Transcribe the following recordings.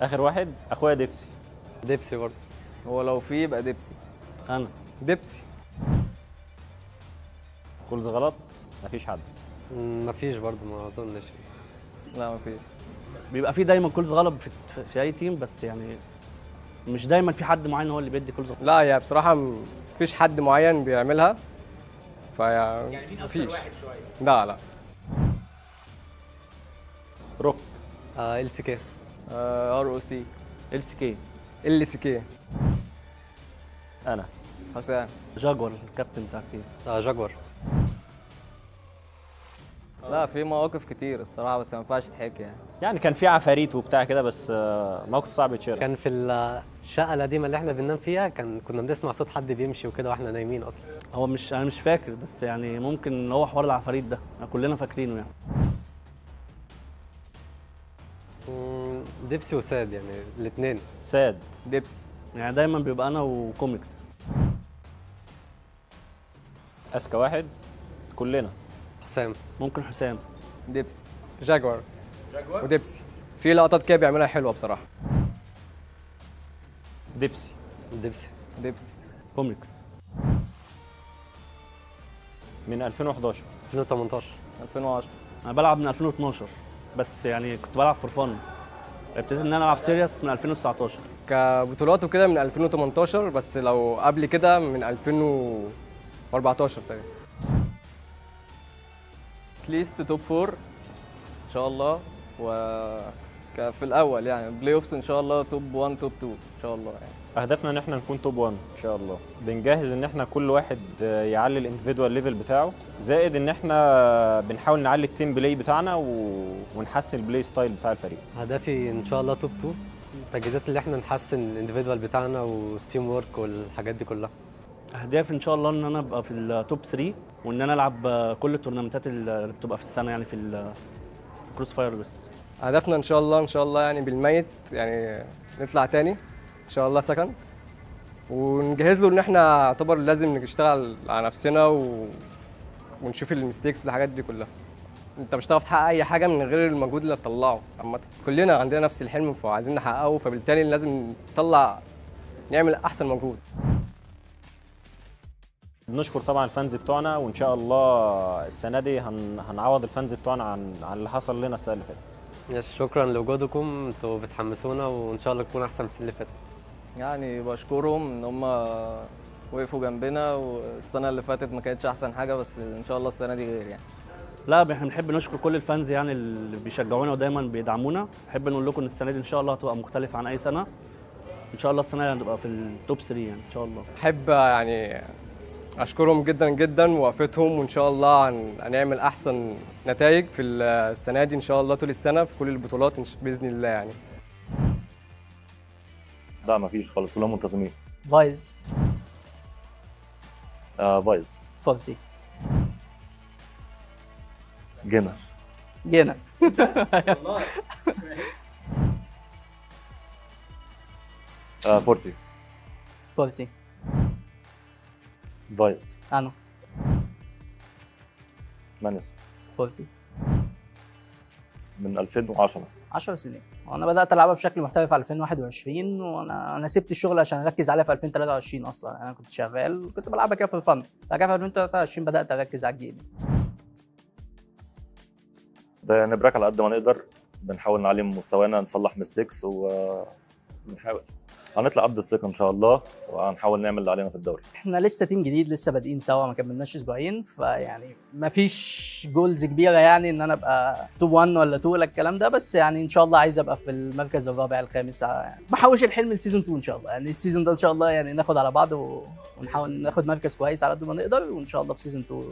اخر واحد اخويا ديبسي. ديبسي برضه. هو لو في يبقى ديبسي. انا ديبسي. كولز غلط، مفيش حد. مفيش برضه، ما اظنش. لا ما في. بيبقى في دايما كولز غلط في اي تيم، بس يعني مش دايما في حد معين هو اللي بيدي كولز غلط. لا هي بصراحه مفيش حد معين بيعملها، يعني مين اكتر واحد شويه؟ لا روك. ال سي كي. ROC. LCK. LCK. انا حسام. جاكور الكابتن بتاع التيم. جاكور. لا في مواقف كتير الصراحه، بس ما ينفعش تحكي يعني كان في عفاريت وبتاع كده، بس موقف صعب يتشرح. كان في الشقه القديمه اللي احنا بننام فيها، كنا بنسمع صوت حد بيمشي وكده واحنا نايمين اصلا. هو انا مش فاكر، بس يعني ممكن هو حوار العفاريت ده كلنا فاكرينه يعني. ديبسي وساد، يعني الاثنين. ساد. ديبسي. يعني دايما بيبقى انا وكوميكس. اذكى واحد كلنا. حسام. ممكن حسام. ديبسي. جاكور. وديبسي. في لقطات كده بيعملها حلوه بصراحه. ديبسي. ديبسي. كوميكس. من 2011. 2018. 2010. انا بلعب من 2012، بس يعني كنت بلعب فور فن. ابتديت ان انا العب سيريس من 2019. كبطولات وكده من 2018، بس لو قبل كده من 2014 تقريبا. اتليست توب 4 ان شاء الله، في الاول يعني بلاي اوفس ان شاء الله توب 1 توب 2 ان شاء الله يعني. اهدافنا ان احنا نكون توب 1 ان شاء الله. بنجهز ان احنا كل واحد يعلي الانديفيدوال ليفل بتاعه، زائد ان احنا بنحاول نعلي التيم بلاي بتاعنا ونحسن البلاي ستايل بتاع الفريق. هدفي ان شاء الله توب 2. التجهيزات اللي احنا نحسن الانديفيدوال بتاعنا والتيم ورك والحاجات دي كلها. اهدافي ان شاء الله ان انا ابقى في التوب 3، وان انا العب كل التورنمنتات اللي بتبقى في السنه يعني في كروس فاير ويست. هدفنا ان شاء الله يعني بالميت يعني نطلع تاني ان شاء الله سكند، ونجهز له ان احنا يعتبر لازم نشتغل على نفسنا ونشوف الميستيكس الحاجات دي كلها. انت مش هتعرف تحقق اي حاجه من غير المجهود اللي هتطلعه عامه. كلنا عندنا نفس الحلم فعايزين نحققه، فبالتالي لازم نعمل احسن مجهود. بنشكر طبعا الفانز بتوعنا، وان شاء الله السنه دي هنعوض الفانز بتوعنا عن اللي حصل لنا السنه اللي فاتت. شكرا لوجودكم، انتوا بتحمسونا وان شاء الله تكون احسن من السنه اللي فاتت. يعني بشكرهم ان هم وقفوا جنبنا، والسنه اللي فاتت ما كانتش احسن حاجه، بس ان شاء الله السنه دي غير يعني. لا احنا بنحب نشكر كل الفانز يعني اللي بيشجعونا ودايما بيدعمونا. نحب نقول لكم ان السنه دي ان شاء الله هتبقى مختلفه عن اي سنه. ان شاء الله السنه دي هنبقى في التوب 3 يعني ان شاء الله. احب يعني اشكرهم جدا جدا ووقفتهم، وان شاء الله هنعمل احسن نتائج في السنه دي ان شاء الله طول السنه في كل البطولات باذن الله يعني. لا مفيش خالص، كلهم منتظمين. فايز. فايز. فولتي. جينر. جينا. فورتي. فولتي. فايز. انا. مانس. فولتي. من 2010. 10 سنين، وانا بدات العبها بشكل محترف في 2021، وانا سبت الشغل عشان اركز عليها في 2023 اصلا. انا كنت شغال وكنت بلعبها كده في الفن، بعد كده في 2023 بدات اركز على الجيمنج. بنبرك على قد ما نقدر، بنحاول نعلي من مستوانا، نصلح ميستيكس وبنحاول هنطلع قبل الثقه ان شاء الله، وهنحاول نعمل اللي علينا في الدوري. احنا لسه تيم جديد، لسه بادئين سوا، ما كملناش اسبوعين، فيعني ما فيش جولز كبيره يعني ان انا ابقى توب 1 ولا 2 ولا الكلام ده، بس يعني ان شاء الله عايز ابقى في المركز الرابع الخامس يعني. بحوش الحلم لسيزون 2 ان شاء الله، يعني السيزون ده ان شاء الله يعني ناخد على بعض ونحاول ناخد مركز كويس على قد ما نقدر، وان شاء الله في سيزون 2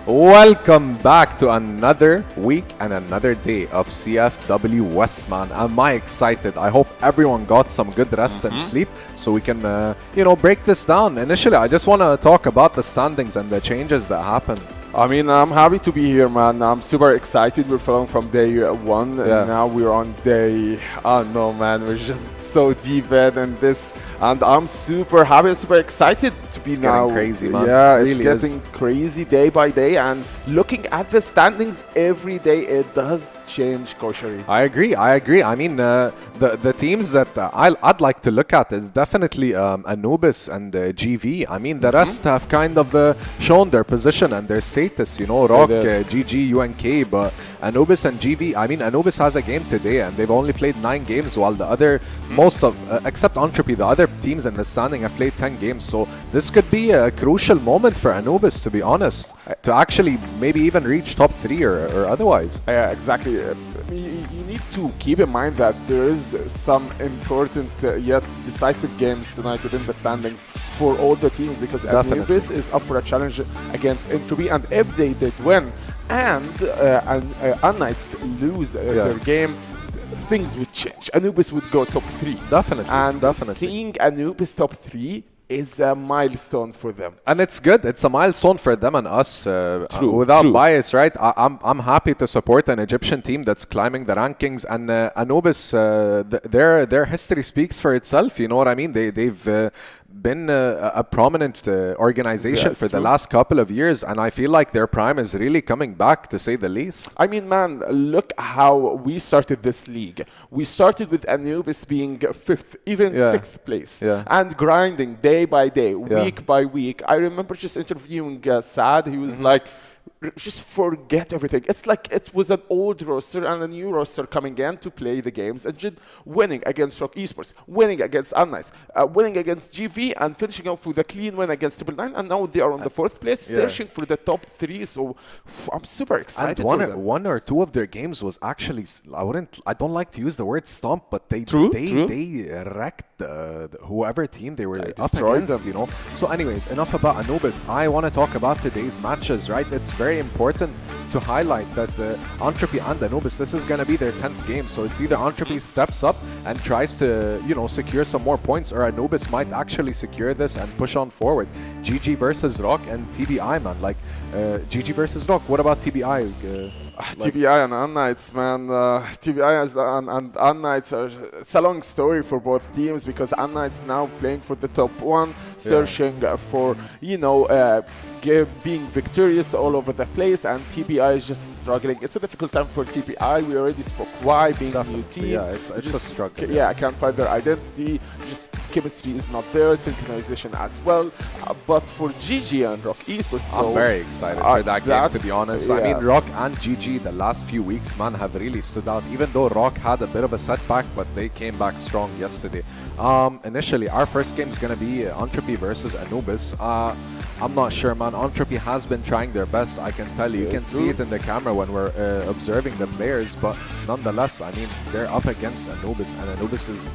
Welcome back to another week and another day of CFW West, man. Am I excited? I hope everyone got some good rest and sleep so we can, break this down. Initially, I just want to talk about the standings and the changes that happened. I mean, I'm happy to be here, man. I'm super excited. We're following from day one, and now we're on day... Oh, no, man. We're just so deep in this. And I'm super happy, super excited to be now. It's getting crazy, man. Yeah, It it's really getting crazy day by day. And looking at the standings every day, it does change, Koshari. I agree. I mean, the teams that I'd like to look at is definitely Anubis and GV. I mean, the rest have kind of shown their position and their status, ROC, GG, UNK, but Anubis and GV, I mean, Anubis has a game today and they've only played 9 games while the other, except Entropy, the other teams in the standing have played 10 games. So this could be a crucial moment for Anubis, to be honest, to actually maybe even reach top 3 or otherwise. Yeah, exactly. You need to keep in mind that there is some important yet decisive games tonight within the standings for all the teams, because Anubis is up for a challenge against Entropy, and if they did win and unKnights lose their game, things would change. Anubis would go top 3. Definitely. And seeing Anubis top 3 is a milestone for them. And it's good. It's a milestone for them and us. True. Bias, right? I'm happy to support an Egyptian team that's climbing the rankings. And Anubis, their history speaks for itself. You know what I mean? They've been a prominent organization for the last couple of years, and I feel like their prime is really coming back, to say the least. I mean, man, look how we started this league. We started with Anubis being 5th, even 6th place, and grinding day by day, week by week. I remember just interviewing Saad. He was like, just forget everything. It's like it was an old roster and a new roster coming in to play the games and just winning against ROC Esports, winning against unKnights, winning against GV, and finishing off with a clean win against Triple Nine. And now they are on the 4th place, searching for the top 3. So I'm super excited. And one or two of their games was actually, I don't like to use the word stomp, but they wrecked whoever team they were up against, them. So anyways, enough about Anubis. I want to talk about today's matches, right? It's very important to highlight that Entropy and Anubis, this is going to be their 10th game. So it's either Entropy steps up and tries to, secure some more points, or Anubis might actually secure this and push on forward. GG versus ROC and TBI, man. Like, GG versus ROC. What about TBI? TBI and unKnights, man. TBI and unKnights, it's a long story for both teams, because unKnights now playing for the top 1, searching for, being victorious all over the place, and TBI is just struggling. It's a difficult time for TBI. We already spoke why, being a new team. Yeah, it's a struggle. Yeah, I can't find their identity. Just chemistry is not there, synchronization as well. But for GG and ROC Esports, I'm very excited for that game, to be honest. I mean, ROC and GG the last few weeks, man, have really stood out. Even though ROC had a bit of a setback, but they came back strong yesterday. Initially, our first game is going to be Entropy versus Anubis. I'm not sure, man. Entropy has been trying their best, I can tell you. You can see it in the camera when we're observing the players, but nonetheless, I mean, they're up against Anubis, and Anubis is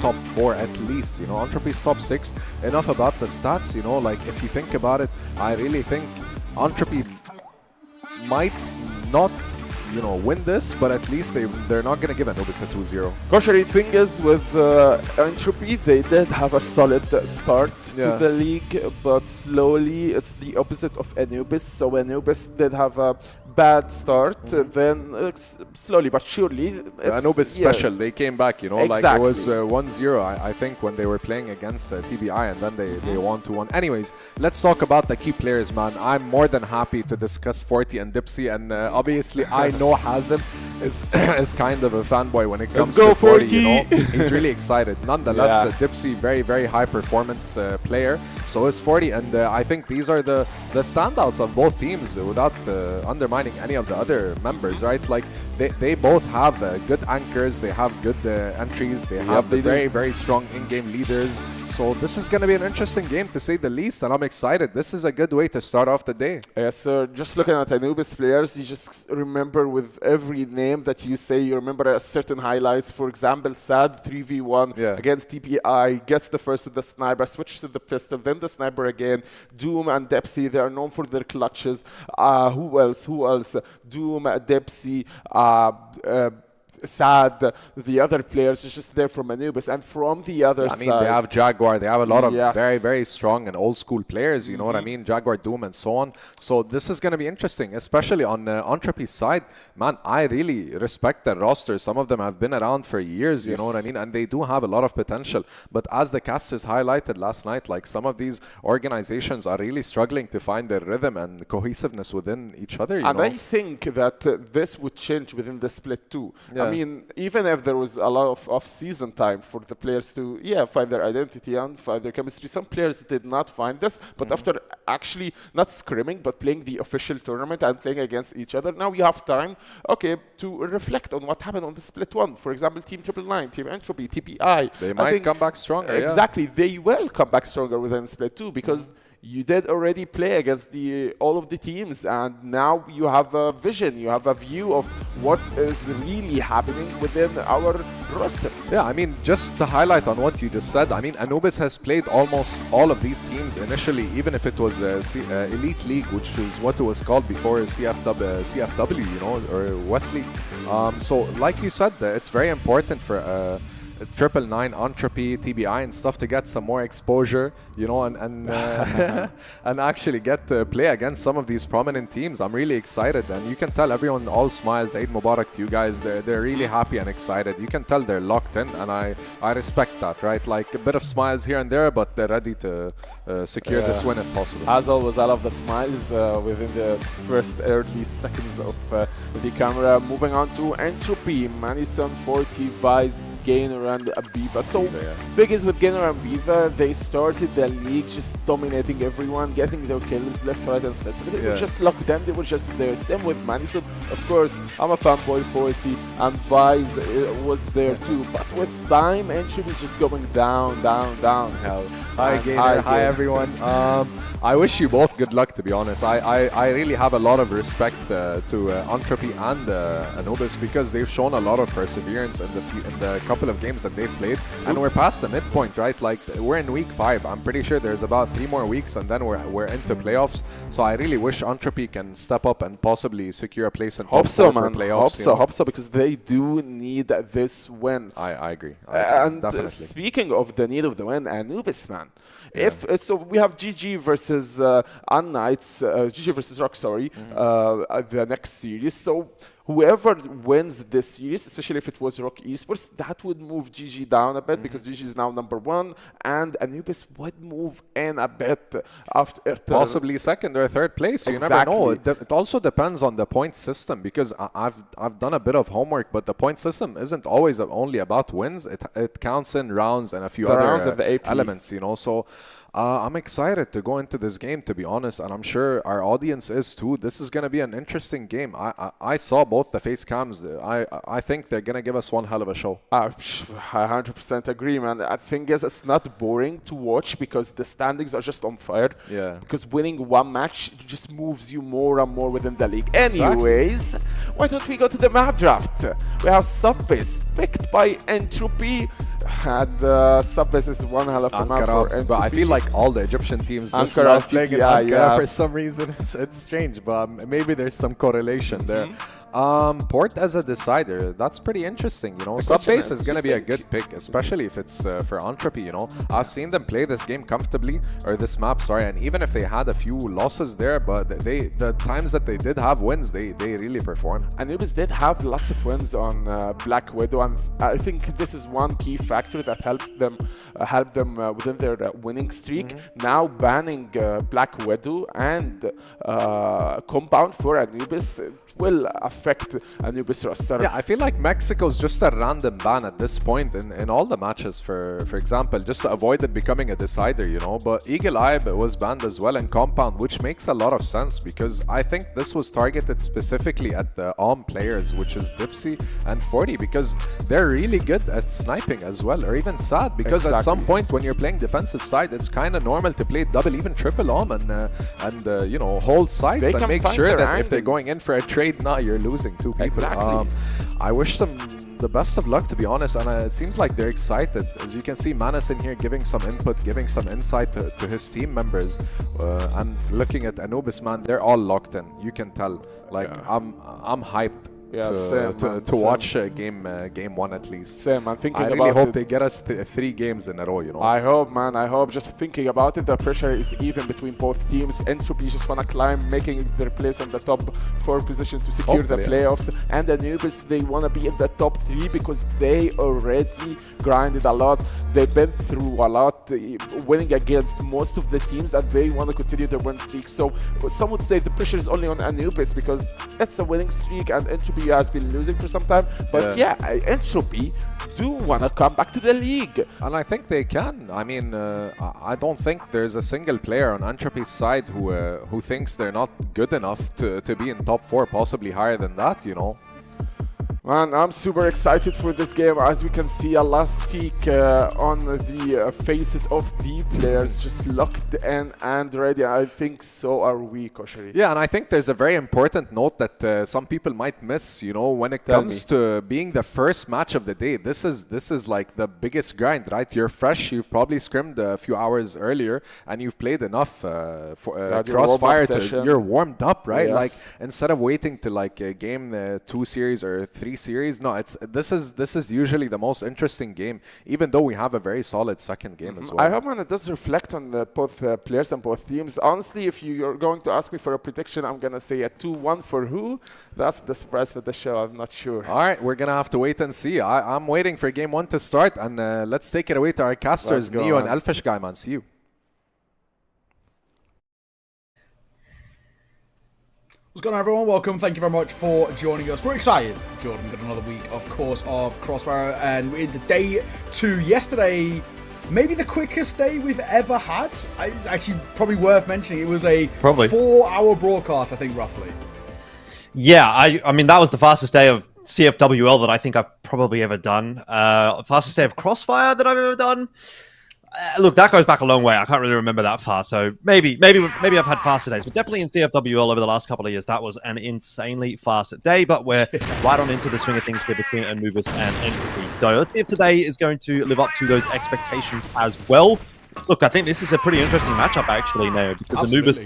top 4 at least. Entropy's top 6. Enough about the stats, like, if you think about it, I really think Entropy might not win this, but at least they're not going to give Anubis a 2-0. Koshari, thing is, with Entropy, they did have a solid start to the league, but slowly it's the opposite of Anubis. So Anubis did have a bad start, then slowly but surely. Anubis special, they came back, like it was 1-0, I think, when they were playing against TBI, and then they won 2-1. Anyways, let's talk about the key players, man. I'm more than happy to discuss Forty and Dipsy, and obviously I know Hazem is kind of a fanboy when it comes to 40, He's really excited. Nonetheless, Dipsy, very, very high performance player. So it's 40, and I think these are the standouts of both teams, without undermining any of the other members, right? Like, they both have good anchors, they have good entries, they have very, very strong in-game leaders. So this is going to be an interesting game, to say the least, and I'm excited. This is a good way to start off the day. Yes, sir. Just looking at Anubis players, you just remember with every name name that you say you remember certain highlights. For example, Sad 3v1 against TBI, gets the first with the sniper, switches to the pistol, then the sniper again. Doom and Depsy, they are known for their clutches. Who else? Doom, Depsy, Sad, the other players is just there from Anubis, and from the other side, I mean, they have Jaguar, they have a lot of very, very strong and old school players, you know what I mean? Jaguar, Doom, and so on. So this is going to be interesting, especially on Entropy's side. Man, I really respect their roster. Some of them have been around for years, you know what I mean? And they do have a lot of potential. But as the casters highlighted last night, like some of these organizations are really struggling to find their rhythm and cohesiveness within each other, you know? I think that this would change within the split too. I mean, even if there was a lot of off-season time for the players to, find their identity and find their chemistry, some players did not find this. But after actually not scrimming, but playing the official tournament and playing against each other, now you have time, to reflect on what happened on the split one. For example, Team 999, Team Entropy, TPI. They might come back stronger. Exactly. They will come back stronger within split 2 because you did already play against all of the teams, and now you have a vision, you have a view of what is really happening within our roster. Yeah, I mean, just to highlight on what you just said, I mean, Anubis has played almost all of these teams initially, even if it was Elite League, which is what it was called before CFW, you know, or West League. So, like you said, it's very important for 999, Entropy, TBI and stuff to get some more exposure, you know, and and actually get to play against some of these prominent teams. I'm really excited, and you can tell everyone all smiles. Eid Mubarak to you guys. They're really happy and excited. You can tell they're locked in, and I respect that, right? Like a bit of smiles here and there, but they're ready to secure this win if possible. As always, I love the smiles within the first early seconds of the camera. Moving on to Entropy, Manison 40 buys Gainer and Abiva. So big is with Gainer and Abiva, they started the league just dominating everyone, getting their kills left, right and center. They were just locked in, they were just there. Same with Manison. Of course, I'm a fanboy 40 and Vice was there too. But with time, Entropy is just going downhill. Hi Gainer, hi everyone. I wish you both good luck, to be honest. I really have a lot of respect to Entropy and Anubis, because they've shown a lot of perseverance in the couple of games that they've played, and we're past the midpoint, right? Like, we're in week 5. I'm pretty sure there's about 3 more weeks, and then we're into playoffs. So I really wish Entropy can step up and possibly secure a place in top 4 for playoffs. Hope so, because they do need this win. I agree. And definitely. Speaking of the need of the win, Anubis, man. So we have GG versus unKnights, GG versus ROC, the next series. So whoever wins this series, especially if it was ROC Esports, that would move GG down a bit, because GG is now number 1, and Anubis would move in a bit after possibly second or third place. You never know. It also depends on the point system, because I've done a bit of homework, but the point system isn't always only about wins. It counts in rounds and a few other elements, you know. So I'm excited to go into this game, to be honest, and I'm sure our audience is too. This is going to be an interesting game. I saw both the face cams. I think they're going to give us one hell of a show. I 100% agree, man. I think it's not boring to watch, because the standings are just on fire. Yeah. Because winning one match just moves you more and more within the league. Anyways, why don't we go to the map draft? We have Subbase picked by Entropy. And Subbase is one hell of a map for Entropy. But I feel like all the Egyptian teams just love playing in Ankara for some reason. It's strange, but maybe there's some correlation there. Port as a decider, that's pretty interesting, you know. Subbase is going to be a good pick, especially if it's for Entropy, you know. I've seen them play this game comfortably, or this map, sorry, and even if they had a few losses there, but the times that they did have wins, they really performed. Anubis did have lots of wins on Black Widow, and I think this is one key factor that helps them within their winning streak. Now banning Black Widow and Compound for Anubis will affect Anubis roster. Yeah, I feel like Mexico's just a random ban at this point in all the matches, for example, just to avoid it becoming a decider, you know. But Eagle Eye was banned as well in Compound, which makes a lot of sense, because I think this was targeted specifically at the ARM players, which is Dipsy and 40, because they're really good at sniping as well, or even Sad, because at some point when you're playing defensive side, it's kind of normal to play double, even triple ARM and you know, hold sides and make sure that if they're going in for a trade, trade now, you're losing 2 people. Exactly. I wish them the best of luck, to be honest, and it seems like they're excited. As you can see, Manas in here giving some input, giving some insight to his team members, and looking at Anubis, man, they're all locked in. You can tell. Like, I'm hyped. To watch game 1 at least. Same, I'm thinking I about really hope it. they get us 3 games in a row, you know. I hope, man. I hope. Just thinking about it, the pressure is even between both teams. Entropy just wanna climb, making their place on the top 4 position to secure the playoffs. And Anubis, they wanna be in the top 3 because they already grinded a lot. They've been through a lot, winning against most of the teams, and they wanna continue their win streak. So some would say the pressure is only on Anubis because it's a winning streak, and Entropy has been losing for some time. But yeah, Entropy do want to come back to the league. And I think they can. I mean, I don't think there's a single player on Entropy's side who thinks they're not good enough to be in top 4, possibly higher than that, you know. Man, I'm super excited for this game. As we can see, a last peek on the faces of the players, just locked in and ready. I think so are we, Koshari. Yeah, and I think there's a very important note that some people might miss, you know, when it comes to being the first match of the day. This is like the biggest grind, right? You're fresh, you've probably scrimmed a few hours earlier, and you've played enough for CrossFire to, you're warmed up, right? Yes. Like, instead of waiting to like game 2 series or 3 series, no, this is usually the most interesting game, even though we have a very solid second game as well. I hope, man, it does reflect on both players and both teams. Honestly, if you're going to ask me for a prediction, I'm gonna say a 2-1 for who. That's the surprise for the show. I'm not sure. All right, we're gonna have to wait and see. I'm waiting for game 1 to start, and let's take it away to our casters, Neo and Elfish Gaimin. See you. What's going on, everyone? Welcome. Thank you very much for joining us. We're excited, Jordan. We've got another week, of course, of Crossfire, and we're into day 2. Yesterday, maybe the quickest day we've ever had. It's actually probably worth mentioning. It was a 4-hour broadcast, I think, roughly. Yeah, I mean, that was the fastest day of CFWL that I think I've probably ever done. Fastest day of Crossfire that I've ever done. Look, that goes back a long way. I can't really remember that far, so maybe I've had faster days, but definitely in CFWL over the last couple of years, that was an insanely fast day. But we're right on into the swing of things here between Anubis and Entropy. So let's see if today is going to live up to those expectations as well. Look, I think this is a pretty interesting matchup actually now, because Anubis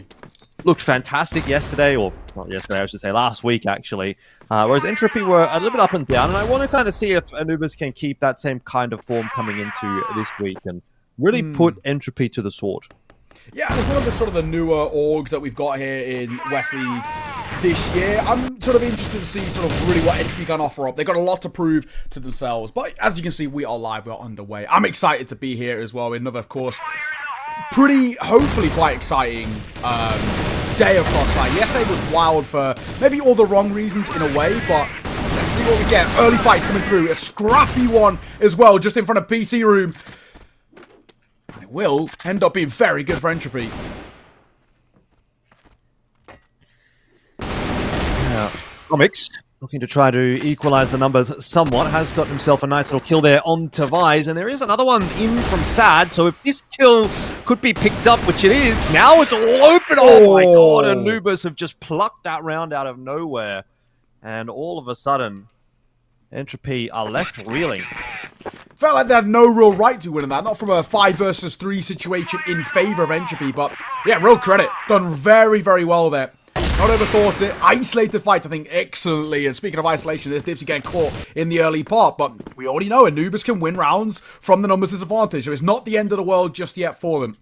looked fantastic yesterday, or not yesterday, I should say last week actually. Whereas Entropy were a little bit up and down, and I want to kind of see if Anubis can keep that same kind of form coming into this week and really put Entropy to the sword. Yeah, and it's one of the sort of the newer orgs that we've got here in West League this year. I'm sort of interested to see sort of really what Entropy can offer up. They've got a lot to prove to themselves, but as you can see, we are live, we're underway. I'm excited to be here as well. Another, of course, hopefully quite exciting day of Crossfire. Yesterday was wild for maybe all the wrong reasons in a way, but let's see what we get. Early fights coming through, a scrappy one as well, just in front of PC Room. It will end up being very good for Entropy. Comics, looking to try to equalize the numbers somewhat, has got himself a nice little kill there on Tavise, and there is another one in from Sad, so if this kill could be picked up, which it is, now it's all open. Oh my god, Anubis have just plucked that round out of nowhere, and all of a sudden, Entropy are left reeling. Felt like they had no real right to winning that, not from a 5 versus 3 situation in favor of Entropy, but yeah, real credit. Done very, very well there. Not overthought it. Isolated fight, I think, excellently. And speaking of isolation, there's Dipsy getting caught in the early part, but we already know Anubis can win rounds from the numbers disadvantage, so it's not the end of the world just yet for them.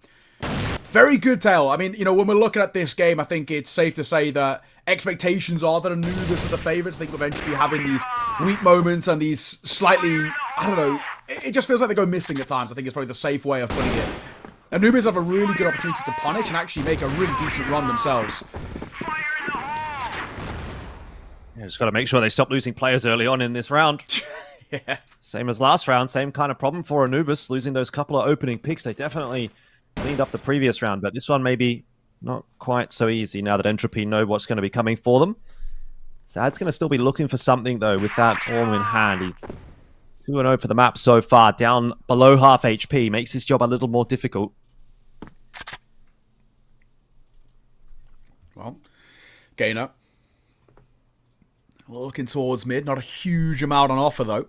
Very good tale. I mean, you know, when we're looking at this game, I think it's safe to say that expectations are that Anubis are the favourites. I think we'll eventually be having these weak moments and these slightly, I don't know, it just feels like they go missing at times. I think it's probably the safe way of putting it. Anubis have a really good opportunity to punish and actually make a really decent run themselves. Yeah, just got to make sure they stop losing players early on in this round. Yeah. Same as last round, same kind of problem for Anubis, losing those couple of opening picks. They definitely cleaned up the previous round, but this one maybe not quite so easy now that Entropy know what's going to be coming for them. Sad's going to still be looking for something, though, with that Orm in hand. He's 2-0 for the map so far, down below half HP. Makes his job a little more difficult. Well, Gainer. Looking towards mid. Not a huge amount on offer, though.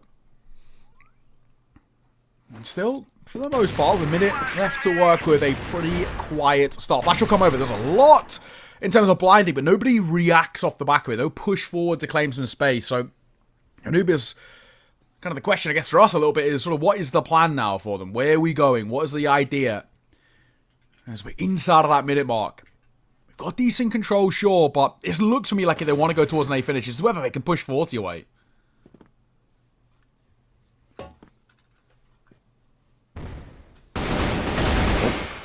And still, for the most part, with a minute left to work with, a pretty quiet start. Flash will come over. There's a lot in terms of blinding, but nobody reacts off the back of it. No push forward to claim some space. So, Anubis, kind of the question, I guess, for us a little bit is sort of what is the plan now for them? Where are we going? What is the idea? As we're inside of that minute mark. We've got decent control, sure, but it looks to me like if they want to go towards an A finish, it's whether they can push 40 away.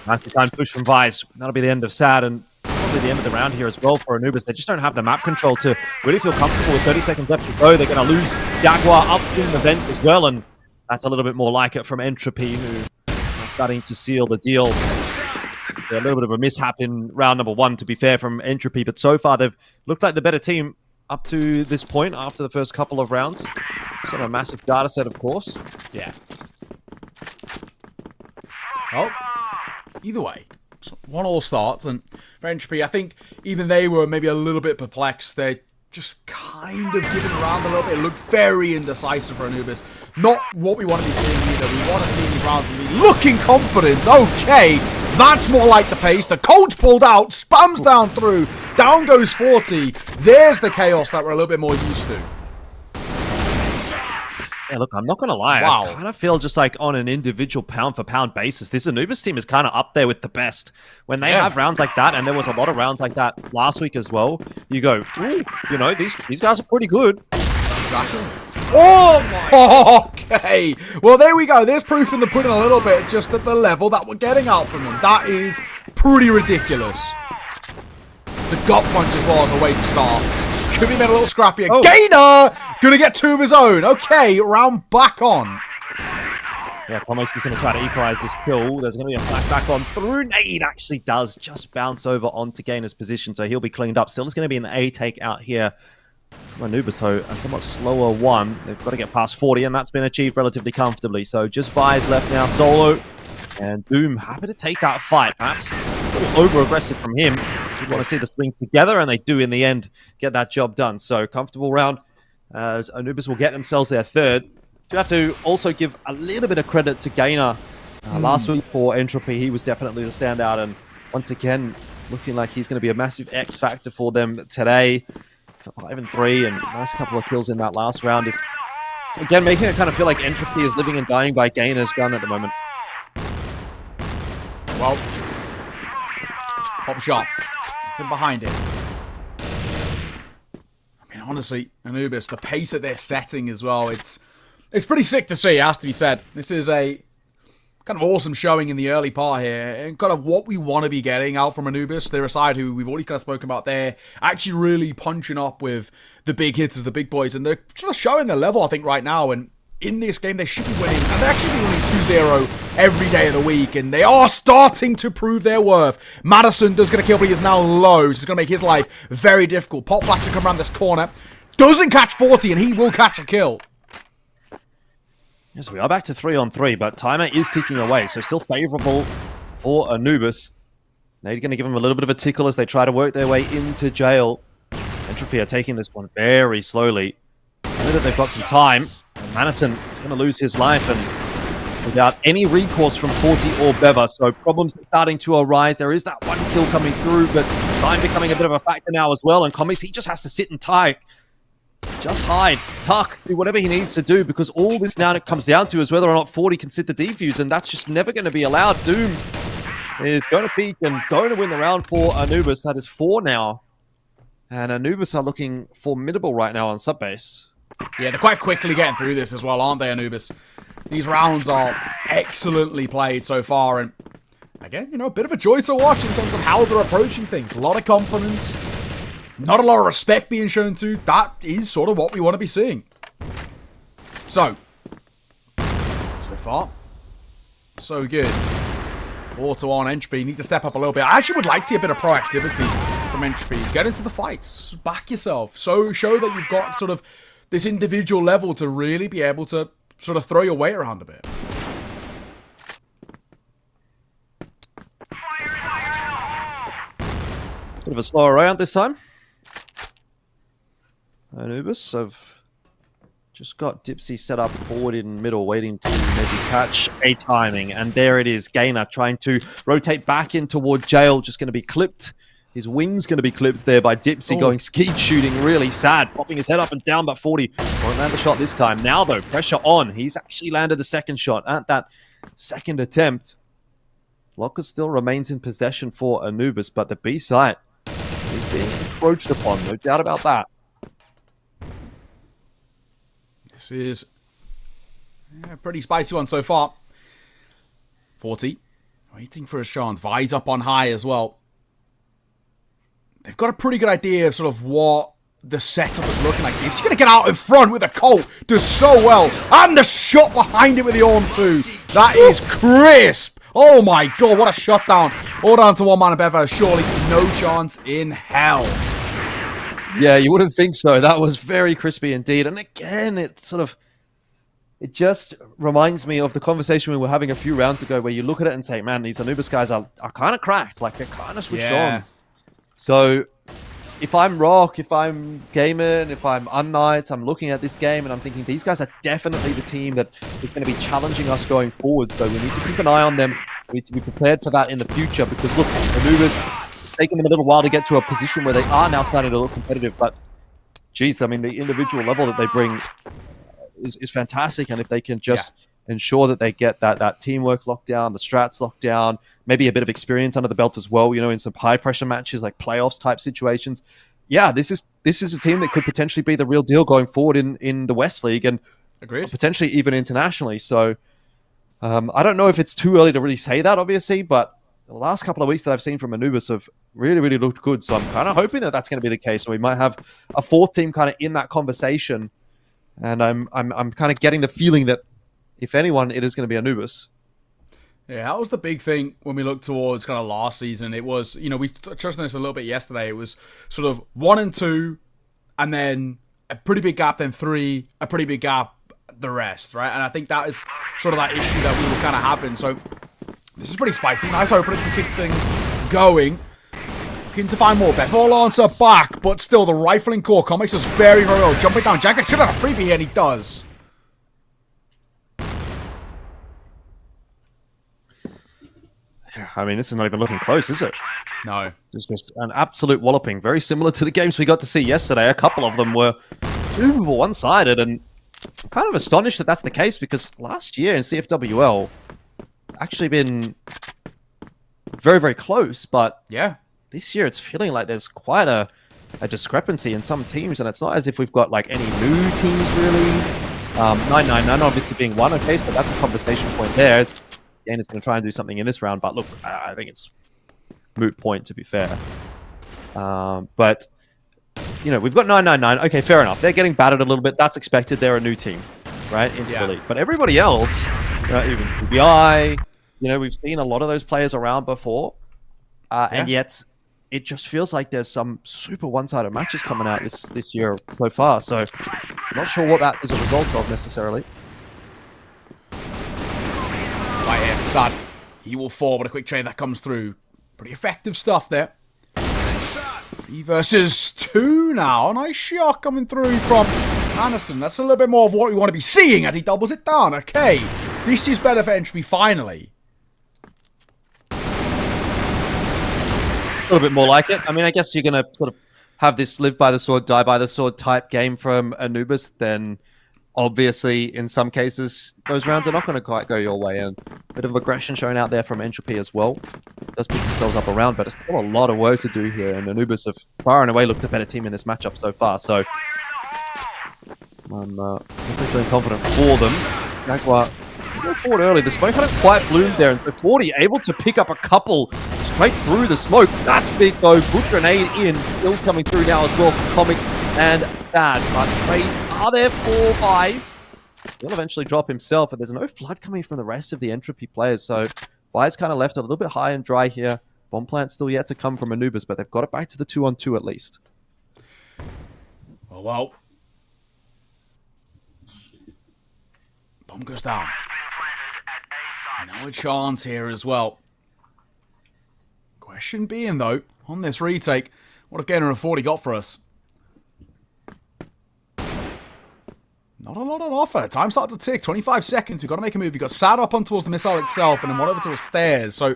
Nicely timed push from Vice. That'll be the end of Sad and probably the end of the round here as well for Anubis. They just don't have the map control to really feel comfortable with 30 seconds left to go. They're going to lose Jaguar up in the vent as well, and that's a little bit more like it from Entropy, who are starting to seal the deal. A little bit of a mishap in round number 1, to be fair, from Entropy, but so far they've looked like the better team up to this point after the first couple of rounds. Sort of a massive data set, of course. Yeah. Oh. Either way, so 1-1 starts, and for Entropy, I think even they were maybe a little bit perplexed. They're just kind of giving around a little bit. It looked very indecisive for Anubis. Not what we want to be seeing either. We want to see these rounds and be looking confident. Okay, that's more like the pace. The Colt's pulled out, spams down through, down goes 40. There's the chaos that we're a little bit more used to. Yeah, look, I'm not going to lie. Wow. I kind of feel just like on an individual pound-for-pound basis, this Anubis team is kind of up there with the best. When they have rounds like that, and there was a lot of rounds like that last week as well, you go, ooh, you know, these guys are pretty good. Exactly. Oh, my. Okay. Well, there we go. There's proof in the pudding a little bit, just at the level that we're getting out from them. That is pretty ridiculous. It's a gut punch as well as a way to start. Could be made a little scrappier. Oh. Gainer! Gonna get 2 of his own. Okay, round back on. Yeah, Comics is going to try to equalize this kill. There's going to be a flashback on through. Nade actually does just bounce over onto Gainer's position, so he'll be cleaned up. Still, it's going to be an A take out here from Anubis, though. A somewhat slower one. They've got to get past 40, and that's been achieved relatively comfortably. So just Vi's left now, solo. And Doom happy to take that fight. Perhaps a little over-aggressive from him. We want to see the swing together, and they do in the end get that job done. So comfortable round as Anubis will get themselves their third. Do have to also give a little bit of credit to Gainer. Last week for Entropy, he was definitely the standout, and once again, looking like he's going to be a massive X factor for them today. 5-3, and nice couple of kills in that last round is, again, making it kind of feel like Entropy is living and dying by Gainer's gun at the moment. Well, pop shot. Nothing behind it. I mean, honestly, Anubis, the pace that they're setting as well, it's pretty sick to see, it has to be said. This is a kind of awesome showing in the early part here, and kind of what we want to be getting out from Anubis. They're a side who we've already kind of spoken about there, actually really punching up with the big hitters, the big boys, and they're sort of showing their level, I think, right now, and in this game, they should be winning, and they're actually winning 2-0 every day of the week, and they are starting to prove their worth. Madison does get a kill, but he is now low, so it's going to make his life very difficult. Pop Flash to come around this corner. Doesn't catch 40, and he will catch a kill. Yes, we are back to 3-on-3, but timer is ticking away, so still favorable for Anubis. They're going to give him a little bit of a tickle as they try to work their way into jail. Entropy are taking this one very slowly. I know that they've got some time. Madison is going to lose his life, and without any recourse from 40 or Beva, so problems are starting to arise. There is that one kill coming through, but time becoming a bit of a factor now as well, and Comics, he just has to sit and tie. Just hide, tuck, do whatever he needs to do, because all this now it comes down to is whether or not 40 can sit the defuse, and that's just never going to be allowed. Doom is going to peak and going to win the round for Anubis. That is 4 now, and Anubis are looking formidable right now on subbase. Yeah, they're quite quickly getting through this as well, aren't they, Anubis? These rounds are excellently played so far, and again, you know, a bit of a joy to watch in terms of how they're approaching things. A lot of confidence, not a lot of respect being shown to. That is sort of what we want to be seeing. So far, so good. 4-1 Entropy. Need to step up a little bit. I actually would like to see a bit of proactivity from Entropy. Get into the fights. Back yourself. So show that you've got sort of this individual level to really be able to sort of throw your weight around a bit. Bit of a slower round this time. Anubis have just got Dipsy set up forward in middle, waiting to maybe catch a timing. And there it is. Gainer trying to rotate back in toward Jail, just going to be clipped. His wing's going to be clipped there by Dipsy, going skeet shooting, really sad, popping his head up and down, but 40 won't land the shot this time. Now, though, pressure on. He's actually landed the second shot at that second attempt. Locker still remains in possession for Anubis, but the B site is being encroached upon, no doubt about that. This is a pretty spicy one so far. 40, waiting for his chance. Vi's up on high as well. They've got a pretty good idea of sort of what the setup is looking like. He's going to get out in front with a Colt. Does so well. And the shot behind it with the arm too. That is crisp. Oh my god, what a shutdown. All down to one man of Bevo. Surely no chance in hell. Yeah, you wouldn't think so. That was very crispy indeed. And again, it just reminds me of the conversation we were having a few rounds ago where you look at it and say, man, these Anubis guys are kind of cracked. Like, they're kind of switched on. So if I'm ROC, if I'm Gaimin, if I'm unKnights, I'm looking at this game and I'm thinking these guys are definitely the team that is going to be challenging us going forward. So we need to keep an eye on them. We need to be prepared for that in the future because, look, Anubis, it's taken them a little while to get to a position where they are now starting to look competitive. But, geez, I mean, the individual level that they bring is fantastic. And if they can just ensure that they get that teamwork locked down, the strats locked down, maybe a bit of experience under the belt as well, you know, in some high pressure matches like playoffs type situations. Yeah, this is a team that could potentially be the real deal going forward in the West League and potentially even internationally. So I don't know if it's too early to really say that, obviously, but the last couple of weeks that I've seen from Anubis have really, really looked good. So I'm kind of hoping that that's going to be the case. And we might have a fourth team kind of in that conversation. And I'm kind of getting the feeling that if anyone, it is going to be Anubis. Yeah, that was the big thing when we looked towards kind of last season. It was, you know, we touched on this a little bit yesterday. It was sort of 1 and 2, and then a pretty big gap, then 3, a pretty big gap, the rest, right? And I think that is sort of that issue that we were kind of having. So this is pretty spicy. Nice opening to keep things going. Looking to find more best. Full answer back, but still the rifling core comics is very, very well. Jumping down, Jacket should have a freebie here, and he does. I mean, this is not even looking close, is it? No. It's just an absolute walloping. Very similar to the games we got to see yesterday. A couple of them were super one-sided, and I'm kind of astonished that that's the case because last year in CFWL, it's actually been very, very close, but this year it's feeling like there's quite a discrepancy in some teams, and it's not as if we've got like any new teams really. 999 obviously being one case, but that's a conversation point there. Gain is going to try and do something in this round, but look, I think it's moot point to be fair. But you know, we've got 999. Okay, fair enough. They're getting battered a little bit. That's expected. They're a new team, right, into the league. But everybody else, you know, even TBI, you know, we've seen a lot of those players around before, and yet it just feels like there's some super one-sided matches coming out this year so far. So I'm not sure what that is a result of necessarily. Right here, Sad. He will fall, but a quick trade that comes through. Pretty effective stuff there. 3 versus 2 now. Nice shot coming through from Anderson. That's a little bit more of what we want to be seeing as he doubles it down. Okay, this is better for Entropy finally. A little bit more like it. I mean, I guess you're going to sort of have this live by the sword, die by the sword type game from Anubis, then obviously, in some cases, those rounds are not going to quite go your way. And a bit of aggression shown out there from Entropy as well. Does pick themselves up around, but it's still a lot of work to do here. And Anubis have far and away looked the better team in this matchup so far. So I'm definitely feeling confident for them. Jaguar go forward early. The smoke hadn't quite bloomed there. And so 40 able to pick up a couple straight through the smoke. That's big though. Good grenade in. Skills coming through now as well for Comics and Sad. But trades are there for Vi's. He'll eventually drop himself, but there's no flood coming from the rest of the Entropy players. So Vi's kind of left a little bit high and dry here. Bomb plant still yet to come from Anubis, but they've got it back to the 2-on-2 at least. Oh, well. Bomb goes down. Now a chance here as well. Question being, though, on this retake, what have Gainer and 40 got for us? Not a lot on offer. Time started to tick. 25 seconds. We've got to make a move. You've got Sad up on towards the missile itself and then one over towards stairs. So,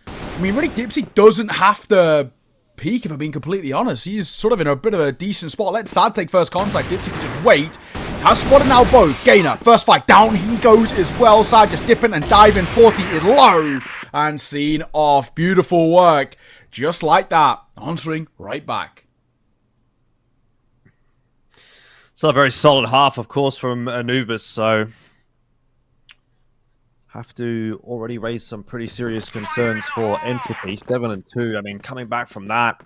I mean, really, Dipsy doesn't have to peek, if I'm being completely honest. He's sort of in a bit of a decent spot. Let Sad take first contact. Dipsy can just wait. Has spotted now both. Gainer, first fight. Down he goes as well. Sad just dipping and diving. 40 is low. And seen off. Beautiful work. Just like that. Answering right back. Still a very solid half, of course, from Anubis, so have to already raise some pretty serious concerns for Entropy. 7-2. I mean, coming back from that,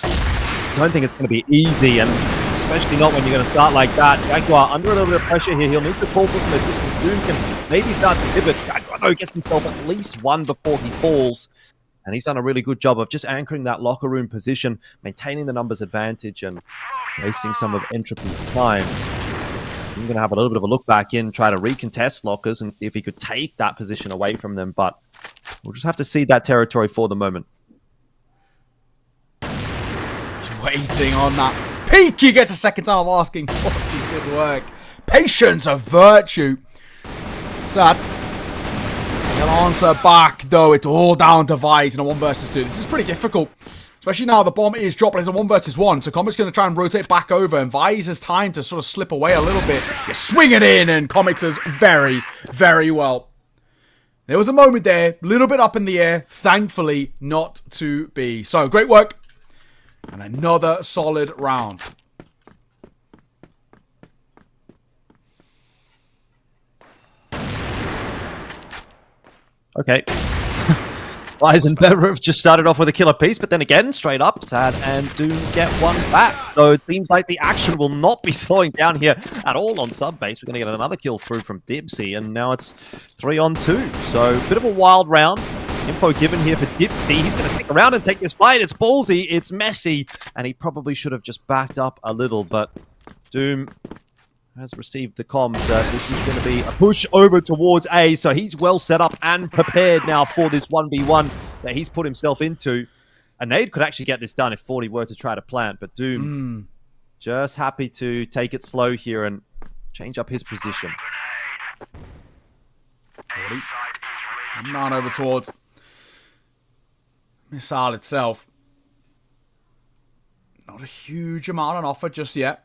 I don't think it's going to be easy, and especially not when you're going to start like that. Jaguar under a little bit of pressure here. He'll need to call for some assistance. Doom can maybe start to pivot. Jaguar, though, gets himself at least one before he falls. And he's done a really good job of just anchoring that locker room position, maintaining the numbers advantage, and wasting some of Entropy's time. I'm going to have a little bit of a look back in, try to recontest lockers and see if he could take that position away from them, but we'll just have to cede that territory for the moment. Just waiting on that peak. You get a second time of asking 40. Good work. Patience, a virtue. Sad. He'll answer back, though. It's all down to Vice in a 1 versus 2. This is pretty difficult. Especially now the bomb is dropped. It's a 1 versus 1. So Comic's going to try and rotate back over. And Vice has time to sort of slip away a little bit. You swing it in. And Comics does very, very well. There was a moment there. A little bit up in the air. Thankfully, not to be. So, great work. And another solid round. Okay. Wise and Bever have just started off with a killer piece, but then again, straight up, Sad and Doom get one back. So it seems like the action will not be slowing down here at all on sub base. We're going to get another kill through from Dipsy, and now it's 3-on-2. So a bit of a wild round. Info given here for Dipsy. He's going to stick around and take this fight. It's ballsy, it's messy, and he probably should have just backed up a little, but Doom has received the comms that this is going to be a push over towards A, so he's well set up and prepared now for this 1v1 that he's put himself into. A nade could actually get this done if 40 were to try to plant, but Doom just happy to take it slow here and change up his position. 40. None over towards missile itself. Not a huge amount on offer just yet.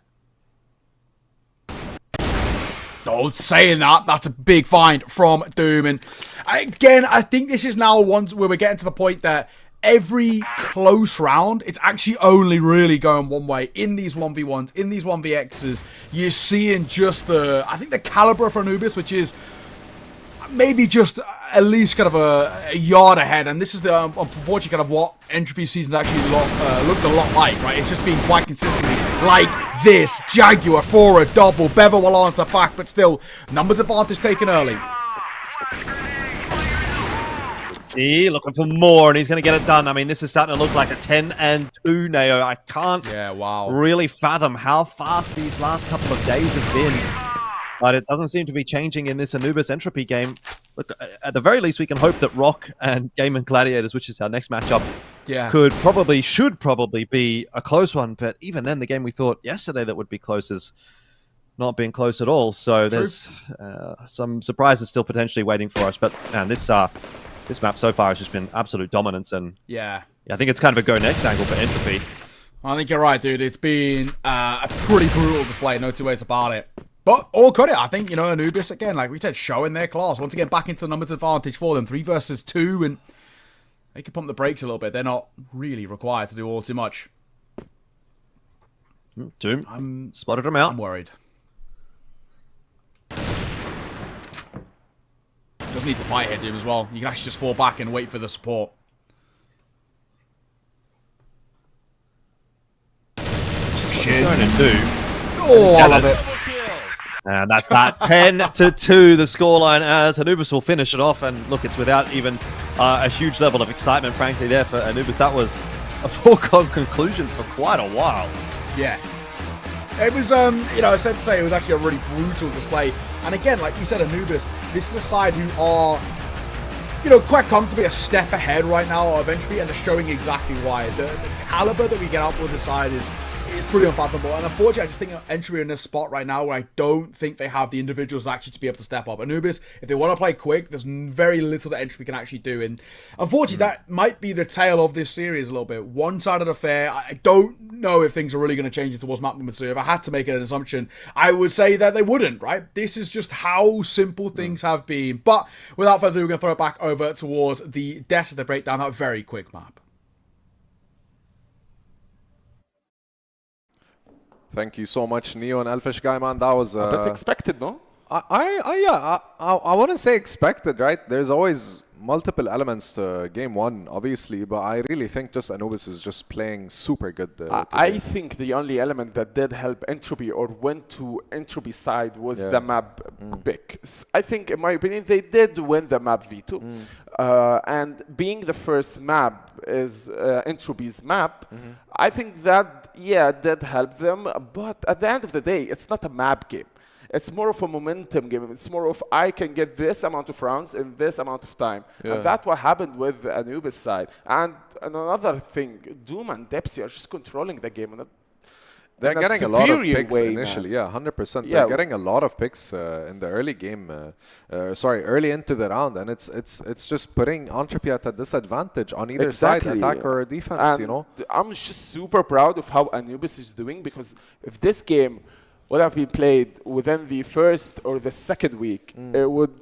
Oh, saying that, that's a big find from Doom. And again, I think this is now once where we're getting to the point that every close round, it's actually only really going one way. In these 1v1s, in these 1vx's, you're seeing just the, I think the caliber for Anubis, which is maybe just at least kind of a yard ahead. And this is the, unfortunately, kind of what Entropy season's actually looked a lot like, right? It's just been quite consistently like this. Jaguar for a double. Bever will answer back, but still, numbers advantage taken early. See, looking for more, and he's going to get it done. I mean, this is starting to look like a 10-2 Neo. I can't really fathom how fast these last couple of days have been. But it doesn't seem to be changing in this Anubis Entropy game. Look, at the very least, we can hope that ROC and Gaimin Gladiators, which is our next matchup, should probably be a close one. But even then, the game we thought yesterday that would be close is not being close at all. So there's some surprises still potentially waiting for us. But man, this map so far has just been absolute dominance. And I think it's kind of a go next angle for Entropy. I think you're right, dude. It's been a pretty brutal display. No two ways about it. But all credit, I think, you know, Anubis, again, like we said, showing their class. Once again, back into the numbers advantage for them. 3 versus 2, and they can pump the brakes a little bit. They're not really required to do all too much. Doom spotted him out. I'm worried. Doesn't need to fight here, Doom, as well. You can actually just fall back and wait for the support. What he's going to do. Oh, I love it. And that's that 10-2, the scoreline, as Anubis will finish it off. And look, it's without even a huge level of excitement, frankly, there for Anubis. That was a foregone conclusion for quite a while. Yeah. It was, you know, I said to say it was actually a really brutal display. And again, like you said, Anubis, this is a side who are, you know, quite comfortably a step ahead right now of Entropy, and they're showing exactly why. The caliber that we get out with the side is it's pretty unfathomable. And unfortunately, I just think Entropy are in this spot right now where I don't think they have the individuals actually to be able to step up. Anubis, if they want to play quick, there's very little that Entropy can actually do. And unfortunately, that might be the tale of this series a little bit. One-sided affair. I don't know if things are really going to change towards map movement. So if I had to make an assumption, I would say that they wouldn't, right? This is just how simple things have been. But without further ado, we're going to throw it back over towards the desk as they break down that very quick map. Thank you so much, Neo and Elfish Guy, man. That was a bit expected, no? I wouldn't say expected, right? There's always multiple elements to game one, obviously, but I really think just Anubis is just playing super good. I think the only element that did help Entropy or went to Entropy's side was the map pick. I think, in my opinion, they did win the map veto. And being the first map is Entropy's map, I think that, did help them. But at the end of the day, it's not a map game. It's more of a momentum game. It's more of I can get this amount of rounds in this amount of time. And that's what happened with Anubis side. And another thing, Doom and Depsy are just controlling the game. They're getting a lot of picks way, initially, man. 100%. They're getting a lot of picks in the early game, early into the round, and it's just putting Entropy at a disadvantage on either side, attack or defense. And you know, I'm just super proud of how Anubis is doing, because if this game would have been played within the first or the second week, it would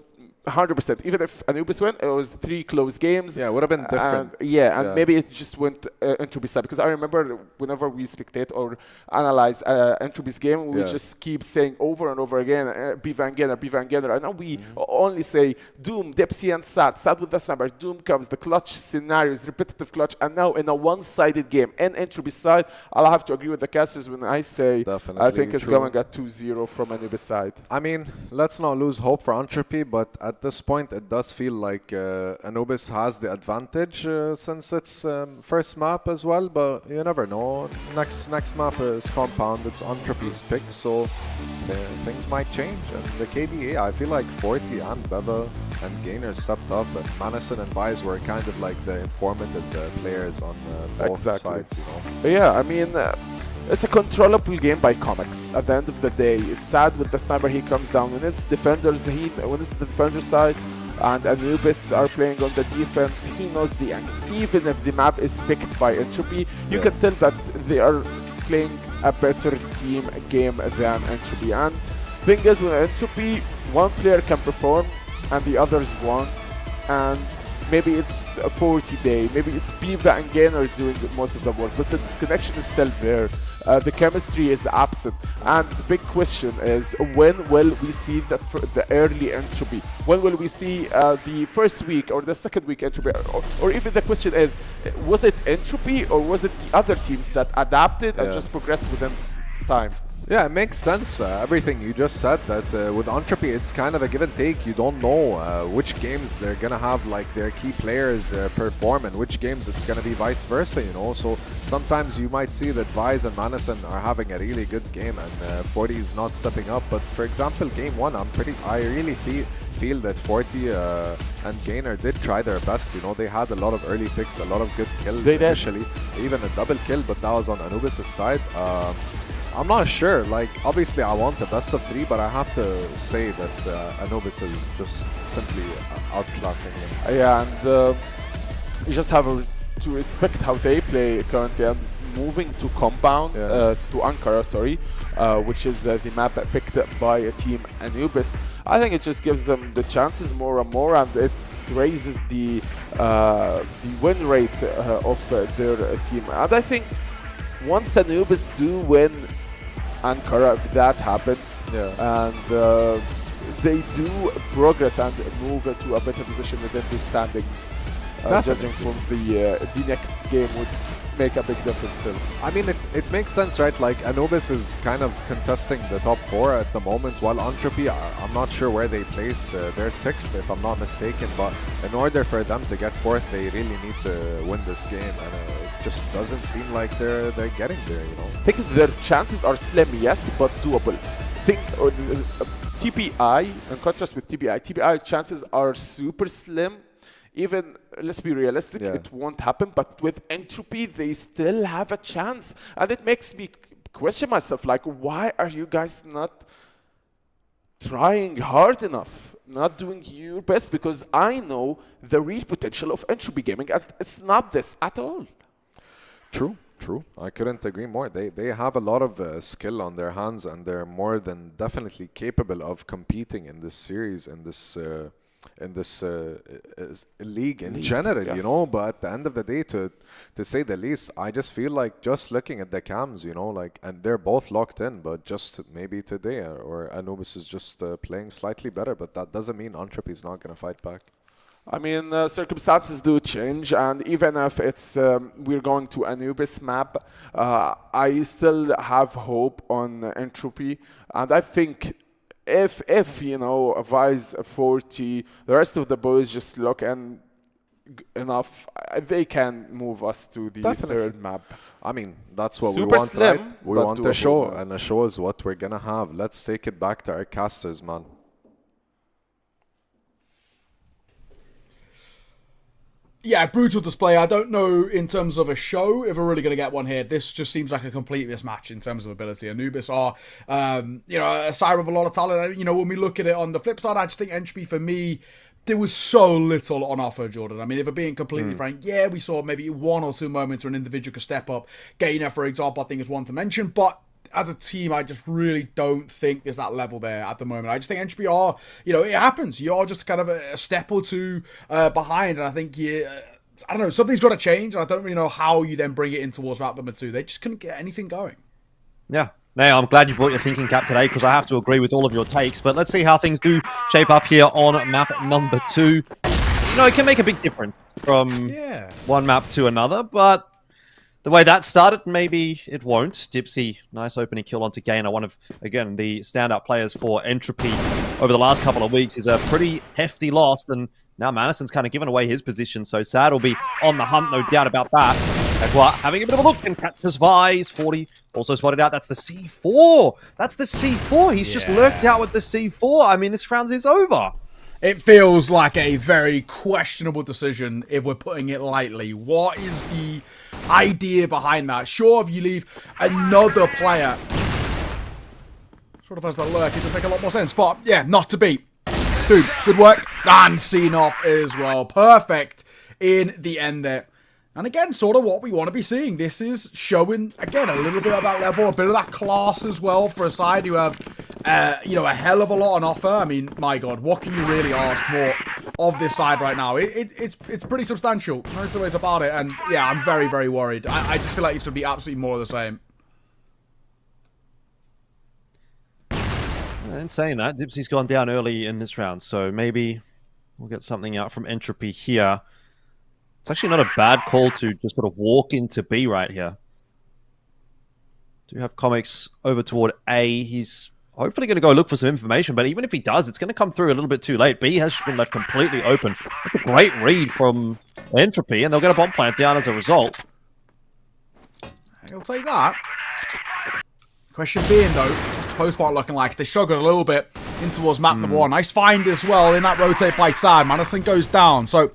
100%. Even if Anubis went, it was 3 close games. Yeah, it would have been different. And maybe it just went Entropy's side. Because I remember whenever we spectate or analyze Entropy's game, we just keep saying over and over again, B Van Genner, B Van Genner. And now we only say Doom, Depsy, and Sad with the sniper. Doom comes, the clutch scenarios, repetitive clutch. And now in a one-sided game, in Entropy's side, I'll have to agree with the casters when I say I think it's going at 2-0 from Anubis side. I mean, let's not lose hope for Entropy, but at this point, it does feel like Anubis has the advantage since it's first map as well, but you never know. Next map is Compound, it's Entropy's pick, so things might change. And the KDA, I feel like 40 and Beva and Gainer stepped up, but Manison and Vise were kind of like the informative players on both sides, you know. Yeah, I mean, it's a controllable game by comics. At the end of the day, it's Sad with the sniper, he comes down. When it's defenders, when it's the defender side, and Anubis are playing on the defense, he knows the angles. Even if the map is picked by Entropy, you can tell that they are playing a better team game than Entropy. And thing is, with Entropy, one player can perform and the others won't. And maybe it's a 40-day, maybe it's Piva and Gainer doing most of the work, but the disconnection is still there. The chemistry is absent. And the big question is, when will we see the early Entropy? When will we see the first week or the second week Entropy? Or even the question is, was it Entropy or was it the other teams that adapted and just progressed within time? Yeah, it makes sense. Everything you just said, that with Entropy, it's kind of a give and take. You don't know which games they're going to have like their key players perform and which games it's going to be vice versa, you know. So sometimes you might see that Vise and Manison are having a really good game and 40 is not stepping up. But for example, game one, I really feel that 40 and Gainer did try their best. You know, they had a lot of early picks, a lot of good kills initially, even a double kill, but that was on Anubis' side. I'm not sure, like, obviously I want the best of 3, but I have to say that Anubis is just simply outclassing him. Yeah, and you just have to respect how they play currently. And moving to Compound, to Ankara, sorry, which is the map picked by Team Anubis, I think it just gives them the chances more and more, and it raises the win rate of their team. And I think once Anubis do win Ankara, if that happens, and they do progress and move to a better position within the standings, judging from the next game would make a big difference still. I mean, it makes sense, right? Like, Anubis is kind of contesting the top 4 at the moment, while Entropy, I'm not sure where they place. They're 6th, if I'm not mistaken, but in order for them to get 4th, they really need to win this game, and it just doesn't seem like they're getting there, you know? I think their chances are slim, yes, but doable. Think TBI, in contrast with TBI chances are super slim. Even, let's be realistic, it won't happen, but with Entropy, they still have a chance. And it makes me question myself, like, why are you guys not trying hard enough, not doing your best? Because I know the real potential of Entropy Gaming, and it's not this at all. True. I couldn't agree more. They have a lot of skill on their hands, and they're more than definitely capable of competing in this series, in this league in general, yes. you know. But at the end of the day, to say the least, I just feel like just looking at the cams, you know, like, and they're both locked in, but just maybe today or Anubis is just playing slightly better, but that doesn't mean Entropy is not going to fight back. I mean, circumstances do change, and even if it's we're going to Anubis map, I still have hope on Entropy, and I think if you know Vice 40, the rest of the boys just look enough, they can move us to the third map. I mean, that's what Super we want, slim, right? We but want a doable, show, man. and a show is what we're gonna have. Let's take it back to our casters, man. Yeah, brutal display. I don't know in terms of a show if we're really going to get one here. This just seems like a complete mismatch in terms of ability. Anubis are, you know, a side with a lot of talent. You know, when we look at it on the flip side, I just think Entropy, for me, there was so little on offer, Jordan. I mean, if we're being completely frank, yeah, we saw maybe 1 or 2 moments where an individual could step up. Gainer, for example, I think is one to mention, but as a team, I just really don't think there's that level there at the moment. I just think Entropy are, you know, it happens. You are just kind of a step or two behind, and I think I don't know, something's got to change, and I don't really know how you then bring it in towards map number 2. They just couldn't get anything going. Yeah. Now, I'm glad you brought your thinking cap today, because I have to agree with all of your takes, but let's see how things do shape up here on map number 2. You know, it can make a big difference from one map to another, but the way that started, maybe it won't. Dipsy, nice opening kill onto Gainer, one of, again, the standout players for Entropy over the last couple of weeks. Is a pretty hefty loss, and now Madison's kind of given away his position, so Sad will be on the hunt, no doubt about that. Ekwa having a bit of a look and catches Vice. 40 also spotted out. That's the C4. That's the C4. He's just lurked out with the C4. I mean, this round is over. It feels like a very questionable decision, if we're putting it lightly. What is the idea behind that? Sure, if you leave another player sort of has the lurk, it would make a lot more sense. But yeah, not to be. Dude, good work. And seen off as well. Perfect in the end there. And again, sort of what we want to be seeing. This is showing, again, a little bit of that level, a bit of that class as well for a side who have, you know, a hell of a lot on offer. I mean, my God, what can you really ask more of this side right now? It's pretty substantial. No two ways about it. And yeah, I'm very, very worried. I just feel like it's going to be absolutely more of the same. In saying that, Dipsy's gone down early in this round, so maybe we'll get something out from Entropy here. It's actually not a bad call to just sort of walk into B right here. Do have Comics over toward A. He's hopefully going to go look for some information, but even if he does, it's going to come through a little bit too late. B has been left completely open. That's a great read from Entropy, and they'll get a bomb plant down as a result. He'll take that. Question being, though, what's the post part looking like? They struggled a little bit in towards map number 1. Nice find as well in that rotate by Sad. Madison goes down, so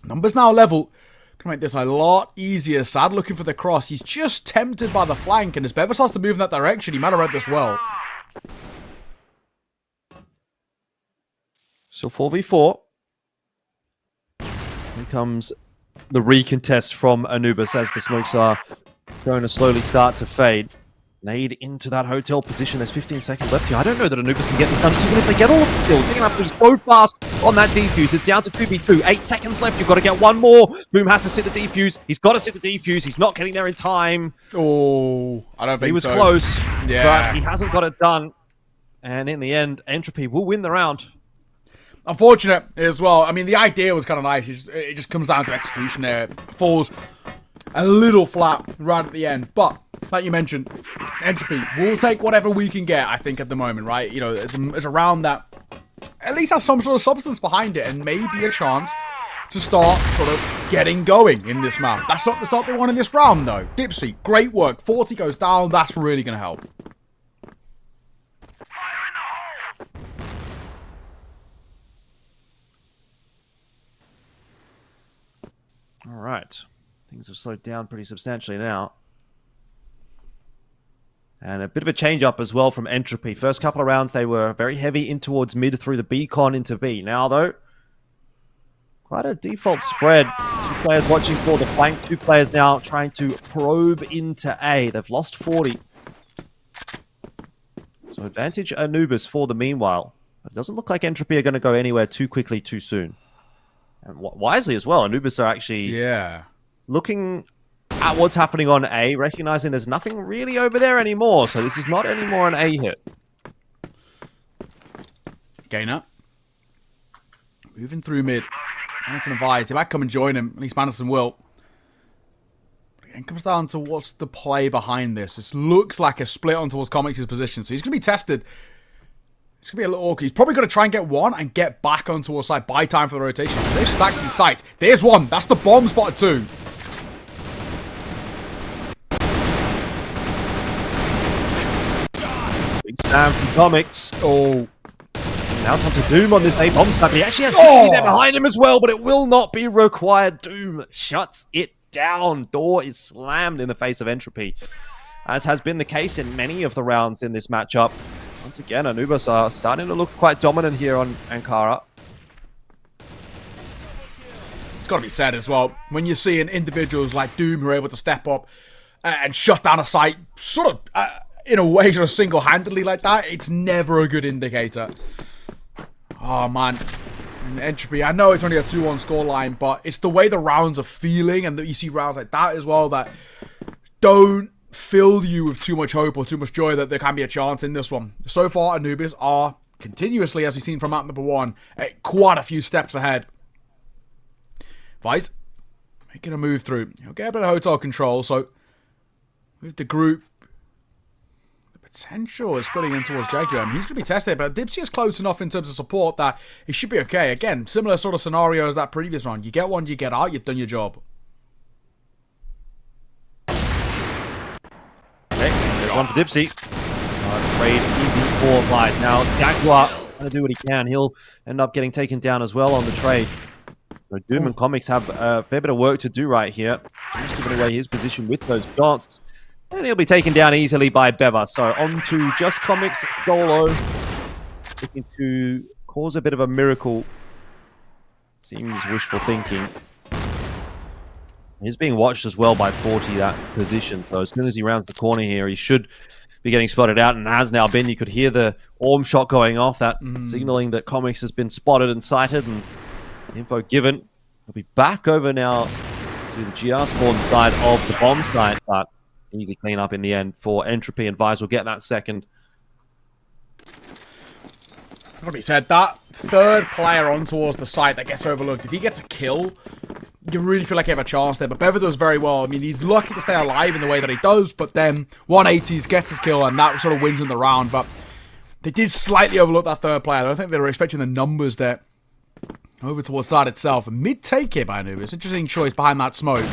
numbers now level. Can make this a lot easier. Sad looking for the cross. He's just tempted by the flank, and as Bever starts to move in that direction, he might have read this well. So 4v4. Here comes the recontest from Anubis as the smokes are going to slowly start to fade. Nade into that hotel position. There's 15 seconds left here. I don't know that Anubis can get this done even if they get all of the kills. They're going to have to be so fast on that defuse. It's down to 2v2. 8 seconds left. You've got to get one more. Boom has to sit the defuse. He's got to sit the defuse. He's not getting there in time. Oh, I don't think so. He was close, yeah, but he hasn't got it done. And in the end, Entropy will win the round. Unfortunate as well. I mean, the idea was kind of nice. It just comes down to execution there. It falls a little flat right at the end. But, like you mentioned, Entropy will take whatever we can get, I think, at the moment, right? You know, it's a round that at least has some sort of substance behind it and maybe a chance to start sort of getting going in this map. That's not the start they want in this round, though. Dipsy, great work. 40 goes down. That's really going to help. All right. Things have slowed down pretty substantially now. And a bit of a change up as well from Entropy. First couple of rounds, they were very heavy in towards mid through the beacon into B. Now, though, quite a default spread. 2 players watching for the flank. 2 players now trying to probe into A. They've lost 40. So advantage Anubis for the meanwhile. But it doesn't look like Entropy are going to go anywhere too quickly, too soon. And wisely as well, Anubis are actually looking at what's happening on A, recognizing there's nothing really over there anymore. So this is not anymore an A hit. Gainer. Moving through mid. Madison advised. He might come and join him. At least Madison will. Again, comes down to what's the play behind this. This looks like a split on towards Comics' position. So he's going to be tested. It's going to be a little awkward. He's probably going to try and get one and get back on towards side. Buy time for the rotation. They've stacked these sites. There's one. That's the bomb spotted too. Big stand from Comics. Oh. Now it's on to Doom on this A bomb sniper. He actually has Kiki there behind him as well, but it will not be required. Doom shuts it down. Door is slammed in the face of Entropy, as has been the case in many of the rounds in this matchup. Once again, Anubis are starting to look quite dominant here on Ankara. It's got to be said as well, when you're seeing individuals like Doom who are able to step up and shut down a site sort of in a way sort of single-handedly like that, it's never a good indicator. Oh, man. And Entropy, I know it's only a 2-1 scoreline, but it's the way the rounds are feeling, and that you see rounds like that as well that don't fill you with too much hope or too much joy that there can be a chance in this one. So far, Anubis are continuously, as we've seen from map number 1, quite a few steps ahead. Vice, making a move through. He'll get a bit of hotel control, so with the group, potential is splitting in towards Jaguar. I mean, he's going to be tested, but Dipsy is close enough in terms of support that he should be okay. Again, similar sort of scenario as that previous round. You get one, you get out, you've done your job. Okay, there's one for Dipsy. Trade easy for Vice. Now, Jaguar going to do what he can. He'll end up getting taken down as well on the trade. So Doom and Comics have a fair bit of work to do right here. He's giving away his position with those shots. And he'll be taken down easily by Beva. So on to just Comics solo. Looking to cause a bit of a miracle. Seems wishful thinking. He's being watched as well by 40, that position. So as soon as he rounds the corner here, he should be getting spotted out. And has now been. You could hear the Orm shot going off. That signaling that Comics has been spotted and sighted. And info given. He'll be back over now to the GR spawn side of the bomb site. But easy cleanup in the end for Entropy, and Vise will get that second. Got to be said, that third player on towards the site that gets overlooked, if he gets a kill, you really feel like you have a chance there. But Beva does very well. I mean, he's lucky to stay alive in the way that he does, but then 180s gets his kill, and that sort of wins in the round. But they did slightly overlook that third player. I don't think they were expecting the numbers there. Over towards side itself. Mid-take here by Anubis. Interesting choice behind that smoke.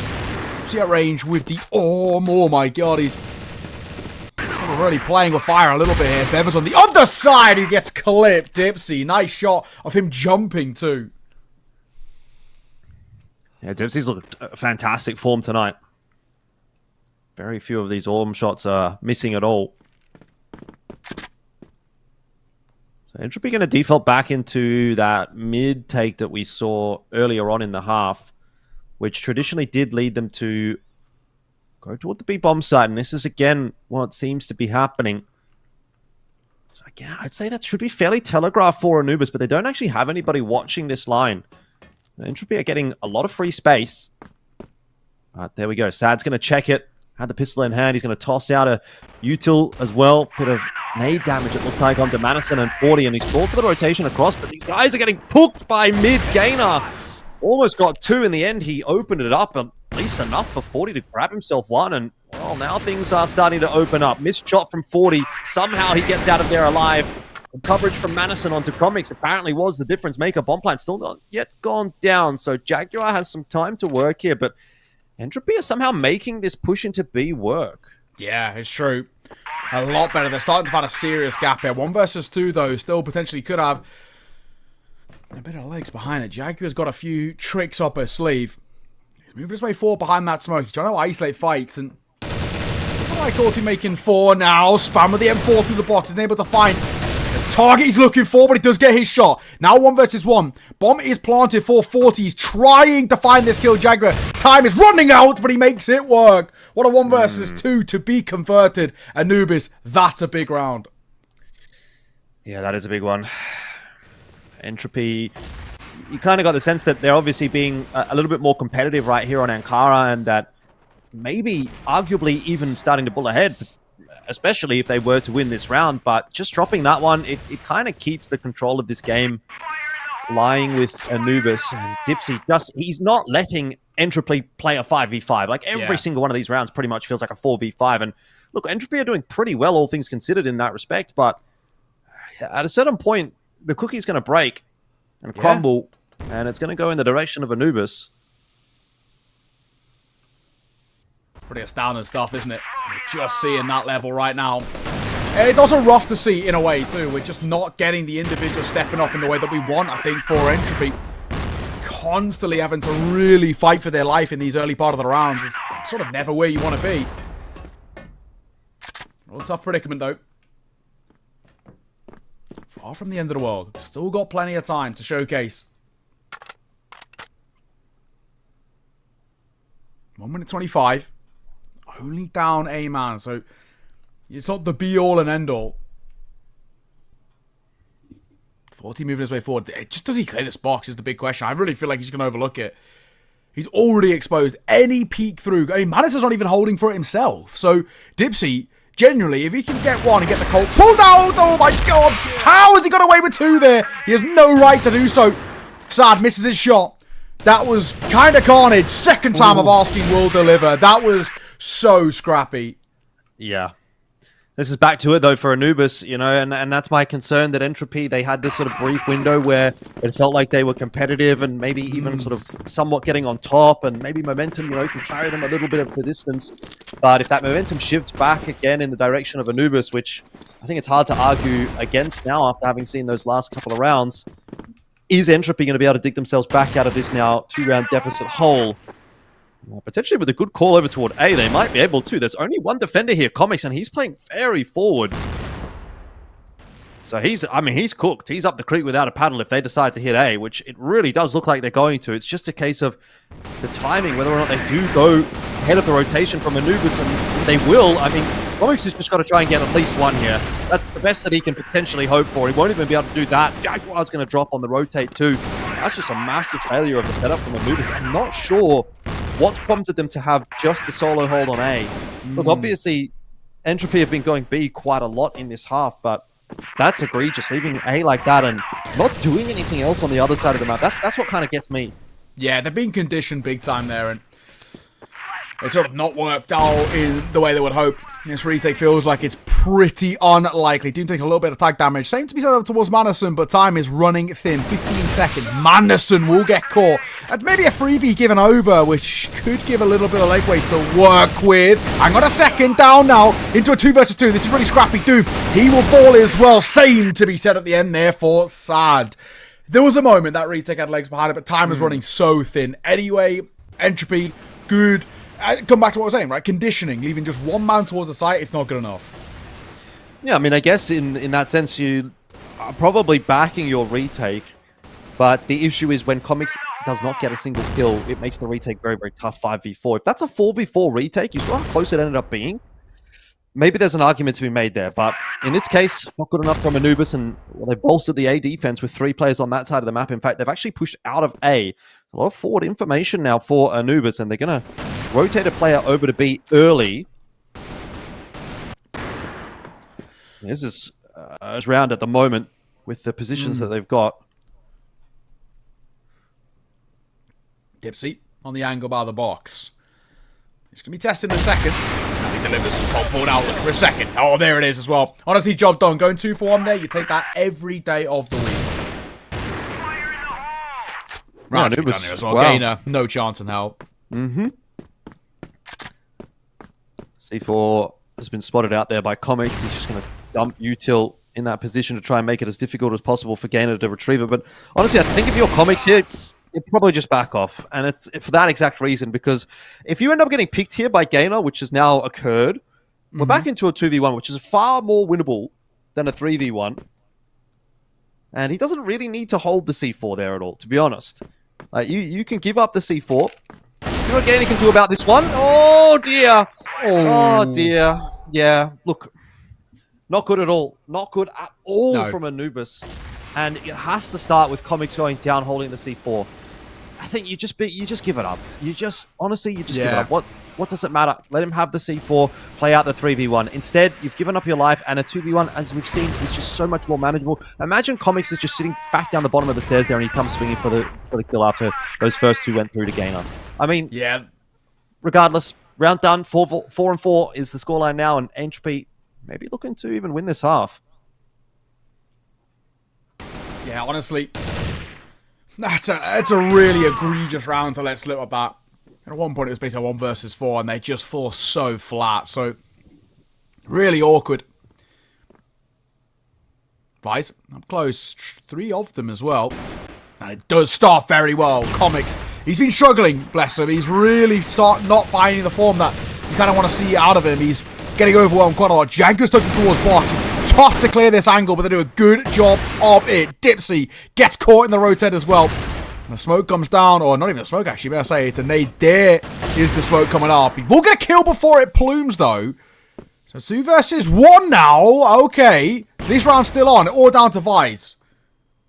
See at range with the Orm. Oh my god, he's really playing with fire a little bit here. Beva's on the other side. He gets clipped. Dipsy. Nice shot of him jumping too. Yeah, Dipsy's looked fantastic form tonight. Very few of these Orm shots are missing at all. So Entropy going to default back into that mid take that we saw earlier on in the half, which traditionally did lead them to go toward the B-bomb side. And this is, again, what seems to be happening. So, yeah, I'd say that should be fairly telegraphed for Anubis, but they don't actually have anybody watching this line. Entropy are getting a lot of free space. There we go. Sad's going to check it. Had the pistol in hand. He's going to toss out a util as well. Bit of nade damage, it looks like, onto Madison and 40. And he's brought for the rotation across, but these guys are getting pooked by mid-gainer. Almost got two in the end. He opened it up, at least enough for 40 to grab himself one. And, well, now things are starting to open up. Missed shot from 40. Somehow he gets out of there alive. And coverage from Madison onto Comics apparently was the difference maker. Bomb plant still not yet gone down. So Jaguar has some time to work here, but Entropy are somehow making this push into B work. Yeah, it's true. A lot better. They're starting to find a serious gap here. 1 versus 2, though, still potentially could have a bit of legs behind it. Jaguar's got a few tricks up her sleeve. He's moving his way forward behind that smoke. He's trying to isolate fights, and Michael making 4 now. Spam with the M4 through the box. Isn't able to find the target he's looking for, but he does get his shot. Now 1 versus 1. Bomb is planted for 40. He's trying to find this kill. Jaguar. Time is running out, but he makes it work. What a 1 versus 2 to be converted. Anubis, that's a big round. Yeah, that is a big one. Entropy, you kind of got the sense that they're obviously being a little bit more competitive right here on Ankara, and that maybe arguably even starting to pull ahead, especially if they were to win this round. But just dropping that one, it kind of keeps the control of this game lying with Anubis. And Dipsy, he's not letting Entropy play a 5v5. Like every single one of these rounds pretty much feels like a 4v5. And look, Entropy are doing pretty well, all things considered, in that respect. But at a certain point, the cookie's going to break and crumble, and it's going to go in the direction of Anubis. Pretty astounding stuff, isn't it? We're just seeing that level right now. It's also rough to see in a way too. We're just not getting the individual stepping up in the way that we want, I think, for Entropy. Constantly having to really fight for their life in these early part of the rounds is sort of never where you want to be. Well, tough predicament though. Far from the end of the world. Still got plenty of time to showcase. 1 minute 25. Only down a man, so it's not the be-all and end-all. 40 moving his way forward. Just does he clear this box is the big question. I really feel like he's going to overlook it. He's already exposed any peek through. I mean, Manitor's not even holding for it himself. So, Dipsy, genuinely, if he can get one and get the Colt pulled out, oh my god! How has he got away with 2 there? He has no right to do so. Sad misses his shot. That was kind of carnage. Second time of asking will deliver. That was so scrappy. Yeah. This is back to it, though, for Anubis, you know, and that's my concern, that Entropy, they had this sort of brief window where it felt like they were competitive and maybe even sort of somewhat getting on top, and maybe momentum, you know, can carry them a little bit of the distance. But if that momentum shifts back again in the direction of Anubis, which I think it's hard to argue against now after having seen those last couple of rounds, is Entropy going to be able to dig themselves back out of this now 2-round deficit hole? Well, potentially with a good call over toward A, they might be able to. There's only one defender here, Comics, and he's playing very forward. So he's cooked. He's up the creek without a paddle if they decide to hit A, which it really does look like they're going to. It's just a case of the timing, whether or not they do go ahead of the rotation from Anubis, and they will. I mean, Comics has just got to try and get at least one here. That's the best that he can potentially hope for. He won't even be able to do that. Jaguar's going to drop on the rotate too. That's just a massive failure of the setup from Anubis. I'm not sure what's prompted them to have just the solo hold on A. Look, obviously, Entropy have been going B quite a lot in this half, but that's egregious, leaving A like that and not doing anything else on the other side of the map. That's what kind of gets me. Yeah, they're being conditioned big time there, and it's sort of not worked out in the way they would hope. This retake feels like it's pretty unlikely. Doom takes a little bit of tag damage. Same to be said over towards Manison, but time is running thin. 15 seconds. Manison will get caught. And maybe a freebie given over, which could give a little bit of legway to work with. Hang on a second. Down now into a 2 versus 2. This is really scrappy. Doom, he will fall as well. Same to be said at the end there for Sad. There was a moment that retake had legs behind it, but time was running so thin. Anyway, Entropy, good. Come back to what I was saying, right? Conditioning, leaving just one man towards the site, it's not good enough. Yeah, I mean, I guess in that sense, you are probably backing your retake, but the issue is when Comics does not get a single kill, it makes the retake very, very tough 5v4. If that's a 4v4 retake, you saw how close it ended up being. Maybe there's an argument to be made there, but in this case, not good enough from Anubis, and well, they've bolstered the A defense with 3 players on that side of the map. In fact, they've actually pushed out of A. A lot of forward information now for Anubis, and they're going to rotate a player over to B early. This is a round at the moment with the positions that they've got. Dipsy on the angle by the box. He's going to be tested in a second. And he delivers. Pulled out looking for a second. Oh, there it is as well. Honestly, job done. Going 2 for 1 there. You take that every day of the week. Right, done here as well. Wow. Gainer, no chance in hell. C4 has been spotted out there by Comics. He's just going to dump util in that position to try and make it as difficult as possible for Gainer to retrieve it. But honestly, I think if you're Comics here, you probably just back off. And it's for that exact reason, because if you end up getting picked here by Gainer, which has now occurred, We're back into a 2v1, which is far more winnable than a 3v1. And he doesn't really need to hold the C4 there at all, to be honest. Like, you can give up the C4. See what Gaimin can do about this one. Oh, dear. Oh, dear. Yeah, look. Not good at all. Not good at all from Anubis. And it has to start with Comics going down, holding the C4. I think you just give it up. Honestly, give it up. What does it matter? Let him have the C4, play out the 3v1. Instead, you've given up your life, and a 2v1, as we've seen, is just so much more manageable. Imagine Comics is just sitting back down the bottom of the stairs there, and he comes swinging for the kill after those first two went through to Gainer. I mean, regardless, round done. 4-4 is the scoreline now, and Entropy maybe looking to even win this half. Yeah, honestly, that's a really egregious round to let slip like that. At one point, it was basically 1 versus 4, and they just fall so flat. So, really awkward. Vice, up close. 3 of them as well. And it does start very well. Comics, he's been struggling, bless him. He's really not finding the form that you kind of want to see out of him. He's getting overwhelmed quite a lot. Jaguar's tucked towards box. It's tough to clear this angle, but they do a good job of it. Dipsy gets caught in the rotate as well. The smoke comes down, or not even the smoke actually, may I say, it's a nade. There is the smoke coming up. He will get a kill before it plumes though. So 2 versus 1 now. Okay. This round's still on, all down to Vice.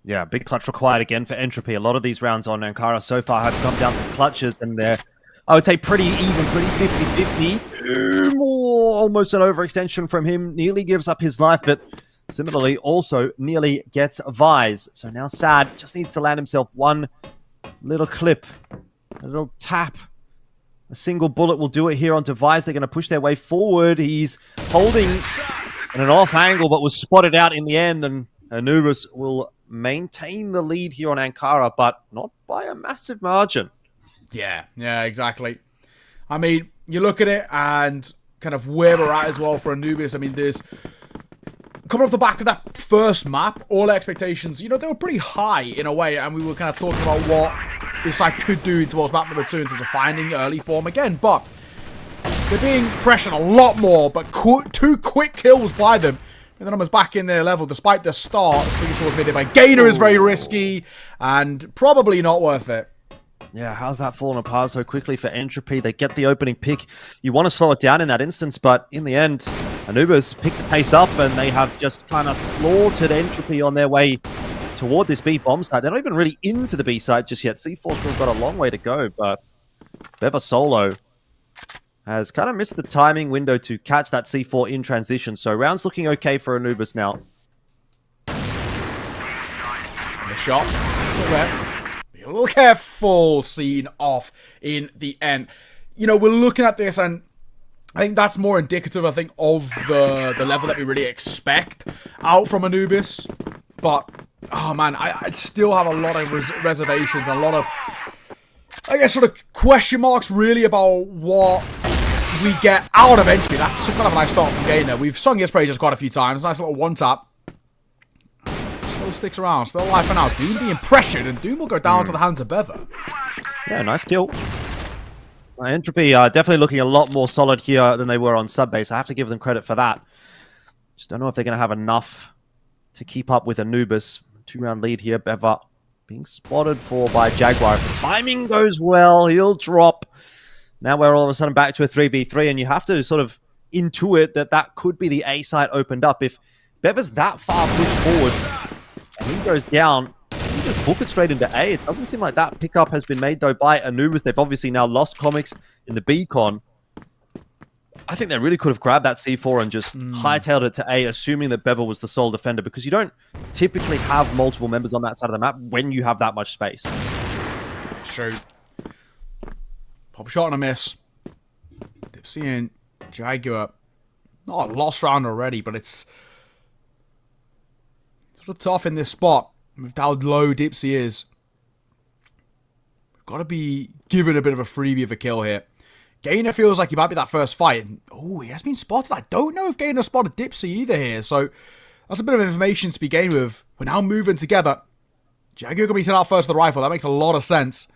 Yeah, big clutch required again for Entropy. A lot of these rounds on Ankara so far have come down to clutches, and they're, I would say, pretty even, pretty 50-50. Almost an overextension from him. Nearly gives up his life, but similarly also nearly gets Vise. So now Sad just needs to land himself one little clip, a little tap. A single bullet will do it here onto Vise. They're going to push their way forward. He's holding in an off angle, but was spotted out in the end, and Anubis will maintain the lead here on Ankara, but not by a massive margin. Yeah, exactly. I mean, you look at it and kind of where we're at as well for Anubis. I mean, there's coming off the back of that first map, all expectations, they were pretty high in a way, and we were kind of talking about what this side could do towards map number 2 in terms of finding early form again, but they're being pressured a lot more, but 2 quick kills by them, and the numbers back in their level, despite the start, swinging towards mid by Gainer is very risky, and probably not worth it. Yeah, how's that falling apart so quickly for Entropy? They get the opening pick. You want to slow it down in that instance, but in the end, Anubis picked the pace up, and they have just kind of slaughtered Entropy on their way toward this B bomb site. They're not even really into the B site just yet. C4 still got a long way to go, but Beva Solo has kind of missed the timing window to catch that C4 in transition. So round's looking okay for Anubis now. The shot. Be a little careful, seen off in the end. We're looking at this, and I think that's more indicative, of the level that we really expect out from Anubis. But, oh man, I still have a lot of reservations, a lot of, sort of question marks really about what we get out of Entropy. That's kind of a nice start from Gainer. We've sung his praises quite a few times. Nice little one-tap. Still sticks around, still alive for now. Doom being pressured, and Doom will go down to the hands of Beva. Yeah, nice kill. Entropy are definitely looking a lot more solid here than they were on Subbase. I have to give them credit for that. Just don't know if they're going to have enough to keep up with Anubis. 2-round lead here. Beva being spotted for by Jaguar. If the timing goes well, he'll drop. Now we're all of a sudden back to a 3v3, and you have to sort of intuit that could be the A site opened up. If Beva's that far pushed forward and he goes down, you just book it straight into A. It doesn't seem like that pickup has been made, though, by Anubis. They've obviously now lost Comics in the B-Con. I think they really could have grabbed that C4 and just hightailed it to A, assuming that Beva was the sole defender, because you don't typically have multiple members on that side of the map when you have that much space. True. Pop shot and a miss. Dipsy and Jaguar. Not a lost round already, but it's sort of tough in this spot with how low Dipsy is. We've got to be given a bit of a freebie of a kill here. Gainer feels like he might be that first fight. Oh, he has been spotted. I don't know if Gainer spotted Dipsy either here. So that's a bit of information to be gained with. We're now moving together. Jaguar going to be sent out first with the rifle. That makes a lot of sense.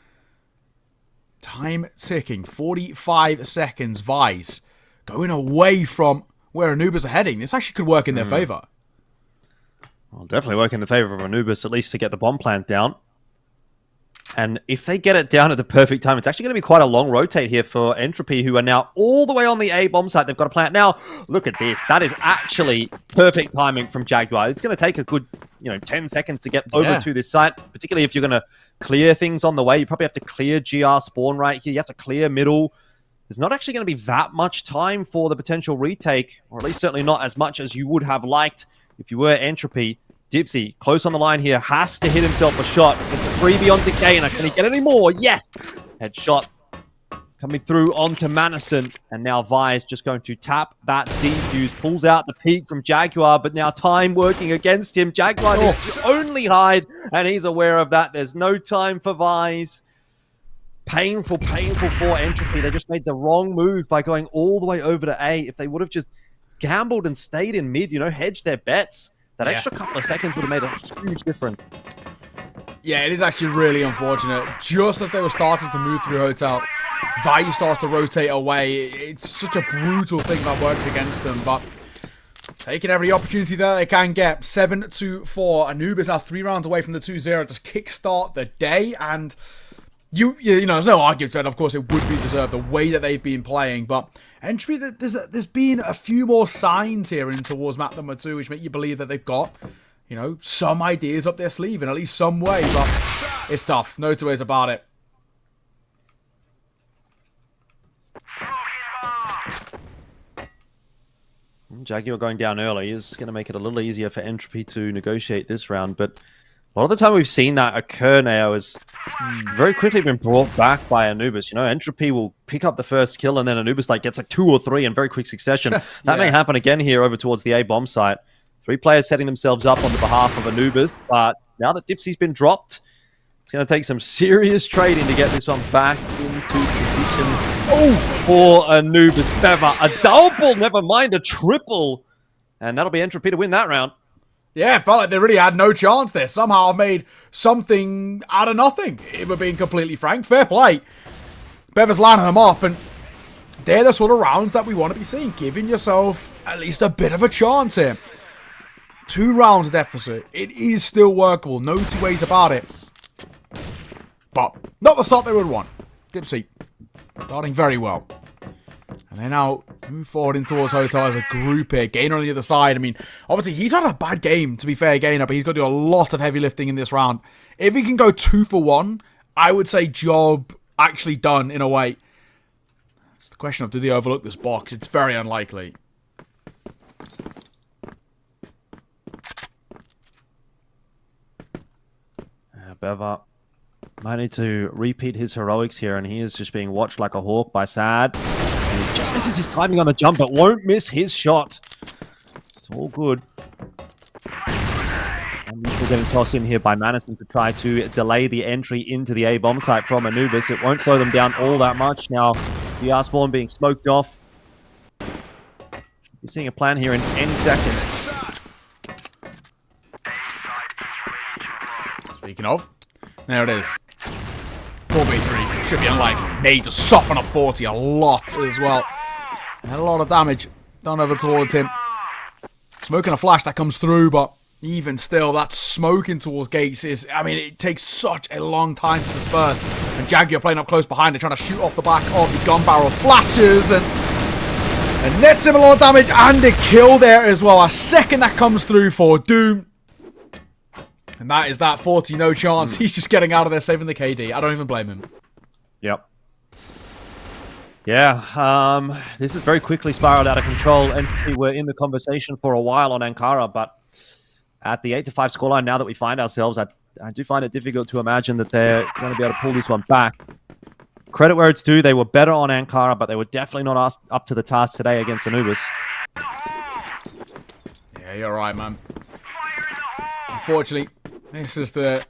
Time ticking. 45 seconds. Vice going away from where Anubis are heading, this actually could work in their favor. Well, definitely work in the favor of Anubis, at least to get the bomb plant down. And if they get it down at the perfect time, it's actually going to be quite a long rotate here for Entropy, who are now all the way on the A bomb site. They've got a plant now. Look at this. That is actually perfect timing from Jaguar. It's going to take a good, 10 seconds to get over to this site, particularly if you're going to clear things on the way. You probably have to clear GR spawn right here. You have to clear middle. There's not actually going to be that much time for the potential retake, or at least certainly not as much as you would have liked if you were Entropy. Dipsy, close on the line here, has to hit himself a shot. Get the freebie onto Gaimin. Can he get any more? Yes! Headshot coming through onto Manison. And now Vi's just going to tap that defuse. Pulls out the peak from Jaguar, but now time working against him. Jaguar needs to only hide, and he's aware of that. There's no time for Vi's. Painful for Entropy. They just made the wrong move by going all the way over to A. If they would have just gambled and stayed in mid, hedged their bets, that extra couple of seconds would have made a huge difference. Yeah, it is actually really unfortunate. Just as they were starting to move through Hotel, Vi starts to rotate away. It's such a brutal thing that works against them, but taking every opportunity that they can get. 7-4. Anubis are 3 rounds away from the 2-0 to kickstart the day, and you know, there's no argument to it. Of course, it would be deserved the way that they've been playing, but Entropy, there's been a few more signs here in towards map number 2, which make you believe that they've got, some ideas up their sleeve in at least some way, but it's tough. No two ways about it. Jaguar going down early is going to make it a little easier for Entropy to negotiate this round, but a lot of the time we've seen that occur now is very quickly been brought back by Anubis. Entropy will pick up the first kill and then Anubis gets 2 or 3 in very quick succession. That may happen again here over towards the A bomb site. 3 players setting themselves up on the behalf of Anubis, but now that Dipsy's been dropped, it's going to take some serious trading to get this one back into position for Anubis. Bever, a double, never mind a triple, and that'll be Entropy to win that round. Yeah, it felt like they really had no chance there. Somehow I've made something out of nothing, if we're being completely frank. Fair play. Bever's lining them up, and they're the sort of rounds that we want to be seeing. Giving yourself at least a bit of a chance here. 2 rounds of deficit. It is still workable. No two ways about it. But not the start they would want. Dipsy starting very well. And they now move forward in towards Hotel as a group here. Gainer on the other side. I mean, obviously, he's not a bad game, to be fair, Gainer, but he's got to do a lot of heavy lifting in this round. If he can go 2 for 1, I would say job actually done in a way. It's the question of, do they overlook this box? It's very unlikely. Bever might need to repeat his heroics here, and he is just being watched like a hawk by Sad. And he just misses his timing on the jump, but won't miss his shot. It's all good. And we're getting tossed in here by Manison to try to delay the entry into the A bomb site from Anubis. It won't slow them down all that much. Now, the spawn being smoked off. Should be seeing a plan here in any second. Speaking of, there it is. 4v3. Should be unlikely. Need to soften up 40 a lot as well. And a lot of damage done over towards him. Smoking a flash that comes through, but even still, that smoking towards Gates is, I mean, it takes such a long time to disperse. And Jaguar playing up close behind it, trying to shoot off the back of the gun barrel. Flashes and nets him a lot of damage and a kill there as well. A second that comes through for Doom. And that is that 40, no chance. He's just getting out of there, saving the KD. I don't even blame him. Yep. Yeah, this is very quickly spiraled out of control. Entropy were in the conversation for a while on Ankara, but at the 8-5 scoreline now that we find ourselves, I do find it difficult to imagine that they're going to be able to pull this one back. Credit where it's due, they were better on Ankara, but they were definitely not up to the task today against Anubis. Yeah, you're right, man. Unfortunately, this is the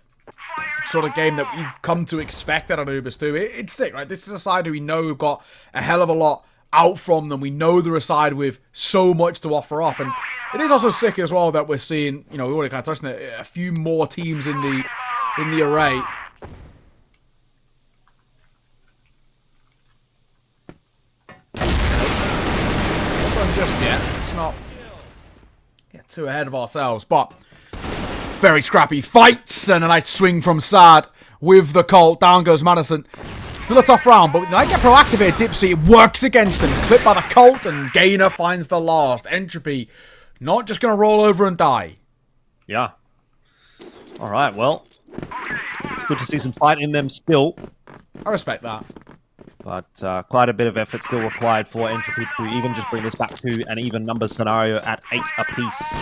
sort of game that we've come to expect at Anubis too. It's sick, right? This is a side who we know we've got a hell of a lot out from them. We know they're a side with so much to offer up. And it is also sick as well that we're seeing, you know, we already kind of touched on it, a few more teams in the array. Not done just yet. It's not too ahead of ourselves. But very scrappy fights and a nice swing from Sad with the Colt. Down goes Madison. Still a tough round, but I get proactive here. Dipsy, it works against them. Clipped by the Colt, and Gainer finds the last. Entropy not just going to roll over and die. Yeah. All right, well, it's good to see some fight in them still. I respect that. But quite a bit of effort still required for Entropy to even just bring this back to an even numbers scenario at 8 apiece.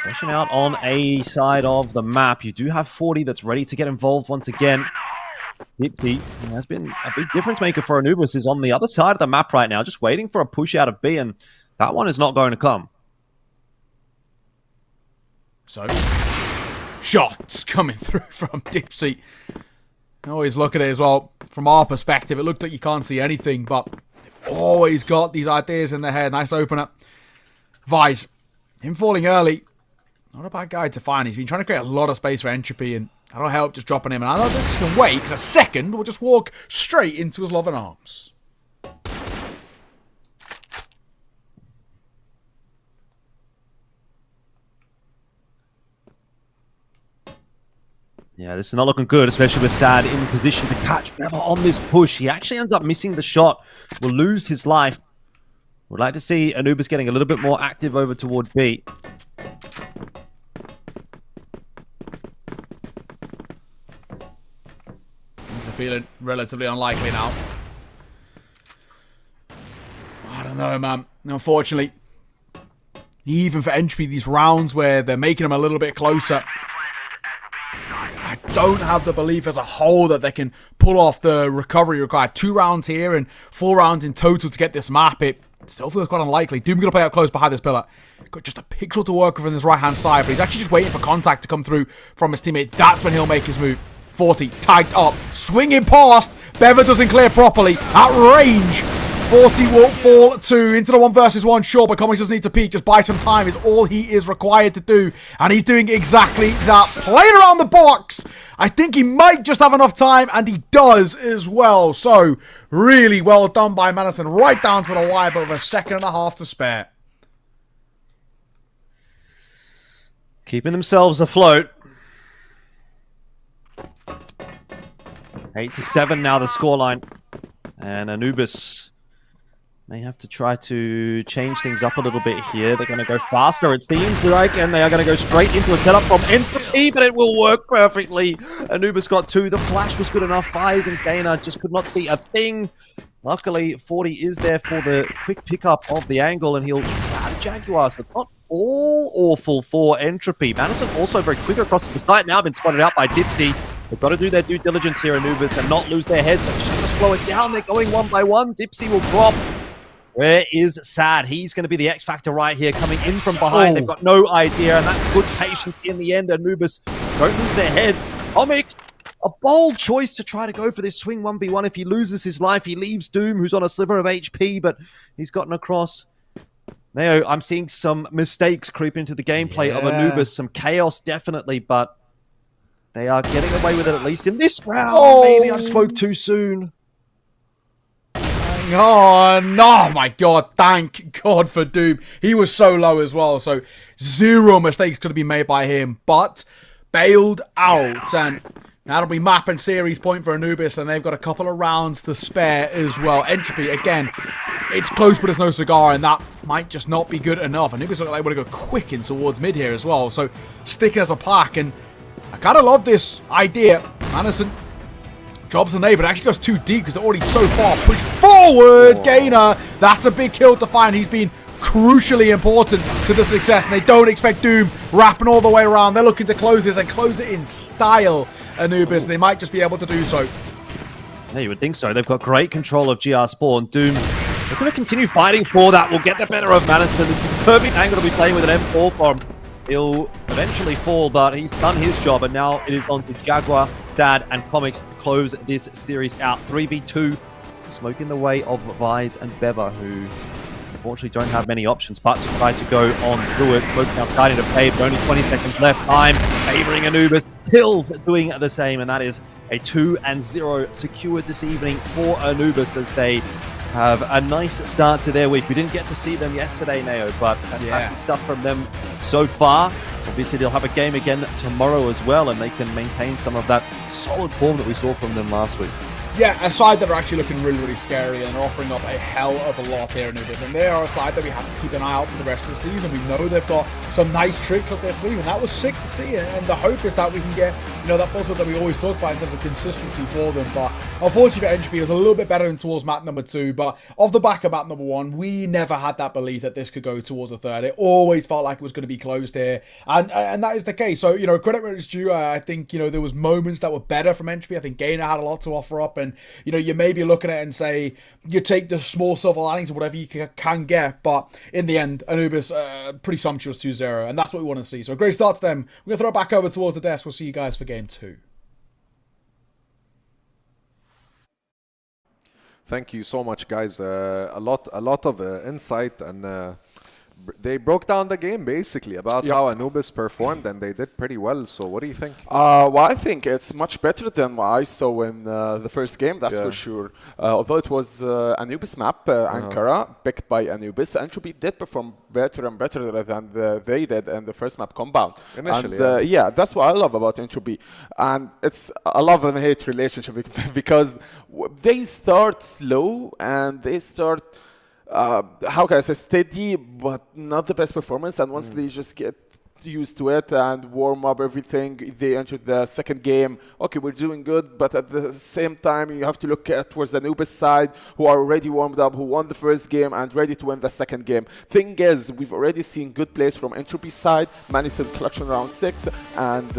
Pushing out on a side of the map. You do have 40 that's ready to get involved once again. Dipsy has been a big difference maker for Anubis, is on the other side of the map right now, just waiting for a push out of B, and that one is not going to come. So, shots coming through from Dipsy. Always look at it as well. From our perspective, it looks like you can't see anything, but they've always got these ideas in their head. Nice opener. Vise, him falling early. Not a bad guy to find. He's been trying to create a lot of space for Entropy, and that'll help just dropping him. And I don't think he can wait, because a second will just walk straight into his loving arms. Yeah, this is not looking good, especially with Sad in position to catch Bever on this push. He actually ends up missing the shot. Will lose his life. Would like to see Anubis getting a little bit more active over toward B. Things are feeling relatively unlikely now. I don't know, man. Unfortunately, even for Entropy, these rounds where they're making them a little bit closer, I don't have the belief as a whole that they can pull off the recovery required. 2 rounds here and 4 rounds in total to get this map. It still feels quite unlikely. Doom going to play up close behind this pillar. Got just a pixel to work with on his right-hand side, but he's actually just waiting for contact to come through from his teammate. That's when he'll make his move. 40, tagged up, swinging past. Bever doesn't clear properly. At range, 40 will fall to into the 1 versus 1. Sure, but Comics doesn't need to peek. Just buy some time is all he is required to do. And he's doing exactly that. Playing around the box. I think he might just have enough time, and he does as well. So, really well done by Madison. Right down to the wire, but with a second and a half to spare. Keeping themselves afloat. 8-7 now the scoreline. And Anubis may have to try to change things up a little bit here. They're going to go faster, it seems like, and they are going to go straight into a setup from Entropy, but it will work perfectly. Anubis got 2. The flash was good enough. Fires and Gainer just could not see a thing. Luckily, 40 is there for the quick pickup of the angle, and he'll grab Jaguar, so it's not all awful for Entropy. Madison also very quick across the site, now been spotted out by Dipsy. They've got to do their due diligence here, Anubis, and not lose their heads. They should just slow it down. They're going 1 by 1. Dipsy will drop. Where is Sad? He's going to be the X factor right here, coming in from behind. They've got no idea, and that's good patience in the end. Anubis don't lose their heads. Comics, a bold choice to try to go for this swing 1v1. If he loses his life, he leaves Doom, who's on a sliver of HP, but he's gotten across. Neo, I'm seeing some mistakes creep into the gameplay of Anubis. Some chaos, definitely, but they are getting away with it, at least in this round. Maybe I spoke too soon. Oh, no, my God. Thank God for Doom. He was so low as well, so 0 mistakes could have been made by him, but bailed out. And that'll be map and series point for Anubis, and they've got a couple of rounds to spare as well. Entropy, again, it's close, but it's no cigar, and that might just not be good enough. Anubis look like they want to go quick in towards mid here as well, so sticking as a pack, and I kind of love this idea. Madison drops an A, but it actually goes too deep because they're already so far pushed forward. Gainer, that's a big kill to find. He's been crucially important to the success, and they don't expect Doom wrapping all the way around. They're looking to close this and close it in style, Anubis, and they might just be able to do so. Yeah, you would think so. They've got great control of GR Spawn. Doom, they're going to continue fighting for that. We'll get the better of Madison. This is the perfect angle to be playing with an M4 bomb. He'll eventually fall, but he's done his job, and now it is on to Jaguar, Dad, and Comics to close this series out. 3v2, smoke in the way of Vise and Bever, who unfortunately don't have many options but to try to go on through it. Both now starting to fade, but only 20 seconds left. Time favoring Anubis. Pills doing the same, and that is a 2-0 secured this evening for Anubis as they have a nice start to their week. We didn't get to see them yesterday, Neo, but fantastic stuff from them so far. Obviously, they'll have a game again tomorrow as well, and they can maintain some of that solid form that we saw from them last week. Yeah, a side that are actually looking really, really scary and are offering up a hell of a lot here in Anubis. And they are a side that we have to keep an eye out for the rest of the season. We know they've got some nice tricks up their sleeve, and that was sick to see. And the hope is that we can get, that buzzword that we always talk about in terms of consistency for them. But unfortunately for Entropy, it was a little bit better in towards map number 2. But off the back of map number 1, we never had that belief that this could go towards a third. It always felt like it was going to be closed here. And that is the case. So, credit where it's due. I think, there was moments that were better from Entropy. I think Gainer had a lot to offer up. And, you may be looking at it and say, you take the small silver linings or whatever you can get. But in the end, Anubis, pretty sumptuous 2-0. And that's what we want to see. So a great start to them. We're going to throw it back over towards the desk. We'll see you guys for game 2. Thank you so much, guys. A lot of insight, and they broke down the game basically about how Anubis performed, and they did pretty well. So what do you think? Well, I think it's much better than what I saw in the first game, that's for sure. Although it was Anubis map, Ankara, picked by Anubis, Entropy did perform better and better than they did in the first map Compound. Initially, and, that's what I love about Entropy. And it's a love and hate relationship because they start slow and they start how can I say, steady, but not the best performance. And once they just get used to it and warm up everything, they enter the second game. Okay, we're doing good, but at the same time, you have to look towards the Anubis side, who are already warmed up, who won the first game and ready to win the second game. Thing is, we've already seen good plays from Entropy side. Manisel clutch on round 6, and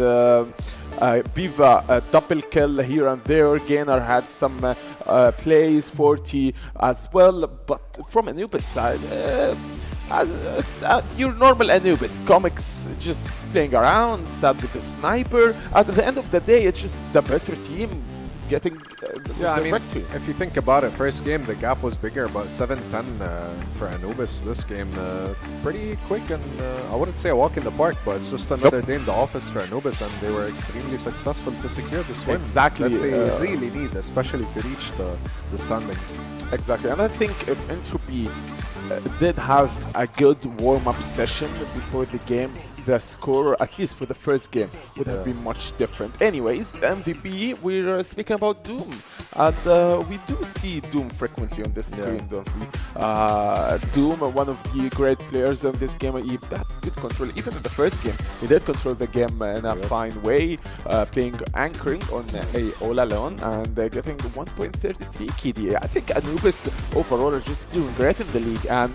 Biva a double kill here and there. Gainer had some plays, 40 as well, but from Anubis side, it's your normal Anubis. Comics just playing around, sat with a sniper. At the end of the day, it's just the better team getting I mean, victory. if you think about it, first game the gap was bigger, but 7-10 for Anubis. This game pretty quick, and I wouldn't say a walk in the park, but it's just another day in the office for Anubis, and they were extremely successful to secure this win. Exactly. That they really need, especially to reach the standings. Exactly, and I think if Entropy did have a good warm-up session before the game, the score, at least for the first game, would have been much different. Anyways, the MVP, we're speaking about Doom. And we do see Doom frequently on this screen, don't we? Doom, one of the great players in this game, he had good control. Even in the first game, he did control the game in a fine way, playing anchoring on a all alone and getting 1.33 KD. I think Anubis overall are just doing great in the league, and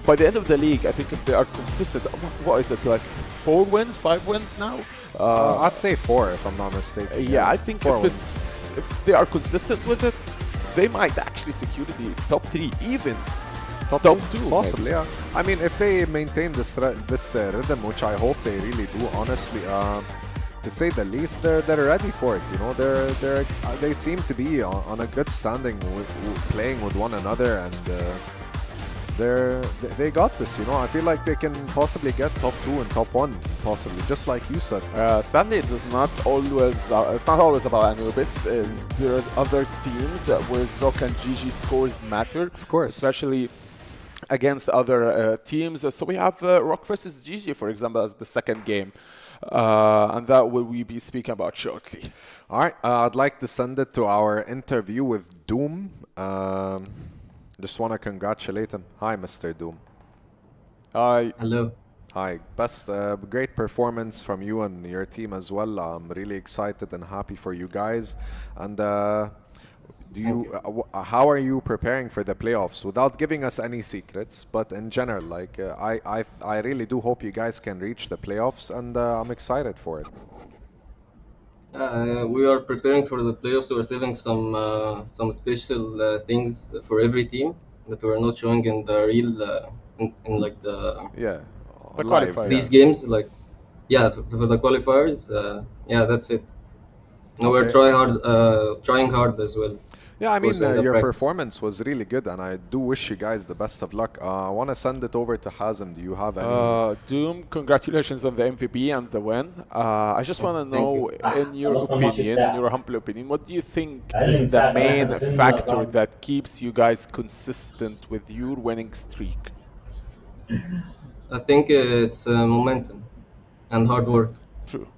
by the end of the league, I think if they are consistent, what is it, like 4 wins, 5 wins now? I'd say 4 if I'm not mistaken. Yeah, I think if they are consistent with it, they might actually secure the top 3, even top 2. Possibly, yeah. I mean, if they maintain this rhythm, which I hope they really do, honestly, to say the least, they're ready for it. You know, they seem to be on a good standing with playing with one another, and they got this. You know, I feel like they can possibly get top 2 and top 1, possibly, just like you said. Sadly, it does not always. It's not always about Anubis. There's other teams where ROC and GG scores matter, of course, especially against other teams. So we have ROC versus GG, for example, as the second game. And that will we be speaking about shortly. All right, I'd like to send it to our interview with Doom. Just want to congratulate him. Hi, Mr. Doom. Hi. Hello. Hi. Best, great performance from you and your team as well. I'm really excited and happy for you guys. And how are you preparing for the playoffs? Without giving us any secrets, but in general, like I really do hope you guys can reach the playoffs, and I'm excited for it. We are preparing for the playoffs. We're saving some special things for every team that we're not showing in the real in like the qualifiers. These games, like for the qualifiers. That's it. No, we're trying hard as well. Yeah, I mean, course, in the your practice. performance was really good, and I do wish you guys the best of luck. I want to send it over to Hazem. Do you have any? Doom, congratulations on the MVP and the win. I just want to know, in your opinion, in your humble opinion, what do you think is the main factor that keeps you guys consistent with your winning streak? I think it's momentum and hard work. True.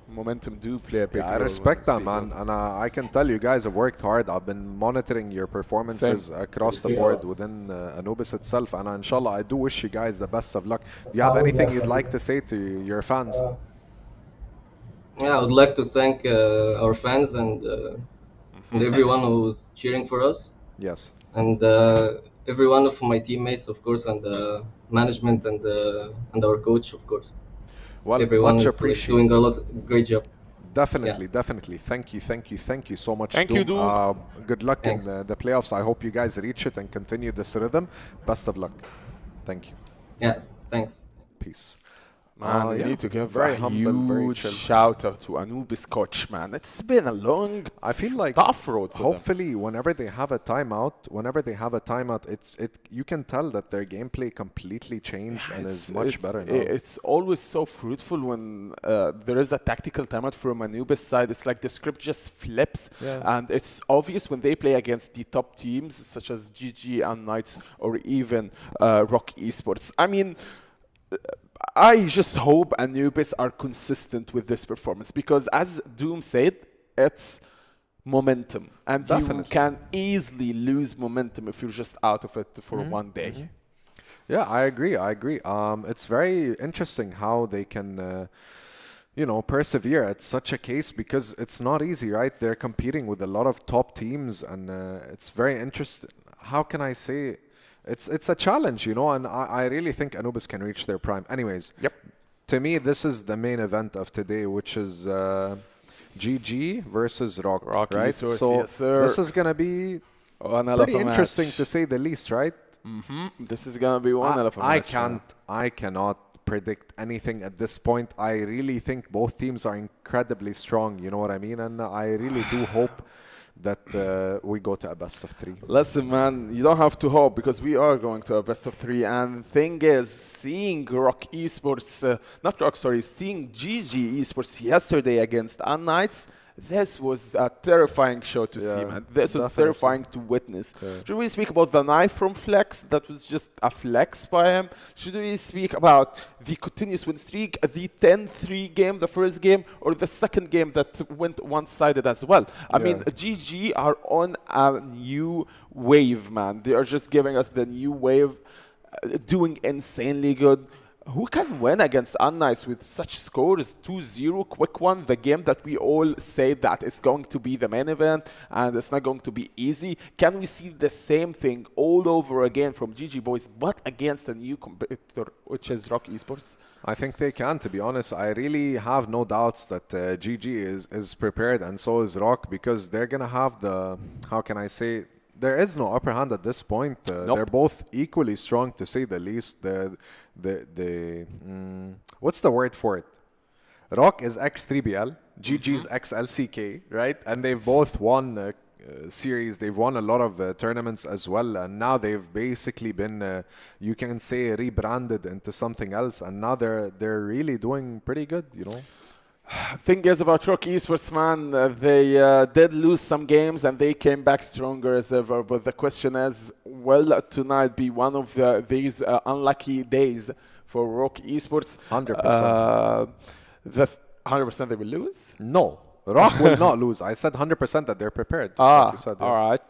Momentum do play a big role. I respect that, man, and I can tell you guys have worked hard. I've been monitoring your performances across the board within Anubis itself, and inshallah, I do wish you guys the best of luck. Do you have anything you'd like to say to your fans? Yeah, I would like to thank our fans and everyone who's cheering for us. Yes. And every one of my teammates, of course, and the management and our coach, of course. Well, everyone much is appreciated. doing great job. Definitely. Thank you so much. Thank you, Doom. Good luck in the playoffs. I hope you guys reach it and continue this rhythm. Best of luck. Thank you. Yeah, thanks. Peace. Man, we need to give very a humble, very huge chill. shout out to Anubis coach, man. It's been a long, I feel like tough road for hopefully whenever they have a timeout, you can tell that their gameplay completely changed and is much better now. It's always so fruitful when there is a tactical timeout from Anubis side. It's like the script just flips, and it's obvious when they play against the top teams such as GG, unKnights, or even ROC Esports. I mean, I just hope Anubis are consistent with this performance because, as Doom said, it's momentum, and you can easily lose momentum if you're just out of it for one day. Yeah, I agree. It's very interesting how they can, persevere at such a case because it's not easy, right? They're competing with a lot of top teams, and it's very interesting. How can I say? It's a challenge, and I really think Anubis can reach their prime. Anyways, to me, this is the main event of today, which is GG versus ROC, right? So this is going to be pretty interesting to say the least, right? This is going to be one hell of a match. I cannot predict anything at this point. I really think both teams are incredibly strong, you know what I mean? And I really do hope that we go to a best of 3. Listen, man, you don't have to hope because we are going to a best of 3. And the thing is, seeing ROC Esports, seeing GG Esports yesterday against unKnights, this was a terrifying show to see, man. This was terrifying to witness. Should we speak about the knife from Flex? That was just a flex by him. Should we speak about the continuous win streak, the 10-3 game, the first game, or the second game that went one-sided as well? I mean, GG are on a new wave, man. They are just giving us the new wave, doing insanely good. Who can win against unKnights with such scores? 2-0, quick one. The game that we all say that is going to be the main event and it's not going to be easy. Can we see the same thing all over again from GG boys, but against a new competitor, which is ROC Esports? I think they can, to be honest. I really have no doubts that GG is prepared, and so is ROC, because they're going to have the, how can I say, there is no upper hand at this point. They're both equally strong, to say the least. What's the word for it? ROC is ex-3BL, GG's ex-LCK, right? And they've both won series. They've won a lot of tournaments as well. And now they've basically been, you can say, rebranded into something else. And now they're really doing pretty good, Thing is about ROC Esports, man, they did lose some games and they came back stronger as ever. But the question is, will tonight be one of these unlucky days for ROC Esports? 100%. 100% they will lose? No. ROC will not lose. I said 100% that they're prepared. Like you said, all right.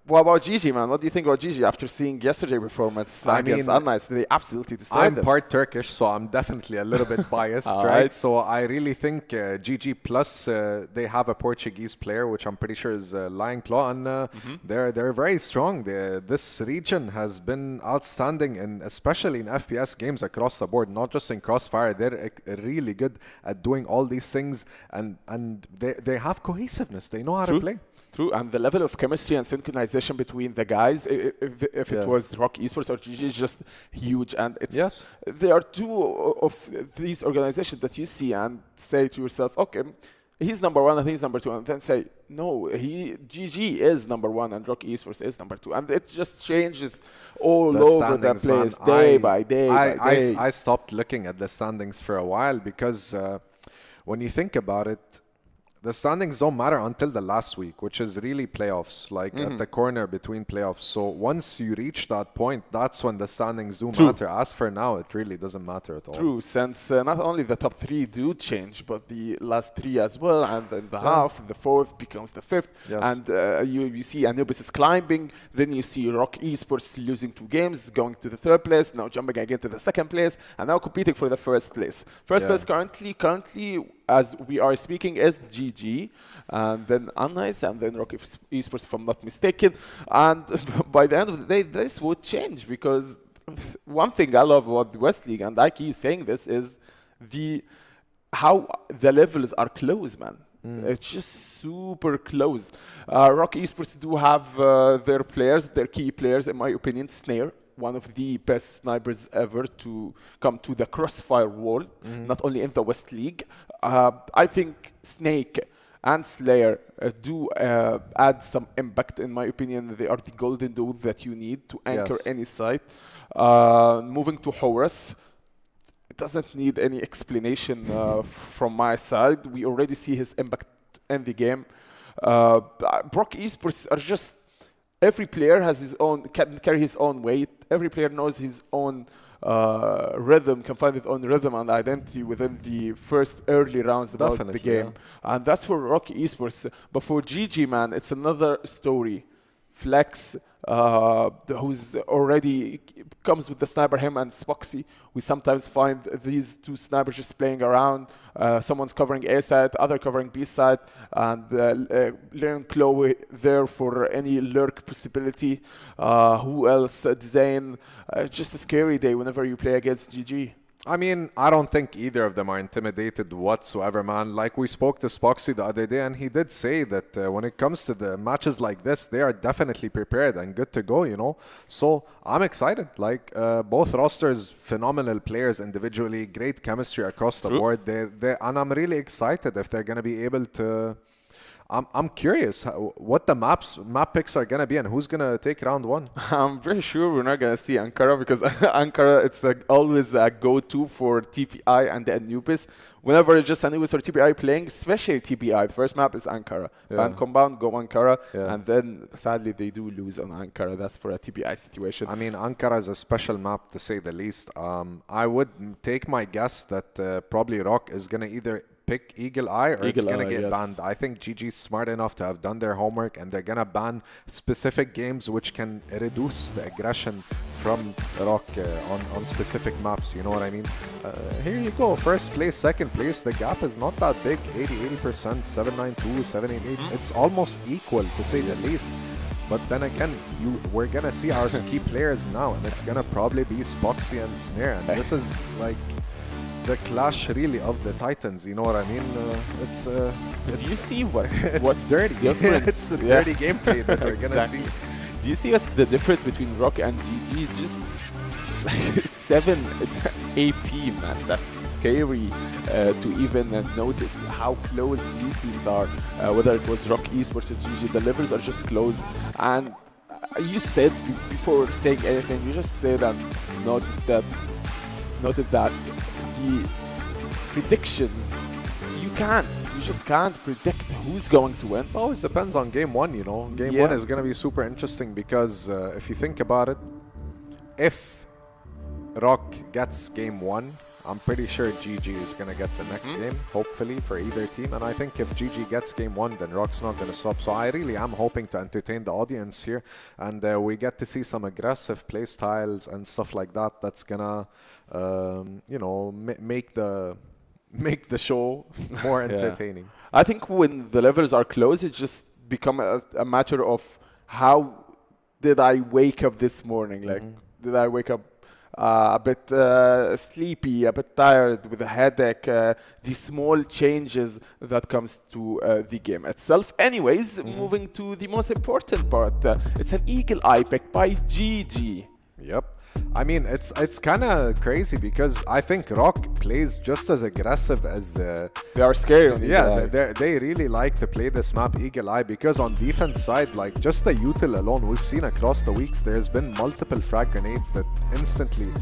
What about GG, man? What do you think about GG after seeing yesterday's performance against unKnights? They absolutely destroyed them. I'm part Turkish, so I'm definitely a little bit biased, right? So I really think GG plus they have a Portuguese player, which I'm pretty sure is Lion Claw, and they're very strong. This region has been outstanding, especially in FPS games across the board, not just in CrossFire. They're really good at doing all these things, and they have cohesiveness. They know how to play. True, and the level of chemistry and synchronization between the guys, if it was ROC Esports or GG, is just huge. And it's there are two of these organizations that you see and say to yourself, okay, he's number one and he's number two, and then say, no, GG is number one and ROC Esports is number two. And it just changes all over the place, man. Day by day. I stopped looking at the standings for a while because when you think about it, the standings don't matter until the last week, which is really playoffs, like at the corner between playoffs. So once you reach that point, that's when the standings do matter. As for now, it really doesn't matter at all. True, since not only the top three do change, but the last three as well, and then the half, the fourth becomes the fifth. Yes. And you see Anubis is climbing, then you see ROC Esports losing 2 games, going to the 3rd place, now jumping again to the 2nd place, and now competing for the 1st place. First place currently, as we are speaking, is GG, and then unKnights, and then ROC Esports, if I'm not mistaken. And by the end of the day, this would change, because one thing I love about the West League, and I keep saying this, is how the levels are close, man. It's just super close. ROC Esports do have their players, their key players, in my opinion. Snare, one of the best snipers ever to come to the CrossFire world, not only in the West League. I think Snake and Slayer do add some impact, in my opinion. They are the golden duo that you need to anchor any site. Moving to Horus, it doesn't need any explanation from my side. We already see his impact in the game. ROC Esports are just, every player has his own, can carry his own weight. Every player knows his own rhythm, can find his own rhythm and identity within the first early rounds about the game. And that's for ROC Esports. But for GG, man, it's another story. Flex, who's already comes with the sniper, him and Spoxy. We sometimes find these 2 snipers just playing around. Someone's covering A side, other covering B side, and Leon Chloe there for any lurk possibility. Who else? Design. Just a scary day whenever you play against GG. I mean, I don't think either of them are intimidated whatsoever, man. Like, we spoke to Spoxy the other day, and he did say that when it comes to the matches like this, they are definitely prepared and good to go, you know. So I'm excited. Like, both rosters, phenomenal players individually, great chemistry across the board. And I'm really excited if they're going to be able to... I'm curious what the map picks are going to be and who's going to take round 1. I'm very sure we're not going to see Ankara, because Ankara, it's always a go-to for TBI and the Anubis. Whenever it's just Anubis or TBI playing, especially TBI, the first map is Ankara. And compound, go Ankara, and then sadly they do lose on Ankara. That's for a TBI situation. I mean, Ankara is a special map, to say the least. I would take my guess that probably ROC is going to either pick Eagle Eye or it's going to get banned. I think GG's smart enough to have done their homework, and they're going to ban specific games which can reduce the aggression from ROC on specific maps, you know what I mean? Here you go, first place, second place, the gap is not that big, 80%, 792, 788, it's almost equal, to say the least. But then again, we're going to see our key players now, and it's going to probably be Spoxy and Snare, and this is like the clash really of the titans, you know what I mean? It's do you see what's dirty? It's a dirty gameplay that we're gonna see. Do you see what's the difference between ROC and GG? It's just like 7 AP, man. That's scary to even notice how close these teams are. Whether it was ROC Esports or GG, the levels are just close. And you said before saying anything, you just said and noted that the predictions, you just can't predict who's going to win. Always depends on game 1, you know. Game 1 is going to be super interesting because if you think about it, if ROC gets game 1, I'm pretty sure GG is going to get the next game, hopefully, for either team. And I think if GG gets game 1, then ROC's not going to stop. So I really am hoping to entertain the audience here. And we get to see some aggressive play styles and stuff like that. That's going to, you know, make the show more entertaining. I think when the levels are close, it just become a matter of how did I wake up this morning? Like, did I wake up a bit sleepy, a bit tired, with a headache, the small changes that comes to the game itself. Anyways, moving to the most important part. It's an Eagle Eye pick by GG. Yep. I mean, it's kind of crazy because I think ROC plays just as aggressive as they are scary on Eagle Eye. They really like to play this map Eagle Eye because on defense side, like just the util alone, we've seen across the weeks there's been multiple frag grenades that instantly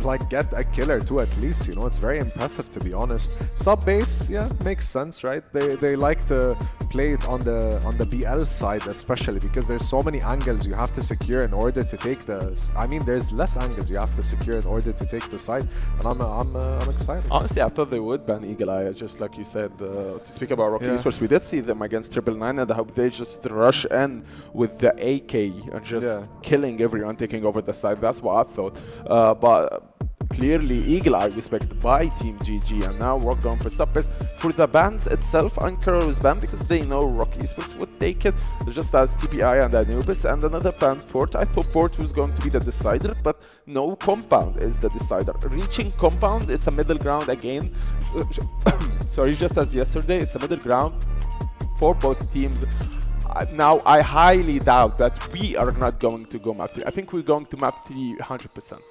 like get a kill or two at least, you know. It's very impressive, to be honest. Sub base, yeah, makes sense, right? They like to play it on the BL side, especially because there's so many angles you have to secure in order to take the. I mean, there's less angles you have to secure in order to take the side, and I'm excited. Honestly, I thought they would ban Eagle Eye, just like you said. To speak about ROC Esports, we did see them against 999, and I hope they just rush in with the AK and just killing everyone, taking over the side. That's what I thought. But clearly, Eagle Eye respected by Team GG, and now we're going for sub-base. For the bans itself, Ankara was banned because they know ROC Esports would take it, just as TBI and Anubis, and another ban Port. I thought Port was going to be the decider, but no, Compound is the decider. Reaching Compound is a middle ground again. Sorry, just as yesterday, it's a middle ground for both teams. Now, I highly doubt that we are not going to go map 3. I think we're going to map 3 100%.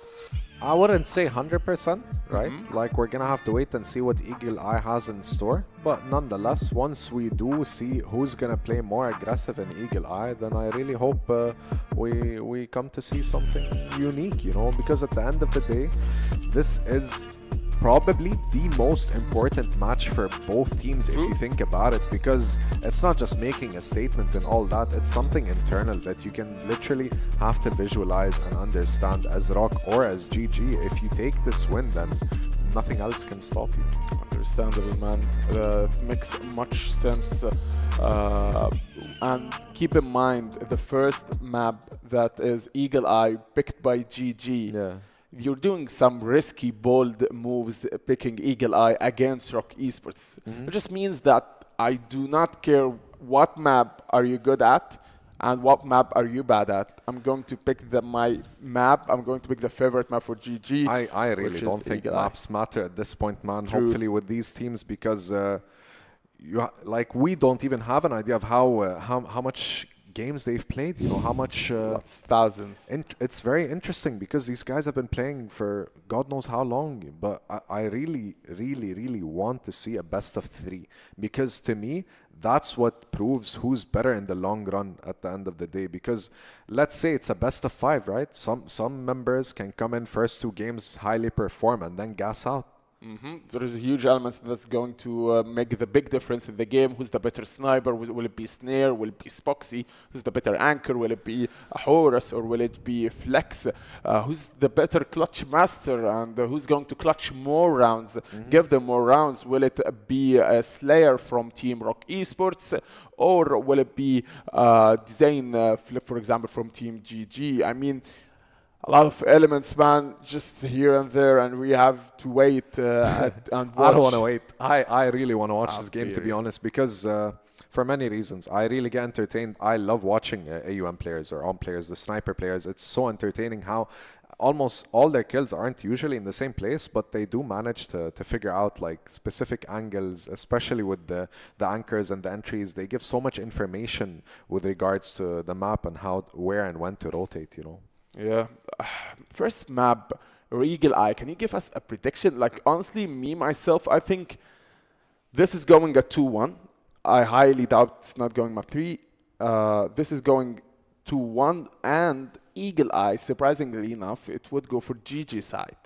I wouldn't say 100%, right? Like, we're gonna have to wait and see what Eagle Eye has in store. But nonetheless, once we do see who's gonna play more aggressive in Eagle Eye, then I really hope we come to see something unique, you know? Because at the end of the day, this is probably the most important match for both teams if you think about it, because it's not just making a statement and all that, it's something internal that you can literally have to visualize and understand as ROC or as GG. If you take this win, then nothing else can stop you. Understandable, man. Makes much sense. And keep in mind, the first map that is Eagle Eye picked by GG. You're doing some risky, bold moves picking Eagle Eye against ROC Esports. It just means that I do not care what map are you good at and what map are you bad at. I'm going to pick my map. I'm going to pick the favorite map for GG. I really don't think maps matter at this point, man. Hopefully with these teams, because we don't even have an idea of how much games they've played, you know, how much thousands. It's very interesting because these guys have been playing for God knows how long, but I really want to see a best of 3, because to me that's what proves who's better in the long run at the end of the day. Because let's say it's a best of 5, right? Some members can come in first 2 games, highly perform, and then gas out. There is a huge element that's going to make the big difference in the game. Who's the better sniper? Will it be Snare? Will it be Spoxy? Who's the better anchor? Will it be Horus or will it be Flex? Who's the better clutch master, and who's going to clutch more rounds? Give them more rounds. Will it be a Slayer from Team ROC Esports, or will it be Design, for example, from Team GG? I mean, a lot of elements, man, just here and there, and we have to wait and watch. I don't want to wait. I really want to watch this game, to be honest, because for many reasons. I really get entertained. I love watching AUM players or AUM players, the sniper players. It's so entertaining how almost all their kills aren't usually in the same place, but they do manage to figure out like specific angles, especially with the anchors and the entries. They give so much information with regards to the map and how, where and when to rotate, you know. Yeah. First map, Eagle Eye. Can you give us a prediction? Like, honestly, me, myself, I think this is going at 2-1. I highly doubt it's not going map 3. This is going 2-1. And Eagle Eye, surprisingly enough, it would go for GG side.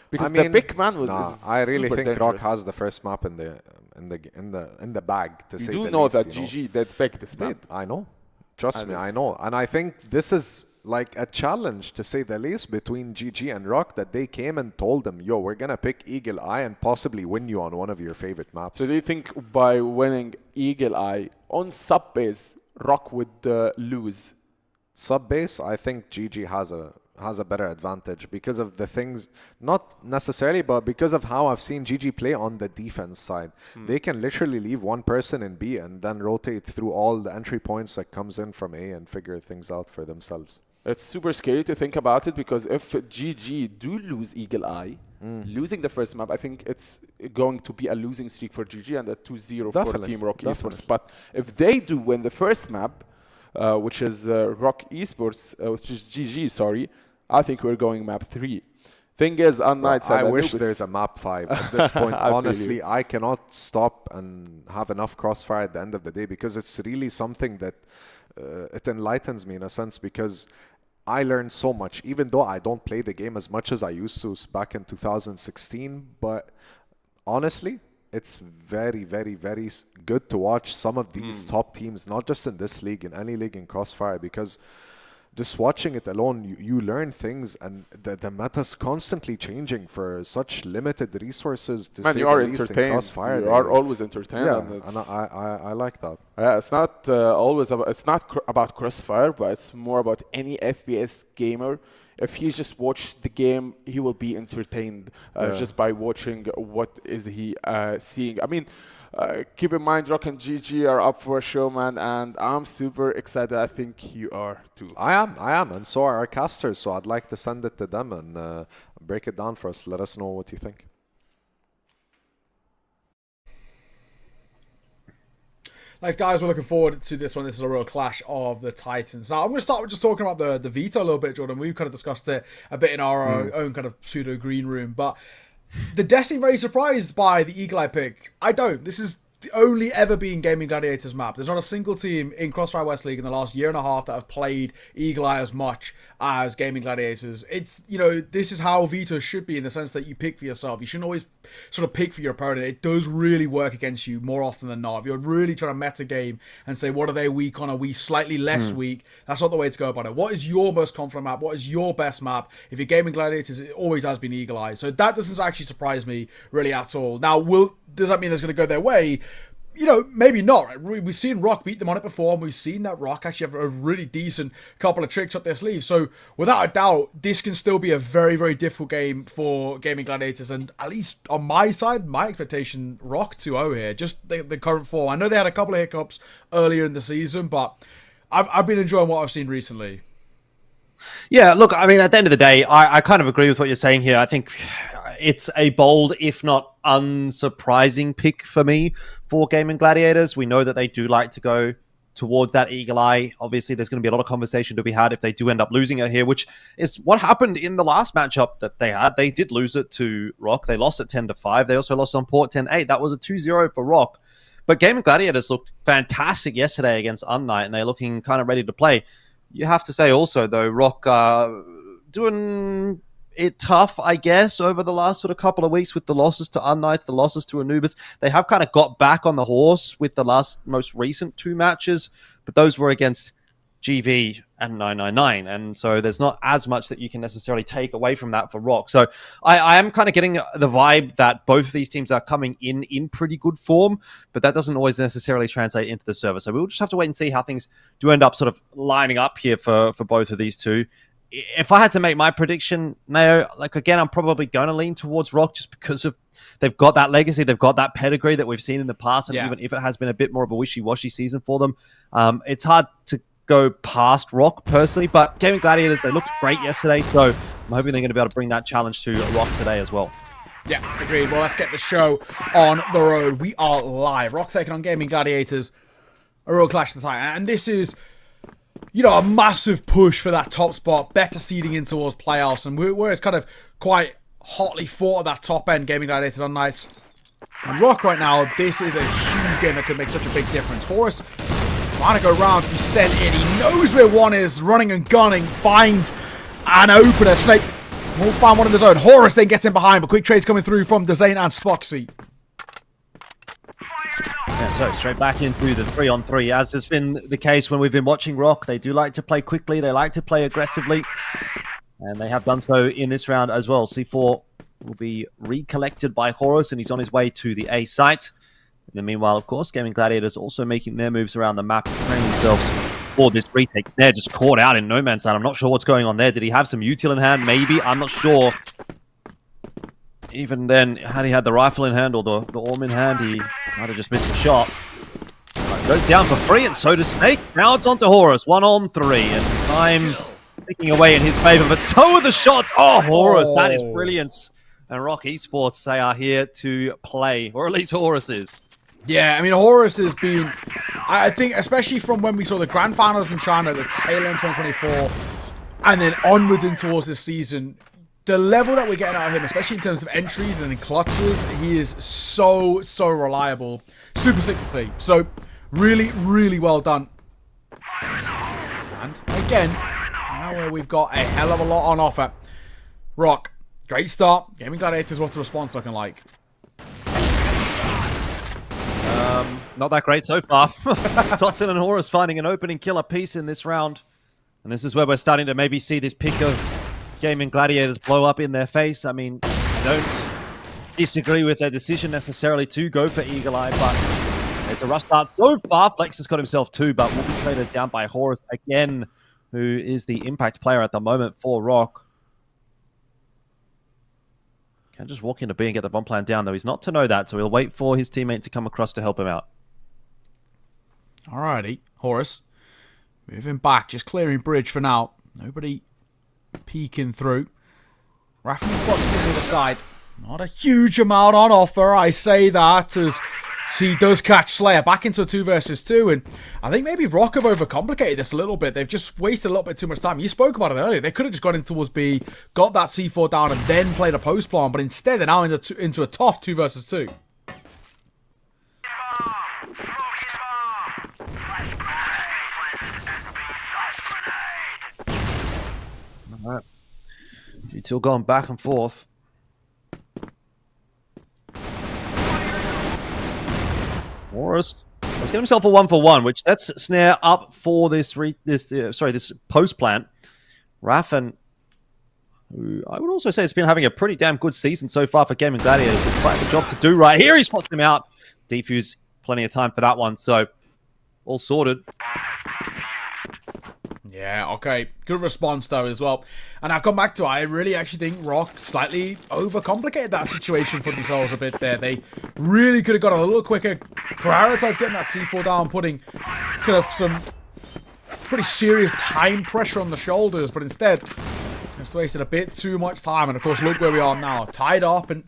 Because the big man was I really think dangerous. ROC has the first map in the bag, to say the least. You do know that GG did pick this map. I know. Trust me, I know. And I think this is like a challenge, to say the least, between GG and ROC, that they came and told them, yo, we're going to pick Eagle Eye and possibly win you on one of your favorite maps. So do you think by winning Eagle Eye on sub-base, ROC would lose? Sub-base, I think GG has a better advantage because of the things, not necessarily, but because of how I've seen GG play on the defense side. They can literally leave one person in B and then rotate through all the entry points that comes in from A and figure things out for themselves. It's super scary to think about it, because if GG do lose Eagle Eye, losing the first map, I think it's going to be a losing streak for GG and a 2-0 for Team ROC Esports. But if they do win the first map, which is ROC Esports, which is GG, sorry, I think we're going map 3. Thing is, unKnights I wish there's a map 5 at this point. Honestly, I cannot stop and have enough Crossfire at the end of the day, because it's really something that it enlightens me in a sense, because I learned so much, even though I don't play the game as much as I used to back in 2016. But honestly, it's very, very, very good to watch some of these top teams, not just in this league, in any league in Crossfire, because just watching it alone, you learn things, and the meta's constantly changing for such limited resources. To Man, say you are the least in entertained. Crossfire, You are always entertained. Yeah, and I like that. Yeah, it's not always about, it's not about Crossfire, but it's more about any FPS gamer. If he just watched the game, he will be entertained just by watching what is he seeing. I mean, keep in mind, ROC and GG are up for a show, man, and I'm super excited. I think you are too. I am, and so are our casters. So I'd like to send it to them and break it down for us. Let us know what you think. Thanks, guys. We're looking forward to this one. This is a real clash of the Titans. Now, I'm going to start with just talking about the veto a little bit, Jordan. We've kind of discussed it a bit in our own kind of pseudo green room, but the Destiny very surprised by the Eagle Eye pick. I don't. This is the only ever been Gaimin Gladiators map. There's not a single team in CrossFire West League in the last year and a half that have played Eagle Eye as much as Gaimin Gladiators. It's, you know, this is how veto should be, in the sense that you pick for yourself. You shouldn't always sort of pick for your opponent. It does really work against you more often than not. If you're really trying to meta game and say, what are they weak on? Are we slightly less weak? That's not the way to go about it. What is your most confident map? What is your best map? If you're Gaimin Gladiators, it always has been Eagle Eye. So that doesn't actually surprise me really at all. Now, does that mean it's going to go their way? You know, maybe not. Right? We've seen ROC beat them on it before, and we've seen that ROC actually have a really decent couple of tricks up their sleeve. So, without a doubt, this can still be a very, very difficult game for Gaimin Gladiators. And at least on my side, my expectation, ROC 2-0 here. Just the current form. I know they had a couple of hiccups earlier in the season, but I've been enjoying what I've seen recently. Yeah, look, I mean, at the end of the day, I kind of agree with what you're saying here. I think it's a bold, if not unsurprising pick for me for Gaimin Gladiators. We know that they do like to go towards that Eagle Eye. Obviously, there's going to be a lot of conversation to be had if they do end up losing it here, which is what happened in the last matchup that they had. They did lose it to ROC. They lost it 10-5. They also lost on Port 10-8. That was a 2-0 for ROC. But Gaimin Gladiators looked fantastic yesterday against unKnight, and they're looking kind of ready to play. You have to say also, though, ROC doing it tough, I guess, over the last sort of couple of weeks with the losses to unKnights, the losses to Anubis. They have kind of got back on the horse with the most recent 2 matches, but those were against GV and 999, and so there's not as much that you can necessarily take away from that for ROC. So I am kind of getting the vibe that both of these teams are coming in pretty good form, but that doesn't always necessarily translate into the server. So we'll just have to wait and see how things do end up sort of lining up here for both of these two. If I had to make my prediction, Nao, like, again, I'm probably going to lean towards ROC just because of they've got that legacy, they've got that pedigree that we've seen in the past, and even if it has been a bit more of a wishy-washy season for them, it's hard to go past ROC personally, but Gaimin Gladiators, they looked great yesterday, so I'm hoping they're going to be able to bring that challenge to ROC today as well. Yeah, agreed. Well, let's get the show on the road. We are live. ROC taking on Gaimin Gladiators, a real clash of the Titan, and this is, you know, a massive push for that top spot, better seeding in towards playoffs, and where it's kind of quite hotly fought at that top end, Gaimin Gladiators unKnights. And ROC right now, this is a huge game that could make such a big difference. Horus trying to go round to be sent in. He knows where one is, running and gunning, finds an opener. Snake will find one of his own. Horus then gets in behind, but quick trades coming through from Dezane and Spoxy. Yeah, so straight back into the 3-on-3, as has been the case when we've been watching ROC. They do like to play quickly, they like to play aggressively, and they have done so in this round as well. C4 will be recollected by Horus, and he's on his way to the A site. In the meanwhile, of course, Gaimin Gladiators also making their moves around the map, preparing themselves for this retake. Snare just caught out in no man's land. I'm not sure what's going on there. Did he have some util in hand? Maybe. I'm not sure. Even then, had he had the rifle in hand or the orm in hand, he might have just missed a shot. Right, goes down for free, and so does Snake. Now it's on to Horus. 1-on-3, and time ticking away in his favor, but so are the shots. Oh, Horus, that is brilliant. And ROC Esports, they are here to play, or at least Horus is. Yeah, I mean, Horus has been I think, especially from when we saw the Grand Finals in China at the tail end of 2024, and then onwards in towards this season, the level that we're getting out of him, especially in terms of entries and in clutches, he is so reliable. Super sick to see. So, really well done. And again, now where we've got a hell of a lot on offer. ROC, great start. Gaimin Gladiators, what's the response looking like? Not that great so far. Totson and Horus finding an opening killer piece in this round. And this is where we're starting to maybe see this pick of Gaimin Gladiators blow up in their face. I mean, I don't disagree with their decision necessarily to go for Eagle Eye, but it's a rush start so far. Flex has got himself 2, but will be traded down by Horus again, who is the impact player at the moment for ROC. Can just walk into B and get the bomb plan down, though. He's not to know that, so he'll wait for his teammate to come across to help him out. Alrighty, Horus. Moving back, just clearing bridge for now. Nobody peeking through. Raffing spots to the other side. Not a huge amount on offer, I say that, as he does catch Slayer back into a 2 versus 2, and I think maybe ROC have overcomplicated this a little bit. They've just wasted a little bit too much time. You spoke about it earlier. They could have just gone in towards B, got that C4 down, and then played a post plan, but instead they're now into a tough 2 versus 2. All right. Still going back and forth. Horus has got himself a 1-for-1, which sets Snare up for this post plant. Raffin, who I would also say has been having a pretty damn good season so far for Gaimin Gladiators, with quite a job to do right here. He spots him out. Defuse, plenty of time for that one, so all sorted. Yeah, okay. Good response, though, as well. And I'll come back to it. I really actually think ROC slightly overcomplicated that situation for themselves a bit there. They really could have got a little quicker, prioritized getting that C4 down, putting kind of some pretty serious time pressure on the shoulders, but instead just wasted a bit too much time. And, of course, look where we are now. Tied up, and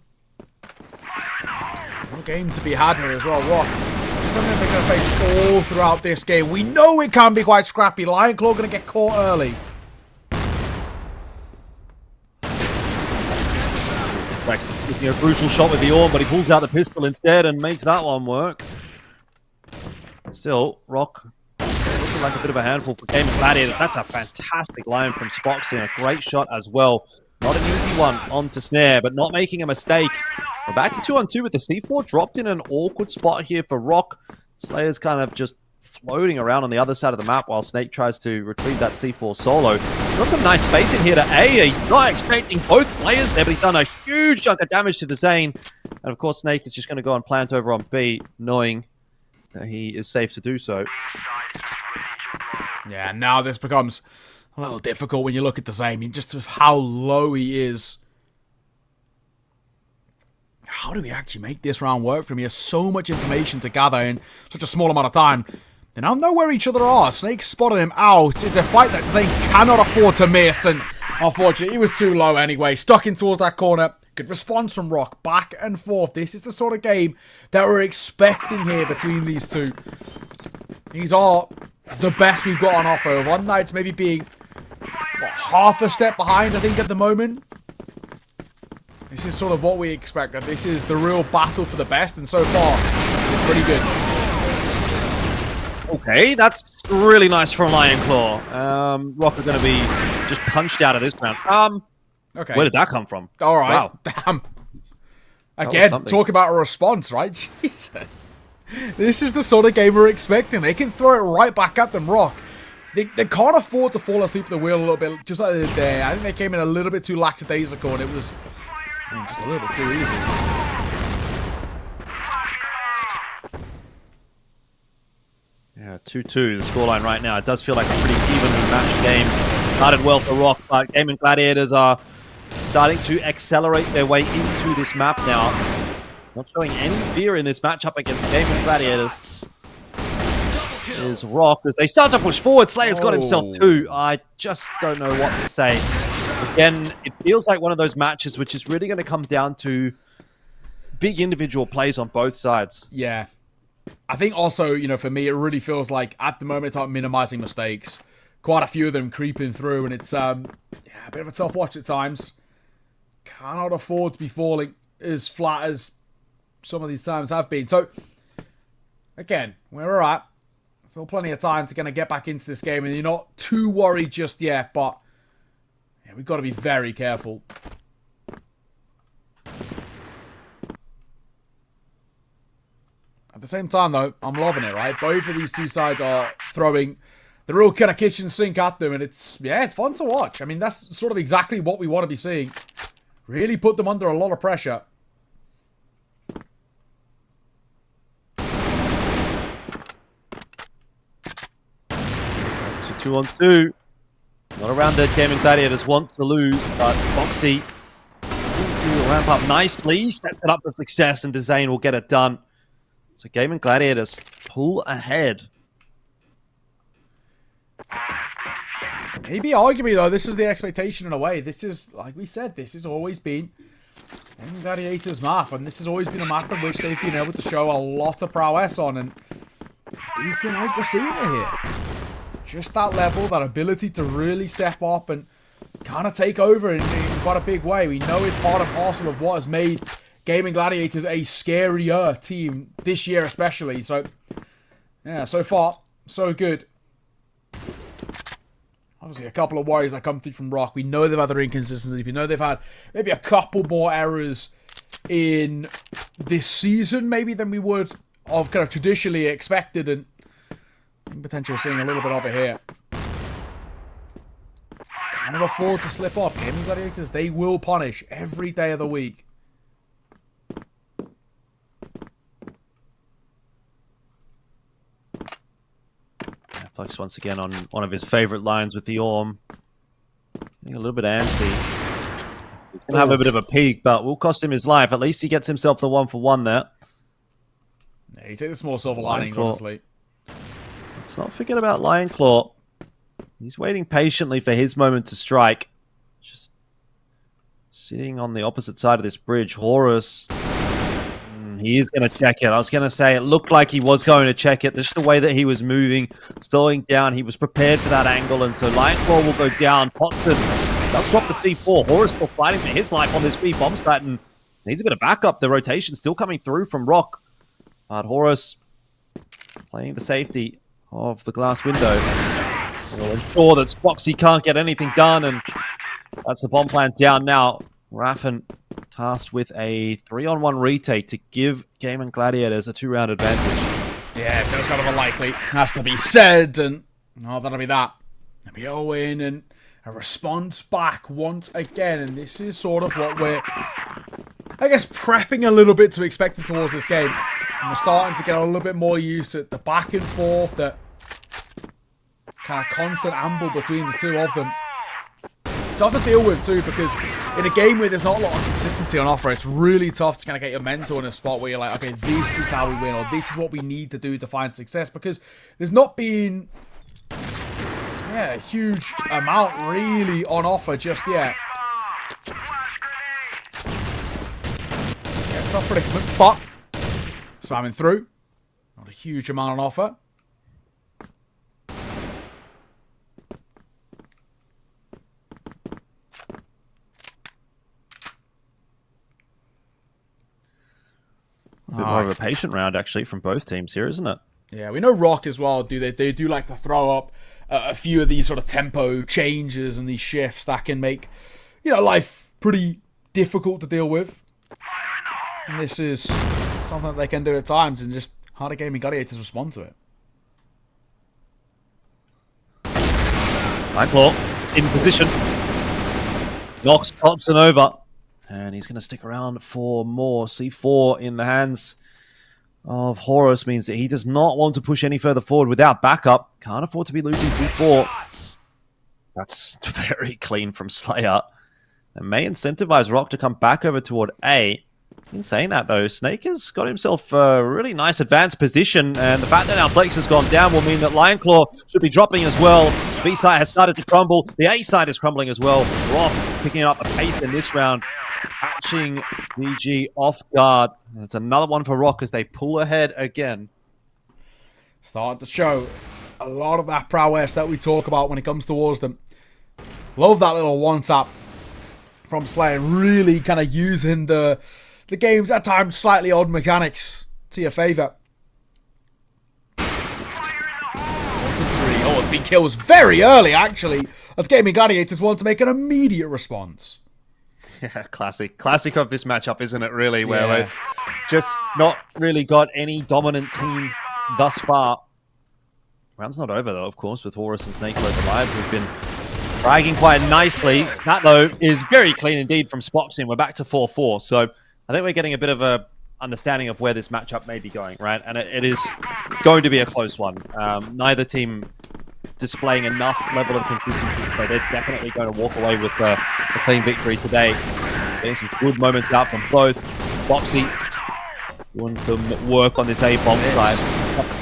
no game to be had here as well. ROC, something they're going to face all throughout this game. We know it can be quite scrappy. Lion Claw going to get caught early. Rex using a crucial shot with the orb, but he pulls out the pistol instead and makes that one work. Still, ROC looking like a bit of a handful for Gaimin Gladiators. That's a fantastic line from Spoxy, and a great shot as well. Not an easy one onto Snare, but not making a mistake. We're back to 2-on-2 with the C4 dropped in an awkward spot here for ROC. Slayer's kind of just floating around on the other side of the map while Snake tries to retrieve that C4 solo. He's got some nice space in here to A. He's not expecting both players there, but he's done a huge chunk of damage to the Zane. And of course, Snake is just going to go and plant over on B, knowing that he is safe to do so. Yeah, now this becomes a little difficult when you look at the Zane. I mean, just how low he is. How do we actually make this round work for him? He has so much information to gather in such a small amount of time. They now know where each other are. Snake spotted him out. It's a fight that Zane cannot afford to miss, and unfortunately, he was too low anyway. Stuck in towards that corner. Good response from ROC. Back and forth. This is the sort of game that we're expecting here between these two. These are the best we've got on offer. unKnights maybe being half a step behind, I think, at the moment. This is sort of what we expect. This is the real battle for the best, and so far, it's pretty good. Okay, that's really nice from Lion Claw. ROC are going to be just punched out of this round. Okay. Where did that come from? All right. Wow. Damn. Again, talk about a response, right? Jesus. This is the sort of game we're expecting. They can throw it right back at them, ROC. They can't afford to fall asleep at the wheel a little bit, just like they did there. I think they came in a little bit too lackadaisical, and it was just a little bit too easy. Yeah, 2-2 the scoreline right now. It does feel like a pretty evenly matched game. Started well for ROC, but Gaimin Gladiators are starting to accelerate their way into this map now. Not showing any fear in this matchup against Gaimin Gladiators. Is ROC as they start to push forward. Slayer's got himself 2. I just don't know what to say. Again, it feels like one of those matches which is really going to come down to big individual plays on both sides. Yeah. I think also, you know, for me, it really feels like at the moment it's about minimizing mistakes. Quite a few of them creeping through, and it's a bit of a tough watch at times. Cannot afford to be falling as flat as some of these times have been. So, again, where we're at, still plenty of time to kind of get back into this game, and you're not too worried just yet, but yeah, we've got to be very careful. At the same time, though, I'm loving it, right? Both of these two sides are throwing the real kind of kitchen sink at them, and it's fun to watch. I mean, that's sort of exactly what we want to be seeing. Really put them under a lot of pressure. So 2-on-2. Not around that Gaimin Gladiators want to lose, but Foxy to ramp up nicely, sets it up for success, and Dezane will get it done. So Gaimin Gladiators pull ahead. Maybe arguably, though, this is the expectation in a way. This is, like we said, this has always been Gaimin Gladiators' map, and this has always been a map in which they've been able to show a lot of prowess on, and do you feel like we're seeing it here? Just that level, that ability to really step up and kind of take over in quite a big way. We know it's part and parcel of what has made Gaimin Gladiators a scarier team this year especially. So, yeah, so far, so good. Obviously, a couple of worries that come through from ROC. We know they've had their inconsistencies. We know they've had maybe a couple more errors in this season, maybe, than we would have kind of traditionally expected. And potential seeing a little bit of it here. Can't afford to slip up. Gaimin Gladiators, they will punish every day of the week. Flex once again on one of his favorite lines with the Orm. Getting a little bit antsy. He's going to have a bit of a peek, but will cost him his life. At least he gets himself the 1-for-1 there. Yeah, you take the small silver linings, honestly. Let's not forget about Lion Claw. He's waiting patiently for his moment to strike. Just sitting on the opposite side of this bridge. Horus. He is going to check it. I was going to say it looked like he was going to check it. Just the way that he was moving, slowing down. He was prepared for that angle, and so Lion Claw will go down. Potson does drop the C4. Horus still fighting for his life on this B bomb stat, and needs a bit of backup. The rotation still coming through from ROC. But Horus playing the safety of the glass window. Will ensure that Spoxy can't get anything done, and that's the bomb plant down now. Raffen tasked with a 3-on-1 retake to give Gaimin Gladiators a 2-round advantage. Yeah, it feels kind of unlikely. Has to be said, and that'll be that. There'll be Owen and a response back once again, and this is sort of what we're, I guess, prepping a little bit to expect towards this game. And we're starting to get a little bit more used to the back and forth, the kind of constant amble between the two of them. It's tough to deal with too, because in a game where there's not a lot of consistency on offer, it's really tough to kind of get your mentor in a spot where you're like, okay, this is how we win, or this is what we need to do to find success, because there's not been a huge amount really on offer just yet. Yeah, tough predicament, but slamming through. Not a huge amount on offer. A bit more of a patient round, actually, from both teams here, isn't it? Yeah, we know ROC as well. They do like to throw up a few of these sort of tempo changes and these shifts that can make, life pretty difficult to deal with. And this is something that they can do at times, and just how do Gaimin Gladiators respond to it? Nightclaw in position. Knocks Potson over. And he's going to stick around for more. C4 in the hands of Horus means that he does not want to push any further forward without backup. Can't afford to be losing C4. That's very clean from Slayer. And may incentivize ROC to come back over toward A. In saying that, though, Snake has got himself a really nice advanced position, and the fact that our Flex has gone down will mean that Lion Claw should be dropping as well. The B side has started to crumble. The A side is crumbling as well. ROC picking up the pace in this round, catching VG off guard. And it's another one for ROC as they pull ahead again. Starting to show a lot of that prowess that we talk about when it comes towards them. Love that little one-tap from Slayer, really kind of using the game's at times slightly odd mechanics to your favour. 1-3. Oh, it's been kills very early, actually. As Gaimin Gladiators want to make an immediate response. Yeah, classic of this matchup, isn't it, really? Where we've just not really got any dominant team thus far. Round's not over, though, of course, with Horus and Snake both alive. We've been fragging quite nicely. That, though, is very clean indeed from Spoxin. We're back to 4-4, so I think we're getting a bit of a understanding of where this matchup may be going, right? And it is going to be a close one. Neither team displaying enough level of consistency, so they're definitely going to walk away with a clean victory today. Getting some good moments out from both. Boxy doing some work on this A-bomb side.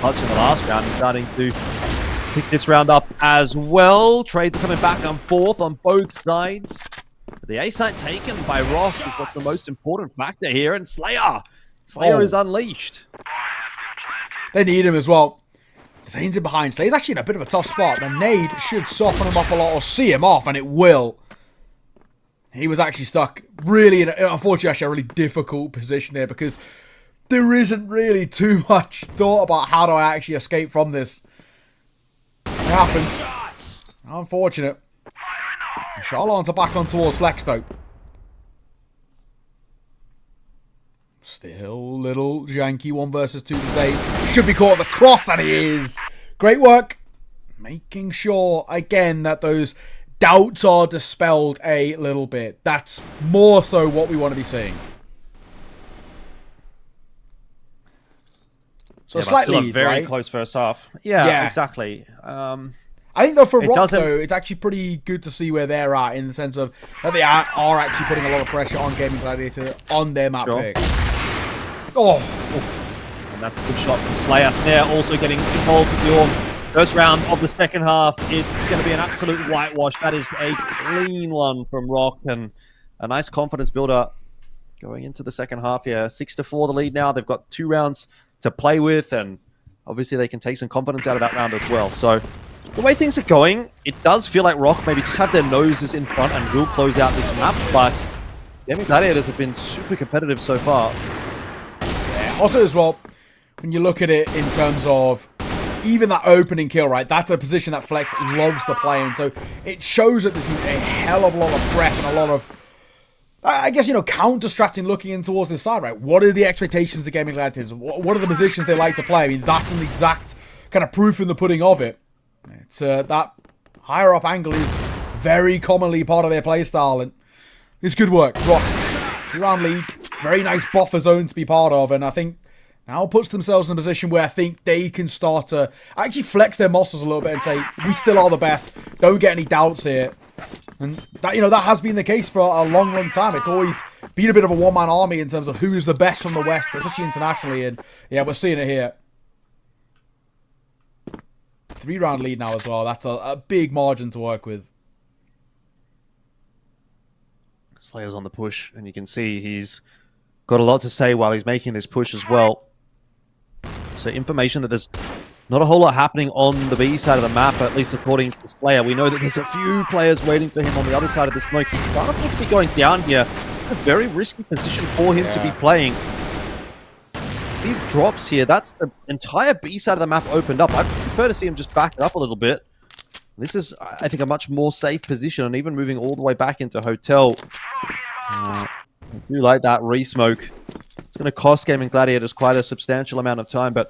Touch in the last round and starting to pick this round up as well. Trades are coming back and forth on both sides. But the A site taken by ROC is what's the most important factor here, and Slayer is unleashed. They need him as well. Zane's in behind. Slayer's actually in a bit of a tough spot. The nade should soften him off a lot or see him off, and it will. He was actually stuck really, unfortunately, actually a really difficult position there because there isn't really too much thought about how do I actually escape from this. It happens. Unfortunate. Charlons are back on towards Flex though. Still little janky 1 versus 2 to Zane. Should be caught at the cross, and he is. Great work. Making sure again that those doubts are dispelled a little bit. That's more so what we want to be seeing. So a slight lead, very right? close first half. Yeah. Exactly. I think though for ROC though, it's actually pretty good to see where they're at in the sense of that they are actually putting a lot of pressure on Gaimin Gladiator on their map pick. Oh. And that's a good shot from Slayer. Snare also getting involved with the first round of the second half. It's going to be an absolute whitewash. That is a clean one from ROC and a nice confidence builder going into the second half here. 6-4 the lead now. They've got 2 rounds to play with, and obviously they can take some confidence out of that round as well. So the way things are going, it does feel like ROC maybe just have their noses in front and will close out this map, but Gaimin Gladiators have been super competitive so far. Yeah, also as well, when you look at it in terms of even that opening kill, right, that's a position that Flex loves to play in, so it shows that there's been a hell of a lot of prep and a lot of, I guess, you know, counter-stracting looking in towards this side, right? What are the expectations of Gaimin Gladiators? What are the positions they like to play? I mean, that's an exact kind of proof in the pudding of it. It's that higher up angle is very commonly part of their playstyle, and it's good work. ROC, 2-round lead, very nice buffer zone to be part of, and I think now puts themselves in a position where I think they can start to actually flex their muscles a little bit and say, we still are the best. Don't get any doubts here. And that, you know, that has been the case for a long, long time. It's always been a bit of a one-man army in terms of who is the best from the West, especially internationally, and yeah, we're seeing it here. 3-round lead now as well. That's a big margin to work with. Slayer's on the push, and you can see he's got a lot to say while he's making this push as well. So information that there's not a whole lot happening on the B side of the map, at least according to Slayer. We know that there's a few players waiting for him on the other side of the smoke. He's can't afford to be going down here. A very risky position for him to be playing. If he drops here, that's the entire B side of the map opened up. I prefer to see him just back up a little bit. This is, I think, a much more safe position, and even moving all the way back into Hotel. I do like that re-smoke. It's going to cost Gaimin Gladiators quite a substantial amount of time, but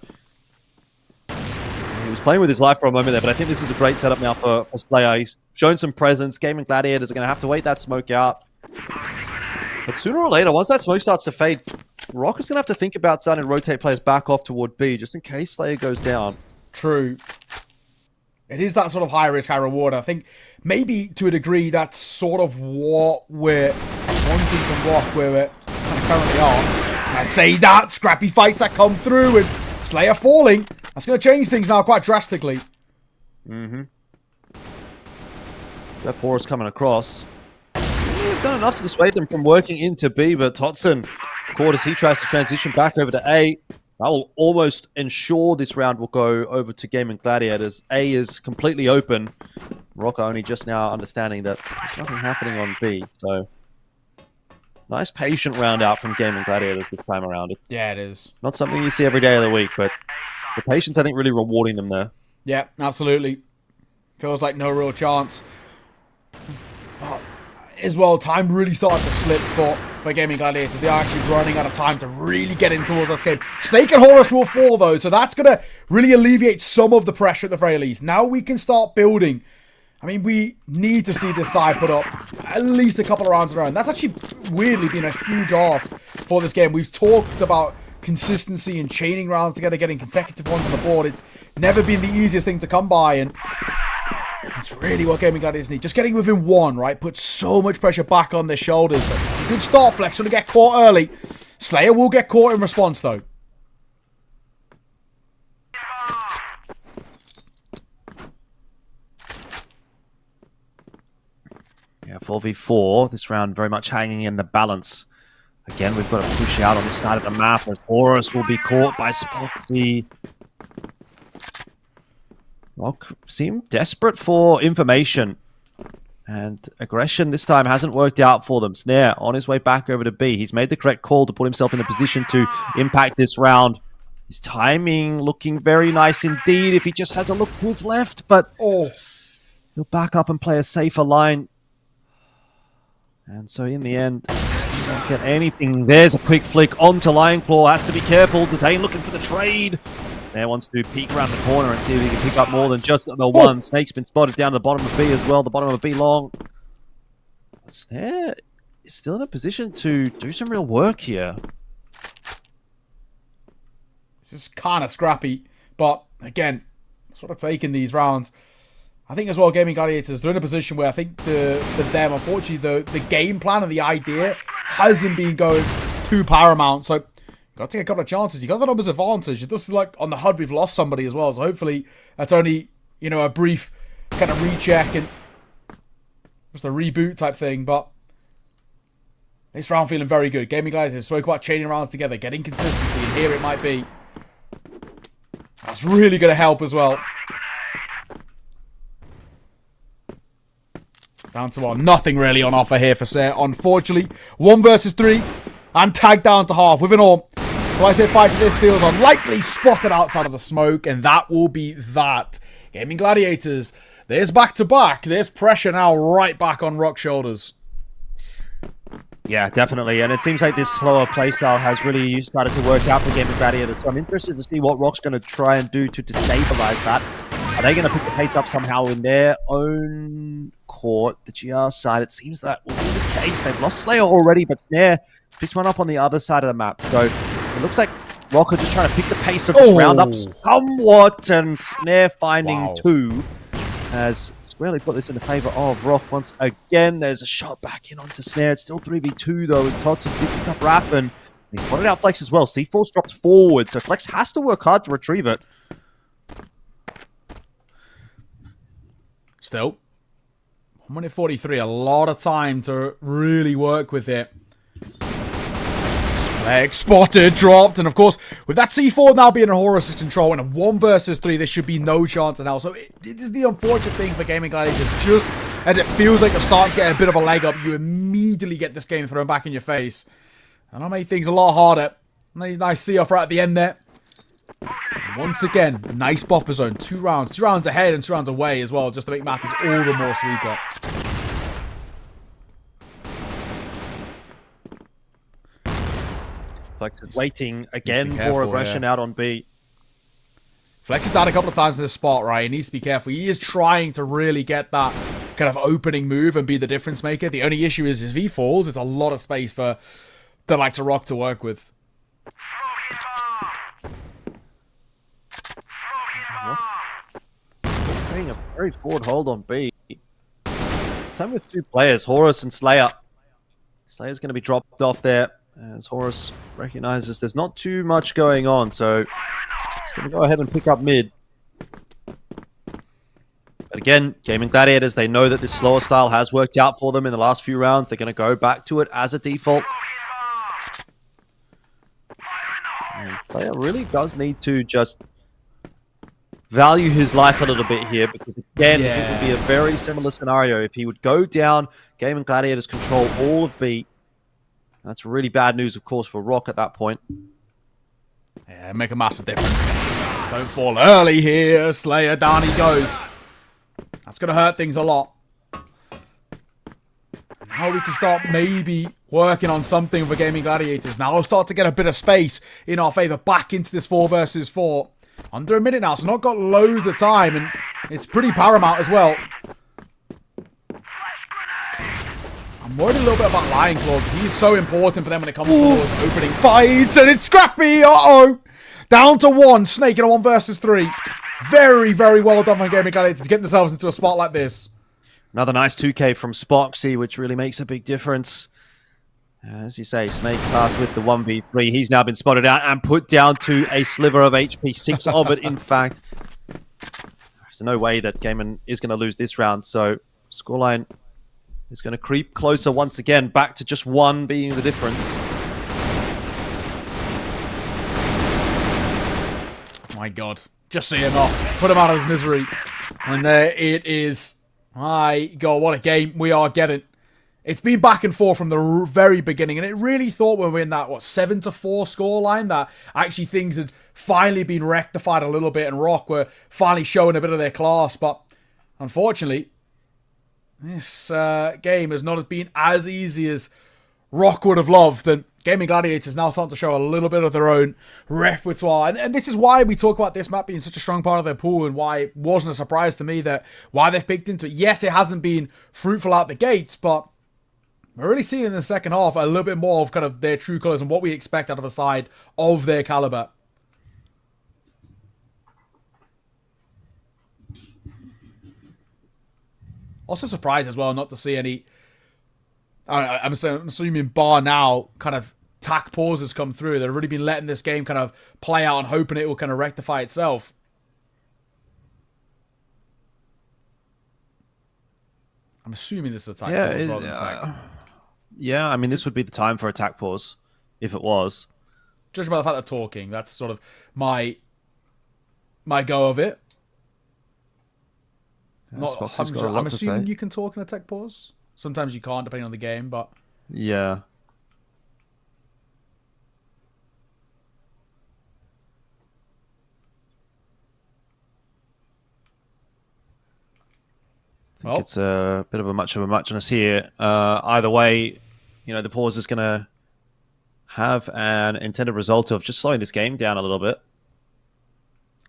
he was playing with his life for a moment there, but I think this is a great setup now for Slayer. He's shown some presence. Gaimin Gladiators are going to have to wait that smoke out. But sooner or later, once that smoke starts to fade, ROC is going to have to think about starting to rotate players back off toward B, just in case Slayer goes down. True. It is that sort of high risk, high reward. I think maybe to a degree that's sort of what we're wanting from ROC, where we're kind of currently are. And I say that, scrappy fights that come through, and Slayer falling. That's going to change things now quite drastically. Mm-hmm. That Forest coming across. They've done enough to dissuade them from working into B, but Totson caught as he tries to transition back over to A. That will almost ensure this round will go over to Gaimin Gladiators. A is completely open. ROC only just now understanding that there's nothing happening on B. So nice patient round out from Gaimin Gladiators this time around. It's Yeah, it is. not something you see every day of the week, but the patience, I think, really rewarding them there. Yeah, absolutely. Feels like no real chance. But as well, time really started to slip for Gaimin Gladiators. They are actually running out of time to really get in towards this game. Snake and Horus will fall, though, so that's going to really alleviate some of the pressure at the very least. Now we can start building. I mean, we need to see this side put up at least a couple of rounds in a row. And that's actually weirdly been a huge ask for this game. We've talked about consistency and chaining rounds together, getting consecutive ones on the board. It's never been the easiest thing to come by, and that's really what Gaimin Gladiators need. Just getting within one, right, puts so much pressure back on their shoulders. But a good start, Flex. Going to get caught early. Slayer will get caught in response, though. Yeah, 4v4. This round very much hanging in the balance. Again, we've got to push out on the side of the map as Horus will be caught by Spoxy. ROC seem desperate for information. And aggression this time hasn't worked out for them. Snare on his way back over to B. He's made the correct call to put himself in a position to impact this round. His timing looking very nice indeed if he just has a look to his left. But he'll back up and play a safer line. And so in the end, don't get anything. There's a quick flick onto Lionclaw. Has to be careful. Zane looking for the trade. Snare wants to peek around the corner and see if he can pick up more than just the one. Snake's been spotted down the bottom of B as well. The bottom of B long. Snare is still in a position to do some real work here. This is kind of scrappy, but again, sort of taking these rounds. I think as well, Gaimin Gladiators, they're in a position where I think for them, unfortunately, the game plan and the idea hasn't been going too paramount. So, you've got to take a couple of chances. You got the numbers advantage. It does look like on the HUD we've lost somebody as well. So, hopefully, that's only, you know, a brief kind of recheck and just a reboot type thing. But this round feeling very good. Gaimin Gladiators spoke about chaining rounds together, getting consistency, and here it might be. That's really going to help as well. Down to one. Nothing really on offer here for Sir. Unfortunately, 1 versus 3 and tagged down to half with an AWP. Well, I say fight to this feels unlikely. Spotted outside of the smoke, and that will be that. Gaimin Gladiators. There's back to back. There's pressure now right back on ROC's shoulders. Yeah, definitely. And it seems like this slower playstyle has really started to work out for Gaimin Gladiators. So I'm interested to see what ROC's going to try and do to destabilize that. Are they going to pick the pace up somehow in their own court? The GR side, it seems that will be the case. They've lost Slayer already, but Snare picks one up on the other side of the map. So it looks like ROC are just trying to pick the pace of this round up somewhat, and Snare finding two has squarely put this in the favor of ROC once again. There's a shot back in onto Snare. It's still 3v2 though, as Tots did pick up Raffen. He spotted out Flex as well. C4's dropped forward, so Flex has to work hard to retrieve it. Still, 1 minute 43, a lot of time to really work with it. Flex spotted, dropped, and of course, with that C4 now being in Horus' control in a 1 versus 3, there should be no chance in hell. So it is the unfortunate thing for Gaimin Gladiators. Just as it feels like you're starting to get a bit of a leg up, you immediately get this game thrown back in your face. And that made things a lot harder. Nice see-off right at the end there. Once again, nice buffer zone. 2 rounds. 2 rounds ahead and 2 rounds away as well, just to make matters all the more sweeter. Flex is waiting again for aggression out on B. Flex has died a couple of times in this spot, right? He needs to be careful. He is trying to really get that kind of opening move and be the difference maker. The only issue is if he falls, it's a lot of space for the likes of ROC to work with. Putting a very forward hold on B. Same with 2 players, Horus and Slayer. Slayer's going to be dropped off there as Horus recognizes there's not too much going on, so he's going to go ahead and pick up mid. But again, Gaimin Gladiators, they know that this slower style has worked out for them in the last few rounds. They're going to go back to it as a default. And Player really does need to just value his life a little bit here, because again, it would be a very similar scenario if he would go down. Gaimin Gladiators control all of B. That's really bad news, of course, for ROC at that point. Yeah, make a massive difference. Don't fall early here, Slayer. Down he goes. That's going to hurt things a lot. Now we can start maybe working on something for Gaimin Gladiators. Now we'll start to get a bit of space in our favor back into this 4 versus 4. Under a minute now, so not got loads of time, and it's pretty paramount as well. I'm worried a little bit about Lion Claw, because he's so important for them when it comes towards opening fights, and it's scrappy! Uh-oh! Down to 1, Snake in a 1 versus 3. Very, very well done by Gaimin Gladiators to get themselves into a spot like this. Another nice 2K from Spoxy, which really makes a big difference. As you say, Snake tasked with the 1v3. He's now been spotted out and put down to a sliver of HP, 6 of it, in fact. There's no way that Gaimin is going to lose this round, so scoreline is going to creep closer once again, back to just 1 being the difference. My God. Just see him off. Put him out of his misery. And there it is. My God, what a game we are getting. It's been back and forth from the very beginning, and it really thought when we were in that, 7-4 scoreline, that actually things had finally been rectified a little bit, and ROC were finally showing a bit of their class, but unfortunately, this game has not been as easy as ROC would have loved, and Gaimin Gladiators now starting to show a little bit of their own repertoire. And this is why we talk about this map being such a strong part of their pool, and why it wasn't a surprise to me that why they've picked into it. Yes, it hasn't been fruitful out the gates, but we're really seeing in the second half a little bit more of kind of their true colours and what we expect out of a side of their caliber. Also surprised as well not to see any... I'm assuming bar now kind of tack pauses come through. They've really been letting this game kind of play out and hoping it will kind of rectify itself. I'm assuming this is a tack pause rather than tack. Yeah, I mean, this would be the time for a tack pause, if it was. Judging by the fact they're talking, that's sort of my go of it. Yeah, I'm assuming you can talk in a tech pause. Sometimes you can't, depending on the game, but... Yeah. I think it's a bit of a muchness here. Either way, you know, the pause is going to have an intended result of just slowing this game down a little bit.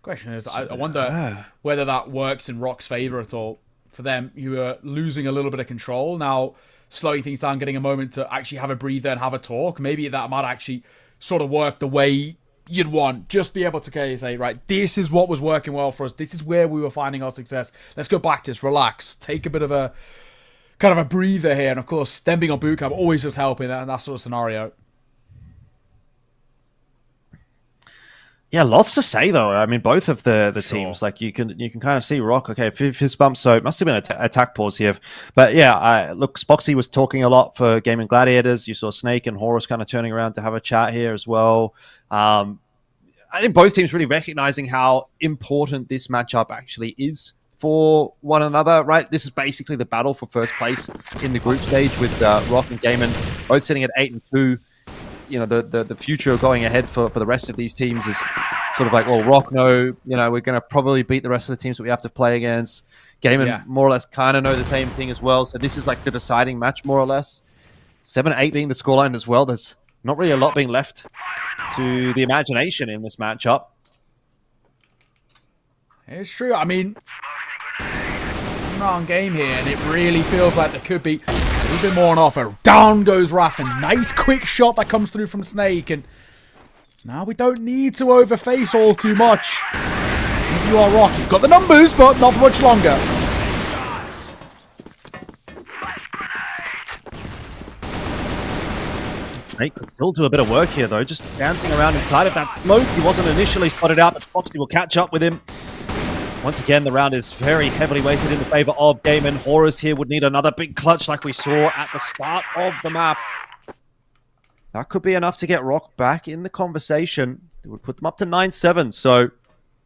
Question is, I wonder whether that works in ROC's favour at all. For them, you are losing a little bit of control. Now, slowing things down, getting a moment to actually have a breather and have a talk. Maybe that might actually sort of work the way you'd want. Just be able to say, right, this is what was working well for us. This is where we were finding our success. Let's go back to this, relax, take a bit of a kind of a breather here. And of course, them being on bootcamp always just helping in that sort of scenario. Yeah, lots to say though. I mean, both of the teams, like you can kind of see ROC. Okay, fist bump, so it must have been an attack pause here. But yeah, look, Spoxy was talking a lot for Gaimin Gladiators. You saw Snake and Horus kind of turning around to have a chat here as well. I think both teams really recognizing how important this matchup actually is for one another, right? This is basically the battle for first place in the group stage with ROC and Gaimin both sitting at 8-2. You know, the future going ahead for the rest of these teams is sort of like, well, ROC know, you know, we're going to probably beat the rest of the teams that we have to play against. Gaimin more or less kind of know the same thing as well. So this is like the deciding match, more or less. 7-8 being the scoreline as well. There's not really a lot being left to the imagination in this matchup. It's true. I mean, wrong game here, and it really feels like there could be a little bit more on offer. Down goes Raffin. Nice quick shot that comes through from Snake, and now we don't need to overface all too much. If you are ROC, you've got the numbers, but not for much longer. Snake could still do a bit of work here, though, just dancing around inside of that smoke. He wasn't initially spotted out, but Foxy will catch up with him. Once again, the round is very heavily weighted in the favor of Gaimin. Horus here would need another big clutch like we saw at the start of the map. That could be enough to get ROC back in the conversation. It would put them up to 9-7. So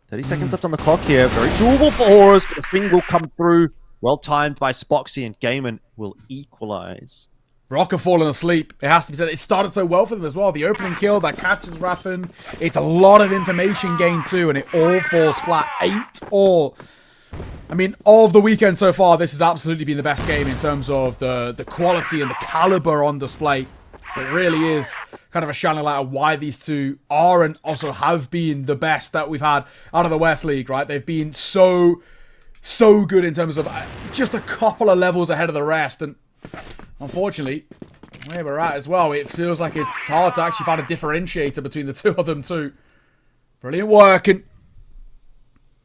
30 seconds left on the clock here. Very doable for Horus, but the spin will come through. Well timed by Spoxy, and Gaimin will equalize. ROC have fallen asleep. It has to be said. It started so well for them as well. The opening kill that catches Raffen. It's a lot of information gained too, and it all falls flat. 8-all. I mean, all of the weekend so far, this has absolutely been the best game in terms of the quality and the caliber on display. It really is kind of a shining light of why these two are and also have been the best that we've had out of the West League, right? They've been so good in terms of just a couple of levels ahead of the rest. And unfortunately, where we're at as well, it feels like it's hard to actually find a differentiator between the two of them too. Brilliant work. And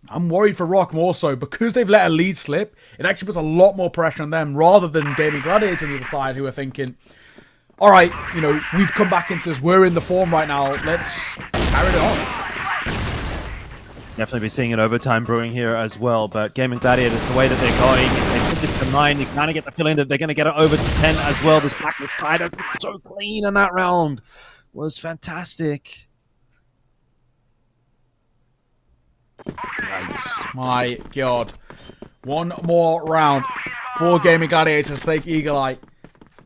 I'm worried for ROC more so because they've let a lead slip. It actually puts a lot more pressure on them rather than Gaimin Gladiators on the other side, who are thinking, all right, you know, we've come back into this. We're in the form right now. Let's carry it on. Definitely be seeing an overtime brewing here as well, but Gaimin Gladiators, the way that they're going, if they put this to 9, you kind of get the feeling that they're going to get it over to 10 as well. This blacklist side has been so clean in that round. Was fantastic. Yikes. My God. One more round for Gaimin Gladiators to take Eagle Eye.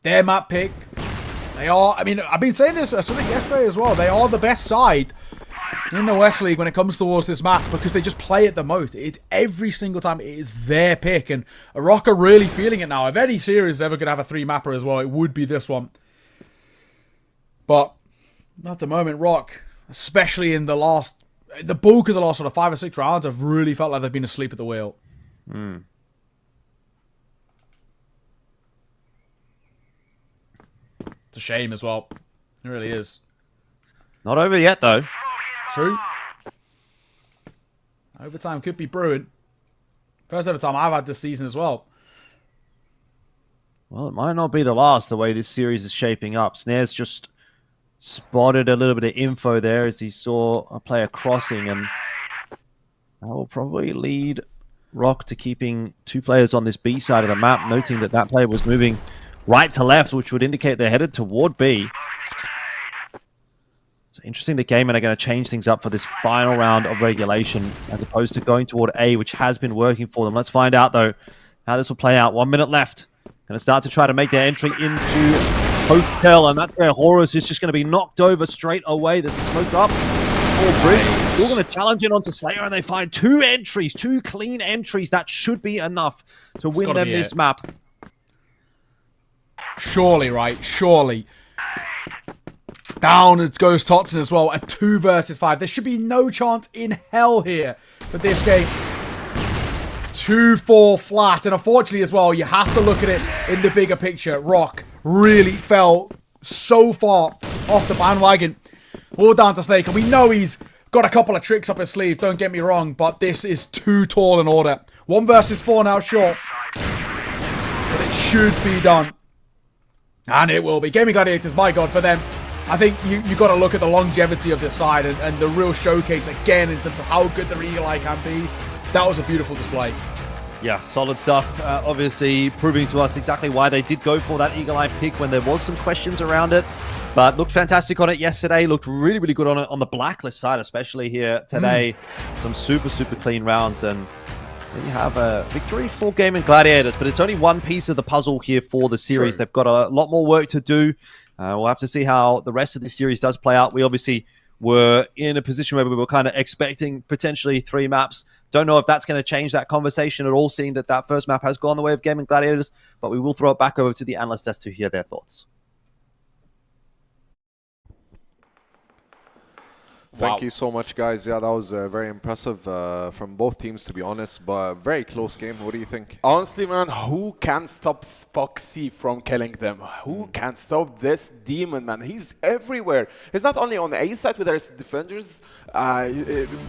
Their map pick. They are, I mean, I've been saying this something yesterday as well. They are the best side in the West League when it comes towards this map because they just play it the most. It's every single time it is their pick, and ROC are really feeling it now. If any series is ever going to have a 3-mapper as well, it would be this one. But at the moment, ROC, especially in the bulk of the last sort of 5 or 6 rounds, have really felt like they've been asleep at the wheel. It's a shame as well. It really is. Not over yet, though. True. Overtime could be brewing. First overtime I've had this season as well. Well, it might not be the last, the way this series is shaping up. Snares just spotted a little bit of info there as he saw a player crossing, and that will probably lead ROC to keeping 2 players on this B side of the map, noting that that player was moving right to left, which would indicate they're headed toward B. So interesting that Gaimin are going to change things up for this final round of regulation as opposed to going toward A, which has been working for them. Let's find out, though, how this will play out. 1 minute left. Going to start to try to make their entry into Hotel, and that's where Horus is just going to be knocked over straight away. There's a smoke up. Still going to challenge it onto Slayer, and they find 2 entries, 2 clean entries. That should be enough to win them this map. Surely, right? Surely. Down it goes Totson as well. A 2 versus 5. There should be no chance in hell here for this game. 2-4 flat. And unfortunately as well, you have to look at it in the bigger picture. ROC really fell so far off the bandwagon. All down to Snake. And we know he's got a couple of tricks up his sleeve. Don't get me wrong. But this is too tall an order. 1 versus 4 now, sure. But it should be done. And it will be. Gaimin Gladiators, my God, for them. I think you got to look at the longevity of this side and the real showcase again in terms of how good the Eagle Eye can be. That was a beautiful display. Yeah, solid stuff. Obviously proving to us exactly why they did go for that Eagle Eye pick when there was some questions around it. But looked fantastic on it yesterday. Looked really, really good on it on the blacklist side, especially here today. Some super, super clean rounds. And there you have a victory for Gaimin Gladiators. But it's only one piece of the puzzle here for the series. True. They've got a lot more work to do. We'll have to see how the rest of this series does play out. We obviously were in a position where we were kind of expecting potentially 3 maps. Don't know if that's going to change that conversation at all, seeing that that first map has gone the way of Gaimin Gladiators, but we will throw it back over to the analyst desk to hear their thoughts. Thank you so much, guys. Yeah, that was very impressive from both teams, to be honest, but very close game. What do you think? Honestly, man, who can stop Spoxy from killing them? Who can stop this demon, man? He's everywhere. He's not only on the A side, where there's defenders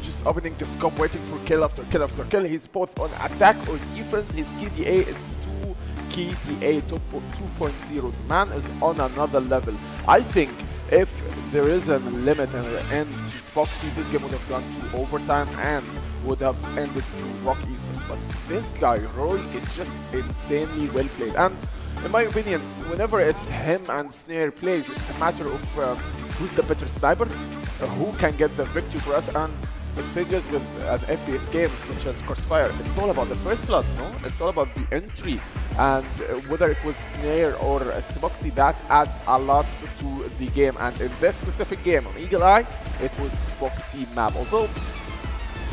just opening the scope, waiting for kill after kill after kill. He's both on attack or defense. His KDA is 2 KDA 2.0. The man is on another level. I think if there is a limit and an end to Spoxy, this game would have gone to overtime and would have ended to ROC Esports. But this guy, Roy, is just insanely well played. And in my opinion, whenever it's him and Snare plays, it's a matter of who's the better sniper. who can get the victory for us. And the thing is, with an FPS game such as CrossFire, it's all about the first blood, no? It's all about the entry, and whether it was Snare or Spoxy, that adds a lot to the game. And in this specific game on Eagle Eye, it was Spoxy map. Although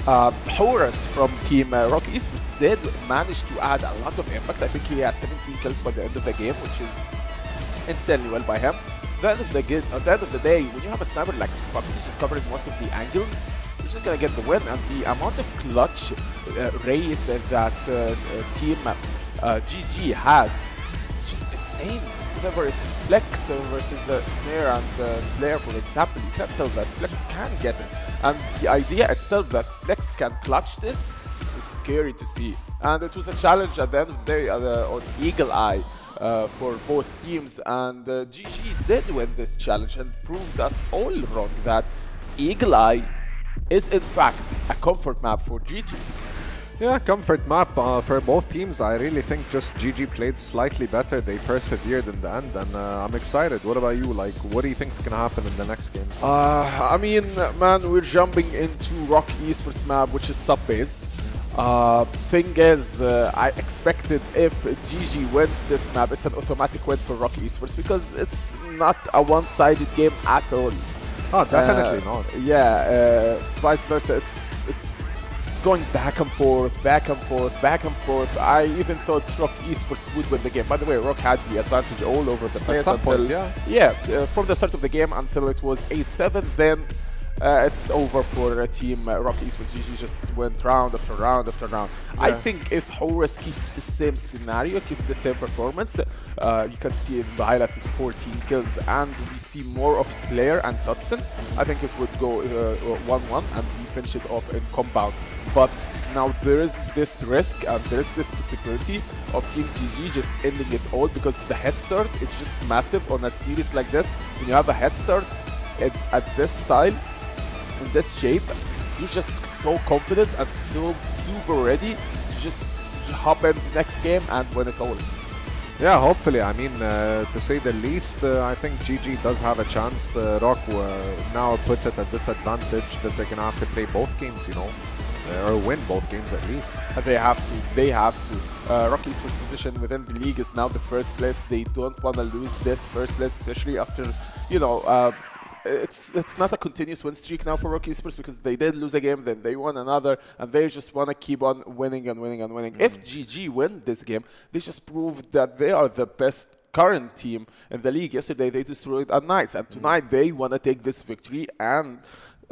Horus from Team ROC Esports did manage to add a lot of impact. I think he had 17 kills by the end of the game, which is insanely well by him. At the end of the day, when you have a sniper like Spoxy just covering most of the angles, you're just gonna get the win. And the amount of clutch rate that Team GG has, it's just insane. Whenever it's Flex versus Snare and Slayer, for example, you can tell that Flex can get it. And the idea itself that Flex can clutch this is scary to see. And it was a challenge at the end of the day on Eagle Eye for both teams. And GG did win this challenge and proved us all wrong that Eagle Eye is in fact a comfort map for GG. Yeah, comfort map for both teams. I really think just GG played slightly better. They persevered in the end, and I'm excited. What about you? Like, what do you think is going to happen in the next games? I mean, man, we're jumping into ROC Esports map, which is sub-base. Thing is, I expected if GG wins this map, it's an automatic win for ROC Esports because it's not a one-sided game at all. Oh, definitely not. Yeah, vice versa. It's going back and forth, back and forth, back and forth. I even thought ROC Esports would win the game. By the way, ROC had the advantage all over the place until, from the start of the game until it was 8-7. Then it's over for Team ROC Esports. GG just went round after round after round. Yeah. I think if Horus keeps the same scenario, keeps the same performance, you can see in the highlights is 14 kills, and we see more of Slayer and Tutson. I think it would go 1-1 and we finish it off in compound. But now there is this risk and there is this possibility of Team GG just ending it all because the head start is just massive on a series like this. When you have a head start at this style, in this shape, you're just so confident and so super ready to just hop in the next game and win it all. Yeah, hopefully. I mean, to say the least, I think GG does have a chance. ROC now put at a disadvantage that they're going to have to play both games, you know, or win both games at least. They have to. They have to. ROC Esports' position within the league is now the first place. They don't want to lose this first place, especially after, you know, it's not a continuous win streak now for ROC Esports because they did lose a game, then they won another, and they just want to keep on winning and winning and winning. If GG win this game, they just proved that they are the best current team in the league. Yesterday they destroyed unKnights, and tonight they want to take this victory and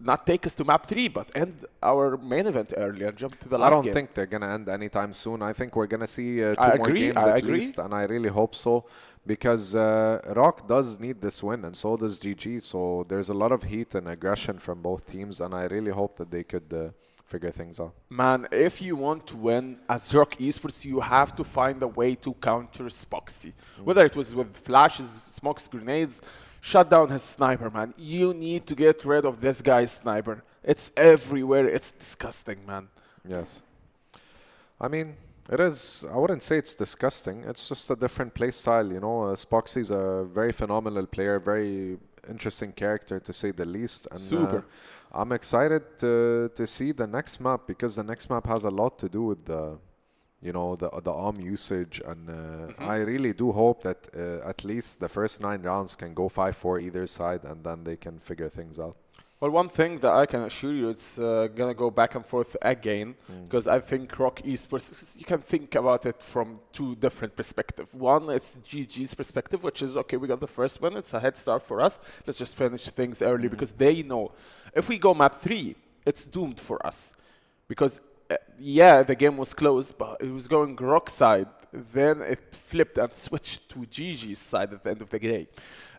not take us to map 3, but end our main event early and jump to the last game. I don't think they're going to end anytime soon. I think we're going to see 2 more games at least, and I really hope so. Because ROC does need this win, and so does GG. So there's a lot of heat and aggression from both teams, and I really hope that they could figure things out. Man, if you want to win as ROC Esports, you have to find a way to counter Spoxy. Whether it was with flashes, smokes, grenades, shut down his sniper, man. You need to get rid of this guy's sniper. It's everywhere. It's disgusting, man. Yes. I mean, it is. I wouldn't say it's disgusting. It's just a different play style, you know. Spoxy's a very phenomenal player, very interesting character to say the least. And super. I'm excited to see the next map because the next map has a lot to do with the, you know, the usage, and I really do hope that at least the first 9 rounds can go 5-4 either side, and then they can figure things out. Well, one thing that I can assure you, it's going to go back and forth again, because I think ROC Esports, you can think about it from 2 different perspectives. One, it's GG's perspective, which is, okay, we got the first one, it's a head start for us, let's just finish things early, because they know if we go map 3, it's doomed for us. Because, yeah, the game was close, but it was going ROC side, then it flipped and switched to GG's side at the end of the day.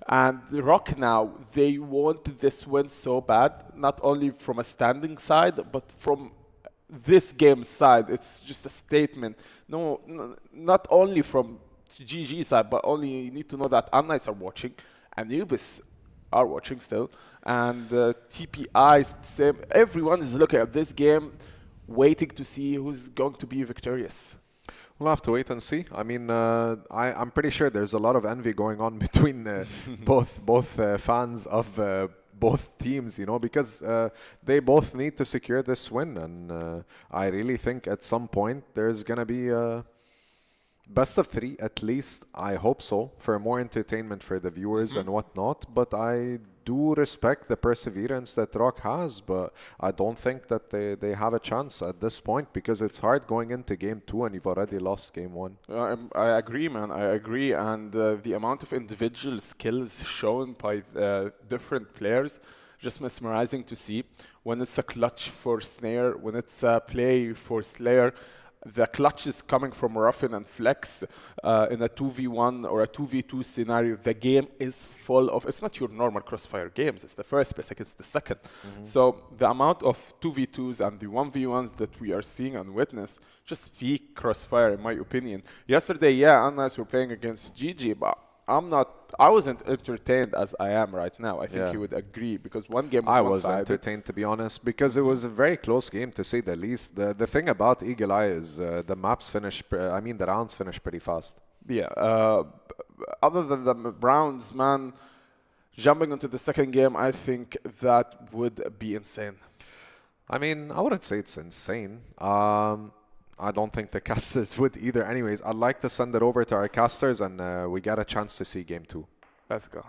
And ROC now, they want this win so bad, not only from a standing side, but from this game side. It's just a statement. No, not only from GG side, but only you need to know that unKnights are watching, Anubis are watching still, and TBI, same. Everyone is looking at this game, waiting to see who's going to be victorious. We'll have to wait and see. I mean, I'm pretty sure there's a lot of envy going on between both fans of both teams, you know, because they both need to secure this win. And I really think at some point there's going to be a best of 3, at least. I hope so, for more entertainment for the viewers and whatnot. But I do respect the perseverance that ROC has, but I don't think that they have a chance at this point, because it's hard going into game 2 and you've already lost game 1. I agree, man. I agree. And the amount of individual skills shown by different players, just mesmerizing to see. When it's a clutch for Snare, when it's a play for Slayer, the clutch is coming from Ruffin and Flex in a 2v1 or a 2v2 scenario. The game is full of, it's not your normal Crossfire games. It's the first place, like it's the second. So the amount of 2v2s and the 1v1s that we are seeing and witness just peak Crossfire, in my opinion. Yesterday, yeah, unKnights were playing against GG, but I wasn't entertained as I am right now. I think you would agree, because one game was I was entertained, to be honest, because it was a very close game, to say the least. The thing about Eagle Eye is the maps finish, the rounds finish pretty fast. Yeah. Other than the rounds, man, jumping into the second game, I think that would be insane. I mean, I wouldn't say it's insane. I don't think the casters would either. Anyways, I'd like to send it over to our casters, and we get a chance to see game 2. Let's go.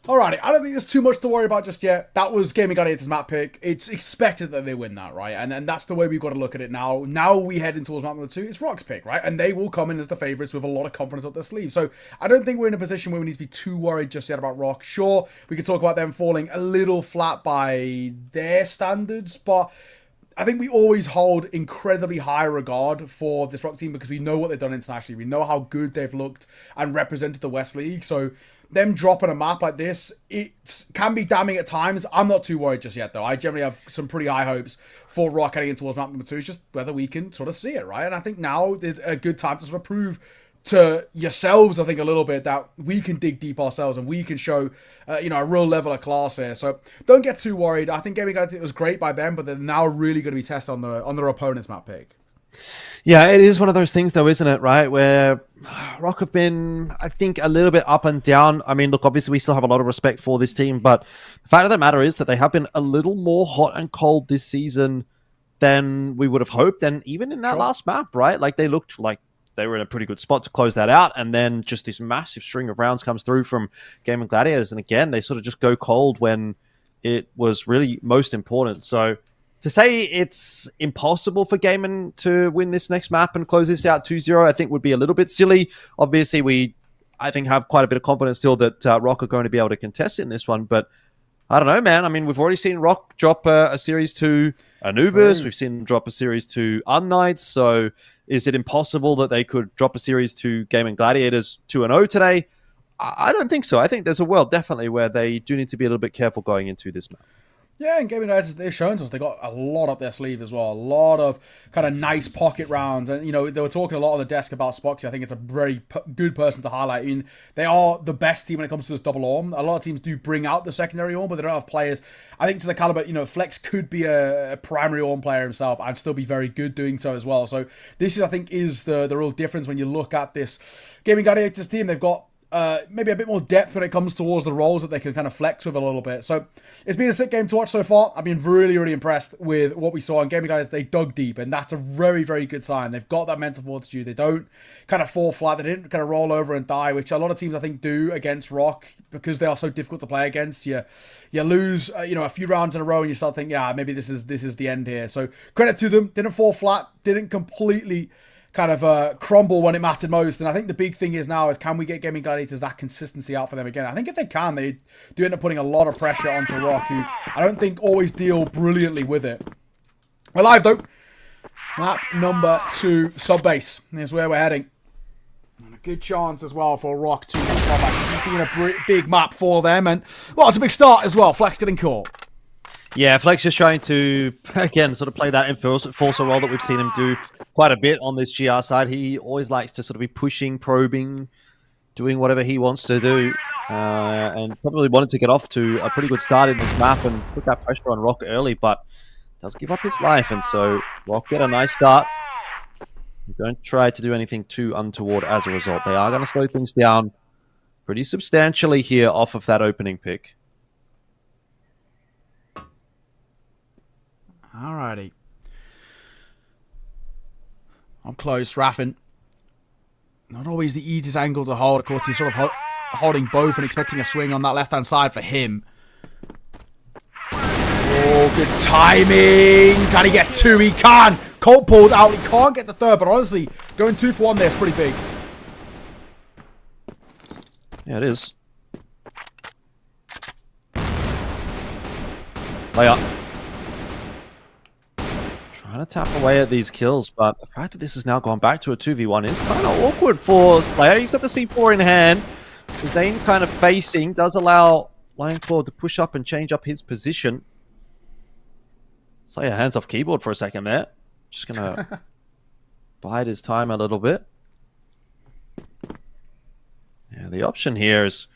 Alrighty, I don't think there's too much to worry about just yet. That was Gaimin Gladiators map pick. It's expected that they win that, right? And that's the way we've got to look at it now. Now we head in towards map number 2. It's ROC's pick, right? And they will come in as the favourites with a lot of confidence up their sleeve. So I don't think we're in a position where we need to be too worried just yet about ROC. Sure, we could talk about them falling a little flat by their standards, but I think we always hold incredibly high regard for this ROC team because we know what they've done internationally. We know how good they've looked and represented the West League. So them dropping a map like this, it can be damning at times. I'm not too worried just yet, though. I generally have some pretty high hopes for ROC heading in towards map number 2. It's just whether we can sort of see it, right? And I think now is a good time to sort of prove to yourselves, I think, a little bit that we can dig deep ourselves and we can show, a real level of class here. So don't get too worried. I think Gaimin Gladiators was great by them, but they're now really going to be tested on their opponent's map pick. Yeah, it is one of those things, though, isn't it? Right, where ROC have been, I think, a little bit up and down. I mean, look, obviously, we still have a lot of respect for this team, but the fact of the matter is that they have been a little more hot and cold this season than we would have hoped. And even in that last map, right, like they looked like they were in a pretty good spot to close that out. And then just this massive string of rounds comes through from Gaimin Gladiators. And again, they sort of just go cold when it was really most important. So to say it's impossible for Gaimin to win this next map and close this out 2-0, I think would be a little bit silly. Obviously, I think, have quite a bit of confidence still that ROC are going to be able to contest in this one. But I don't know, man. I mean, we've already seen ROC drop a series to Anubis. We've seen them drop a series to unKnights. So is it impossible that they could drop a series to Gaimin Gladiators 2-0 today? I don't think so. I think there's a world definitely where they do need to be a little bit careful going into this map. Yeah, and Gaimin Gladiators, they've shown us they got a lot up their sleeve as well. A lot of kind of nice pocket rounds. And, they were talking a lot on the desk about Spoxy. I think it's a very good person to highlight. I mean, they are the best team when it comes to this double orm. A lot of teams do bring out the secondary orm, but they don't have players. I think to the caliber, Flex could be a primary orm player himself and still be very good doing so as well. So this is, I think, is the real difference when you look at this Gaimin Gladiators team. They've got maybe a bit more depth when it comes towards the roles that they can kind of flex with a little bit. So it's been a sick game to watch so far. I've been really, really impressed with what we saw. And Gaimin Gladiators, they dug deep, and that's a very, very good sign. They've got that mental fortitude. They don't kind of fall flat. They didn't kind of roll over and die, which a lot of teams, I think, do against ROC because they are so difficult to play against. You lose, a few rounds in a row, and you start thinking, yeah, maybe this is the end here. So credit to them. Didn't fall flat. Didn't completely kind of crumble when it mattered most. And I think the big thing is can we get Gaimin Gladiators that consistency out for them again? I think if they can, they do end up putting a lot of pressure onto ROC, who I don't think always deal brilliantly with it. We're live though. Map number 2, sub-base. Here's where we're heading. And a good chance as well for ROC to come back. This has been a big map for them. And, well, it's a big start as well. Flex getting caught. Yeah, Flex just trying to, again, sort of play that enforcer role that we've seen him do quite a bit on this GR side. He always likes to sort of be pushing, probing, doing whatever he wants to do. And probably wanted to get off to a pretty good start in this map and put that pressure on ROC early, but does give up his life. And so ROC get a nice start. Don't try to do anything too untoward as a result. They are going to slow things down. pretty substantially here off of that opening pick. Alrighty. I'm close, Raffin. Not always the easiest angle to hold. Of course, he's sort of holding both and expecting a swing on that left-hand side for him. Oh, good timing. Can he get two? He can. Colt pulled out. He can't get the third, but honestly, going 2 for 1 there is pretty big. Yeah, it is. Lay up. Trying to tap away at these kills, but the fact that this has now gone back to a 2v1 is kind of awkward for Slayer. He's got the C4 in hand. Zane kind of facing, does allow Lionclaw to push up and change up his position. Slayer hands off keyboard for a second there. Just going to bide his time a little bit. Yeah, the option here is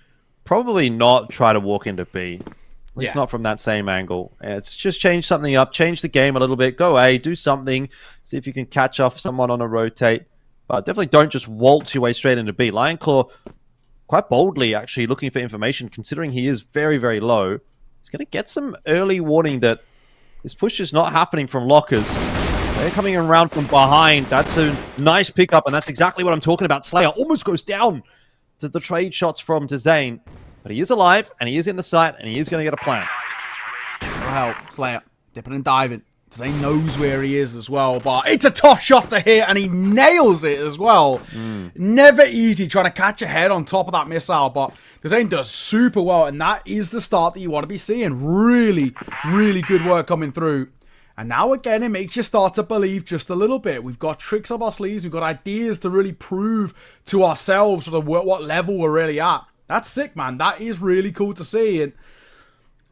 probably not try to walk into B. At least not from that same angle. It's just change something up, change the game a little bit, go A, do something, see if you can catch off someone on a rotate. But definitely don't just waltz your way straight into B. Lionclaw, quite boldly actually looking for information, considering he is very, very low. He's going to get some early warning that this push is not happening from lockers. Slayer coming around from behind. That's a nice pickup, and that's exactly what I'm talking about. Slayer almost goes down to the trade shots from Dezane. But he is alive, and he is in the site, and he is going to get a plan. Well, Slayer, dipping and diving. Dezane knows where he is as well, but it's a tough shot to hit, and he nails it as well. Never easy trying to catch a head on top of that missile, but Dezane does super well, and that is the start that you want to be seeing. Really, really good work coming through. And now, again, it makes you start to believe just a little bit. We've got tricks up our sleeves. We've got ideas to really prove to ourselves sort of what level we're really at. That's sick, man. That is really cool to see.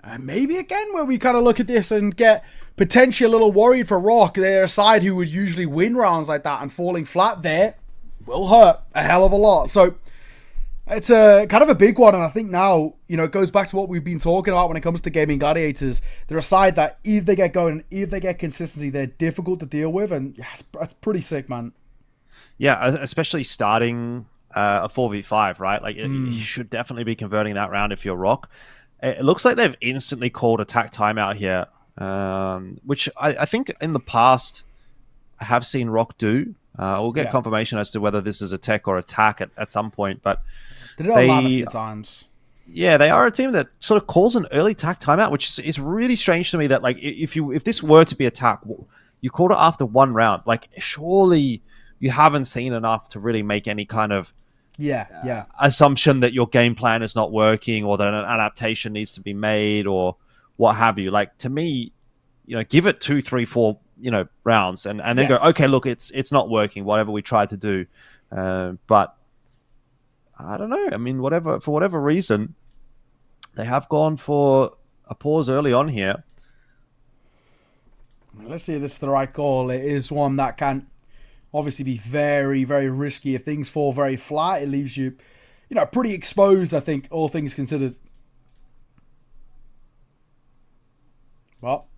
And maybe, again, where we kind of look at this and get potentially a little worried for ROC. They're a side who would usually win rounds like that, and falling flat there will hurt a hell of a lot. So it's a kind of a big one, and I think now, you know, it goes back to what we've been talking about when it comes to Gaimin Gladiators. They're a side that, if they get going, if they get consistency, they're difficult to deal with, and yeah, it's pretty sick, man. Yeah, especially starting a 4v5, right? Like, you should definitely be converting that round if you're ROC. It looks like they've instantly called attack timeout here, which I think in the past I have seen ROC do. We'll get confirmation as to whether this is a tech or attack at some point, but They did it a lot a few times. Yeah, they are a team that sort of calls an early attack timeout, which is really strange to me that, like, if this were to be attack, you called it after one round. Like, surely you haven't seen enough to really make any kind of assumption that your game plan is not working, or that an adaptation needs to be made, or what have you. Like, to me, you know, give it 2, 3, 4, you know, rounds, and then go, okay, look, it's not working, whatever we tried to do. But I don't know. I mean, for whatever reason, they have gone for a pause early on here. Let's see if this is the right call. It is one that can obviously be very, very risky. If things fall very flat, it leaves you, you know, pretty exposed, I think, all things considered. Well,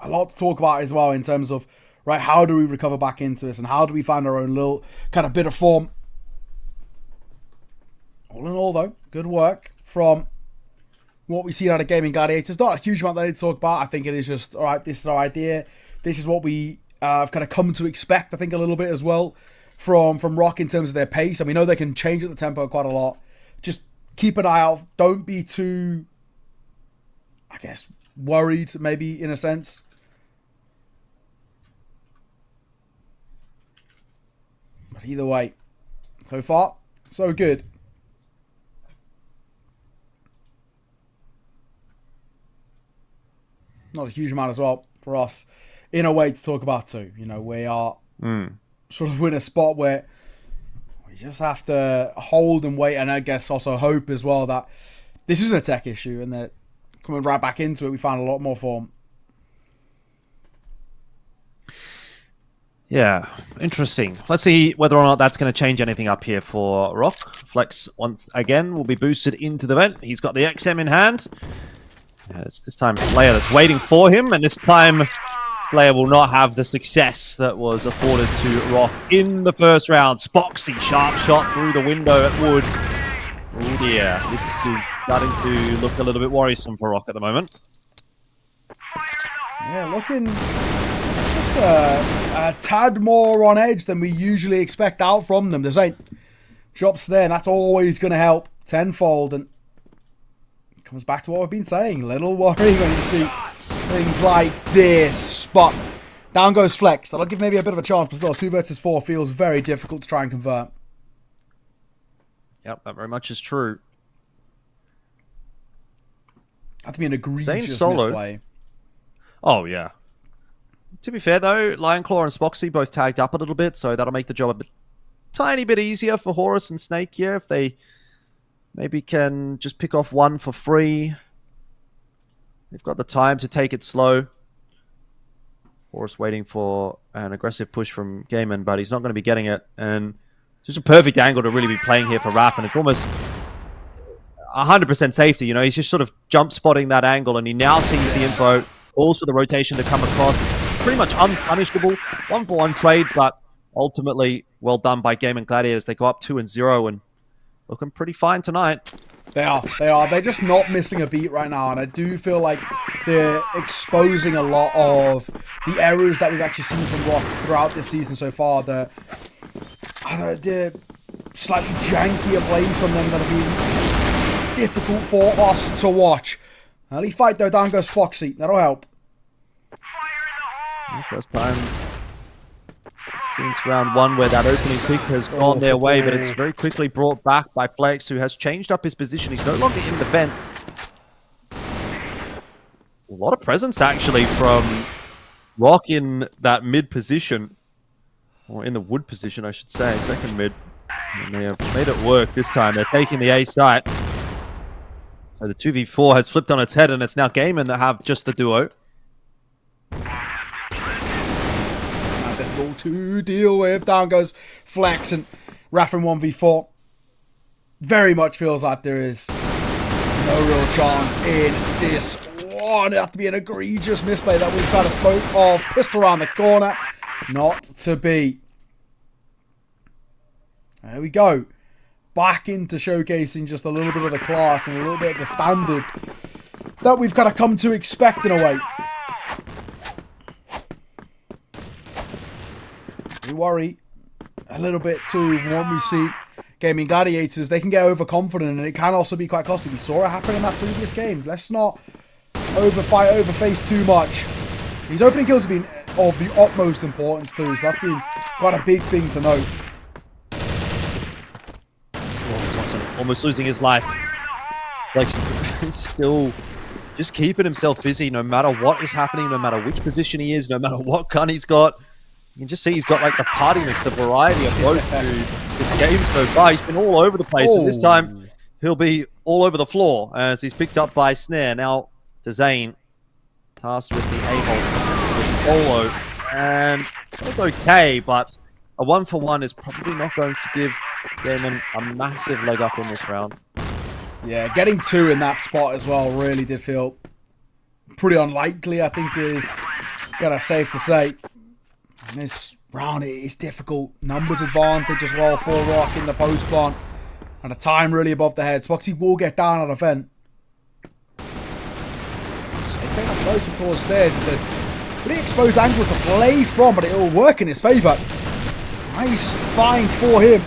a lot to talk about as well in terms of, right, how do we recover back into this, and how do we find our own little kind of bit of form. All in all, though, good work from what we see out of Gaimin Gladiators. Not a huge amount that I need to talk about. I think it is just, all right, this is our idea. This is what we have kind of come to expect, I think, a little bit as well from ROC in terms of their pace. And we know they can change at the tempo quite a lot. Just keep an eye out. Don't be too, I guess, worried, maybe, in a sense. But either way, so far, so good. Not a huge amount as well for us, in a way, to talk about too. You know, we are sort of in a spot where we just have to hold and wait, and I guess also hope as well that this isn't a tech issue, and that coming right back into it, we find a lot more form. Yeah, interesting. Let's see whether or not that's going to change anything up here for ROC. Flex, once again, will be boosted into the vent. He's got the XM in hand. It's this time Slayer that's waiting for him, and this time Slayer will not have the success that was afforded to ROC in the first round. Spoxy, sharp shot through the window at Wood. Oh dear, this is starting to look a little bit worrisome for ROC at the moment. Yeah, looking just a tad more on edge than we usually expect out from them. There's 8 drops there, and that's always going to help tenfold. And it comes back to what we've been saying. A little worrying when you see things like this. But down goes Flex. That'll give maybe a bit of a chance, but still 2 versus 4 feels very difficult to try and convert. Yep, that very much is true. Had to be an egregious solo. misplay. Oh, yeah. To be fair, though, Lionclaw and Spoxy both tagged up a little bit, so that'll make the job a tiny bit easier for Horus and Snake here if they maybe can just pick off one for free. They've got the time to take it slow. Horus waiting for an aggressive push from Gaimin, but he's not going to be getting it. And just a perfect angle to really be playing here for Raph, and it's almost 100% safety. You know, he's just sort of jump spotting that angle, and he now sees the info. Calls for the rotation to come across. It's pretty much unpunishable. 1-for-1 trade, but ultimately well done by Gaimin Gladiators. They go up 2-0 and looking pretty fine tonight. They are. They're just not missing a beat right now, and I do feel like they're exposing a lot of the errors that we've actually seen from ROC throughout this season so far. The slightly jankier plays from them that have been difficult for us to watch. Early fight though, down goes Foxy. That'll help. First time since round 1 where that opening pick has gone their way, but it's very quickly brought back by Flex, who has changed up his position. He's no longer in the vent. A lot of presence actually from ROC in that mid position, or in the wood position I should say, second mid. And they have made it work this time. They're taking the A site. So the 2v4 has flipped on its head, and it's now Gaimin that have just the duo. Difficult to deal with. Down goes Flex and Raph in 1v4. Very much feels like there is no real chance in this one. It'd have to be an egregious misplay that we've kind of spoke of. Pistol around the corner. Not to be. There we go. Back into showcasing just a little bit of the class and a little bit of the standard that we've kind of come to expect in a way. We worry a little bit too when we see Gaimin Gladiators. They can get overconfident, and it can also be quite costly. We saw it happen in that previous game. Let's not overface too much. These opening kills have been of the utmost importance too, so that's been quite a big thing to note. Almost losing his life. Like, still just keeping himself busy no matter what is happening, no matter which position he is, no matter what gun he's got. You can just see he's got like the party mix, the variety of both his games so far. He's been all over the place, and this time he'll be all over the floor as he's picked up by Snare. Now to Zane, tasked with the A-hole solo, and that's okay, but a 1-for-1 is probably not going to give Gaimin a massive leg up in this round. Yeah, getting 2 in that spot as well really did feel pretty unlikely, I think is kind of safe to say. And this round it is difficult. Numbers advantage as well for ROC in the post plant. And a time really above the head. Spoxy will get down at a vent. So they bring up closer towards stairs. It's a pretty exposed angle to play from, but it will work in his favour. Nice find for him.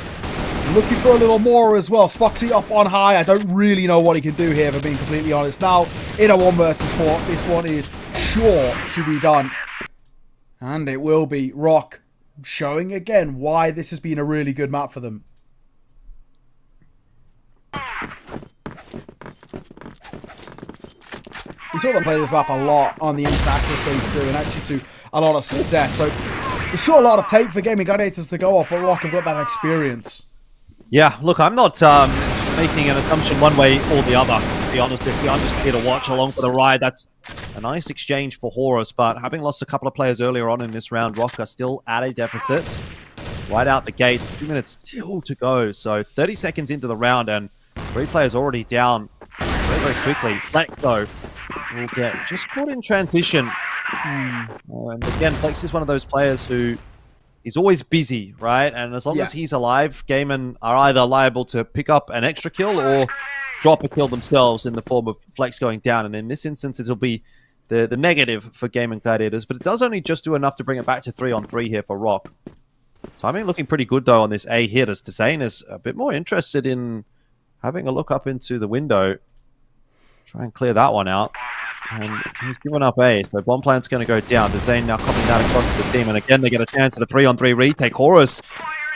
Looking for a little more as well. Spoxy up on high. I don't really know what he can do here, if I'm being completely honest. Now, in a 1 versus 4, this one is sure to be done. And it will be. ROC showing again why this has been a really good map for them. We saw them play this map a lot on the international stage too, and actually to a lot of success. So it's sure a lot of tape for Gaimin Gladiators to go off, but ROC have got that experience. Yeah, look, I'm not making an assumption one way or the other, to be honest with you. I'm just here to watch along for the ride. That's a nice exchange for Horus, but having lost a couple of players earlier on in this round, ROC are still at a deficit. Right out the gates, 2 minutes still to go. So 30 seconds into the round, and 3 players already down very, very quickly. Flex, though, will get just caught in transition. And again, Flex is one of those players who he's always busy, right? And as long as he's alive, Gaimin are either liable to pick up an extra kill or drop a kill themselves in the form of Flex going down. And in this instance, it'll be the negative for Gaimin Gladiators, but it does only just do enough to bring it back to 3-on-3 here for ROC. Timing looking pretty good, though, on this A hit, as Dezane is a bit more interested in having a look up into the window. Try and clear that one out. And he's given up A, so Bomb Plant's going to go down. Dezane now copying that across to the team, and again, they get a chance at a 3-on-3 retake. Horus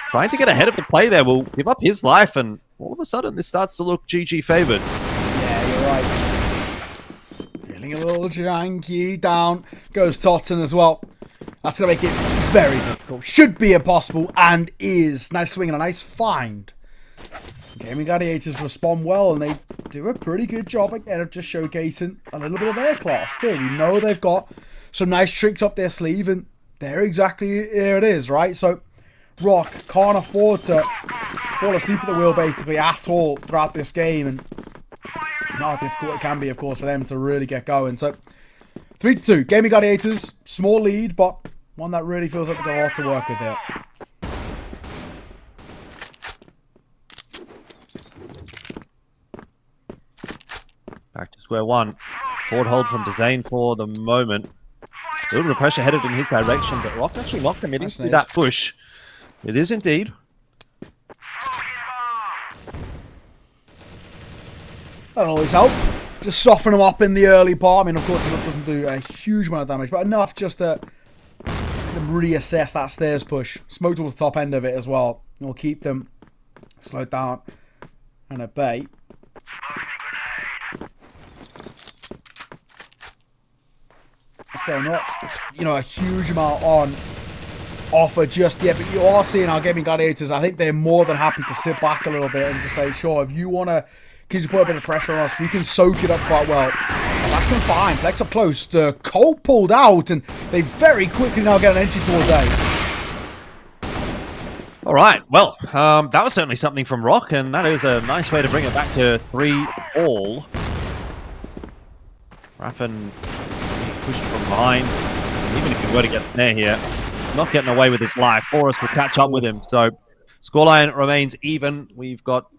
trying to get ahead of the play there will give up his life, and all of a sudden, this starts to look GG favored. Yeah, you're right. Feeling a little janky. Down goes Totten as well. That's going to make it very difficult. Should be impossible, and is. Nice swing and a nice find. Gaimin Gladiators respond well, and they do a pretty good job again of just showcasing a little bit of their class too. We know they've got some nice tricks up their sleeve, and there exactly here it is, right? So ROC can't afford to fall asleep at the wheel basically at all throughout this game, and you know how difficult it can be, of course, for them to really get going. So 3-2, Gaimin Gladiators, small lead, but one that really feels like they've got a lot to work with here. Back to square one. Forward hold from Dezane for the moment. A little bit of pressure headed in his direction, but ROC actually not committing to that push. It is indeed. That'll always help. Just soften them up in the early part. I mean, of course, it doesn't do a huge amount of damage, but enough just to reassess that stairs push. Smoke towards the top end of it as well. It'll keep them slowed down and at bay. Still not, you know, a huge amount on offer just yet, but you are seeing our Gaimin Gladiators. I think they're more than happy to sit back a little bit and just say, sure, if you want to just put a bit of pressure on us, we can soak it up quite well. Flash comes behind, Flex up close, the Colt pulled out, and they very quickly now get an entry towards A. All right, well, that was certainly something from ROC, and that is a nice way to bring it back to 3-all. Raffen pushed from behind. Even if he were to get there here, not getting away with his life. Forrest will catch up with him. So scoreline remains even. We've got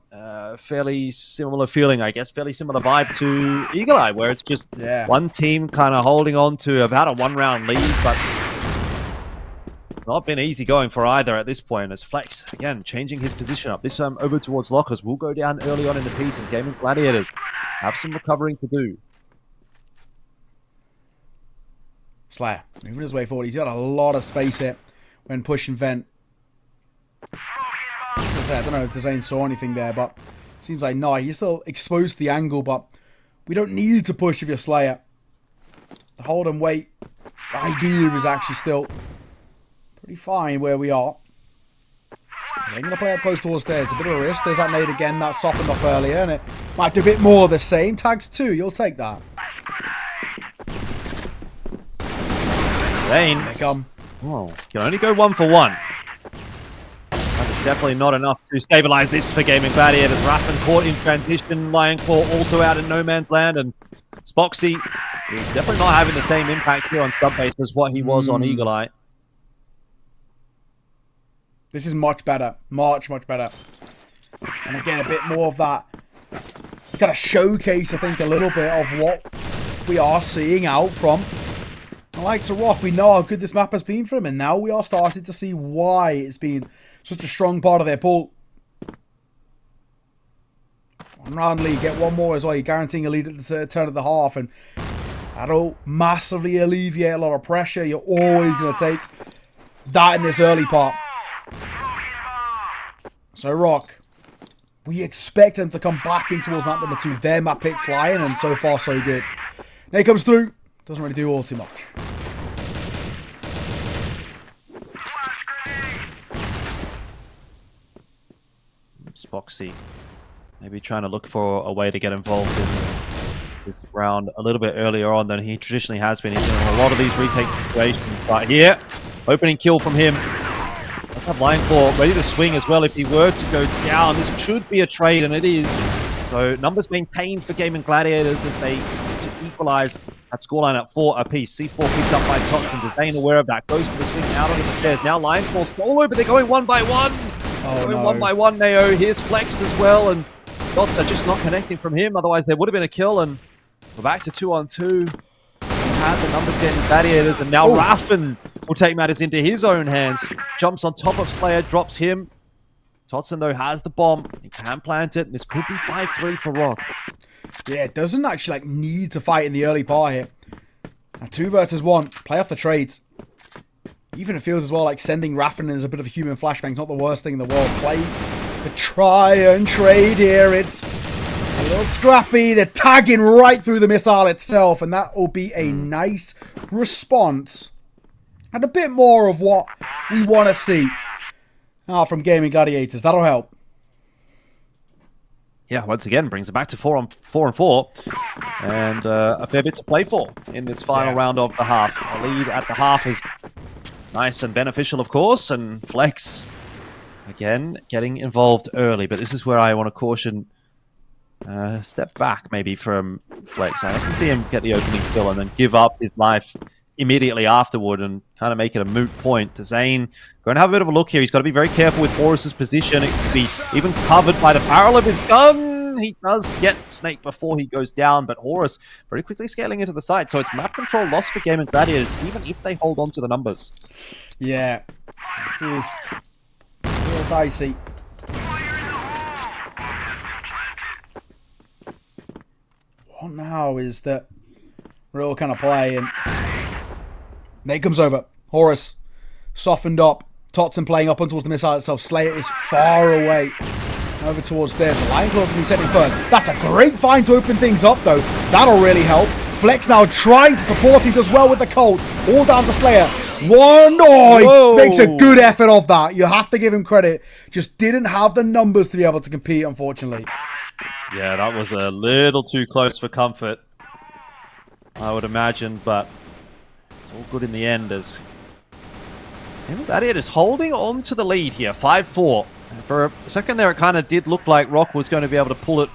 fairly similar feeling, I guess, fairly similar vibe to Eagle Eye, where it's just one team kind of holding on to about a one-round lead, but it's not been easy going for either at this point, as Flex, again, changing his position up. This time over towards Lockers will go down early on in the piece, and Gaimin Gladiators have some recovering to do. Slayer moving his way forward. He's got a lot of space here when pushing vent. I don't know if Dezane saw anything there, but seems like no. He's still exposed to the angle, but we don't need to push if you're Slayer. The hold and wait idea is actually still pretty fine where we are. They're going to play up close towards stairs. A bit of a risk. There's that nade again that softened up earlier, and it might do a bit more of the same. Tags 2. You'll take that. They come. Oh, can only go 1 for 1. That is definitely not enough to stabilize this for Gaimin Gladiators. Raffen caught in transition. Lion Claw also out in no man's land, and Spoxy is definitely not having the same impact here on subbase as what he was on Eagle Eye. This is much better. Much better. And again, a bit more of that kind of showcase, I think, a little bit of what we are seeing out from the likes of ROC. We know how good this map has been for them, and now we are starting to see why it's been such a strong part of their pool. One round lead, get one more as well. You're guaranteeing a lead at the turn of the half, and that'll massively alleviate a lot of pressure. You're always going to take that in this early part. So ROC, we expect them to come back in towards map number 2. Their map pick flying, and so far so good. Nate comes through. Doesn't really do all too much. Spoxy maybe trying to look for a way to get involved in this round a little bit earlier on than he traditionally has been. He's doing a lot of these retake situations, but here, opening kill from him. Let's have Lion Claw ready to swing as well if he were to go down. This should be a trade, and it is. So numbers maintained for Gaimin Gladiators as they to equalize That scoreline at 4 apiece. C4 picked up by Tots, and Dezane aware of that. Goes for the swing out onto the stairs. Now Lionfall solo, but they're going one by one. One by one, Nao. Here's Flex as well, and Tots are just not connecting from him. Otherwise, there would have been a kill, and we're back to 2-on-2. Had the numbers getting Gladiators, and now Raffen will take matters into his own hands. Jumps on top of Slayer, drops him. Totson, though, has the bomb. He can plant it, and this could be 5-3 for ROC. Yeah, it doesn't actually need to fight in the early part here. Now, 2 versus 1. Play off the trades. Even it feels as well like sending Raffen as a bit of a human flashbang. Not the worst thing in the world. Play the try and trade here. It's a little scrappy. They're tagging right through the missile itself, and that will be a nice response. And a bit more of what we want to see from Gaimin Gladiators. That'll help. Yeah, once again, brings it back to 4-on-4. And a fair bit to play for in this final round of the half. A lead at the half is nice and beneficial, of course. And Flex, again, getting involved early. But this is where I want to caution step back maybe from Flex. I can see him get the opening kill and then give up his life immediately afterward and kind of make it a moot point. Dezane going to have a bit of a look here. He's got to be very careful with Horus's position. It could be even covered by the barrel of his gun. He does get Snake before he goes down, but Horus very quickly scaling into the site. So it's map control lost for Gaimin Gladiators, even if they hold on to the numbers. Yeah, this is a little dicey. What now is that real kind of play, and Nate comes over. Horus softened up. Totson playing up on towards the missile itself. Slayer is far away. Over towards there. So Lionfall can be sent in first. That's a great find to open things up, though. That'll really help. Flex now trying to support. He does well with the Colt. All down to Slayer. One. Oh, he makes a good effort of that. You have to give him credit. Just didn't have the numbers to be able to compete, unfortunately. Yeah, that was a little too close for comfort, I would imagine, but it's all good in the end as Gladiators holding on to the lead here, 5-4. For a second there, it kind of did look like ROC was going to be able to pull it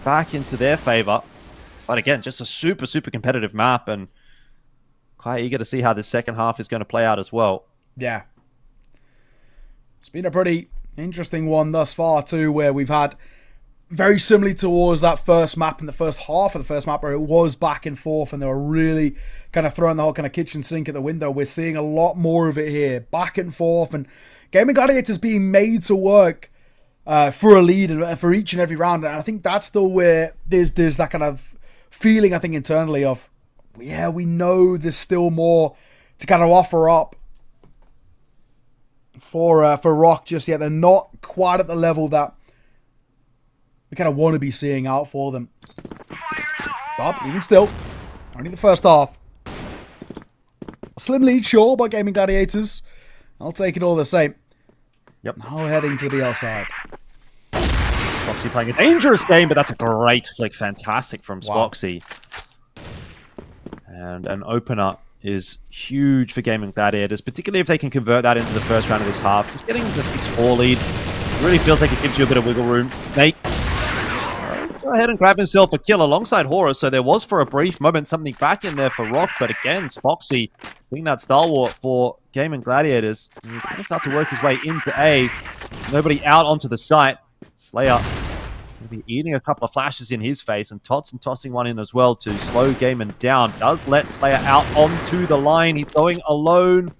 back into their favor. But again, just a super, super competitive map, and quite eager to see how this second half is going to play out as well. Yeah. It's been a pretty interesting one thus far too, where we've had very similarly towards that first map in the first half of the first map where it was back and forth and they were really kind of throwing the whole kind of kitchen sink at the window. We're seeing a lot more of it here, back and forth, and Gaimin Gladiators being made to work for a lead and for each and every round. And I think that's still where there's that kind of feeling, I think, internally of, yeah, we know there's still more to kind of offer up for ROC just yet. They're not quite at the level that we kind of want to be seeing out for them. But even still, only the first half. A slim lead, sure, by Gaimin Gladiators. I'll take it all the same. Yep. Now heading to the BL side. Spoxy playing a dangerous game, but that's a great flick. Fantastic from Spoxy. And an opener is huge for Gaimin Gladiators, particularly if they can convert that into the first round of this half. Just getting the 6-4 lead really feels like it gives you a bit of wiggle room. Nate, go ahead and grab himself a kill alongside Horus. So there was, for a brief moment, something back in there for ROC, but again, Spoxy being that stalwart for Gaimin Gladiators. He's going to start to work his way into A. Nobody out onto the site. Slayer going to be eating a couple of flashes in his face, and Totson tossing one in as well to slow Gaimin down. Does let Slayer out onto the line. He's going alone.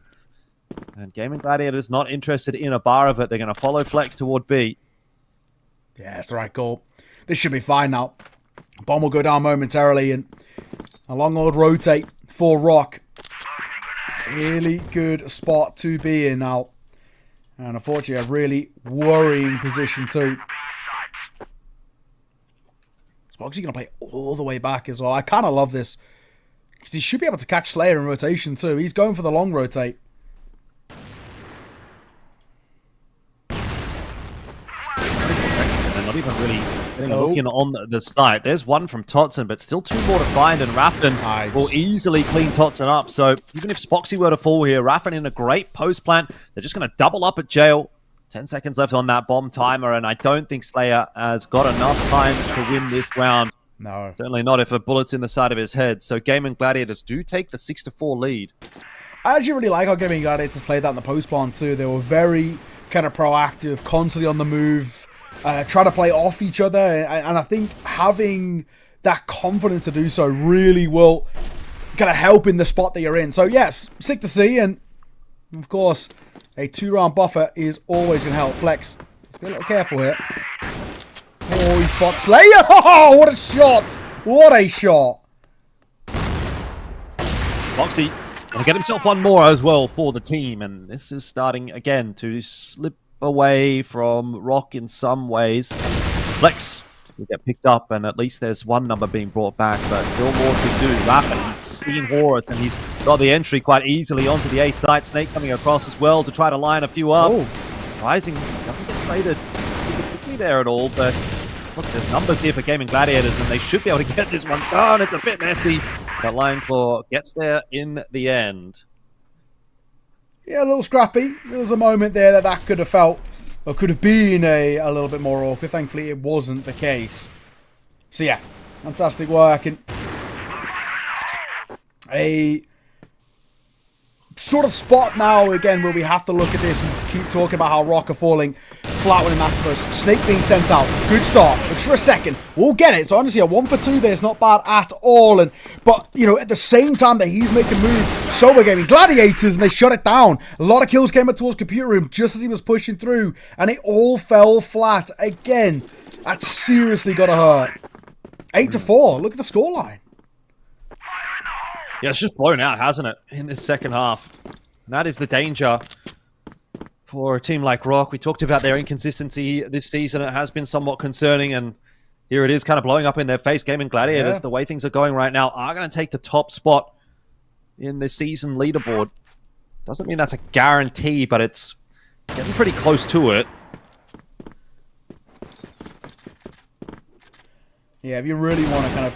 And Gaimin Gladiators not interested in a bar of it. They're going to follow Flex toward B. Yeah, that's the right call. This should be fine now. Bomb will go down momentarily, and a long old rotate for ROC. Really good spot to be in now. And unfortunately, a really worrying position too. Spoxy's going to play all the way back as well. I kind of love this, because he should be able to catch Slayer in rotation too. He's going for the long rotate. Not even really getting a look in on the site. There's one from Totson, but still 2 more to find, and Raffen will easily clean Totson up. So even if Spoxy were to fall here, Raffen in a great post plant. They're just going to double up at jail. 10 seconds left on that bomb timer, and I don't think Slayer has got enough time to win this round. No. Certainly not if a bullet's in the side of his head. So Gaimin Gladiators do take the 6-4 lead. I actually really like how Gaimin Gladiators played that in the post-spawn too. They were very kind of proactive, constantly on the move, trying to play off each other. And I think having that confidence to do so really will kind of help in the spot that you're in. So yes, sick to see. And of course, a 2-round buffer is always going to help. Flex, let's be a little careful here. Oh, he spots Slayer. Oh, what a shot. What a shot. Foxy will get himself one more as well for the team. And this is starting again to slip away from ROC in some ways. Flex will get picked up, and at least there's one number being brought back, but still more to do. Rapid, he's seen Horus, and he's got the entry quite easily onto the A site. Snake coming across as well to try to line a few up. Oh. Surprising, doesn't get traded quickly there at all, but look, there's numbers here for Gaimin Gladiators, and they should be able to get this one done. It's a bit messy, but Lionclaw gets there in the end. Yeah, a little scrappy. There was a moment there that could have felt, or could have been a little bit more awkward. Thankfully, it wasn't the case. So yeah, fantastic work. And a sort of spot now, again, where we have to look at this and keep talking about how ROC are falling flat when it matters most. Snake being sent out. Good start. Looks for a second. We'll get it. So honestly, a 1 for 2 there is not bad at all. But, you know, at the same time that he's making moves, so we're getting Gladiators, and they shut it down. A lot of kills came up towards Computer Room just as he was pushing through, and it all fell flat. Again, that seriously got to hurt. 8-4. Look at the scoreline. Yeah, it's just blown out, hasn't it, in this second half? And that is the danger for a team like ROC. We talked about their inconsistency this season. It has been somewhat concerning, and here it is kind of blowing up in their face. Gaimin Gladiators, the way things are going right now, are going to take the top spot in the season leaderboard. Doesn't mean that's a guarantee, but it's getting pretty close to it. Yeah, if you really want to kind of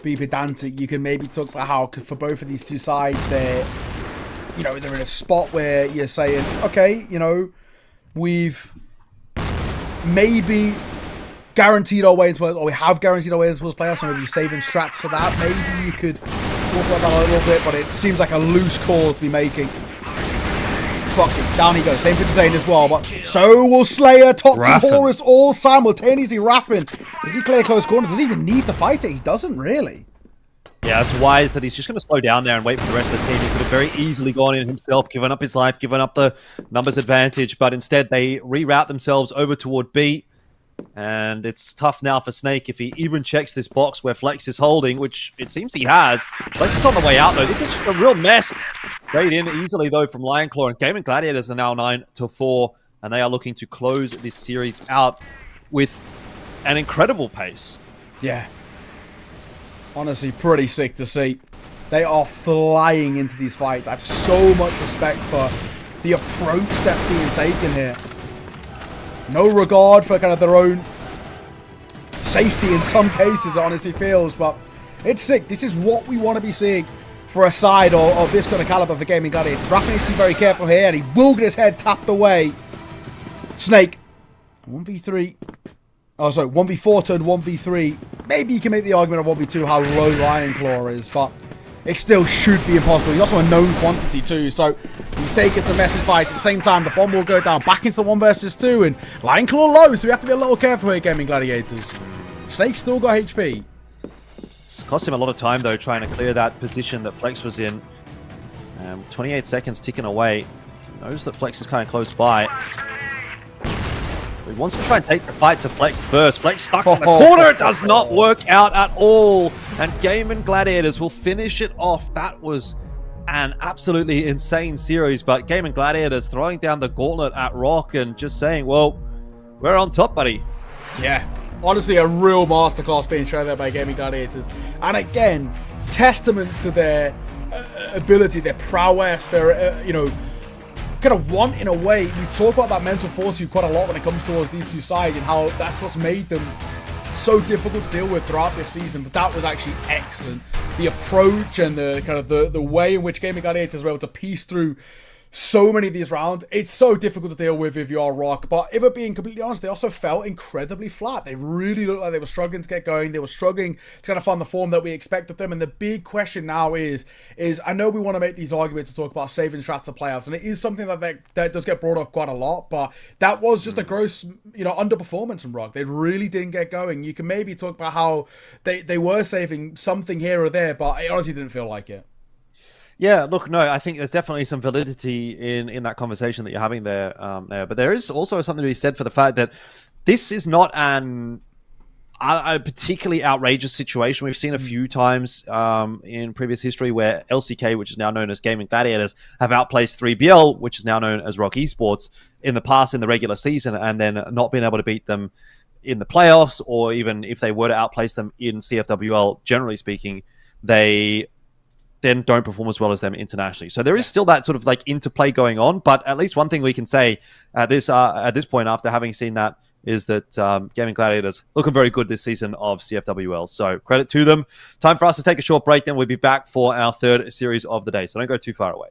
be pedantic, you can maybe talk about how for both of these two sides, they're in a spot where you're saying, okay, you know, we've maybe guaranteed our way into, or we have guaranteed our way into those playoffs, so maybe you're saving strats for that. Maybe you could talk about that a little bit, but it seems like a loose call to be making. Spoxy, down he goes. Same for Zane as well, but so will Slayer, top to Horus, all simultaneously. Raffin, does he clear close corner? Does he even need to fight it? He doesn't really. Yeah, it's wise that he's just going to slow down there and wait for the rest of the team. He could have very easily gone in himself, given up his life, given up the numbers advantage, but instead they reroute themselves over toward B. And it's tough now for Snake if he even checks this box where Flex is holding, which it seems he has. Flex is on the way out, though. This is just a real mess. Straight in easily, though, from Lionclaw. And Gaimin Gladiators are now 9-4, and they are looking to close this series out with an incredible pace. Yeah. Honestly, pretty sick to see. They are flying into these fights. I have so much respect for the approach that's being taken here. No regard for kind of their own safety in some cases, it honestly feels, but it's sick. This is what we want to be seeing for a side of this kind of caliber for Gaimin Gladiators. Rafa needs to be very careful here, and he will get his head tapped away. Snake, 1v3. Oh, sorry, 1v4 turned 1v3. Maybe you can make the argument of 1v2 how low Lionclaw is, but it still should be impossible. He's also a known quantity too, so he's taking some messy fights. At the same time, the bomb will go down back into the 1 versus 2, and Lionclaw low, so we have to be a little careful here, Gaimin Gladiators. Snake's still got HP. It's cost him a lot of time, though, trying to clear that position that Flex was in. 28 seconds ticking away. He knows that Flex is kind of close by. He wants to try and take the fight to Flex first. Flex stuck in the corner. It does not work out at all. And Gaimin Gladiators will finish it off. That was an absolutely insane series. But Gaimin Gladiators throwing down the gauntlet at ROC and just saying, well, we're on top, buddy. Yeah. Honestly, a real masterclass being shown there by Gaimin Gladiators. And again, testament to their ability, their prowess, their, kind of want in a way. We talk about that mental fortitude quite a lot when it comes towards these two sides and how that's what's made them so difficult to deal with throughout this season. But that was actually excellent. The approach and the kind of the way in which Gaimin Gladiators were able to piece through so many of these rounds. It's so difficult to deal with if you are ROC. But if we're being completely honest, they also felt incredibly flat. They really looked like they were struggling to get going. They were struggling to kind of find the form that we expected them. And the big question now is I know we want to make these arguments to talk about saving strats to playoffs, and it is something that does get brought up quite a lot. But that was just a gross, underperformance from ROC. They really didn't get going. You can maybe talk about how they were saving something here or there, but it honestly didn't feel like it. Yeah, look, no, I think there's definitely some validity in that conversation that you're having there. But there is also something to be said for the fact that this is not a particularly outrageous situation. We've seen a few times in previous history where LCK, which is now known as Gaimin Gladiators, have outplaced 3BL, which is now known as ROC Esports, in the past in the regular season, and then not been able to beat them in the playoffs, or even if they were to outplace them in CFWL, generally speaking, they then don't perform as well as them internationally. So there is still that sort of like interplay going on, but at least one thing we can say at this point, after having seen that, is that Gaimin Gladiators looking very good this season of CFWL. So credit to them. Time for us to take a short break, then we'll be back for our third series of the day. So don't go too far away.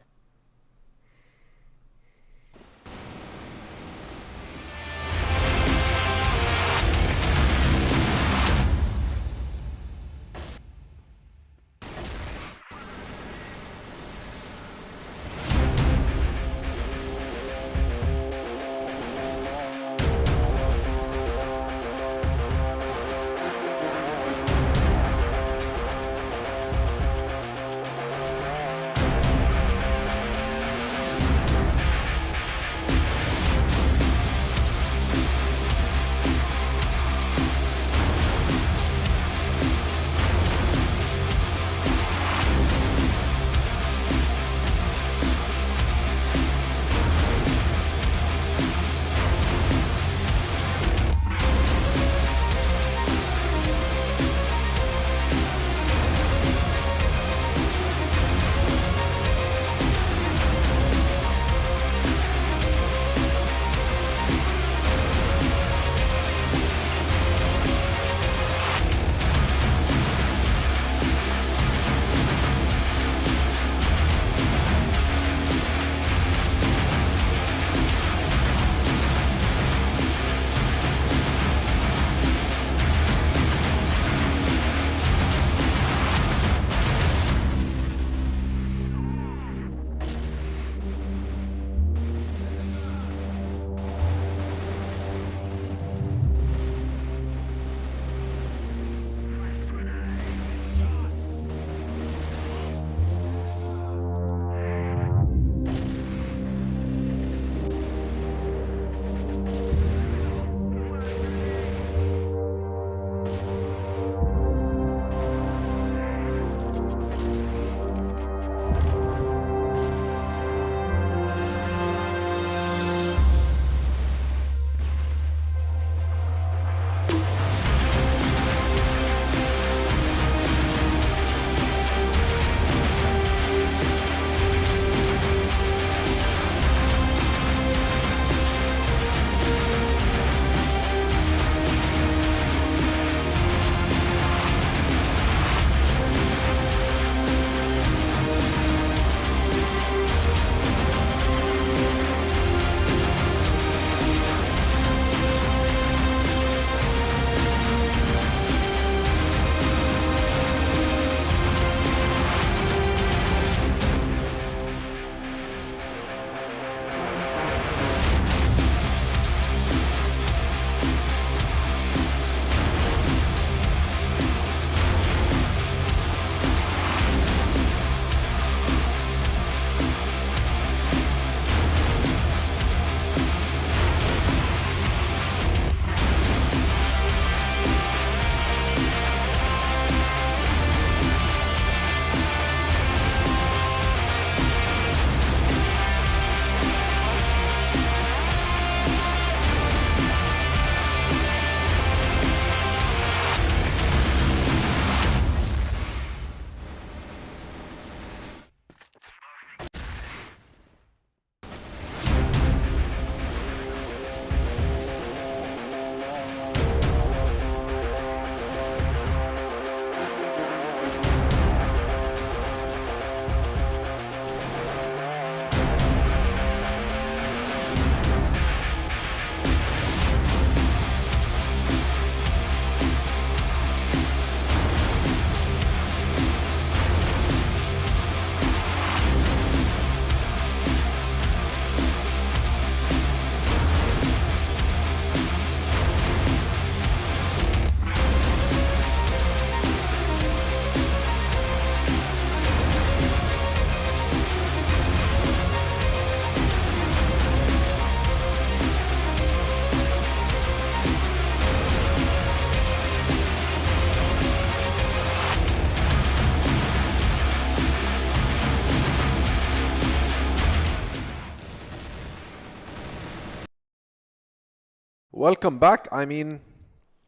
Welcome back. I mean,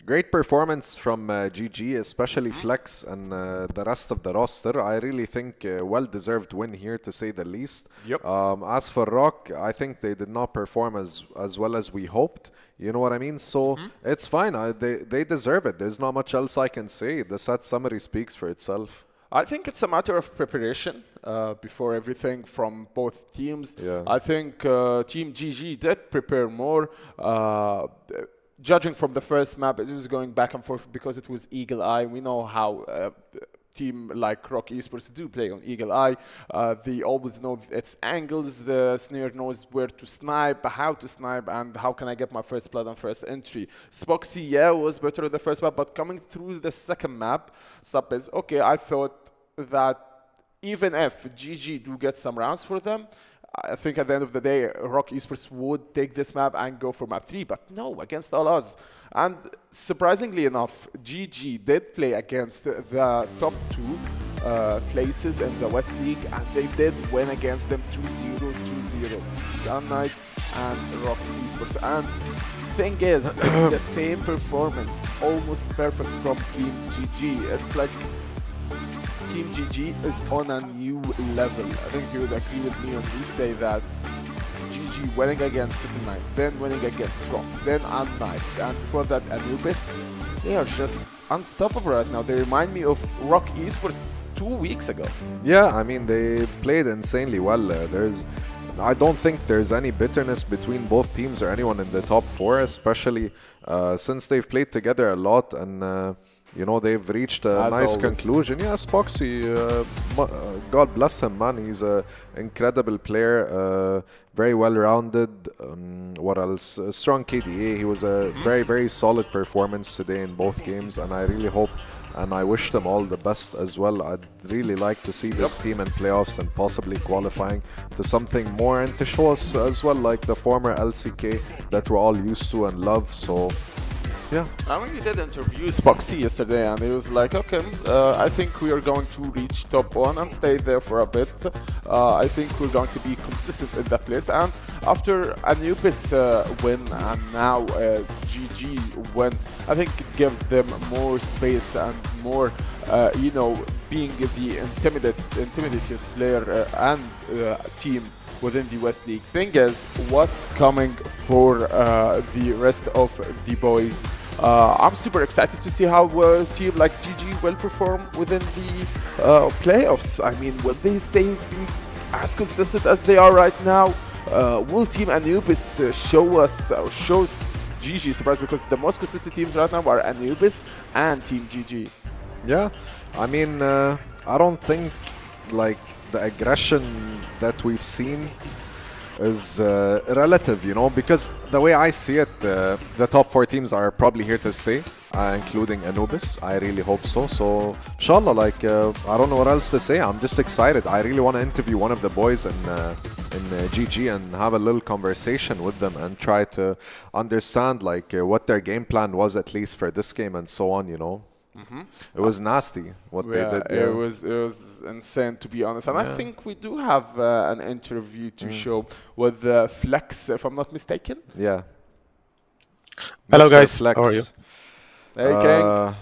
great performance from GG, especially Flex and the rest of the roster. I really think well-deserved win here, to say the least. Yep. As for ROC, I think they did not perform as well as we hoped. You know what I mean? So it's fine. They deserve it. There's not much else I can say. The set summary speaks for itself. I think it's a matter of preparation before everything from both teams. Yeah. I think Team GG did prepare more. Judging from the first map, it was going back and forth because it was Eagle Eye. We know how team like ROC Esports do play on Eagle Eye. They always know its angles. The snare knows where to snipe, how to snipe, and how can I get my first blood on first entry. Spoxy, yeah, was better on the first map, but coming through the second map, Sup is, okay, I thought that even if GG do get some rounds for them, I think at the end of the day, ROC Esports would take this map and go for map 3, but no, against all odds. And surprisingly enough, GG did play against the top 2 places in the West League, and they did win against them 2-0, 2-0. The unKnights and ROC Esports. And thing is, it's the same performance, almost perfect from Team GG. It's like Team GG is on a new level. I think you would agree with me when we say that GG winning against T9, then winning against ROC, then unKnights, and before that Anubis, they are just unstoppable right now. They remind me of ROC Esports 2 weeks ago. Yeah, I mean, they played insanely well. I don't think there's any bitterness between both teams or anyone in the top 4, especially since they've played together a lot and you know, they've reached a nice conclusion. Yeah, Spoxy, God bless him, man. He's an incredible player, very well-rounded. What else? A strong KDA. He was a very, very solid performance today in both games, and I really hope and I wish them all the best as well. I'd really like to see this team in playoffs and possibly qualifying to something more and to show us as well like the former LCK that we're all used to and love. So yeah. I mean, we did interview Spoxy yesterday, and he was like, okay, I think we are going to reach top 1 and stay there for a bit. I think we're going to be consistent in that place. And after Anubis win and now GG win, I think it gives them more space and more, you know, being the intimidated player and team within the West League. Thing is, what's coming for the rest of the boys? I'm super excited to see how a team like GG will perform within the playoffs. I mean, will they be as consistent as they are right now? Will Team Anubis shows GG surprise, because the most consistent teams right now are Anubis and Team GG. Yeah, I mean, I don't think like the aggression that we've seen is relative, you know, because the way I see it, the top 4 teams are probably here to stay, including Anubis. I really hope so. So, inshallah, like, I don't know what else to say. I'm just excited. I really want to interview one of the boys in GG and have a little conversation with them and try to understand, like, what their game plan was, at least for this game and so on, you know. It was nasty what they did. Yeah. It was insane, to be honest. And I think we do have an interview to show with Flex, if I'm not mistaken. Yeah. Hello, Mr. guys. Flex. How are you? Hey, King.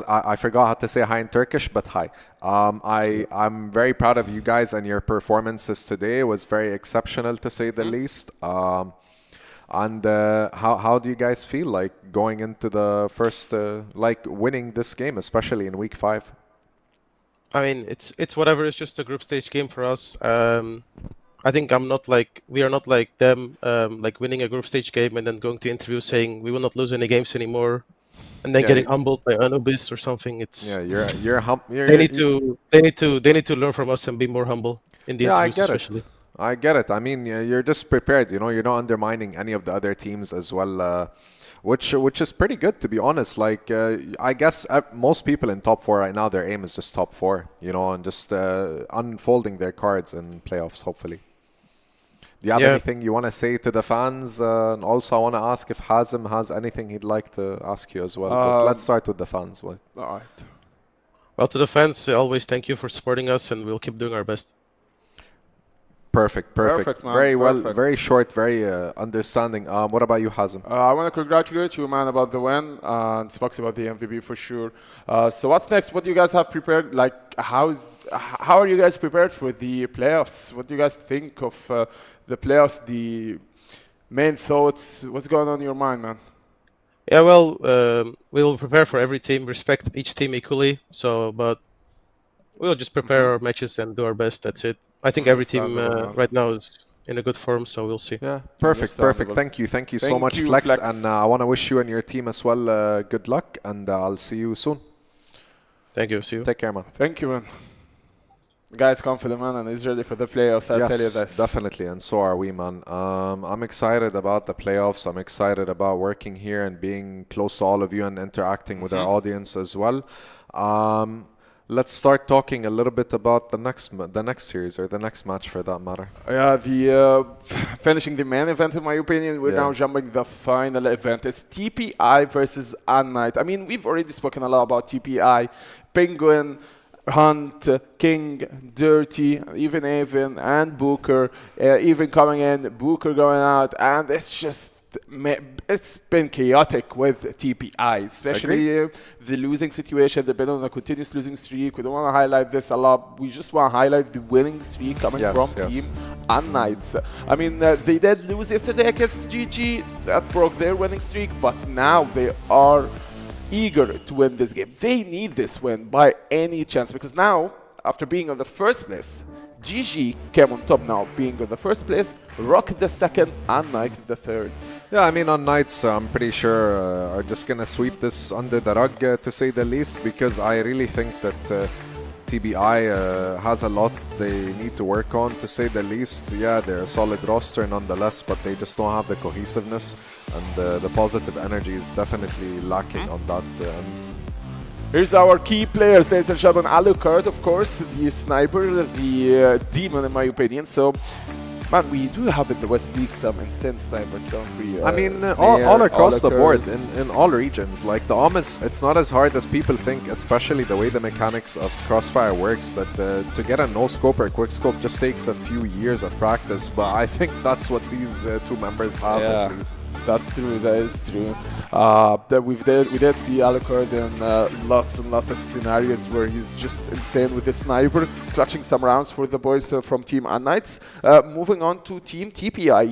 I forgot how to say hi in Turkish, but hi. I'm very proud of you guys and your performances today. It was very exceptional, to say the least. And how do you guys feel like going into the first, like winning this game, especially in week 5? I mean, it's whatever. It's just a group stage game for us. I think we are not like them, like winning a group stage game and then going to interview saying we will not lose any games anymore, and then getting humbled by Anubis or something. It's they need to learn from us and be more humble in the interviews, especially. I get it. I mean, you're just prepared, you know, you're not undermining any of the other teams as well, which is pretty good, to be honest. Like, I guess most people in top 4 right now, their aim is just top 4, you know, and just unfolding their cards in playoffs, hopefully. Do you have anything you want to say to the fans? And also, I want to ask if Hazem has anything he'd like to ask you as well. But let's start with the fans. All right. Well, to the fans, always thank you for supporting us, and we'll keep doing our best. Perfect. Perfect, man. Very well, Perfect. very short, very understanding. What about you, Hazem? I want to congratulate you, man, about the win and Spox about the MVP for sure. So what's next? What do you guys have prepared? Like, how are you guys prepared for the playoffs? What do you guys think of the playoffs? The main thoughts? What's going on in your mind, man? Yeah, well, we will prepare for every team, respect each team equally. So, but we'll just prepare our matches and do our best. That's it. I think every team right now is in a good form, so we'll see. Yeah, perfect. Thank you so much, Flex. And I want to wish you and your team as well good luck, and I'll see you soon. Thank you. See you. Take care, man. Thank you, man. The guy's confident, man, and he's ready for the playoffs. I'll tell you this. Definitely, and so are we, man. I'm excited about the playoffs. I'm excited about working here and being close to all of you and interacting with our audience as well. Let's start talking a little bit about the next series, or the next match for that matter. Yeah, finishing the main event, in my opinion. We're now jumping the final event. It's TBI versus unKnights. I mean, we've already spoken a lot about TBI. Penguin, Hunt, King, Dirty, even Avon, and Booker. Even coming in, Booker going out, and it's been chaotic with TBI, especially the losing situation. They've been on a continuous losing streak. We don't want to highlight this a lot. We just want to highlight the winning streak coming from Team unKnights. I mean, they did lose yesterday against GG. That broke their winning streak, but now they are eager to win this game. They need this win by any chance, because now, after being on the first place, GG came on top now, being on the first place, ROC the second, and unKnights the third. Yeah, I mean, unKnights, I'm pretty sure are just going to sweep this under the rug, to say the least, because I really think that TBI has a lot they need to work on, to say the least. Yeah, they're a solid roster nonetheless, but they just don't have the cohesiveness, and the positive energy is definitely lacking on that. Here's our key players, ladies and gentlemen. Alucard, of course, the sniper, the demon, in my opinion. So, man, we do have in the West League some insane snipers, don't we? I mean, all across the board, in all regions. Like the Omens, it's not as hard as people think, especially the way the mechanics of Crossfire works, that to get a no-scope or a quick-scope just takes a few years of practice. But I think that's what these two members have, at least. That's true, that is true. We did see Alucard in lots and lots of scenarios where he's just insane with the sniper, clutching some rounds for the boys from Team unKnights. Moving on to Team TBI,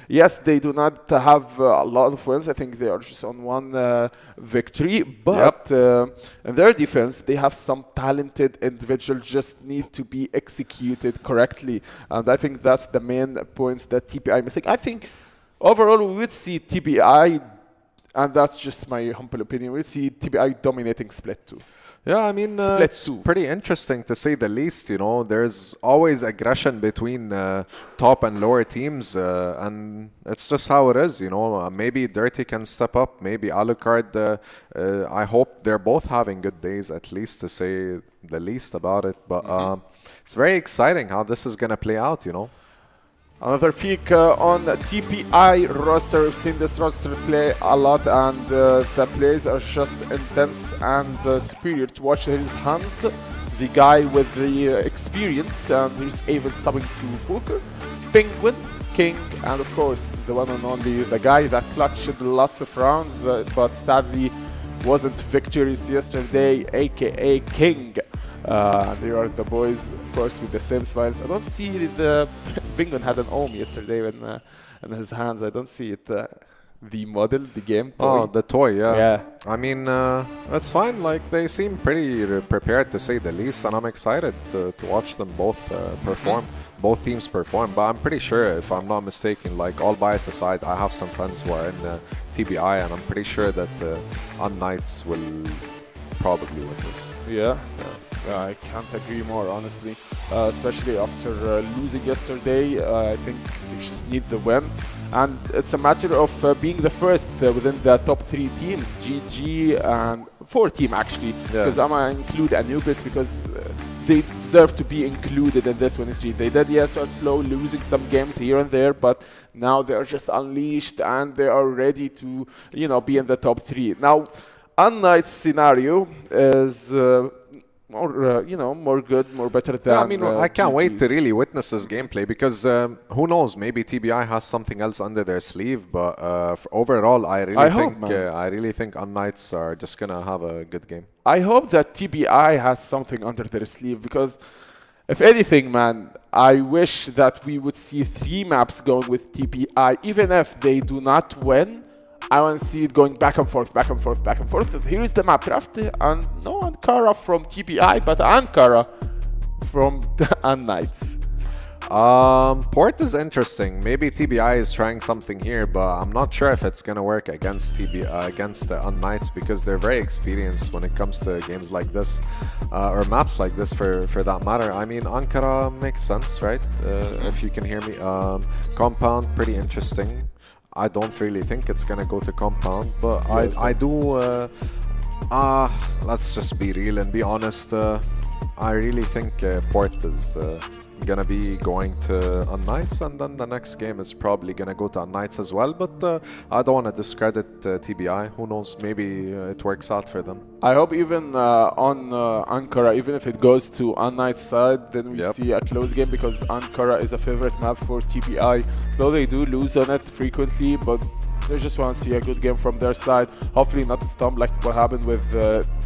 yes, they do not have a lot of wins. I think they are just on one victory, but in their defense, they have some talented individuals, just need to be executed correctly. And I think that's the main points that TBI missing. I think overall, we would see TBI, and that's just my humble opinion, we would see TBI dominating Split 2. Yeah, I mean, it's pretty interesting to say the least, you know. There's always aggression between top and lower teams, and it's just how it is, you know. Maybe Dirty can step up, maybe Alucard. I hope they're both having good days, at least, to say the least about it. But it's very exciting how this is going to play out, you know. Another peek on the TBI roster. We've seen this roster play a lot, and the plays are just intense and superior to watch. Here's Hunt, the guy with the experience, and he's even subbing to Booker, Penguin, King, and of course the one and only, the guy that clutched lots of rounds, but sadly wasn't victorious yesterday, aka King. There are the boys, of course, with the same smiles. I don't see the Penguin had an Ohm yesterday in his hands. I don't see it. The model, the game toy. Oh, the toy, yeah. I mean, that's fine. Like, they seem pretty prepared, to say the least, and I'm excited to watch them both perform. Both teams perform, but I'm pretty sure, if I'm not mistaken, like, all bias aside, I have some friends who are in TBI, and I'm pretty sure that unKnights will probably win this. Yeah. I can't agree more, honestly. Especially after losing yesterday, I think they just need the win. And it's a matter of being the first within the top 3 teams, GG and 4 team actually. Because I'm going to include Anubis because they deserve to be included in this winning streak. They did, yes, are slow, losing some games here and there, but now they are just unleashed and they are ready to, you know, be in the top 3. Now, unKnights scenario is more, more good, more better than. Yeah, I mean, I can't wait to GG's. really witness this gameplay because who knows? Maybe TBI has something else under their sleeve. But overall, I really think unKnights are just gonna have a good game. I hope that TBI has something under their sleeve because, if anything, man, I wish that we would see 3 maps going with TBI, even if they do not win. I want to see it going back and forth, back and forth, back and forth. And here is the map draft, and no Ankara from TBI, but Ankara from the unKnights. Port is interesting. Maybe TBI is trying something here, but I'm not sure if it's gonna work against against the unKnights because they're very experienced when it comes to games like this, or maps like this for that matter. I mean, Ankara makes sense, right? If you can hear me. Compound, pretty interesting. I don't really think it's gonna go to compound, but I do. Let's just be real and be honest. I really think Port is gonna be going to unKnights, and then the next game is probably gonna go to unKnights as well. But I don't want to discredit TBI. Who knows? Maybe it works out for them. I hope even on Ankara, even if it goes to unKnights side, then we see a close game because Ankara is a favorite map for TBI. Though they do lose on it frequently, but they just want to see a good game from their side. Hopefully not a stomp like what happened with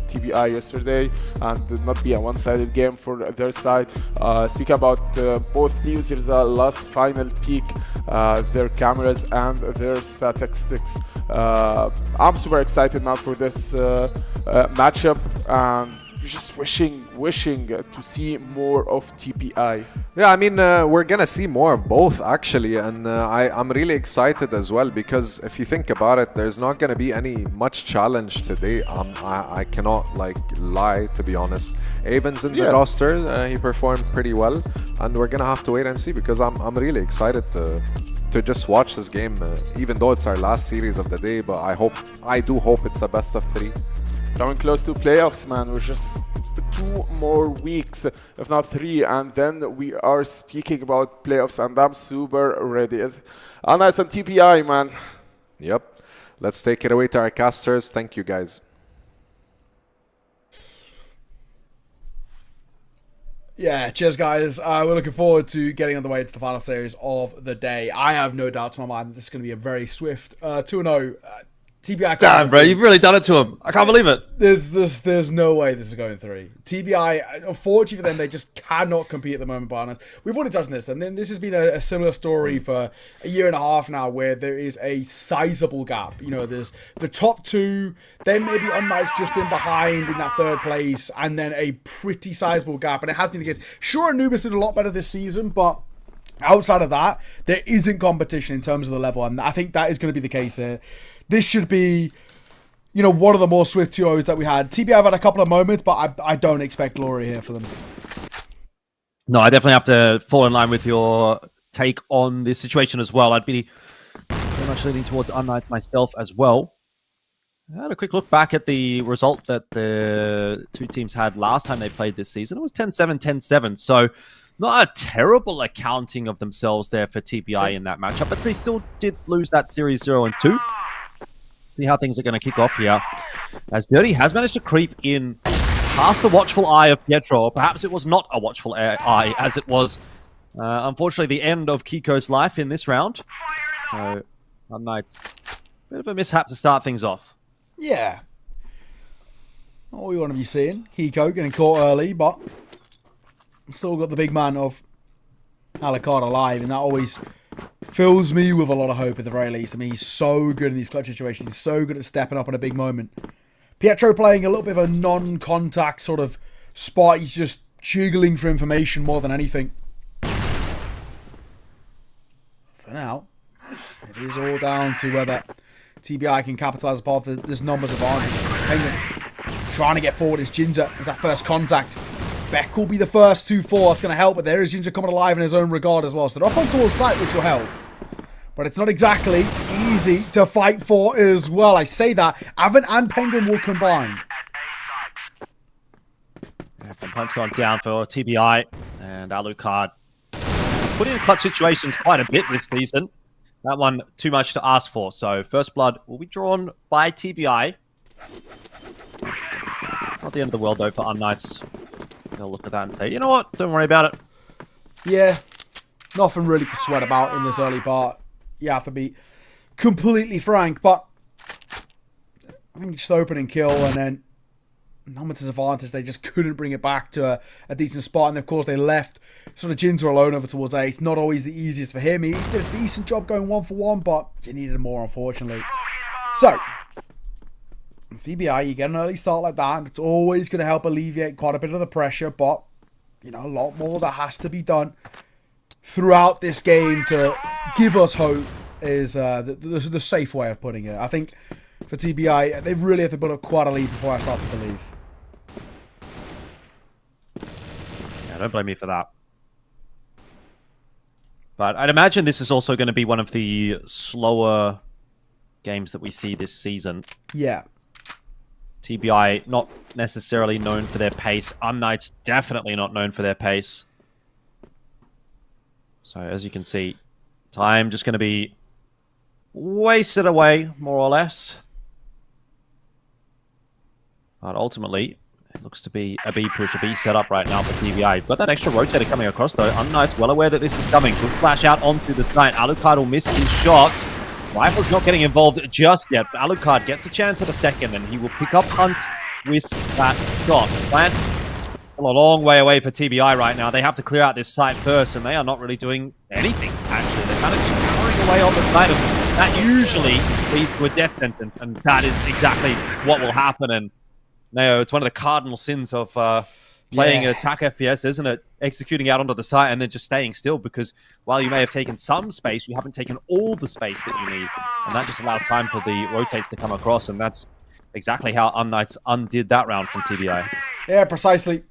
TBI yesterday, and not be a one-sided game for their side. Speak about both teams. Here's a last final peek, their cameras and their statistics. I'm super excited now for this matchup, and just wishing to see more of TBI. Yeah, I mean, we're gonna see more of both actually, and I'm really excited as well because if you think about it, there's not gonna be much challenge today. I cannot lie, to be honest. Avon's in the roster, he performed pretty well, and we're gonna have to wait and see because I'm really excited to just watch this game, even though it's our last series of the day. But I do hope it's a best of 3. Coming close to playoffs, man. We're just 2 more weeks, if not 3, and then we are speaking about playoffs, and I'm super ready. unKnights and TBI, man. Yep. Let's take it away to our casters. Thank you, guys. Yeah, cheers, guys. We're looking forward to getting underway to the final series of the day. I have no doubt to my mind that this is going to be a very swift 2-0. TBI. Damn, bro, you've really done it to him. I can't believe it. There's no way this is going 3. TBI, unfortunately for them, they just cannot compete at the moment, Barnes. We've already touched on this, and then this has been a similar story for a year and a half now, where there is a sizable gap. There's the top 2, then maybe unKnights just in behind in that 3rd place, and then a pretty sizable gap, and it has been the case. Sure, Anubis did a lot better this season, but outside of that, there isn't competition in terms of the level, and I think that is going to be the case here. This should be, one of the more swift 2-0s that we had. TBI have had a couple of moments, but I don't expect glory here for them. No, I definitely have to fall in line with your take on this situation as well. I'd be very much leaning towards unKnights myself as well. I had a quick look back at the result that the 2 teams had last time they played this season. It was 10-7, 10-7. So not a terrible accounting of themselves there for TBI in that matchup, but they still did lose that series 0-2. See how things are going to kick off here, as Dirty has managed to creep in past the watchful eye of Pietro, or perhaps it was not a watchful eye, as it was unfortunately the end of Kiko's life in this round. So unKnights, bit of a mishap to start things off. Yeah, not what we want to be seeing. Kiko getting caught early, but still got the big man of Alucard alive, and that always fills me with a lot of hope at the very least. I mean, he's so good in these clutch situations. He's so good at stepping up in a big moment. Pietro playing a little bit of a non-contact sort of spot. He's just jiggling for information more than anything. For now, it is all down to whether TBI can capitalise upon this numbers advantage. Penguin trying to get forward as Ginger as that first contact. Beck will be the first 2-4. That's going to help, but there is Ginger coming alive in his own regard as well. So they're up on towards site, which will help. But it's not exactly easy to fight for as well. I say that. Avon and Penguin will combine. Yeah, points gone down for TBI, and Alucard put in clutch situations quite a bit this season. That one, too much to ask for. So first blood will be drawn by TBI. Not the end of the world, though, for unKnights. they'll look at that and say, you know what, don't worry about it. Yeah, nothing really to sweat about in this early part. You have to be completely frank, but I think just opening kill and then Nomads' advantage, they just couldn't bring it back to a decent spot, and of course they left sort of Jinza alone over towards A. It's not always the easiest for him. He did a decent job going 1-for-1, but you needed more, unfortunately. So, TBI, you get an early start like that, and it's always going to help alleviate quite a bit of the pressure, but, you know, a lot more that has to be done throughout this game to give us hope is the safe way of putting it. I think for TBI, they really have to put up quite a lead before I start to believe. Yeah, don't blame me for that. But I'd imagine this is also going to be one of the slower games that we see this season. Yeah. TBI not necessarily known for their pace. unKnights definitely not known for their pace. So as you can see, time just going to be wasted away, more or less. But ultimately, it looks to be a B push, a B setup right now for TBI. Got that extra rotator coming across though. unKnights well aware that this is coming. Good flash out onto the side. Alucard will miss his shot. Rifle's not getting involved just yet, but Alucard gets a chance at a second, and he will pick up Hunt with that shot. Plant a long way away for TBI right now. They have to clear out this site first, and they are not really doing anything, actually. They're kind of just powering away on the side of that usually leads to a death sentence, and that is exactly what will happen. And no, it's one of the cardinal sins of playing attack FPS, isn't it? Executing out onto the site and then just staying still, because while you may have taken some space, you haven't taken all the space that you need. And that just allows time for the rotates to come across, and that's exactly how unKnights undid that round from TBI. Yeah, precisely.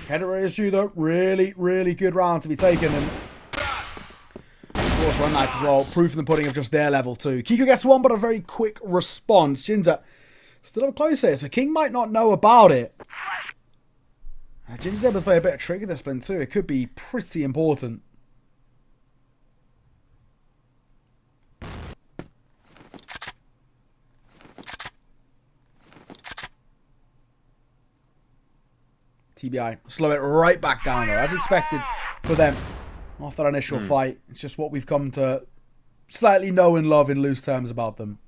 Credit where it's due though. Really, really good round to be taken. And of course, unKnights as well, proof in the pudding of just their level too. Kiko gets one, but a very quick response. Jinza still up close here, so King might not know about it. Jinza's able to play a bit of trigger discipline too. It could be pretty important. TBI slow it right back down though, as expected for them off that initial fight. It's just what we've come to slightly know and love in loose terms about them.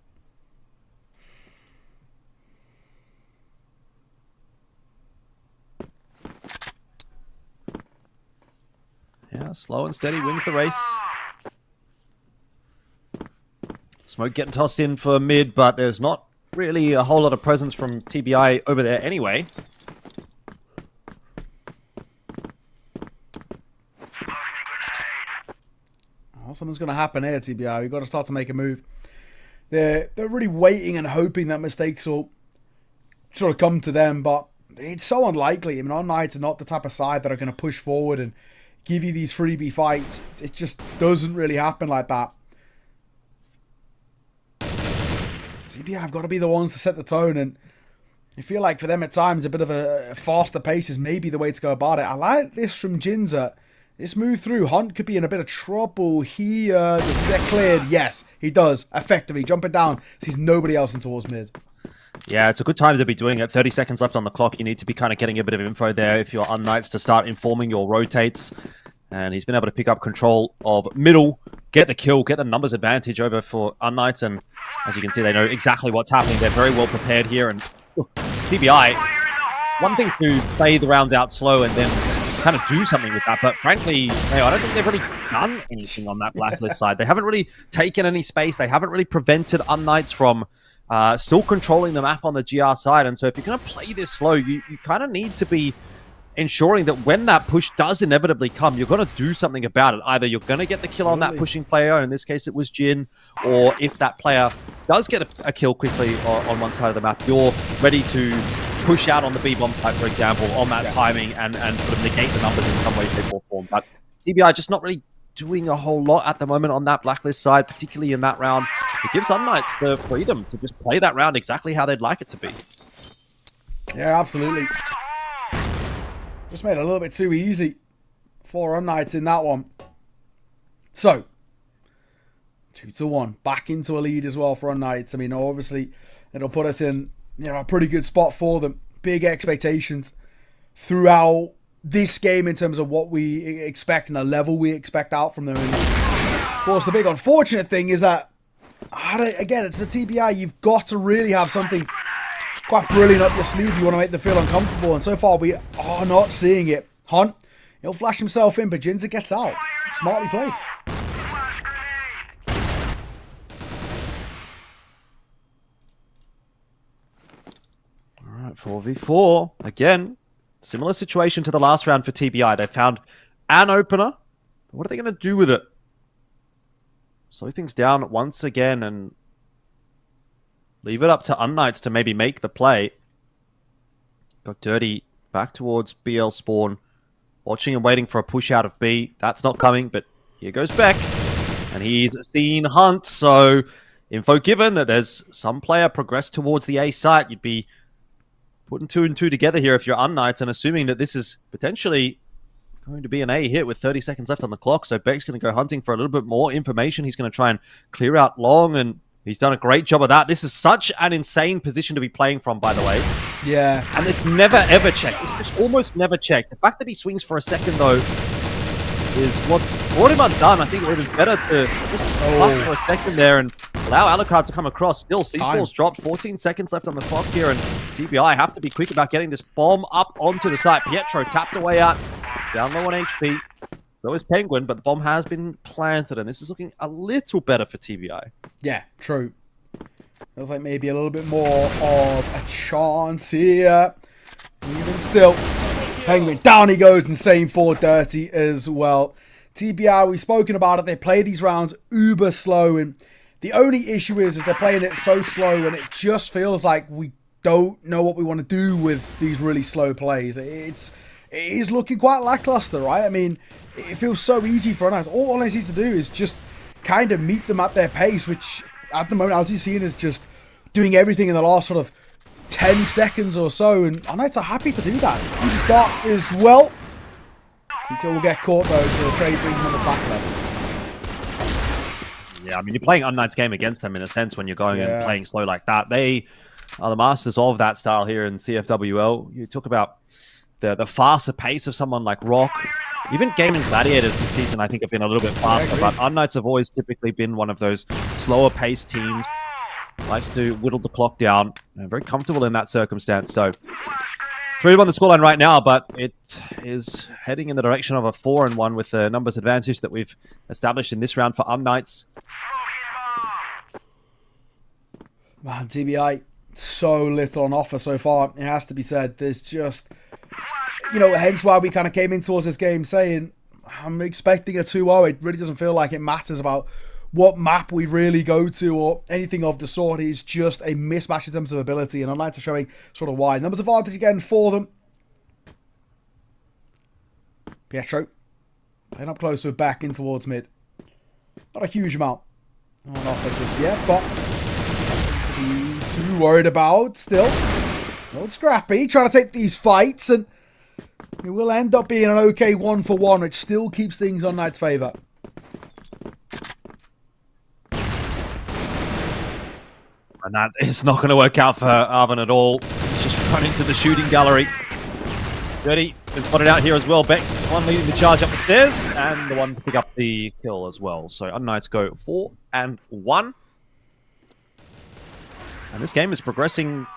Yeah, slow and steady wins the race. Smoke getting tossed in for mid, but there's not really a whole lot of presence from TBI over there anyway. Oh, something's going to happen here, TBI. We've got to start to make a move. They're really waiting and hoping that mistakes will sort of come to them, but it's so unlikely. I mean, unKnights are not the type of side that are going to push forward and give you these freebie fights. It just doesn't really happen like that. TBI have got to be the ones to set the tone, and I feel like for them at times a bit of a faster pace is maybe the way to go about it. I like this from Jinza. This move through, Hunt could be in a bit of trouble here. Does he get cleared? Yes, he does. Effectively jumping down, sees nobody else in towards mid. Yeah, it's a good time to be doing it. 30 seconds left on the clock. You need to be kind of getting a bit of info there if you're unKnights to start informing your rotates. And he's been able to pick up control of middle, get the kill, get the numbers advantage over for unKnights. And as you can see, they know exactly what's happening. They're very well prepared here. And TBI, one thing to play the rounds out slow and then kind of do something with that. But frankly, I don't think they've really done anything on that blacklist side. They haven't really taken any space. They haven't really prevented unKnights from still controlling the map on the GR side. And so if you're going to play this slow, you kind of need to be ensuring that when that push does inevitably come, you're going to do something about it. Either you're going to get the kill on that pushing player, in this case it was Jin, or if that player does get a kill quickly on one side of the map, you're ready to push out on the B-bomb side, for example, on that timing and sort of negate the numbers in some way, shape or form. But TBI just not really doing a whole lot at the moment on that blacklist side, particularly in that round. It gives unKnights the freedom to just play that round exactly how they'd like it to be. Yeah, absolutely. Just made it a little bit too easy for unKnights in that one. So, 2-1. Back into a lead as well for unKnights. I mean, obviously, it'll put us in a pretty good spot for them. Big expectations throughout this game in terms of what we expect and the level we expect out from them. And of course, the big unfortunate thing is that, again, it's for TBI. You've got to really have something quite brilliant up your sleeve. You want to make them feel uncomfortable, and so far we are not seeing it. Hunt, he'll flash himself in, but Jinza gets out. Smartly played. All right, 4v4 again. Similar situation to the last round for TBI. They found an opener. What are they going to do with it? Slow things down once again and leave it up to unKnights to maybe make the play. Got Dirty back towards BL spawn. Watching and waiting for a push out of B. That's not coming, but here goes Beck. And he's seen Hunt, so info given that there's some player progressed towards the A site. You'd be putting 2 and 2 together here if you're unKnights and assuming that this is potentially going to be an A hit with 30 seconds left on the clock. So Beck's going to go hunting for a little bit more information. He's going to try and clear out long, and he's done a great job of that. This is such an insane position to be playing from, by the way. Yeah. And it's never, ever checked. It's just almost never checked. The fact that he swings for a second, though, is what's brought him undone. I think it would have been better to just pass for a second there and allow Alucard to come across. Still, C4's dropped. 14 seconds left on the clock here, and TBI have to be quick about getting this bomb up onto the site. Pietro tapped away out, down low on HP. So is Penguin, but the bomb has been planted, and this is looking a little better for TBI. Yeah, true. Feels like maybe a little bit more of a chance here. Even still, Penguin down he goes, and same for Dirty as well. TBI, we've spoken about it. They play these rounds uber slow, and the only issue is they're playing it so slow, and it just feels like we don't know what we want to do with these really slow plays. It is looking quite lackluster, right? I mean, it feels so easy for unKnights. All unKnights needs to do is just kind of meet them at their pace, which at the moment, LTC is just doing everything in the last sort of 10 seconds or so, and unKnights are happy to do that. Easy start as well. Kiko will get caught though, so the trade brings him on his back leg. Yeah, I mean, you're playing unKnights game against them in a sense when you're going and playing slow like that. They are the masters of that style here in CFWL. You talk about the faster pace of someone like ROC. Even Gaimin Gladiators this season, I think, have been a little bit faster, but unKnights have always typically been one of those slower paced teams. Likes to whittle the clock down. And very comfortable in that circumstance. So 3-1 on the scoreline right now, but it is heading in the direction of a 4-1 with the numbers advantage that we've established in this round for unKnights. Man, TBI, so little on offer so far, it has to be said. There's just, you know, hence why we kind of came in towards this game saying, I'm expecting a 2-0. It really doesn't feel like it matters about what map we really go to or anything of the sort. It's just a mismatch in terms of ability, and unKnights are showing sort of why. Numbers advantage again for them. Pietro playing up close with back in towards mid. Not a huge amount on offer just yet, but to be too worried about still. A little scrappy, trying to take these fights, and it will end up being an okay 1-for-1, which still keeps things on unKnights' favour. And that is not going to work out for Arvin at all. He's just running to the shooting gallery. Dirty been spotted out here as well. Beck, one leading the charge up the stairs, and the one to pick up the kill as well. So unKnights go 4-1. And this game is progressing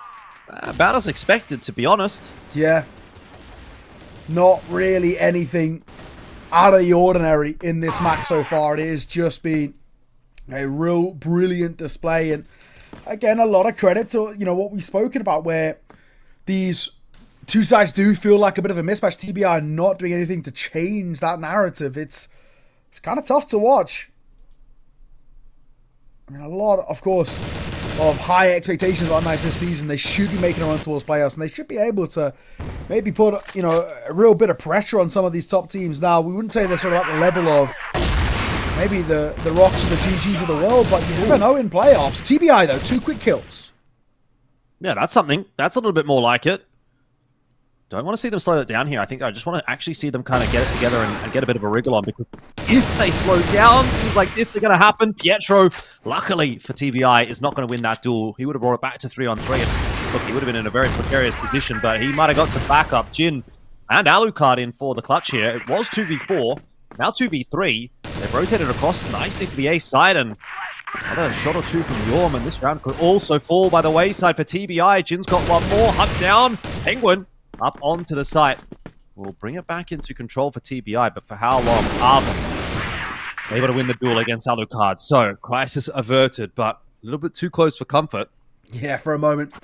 about as expected, to be honest. Yeah. Not really anything out of the ordinary in this match so far. It has just been a real brilliant display, and again, a lot of credit to, you know, what we've spoken about, where these two sides do feel like a bit of a mismatch. TBI are not doing anything to change that narrative. It's kind of tough to watch. I mean, a lot, of course, of high expectations on unKnights this season. They should be making a run towards playoffs, and they should be able to maybe put, you know, a real bit of pressure on some of these top teams. Now, we wouldn't say they're sort of at the level of maybe the ROCs or the GGs of the world, but you never know in playoffs. TBI, though, 2 quick kills. Yeah, that's something. That's a little bit more like it. Don't want to see them slow it down here. I think I just want to actually see them kind of get it together and get a bit of a wriggle on, because if they slow down, things like this are going to happen. Pietro, luckily for TBI, is not going to win that duel. He would have brought it back to 3-on-3. And look, he would have been in a very precarious position, but he might have got some backup. Jin and Alucard in for the clutch here. It was 2v4, now 2v3. They've rotated across nicely to the A side, and another shot or two from Yorm, and this round could also fall by the wayside for TBI. Jin's got one more, hunt down. Penguin up onto the site. We'll bring it back into control for TBI, but for how long are they able to win the duel against Alucard? So, crisis averted, but a little bit too close for comfort. Yeah, for a moment.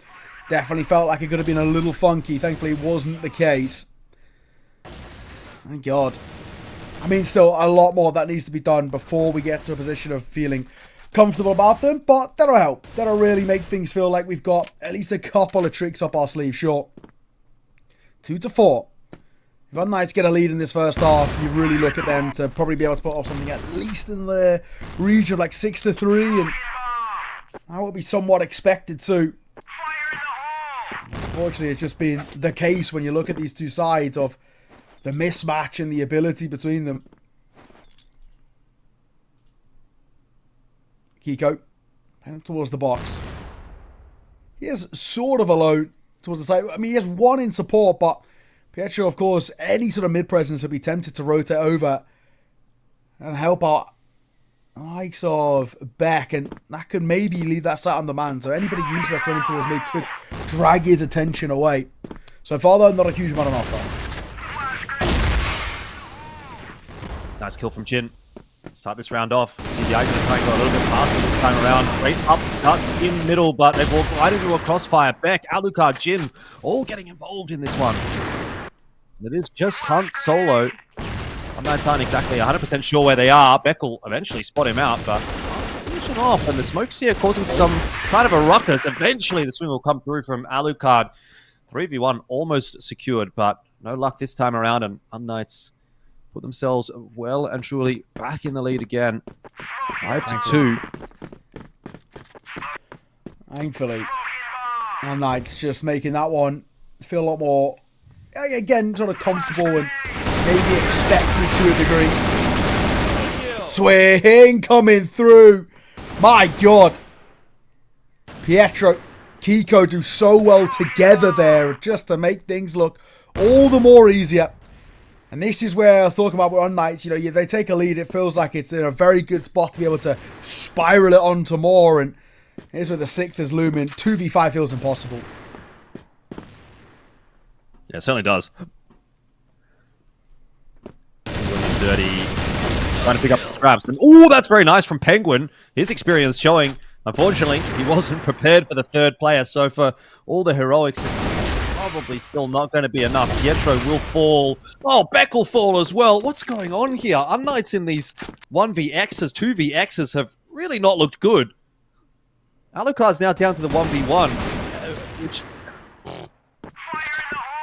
Definitely felt like it could have been a little funky. Thankfully, it wasn't the case. Thank God. I mean, still, a lot more that needs to be done before we get to a position of feeling comfortable about them, but that'll help. That'll really make things feel like we've got at least a couple of tricks up our sleeve, sure. 2-4. If unKnights get a lead in this first half, you really look at them to probably be able to put off something at least in the region of like 6-3, and that will be somewhat expected too. Unfortunately, it's just been the case when you look at these two sides of the mismatch and the ability between them. Kiko, heading towards the box. He is sort of alone towards the side. I mean, he has one in support, but Pietro, of course, any sort of mid-presence would be tempted to rotate over and help out the likes of Beck, and that could maybe leave that site on the man. So anybody uses that running towards me could drag his attention away. So far, though, not a huge amount on offer. Nice kill from Jin. Start this round off. TBI going to try and go a little bit faster this time around. Great upcut in middle, but they've walked right into a crossfire. Beck, Alucard, Jin, all getting involved in this one. It is just Hunt solo. I'm not exactly 100% sure where they are. Beck will eventually spot him out, but finishing off, and the smokes here causing some kind of a ruckus. Eventually, the swing will come through from Alucard. 3v1 almost secured, but no luck this time around, and unKnights put themselves well and truly back in the lead again. 5-2. Thankfully, unKnights just making that one feel a lot more, again, sort of comfortable and maybe expected to a degree. Swing coming through. My God. Pietro, Kiko do so well together there just to make things look all the more easier. And this is where I was talking about with unKnights. You know, they take a lead, it feels like it's in a very good spot to be able to spiral it onto more. And here's where the 6th is looming. 2v5 feels impossible. Yeah, it certainly does. Dirty. Trying to pick up the scraps. Oh, that's very nice from Penguin. His experience showing. Unfortunately, he wasn't prepared for the third player. So for all the heroics, it's probably still not going to be enough. Pietro will fall. Oh, Beck will fall as well. What's going on here? unKnights in these 1vx's, 2vx's have really not looked good. Alucard's now down to the 1v1, which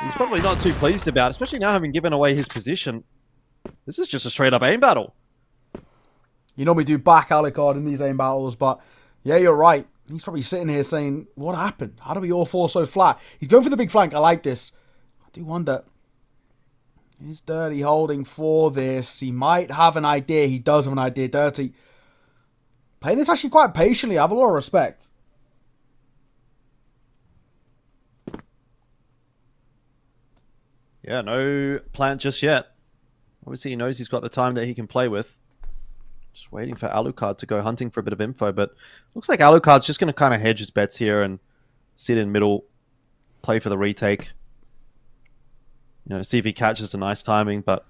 he's probably not too pleased about, especially now having given away his position. This is just a straight-up aim battle. You normally do back Alucard in these aim battles, but yeah, you're right. He's probably sitting here saying, what happened? How do we all fall so flat? He's going for the big flank. I like this. I do wonder. Is Dirty holding for this? He might have an idea. He does have an idea, Dirty. Playing this actually quite patiently. I have a lot of respect. Yeah, no plan just yet. Obviously, he knows he's got the time that he can play with. Just waiting for Alucard to go hunting for a bit of info, but looks like Alucard's just going to kind of hedge his bets here and sit in middle, play for the retake. You know, see if he catches the nice timing, but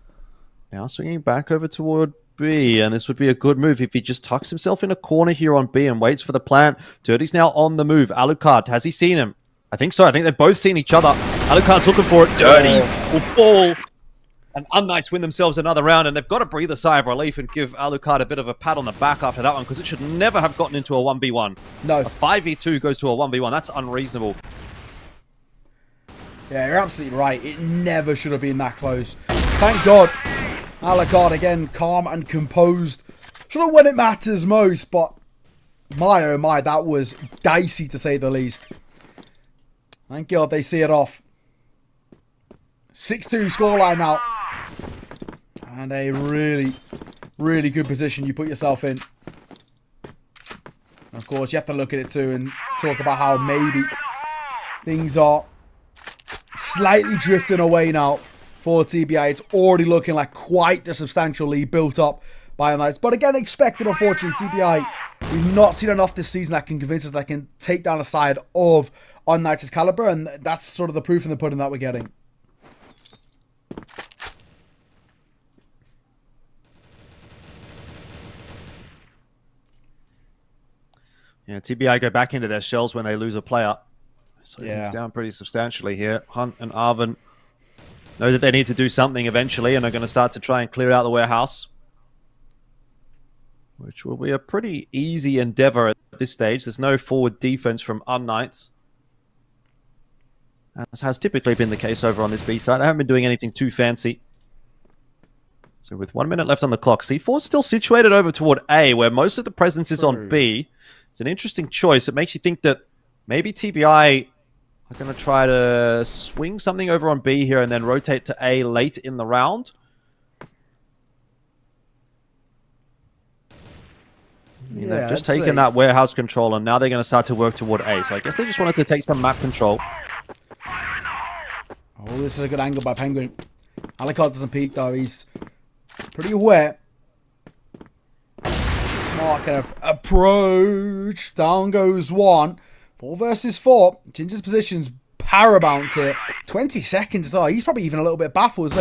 now swinging back over toward B, and this would be a good move if he just tucks himself in a corner here on B and waits for the plant. Dirty's now on the move. Alucard, has he seen him? I think so. I think they've both seen each other. Alucard's looking for it. Dirty will fall. And unKnights win themselves another round, and they've got to breathe a sigh of relief and give Alucard a bit of a pat on the back after that one, because it should never have gotten into a 1v1. No. A 5v2 goes to a 1v1. That's unreasonable. Yeah, you're absolutely right. It never should have been that close. Thank God. Alucard, again, calm and composed. Sort of when it matters most, but my oh my, that was dicey to say the least. Thank God they see it off. 6-2 scoreline now. And a really, really good position you put yourself in. Of course, you have to look at it too and talk about how maybe things are slightly drifting away now for TBI. It's already looking like quite the substantial lead built up by unKnights. But again, expected, unfortunately. TBI, we've not seen enough this season that can convince us that can take down a side of unKnights' caliber, and that's sort of the proof in the pudding that we're getting. Yeah, TBI go back into their shells when they lose a player. So Yeah. he's down pretty substantially here. Hunt and Arvin know that they need to do something eventually and are going to start to try and clear out the warehouse, which will be a pretty easy endeavor at this stage. There's no forward defense from unKnights, as has typically been the case over on this B side. They haven't been doing anything too fancy. So with 1 minute left on the clock, C4's still situated over toward A, where most of the presence is on B. It's an interesting choice. It makes you think that maybe TBI are going to try to swing something over on B here and then rotate to A late in the round. Yeah, they've just taken that warehouse control, and now they're going to start to work toward A. So I guess they just wanted to take some map control. Oh, this is a good angle by Penguin. Alucard doesn't peek, though. He's pretty aware. Smart kind of approach. Down goes one. 4 versus 4. Ginger's position's paramount here. 20 seconds. Oh, he's probably even a little bit baffled.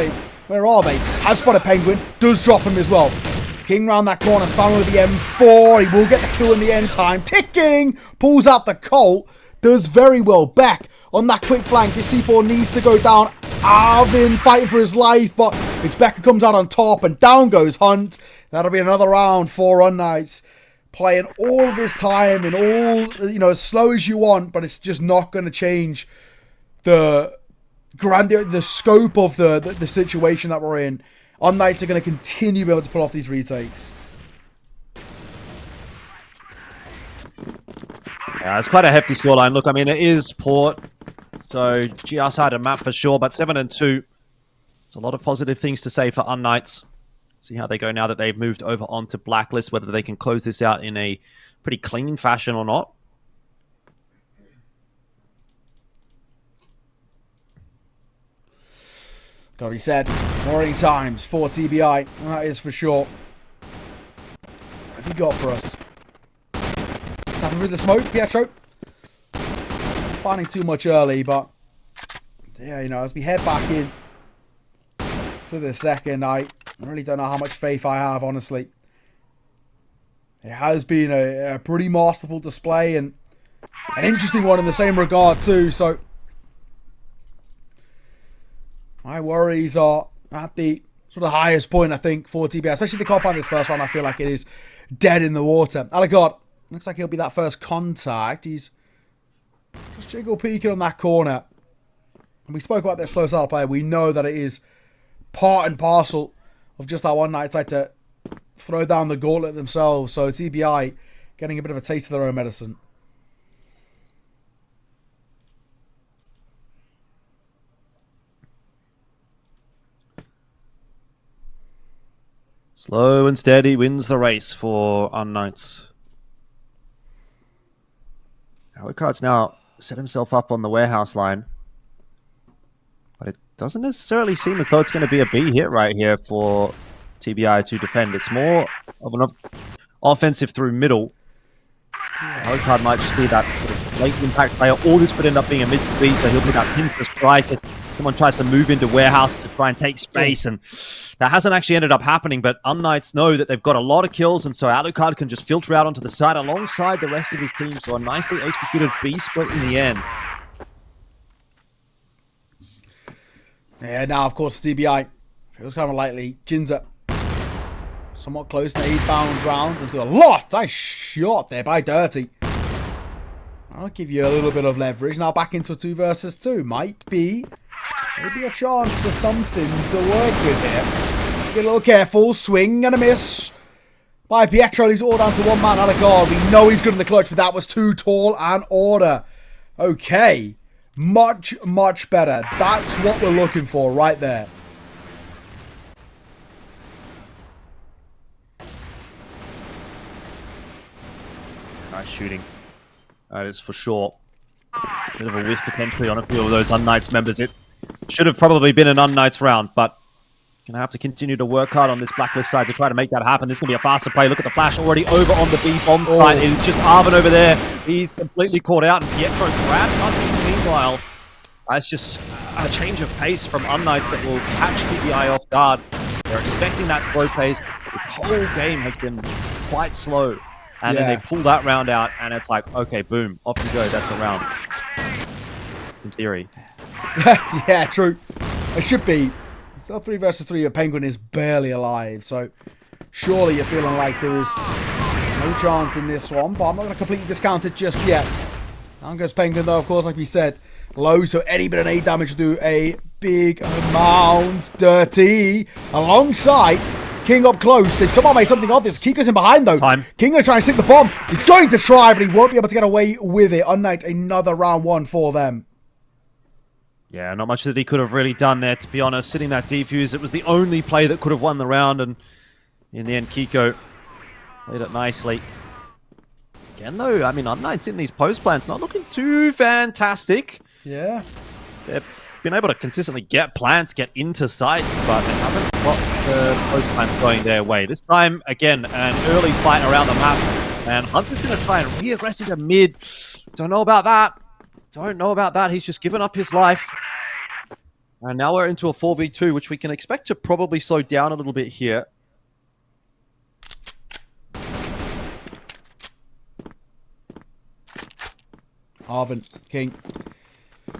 Where are they? Has spotted Penguin. Does drop him as well. King round that corner. Spamming with the M4. He will get the kill in the end time. Ticking. Pulls out the Colt. Does very well. Beck on that quick flank. This C4 needs to go down. Arvin fighting for his life, but it's Beck who comes out on top, and down goes Hunt. That'll be another round for unKnights. Playing all this time and all, you know, as slow as you want, but it's just not going to change the scope of the situation that we're in. unKnights are going to continue to be able to pull off these retakes. Yeah, it's quite a hefty scoreline. Look, I mean, it is Port, so GR side a map for sure, but 7-2. It's a lot of positive things to say for unKnights. See how they go now that they've moved over onto Blacklist, whether they can close this out in a pretty clean fashion or not. Gotta be said, worrying times for TBI, that is for sure. What have you got for us? Tapping through the smoke, Pietro. Finding too much early, but yeah, you know, as we head back in to the second, I really don't know how much faith I have, honestly. It has been a pretty masterful display and an interesting one in the same regard too, so my worries are at the sort of highest point, I think, for TBI. Especially if they can't find this first round, I feel like it is dead in the water. Alucard, looks like he'll be that first contact. He's just jiggle peeking on that corner. And we spoke about their slow style player. We know that it is part and parcel of just that unKnights side to throw down the gauntlet themselves. So TBI getting a bit of a taste of their own medicine. Slow and steady wins the race for unKnights. Alucard's now set himself up on the warehouse line. But it doesn't necessarily seem as though it's going to be a B hit right here for TBI to defend. It's more of an offensive through middle. Alucard might just be that late impact player. All this could end up being a mid to B, so he'll be that pincer strike as someone tries to move into warehouse to try and take space, and that hasn't actually ended up happening, but unKnights know that they've got a lot of kills, and so Alucard can just filter out onto the side alongside the rest of his team, so a nicely executed B split in the end. Yeah, now, of course, TBI feels kind of lightly. Jinza somewhat close to 8 bounds round. Does do a lot. Nice shot there by Dirty. I'll give you a little bit of leverage. Now back into a 2 versus 2. Might be maybe a chance for something to work with here. Get a little careful. Swing and a miss by Pietro. He's all down to one man. Alucard. We know he's good in the clutch, but that was too tall an order. Okay. Much, much better. That's what we're looking for right there. Nice shooting. That is for sure. Bit of a whiff potentially on a few of those unKnights members. It Should have probably been an unKnights round, but gonna have to continue to work hard on this Blacklist side to try to make that happen. This is gonna be a faster play. Look at the flash already over on the B bomb side. It is just Arvin over there. He's completely caught out, and Pietro grabbed Hunting. Meanwhile, it's just a change of pace from unKnights that will catch TBI off guard. They're expecting that slow pace. The whole game has been quite slow, and then they pull that round out, and it's like, okay, boom, off you go. That's a round. In theory. Yeah, true. It should be. 3 versus 3, a Penguin is barely alive, so surely you're feeling like there is no chance in this one, but I'm not going to completely discount it just yet. Down goes Penguin, though, of course, like we said, low, so any bit of nade damage will do a big amount. Dirty, alongside King up close. They've somehow made something of this. Kiko's in behind, though. King going to try and stick the bomb. He's going to try, but he won't be able to get away with it. unKnights, another round 1 for them. Yeah, not much that he could have really done there, to be honest. Sitting that defuse, it was the only play that could have won the round, and in the end, Kiko played it nicely. Again, though, I mean, unKnights in these post plants not looking too fantastic. Yeah. They've been able to consistently get plants, get into sites, but they haven't got the post plants going their way. This time, again, an early fight around the map, and Hunter's going to try and re-aggress into mid. Don't know about that. Don't know about that. He's just given up his life. And now we're into a 4v2, which we can expect to probably slow down a little bit here. Arvin, King,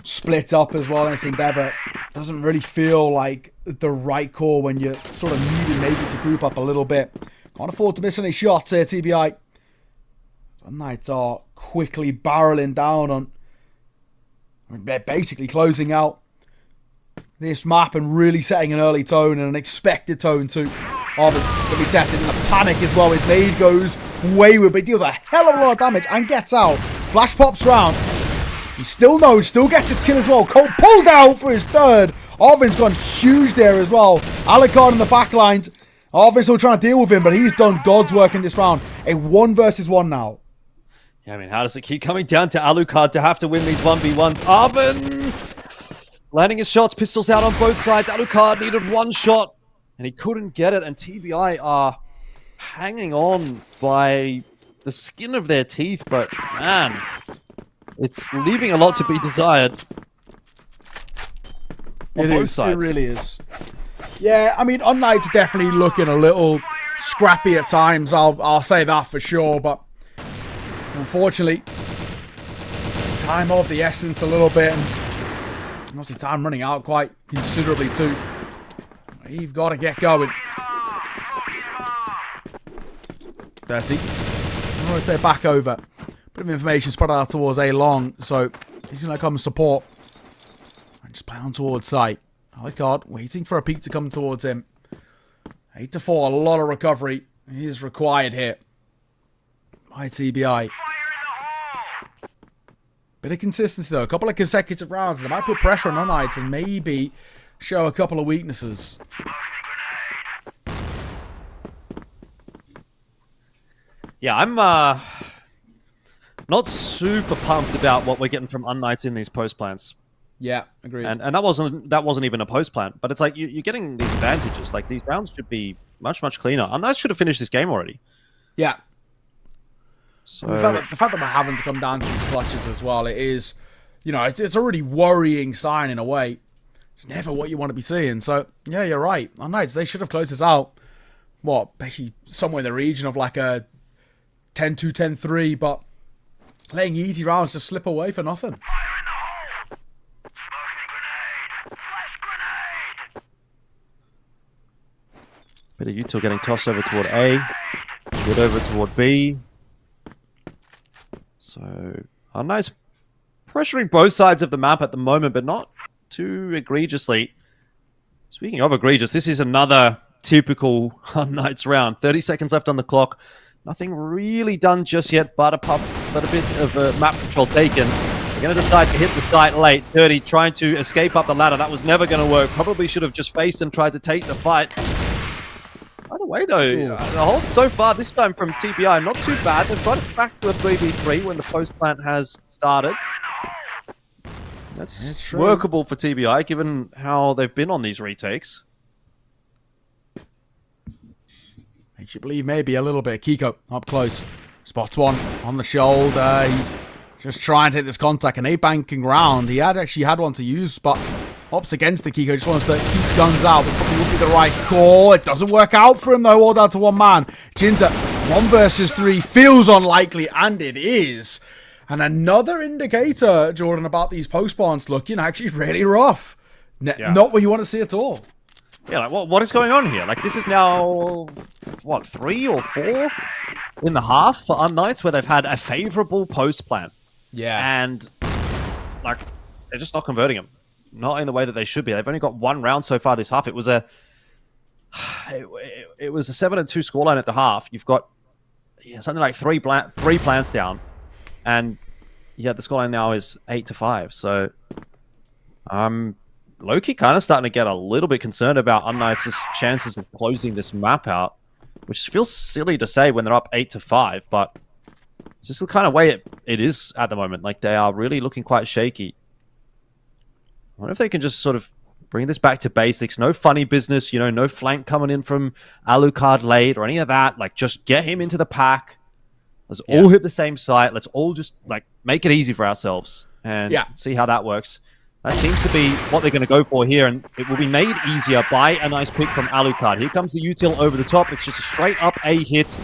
split up as well in this endeavor. Doesn't really feel like the right call when you're sort of needing maybe to group up a little bit. Can't afford to miss any shots here, TBI. unKnights are quickly barreling down on... I mean, they're basically closing out this map and really setting an early tone and an expected tone too. Arvin will be tested in a panic as well. His nade goes wayward, but he deals a hell of a lot of damage and gets out. Flash pops round. He still knows, still gets his kill as well. Colt pulled out for his third. Arvin's gone huge there as well. Alucard in the back lines. Arvin's still trying to deal with him, but he's done God's work in this round. A 1 versus 1 now. Yeah, I mean, how does it keep coming down to Alucard to have to win these 1v1s? Arvin landing his shots, pistols out on both sides. Alucard needed 1 shot, and he couldn't get it. And TBI are hanging on by the skin of their teeth, but man, it's leaving a lot to be desired. On both sides. It really is. Yeah, I mean, unKnights definitely looking a little scrappy at times. I'll say that for sure, but unfortunately, time of the essence a little bit, and obviously time running out quite considerably too. You've got to get going. 30. I'm going to take back over. Bit of information spread out towards A long, so he's going to come support. And just play on towards site. Alucard waiting for a peek to come towards him. 8 to 4, a lot of recovery is required here by TBI. Bit of consistency though, a couple of consecutive rounds. They might put pressure on unKnights and maybe show a couple of weaknesses. Yeah, I'm not super pumped about what we're getting from unKnights in these post plants. Yeah, agreed. And that wasn't even a post plant, but it's like you're getting these advantages. Like these rounds should be much cleaner. unKnights should have finished this game already. Yeah. So the fact that we're having to come down to these clutches as well, it is, you know, it's a really worrying sign in a way. It's never what you want to be seeing. So yeah, you're right. unKnights, they should have closed this out. What, basically somewhere in the region of like a 10-2, 10-3, but letting easy rounds just slip away for nothing. Bit of util getting tossed over toward A, good over toward B. So unKnights pressuring both sides of the map at the moment, but not too egregiously. Speaking of egregious, this is another typical unKnights round. 30 seconds left on the clock. Nothing really done just yet, but a bit of map control taken. They're going to decide to hit the site late. 30 trying to escape up the ladder. That was never going to work. Probably should have just faced and tried to take the fight. By the way, though, the hold so far this time from TBI, not too bad. They've got it back to a 3v3 when the post plant has started. That's workable for TBI, given how they've been on these retakes. Makes you believe maybe a little bit. Kiko up close. Spots one on the shoulder. He's just trying to hit this contact. An A-banking round. He actually had one to use, but opts against the Kiko. Just wants to keep guns out, but probably would be the right call. It doesn't work out for him, though. All down to one man. Jinta, 1 versus 3. Feels unlikely, and it is. And another indicator, Jordan, about these post-spawns looking actually really rough. Not what you want to see at all. Yeah, like what is going on here? Like, this is now, what, 3 or 4 in the half for unKnights, where they've had a favorable post plan. Yeah. And, like, they're just not converting them. Not in the way that they should be. They've only got 1 round so far this half. It was a 7-2 scoreline at the half. You've got something like 3 plants down. And, yeah, the scoreline now is 8-5. So, low-key kind of starting to get a little bit concerned about unKnights' chances of closing this map out, which feels silly to say when they're up 8-5, but it's just the kind of way it is at the moment. Like, they are really looking quite shaky. I wonder if they can just sort of bring this back to basics. No funny business, you know, no flank coming in from Alucard late or any of that. Like, just get him into the pack. Let's all hit the same site. Let's all just, like, make it easy for ourselves and see how that works. That seems to be what they're going to go for here, and it will be made easier by a nice pick from Alucard. Here comes the util over the top. It's just a straight-up A hit,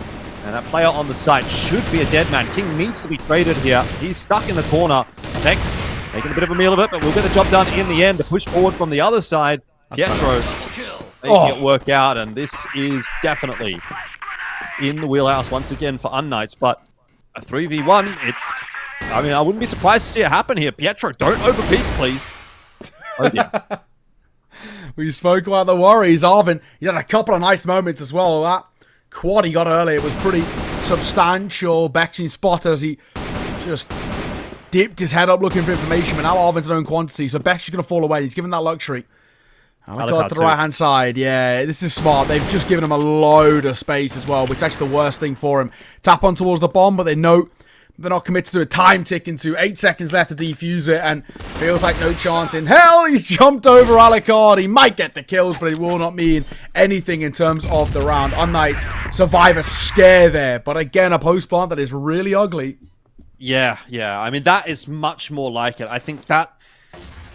and that player on the side should be a dead man. King needs to be traded here. He's stuck in the corner. Beck making a bit of a meal of it, but we'll get the job done in the end. The push forward from the other side. Pietro making it work out, and this is definitely in the wheelhouse once again for unKnights, but a 3v1, I mean, I wouldn't be surprised to see it happen here. Pietro, don't overpeak, please. Oh, yeah. We spoke about the worries. Arvin, he had a couple of nice moments as well. That quad he got earlier was pretty substantial. Bexing spot as he just dipped his head up looking for information, but now Arvin's known quantity, so Bex is going to fall away. He's given that luxury. Alucard to the right-hand side. Yeah, this is smart. They've just given him a load of space as well, which is actually the worst thing for him. Tap on towards the bomb, but they know they're not committed to a time ticking to 8 seconds left to defuse it, and feels like no chance in hell. He's jumped over Alucard. He might get the kills, but it will not mean anything in terms of the round. unKnights survive a scare there, but again, a post plant that is really ugly. Yeah. I mean, that is much more like it. I think that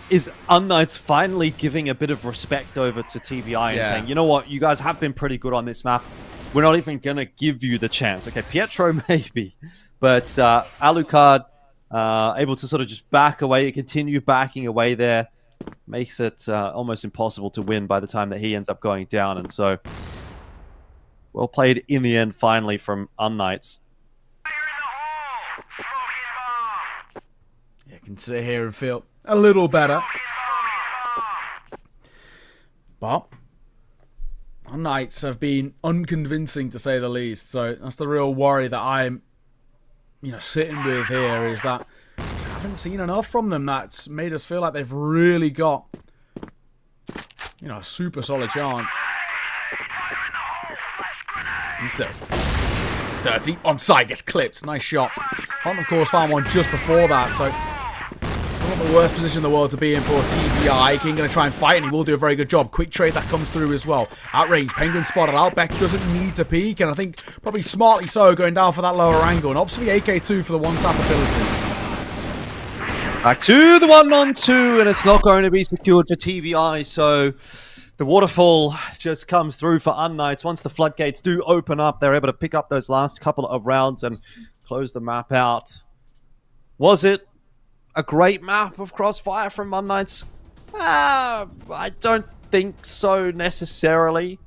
is unKnights finally giving a bit of respect over to TBI and saying, you know what, you guys have been pretty good on this map. We're not even going to give you the chance. Okay, Pietro maybe. But Alucard able to sort of just back away, continue backing away there, makes it almost impossible to win by the time that he ends up going down. And so, well played in the end, finally, from unKnights. You can sit here and feel a little better. But unKnights have been unconvincing, to say the least. So that's the real worry that I'm sitting with here, is that I just haven't seen enough from them that's made us feel like they've really got, a super solid chance. He's there. 30 on side, gets clipped. Nice shot. Hunt, of course, found one just before that, so it's not the worst position in the world to be in for TBI. King going to try and fight, and he will do a very good job. Quick trade that comes through as well. Outrange, Penguin spotted out. Beck doesn't need to peek, and I think probably smartly so, going down for that lower angle. And obviously AK2 for the one-tap ability. Back to the 1-on-2, and it's not going to be secured for TBI, so the waterfall just comes through for unKnights. Once the floodgates do open up, they're able to pick up those last couple of rounds and close the map out. Was it a great map of CrossFire from unKnights? I don't think so necessarily.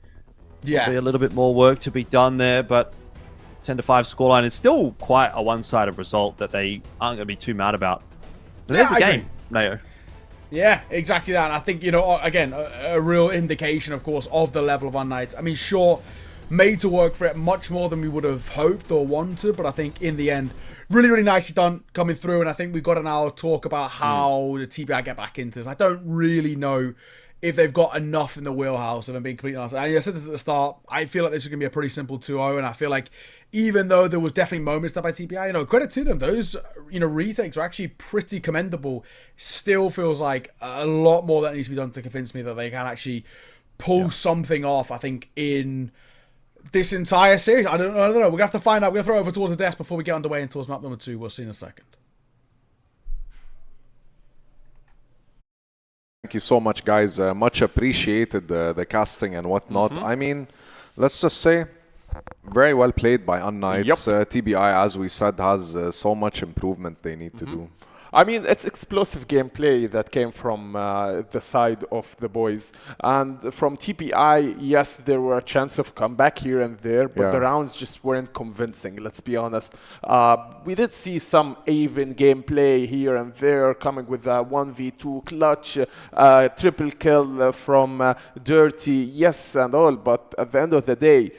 Yeah. There'll be a little bit more work to be done there, but 10-5 scoreline is still quite a one-sided result that they aren't going to be too mad about. But there's the game, Neo. Yeah, exactly that. And I think, again, a real indication, of course, of the level of unKnights. I mean, sure, made to work for it much more than we would have hoped or wanted, but I think in the end, really, really nicely done coming through. And I think we've got to now talk about how the TBI get back into this. I don't really know if they've got enough in the wheelhouse, if I'm being completely honest. I said this at the start, I feel like this is going to be a pretty simple 2-0, and I feel like even though there was definitely moments there by TBI, credit to them, those, retakes are actually pretty commendable. Still feels like a lot more that needs to be done to convince me that they can actually pull something off, I think, in this entire series. I don't know. We're going to have to find out. We're going to throw it over towards the desk before we get underway and towards map number 2. We'll see in a second. Thank you so much, guys. Much appreciated the casting and whatnot. I mean, let's just say, very well played by unKnights. TBI, as we said, has so much improvement they need to do. I mean, it's explosive gameplay that came from the side of the boys. And from TPI, yes, there were a chance of comeback here and there, but the rounds just weren't convincing, let's be honest. We did see some even gameplay here and there, coming with a 1v2 clutch, triple kill from Dirty, yes and all, but at the end of the day,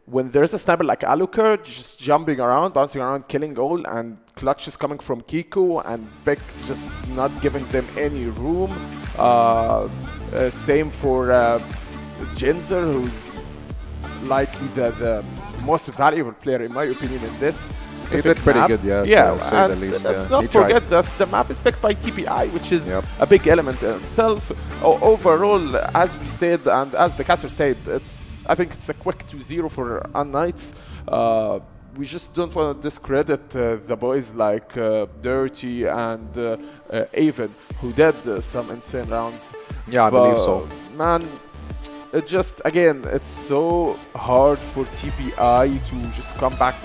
when there's a sniper like Alucard just jumping around, bouncing around, killing all, and clutch is coming from Kiku, and Beck just not giving them any room. Same for Jinzer, who's likely the most valuable player, in my opinion, in this He did pretty good, to say the least. Let's not forget that the map is backed by TPI, which is a big element in itself. Overall, as we said, and as the caster said, I think it's a quick 2-0 for unKnights. We just don't want to discredit the boys like Dirty and Avon, who did some insane rounds. Yeah, I believe so. Man, it just, again, it's so hard for TPI to just come back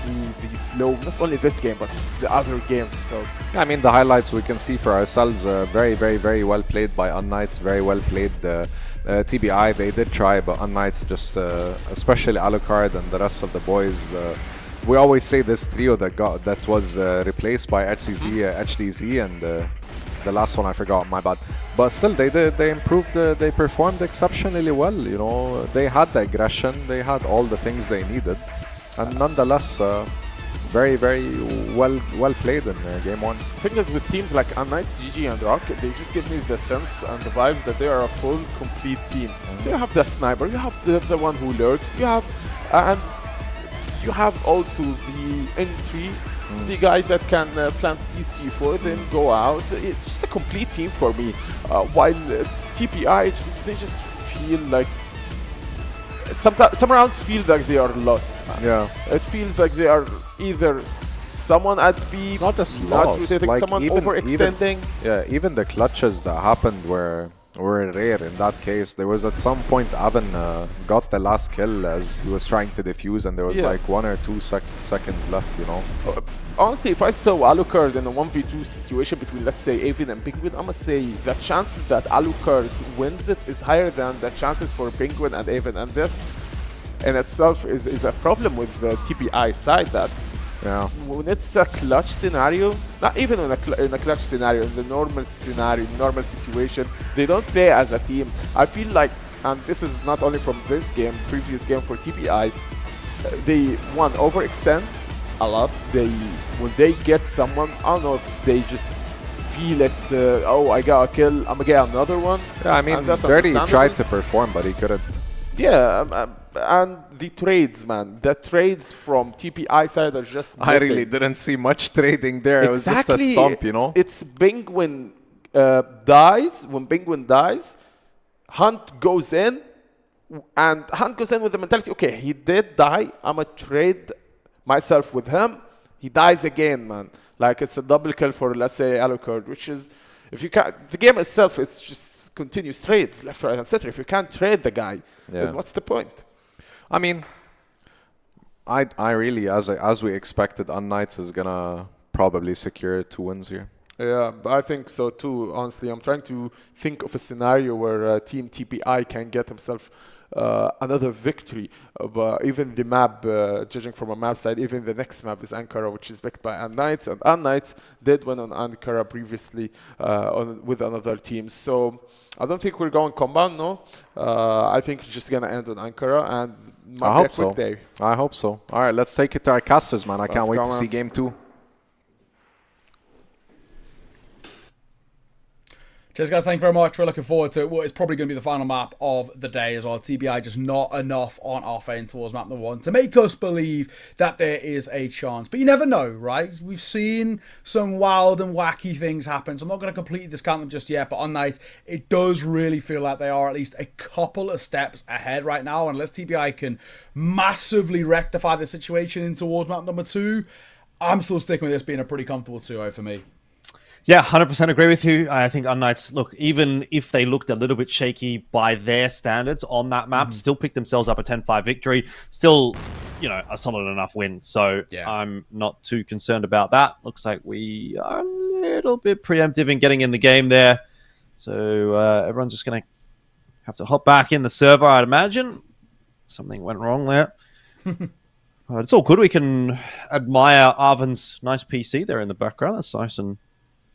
to the flow, not only this game, but the other games itself. I mean, the highlights we can see for ourselves, very, very, very well played by unKnights, very well played. TBI, they did try, but unKnights just, especially Alucard and the rest of the boys, we always say this trio that was replaced by HDZ, and the last one I forgot, my bad. But still, they improved, they performed exceptionally well. They had the aggression, they had all the things they needed, and nonetheless, very, very well played in game 1. The thing is, with teams like unKnights, GG, and ROC, they just give me the sense and the vibes that they are a full, complete team. So you have the sniper, you have the one who lurks, you have, and you have also the entry, the guy that can plant PC4, then go out. It's just a complete team for me. While TPI, they just feel like some rounds feel like they are lost. Man. Yeah, it feels like they are either someone at B, it's not just lost, like someone overextending. Even the clutches that happened were rare in that case. There was at some point Avon got the last kill as he was trying to defuse, and there was like 1 or 2 seconds left, Honestly, if I saw Alucard in a 1v2 situation between, let's say, Avon and Penguin, I must say the chances that Alucard wins it is higher than the chances for Penguin and Avon, and this in itself is a problem with the TPI side, that when it's a clutch scenario, not even in a clutch scenario, in the normal scenario, normal situation, they don't play as a team. I feel like, and this is not only from this game, previous game for TPI, they overextend a lot. When they get someone, I don't know if they just feel it, oh, I got a kill, I'm gonna get another one. Yeah, I mean, Dirty tried to perform, but he couldn't. Yeah, and the trades, man. The trades from TPI side are just missing. I really didn't see much trading there. It was just a stomp, It's Penguin dies. When Penguin dies, Hunt goes in, and Hunt goes in with the mentality, okay, he did die, I'm gonna trade myself with him. He dies again, man. Like, it's a double kill for, let's say, Alucard, which is, if you can't, the game itself, it's just continuous trades, left, right, and center. If you can't trade the guy, then what's the point? I mean, I really, as we expected, unKnights is gonna probably secure 2 wins here. Yeah, but I think so too, honestly. I'm trying to think of a scenario where Team TPI can get himself another victory. But even the map, judging from a map side, even the next map is Ankara, which is backed by unKnights, and unKnights did win on Ankara previously with another team. So I don't think we're going compound, no. I think it's just gonna end on Ankara, and I hope so. I hope so. All right, let's take it to our casters, man. I can't wait to see game 2. Cheers, guys. Thank you very much. We're looking forward to what is probably going to be the final map of the day as well. TBI just not enough on our fade towards map number 1 to make us believe that there is a chance. But you never know, right? We've seen some wild and wacky things happen, so I'm not going to completely discount them just yet. But unKnights, it does really feel like they are at least a couple of steps ahead right now. Unless TBI can massively rectify the situation in towards map number 2, I'm still sticking with this being a pretty comfortable 2-0 for me. Yeah, 100% agree with you. I think unKnights, look, even if they looked a little bit shaky by their standards on that map, still picked themselves up a 10-5 victory. Still, you know, a solid enough win. So I'm not too concerned about that. Looks like we are a little bit preemptive in getting in the game there. So everyone's just going to have to hop back in the server, I'd imagine. Something went wrong there. But it's all good. We can admire Arvin's nice PC there in the background. That's nice and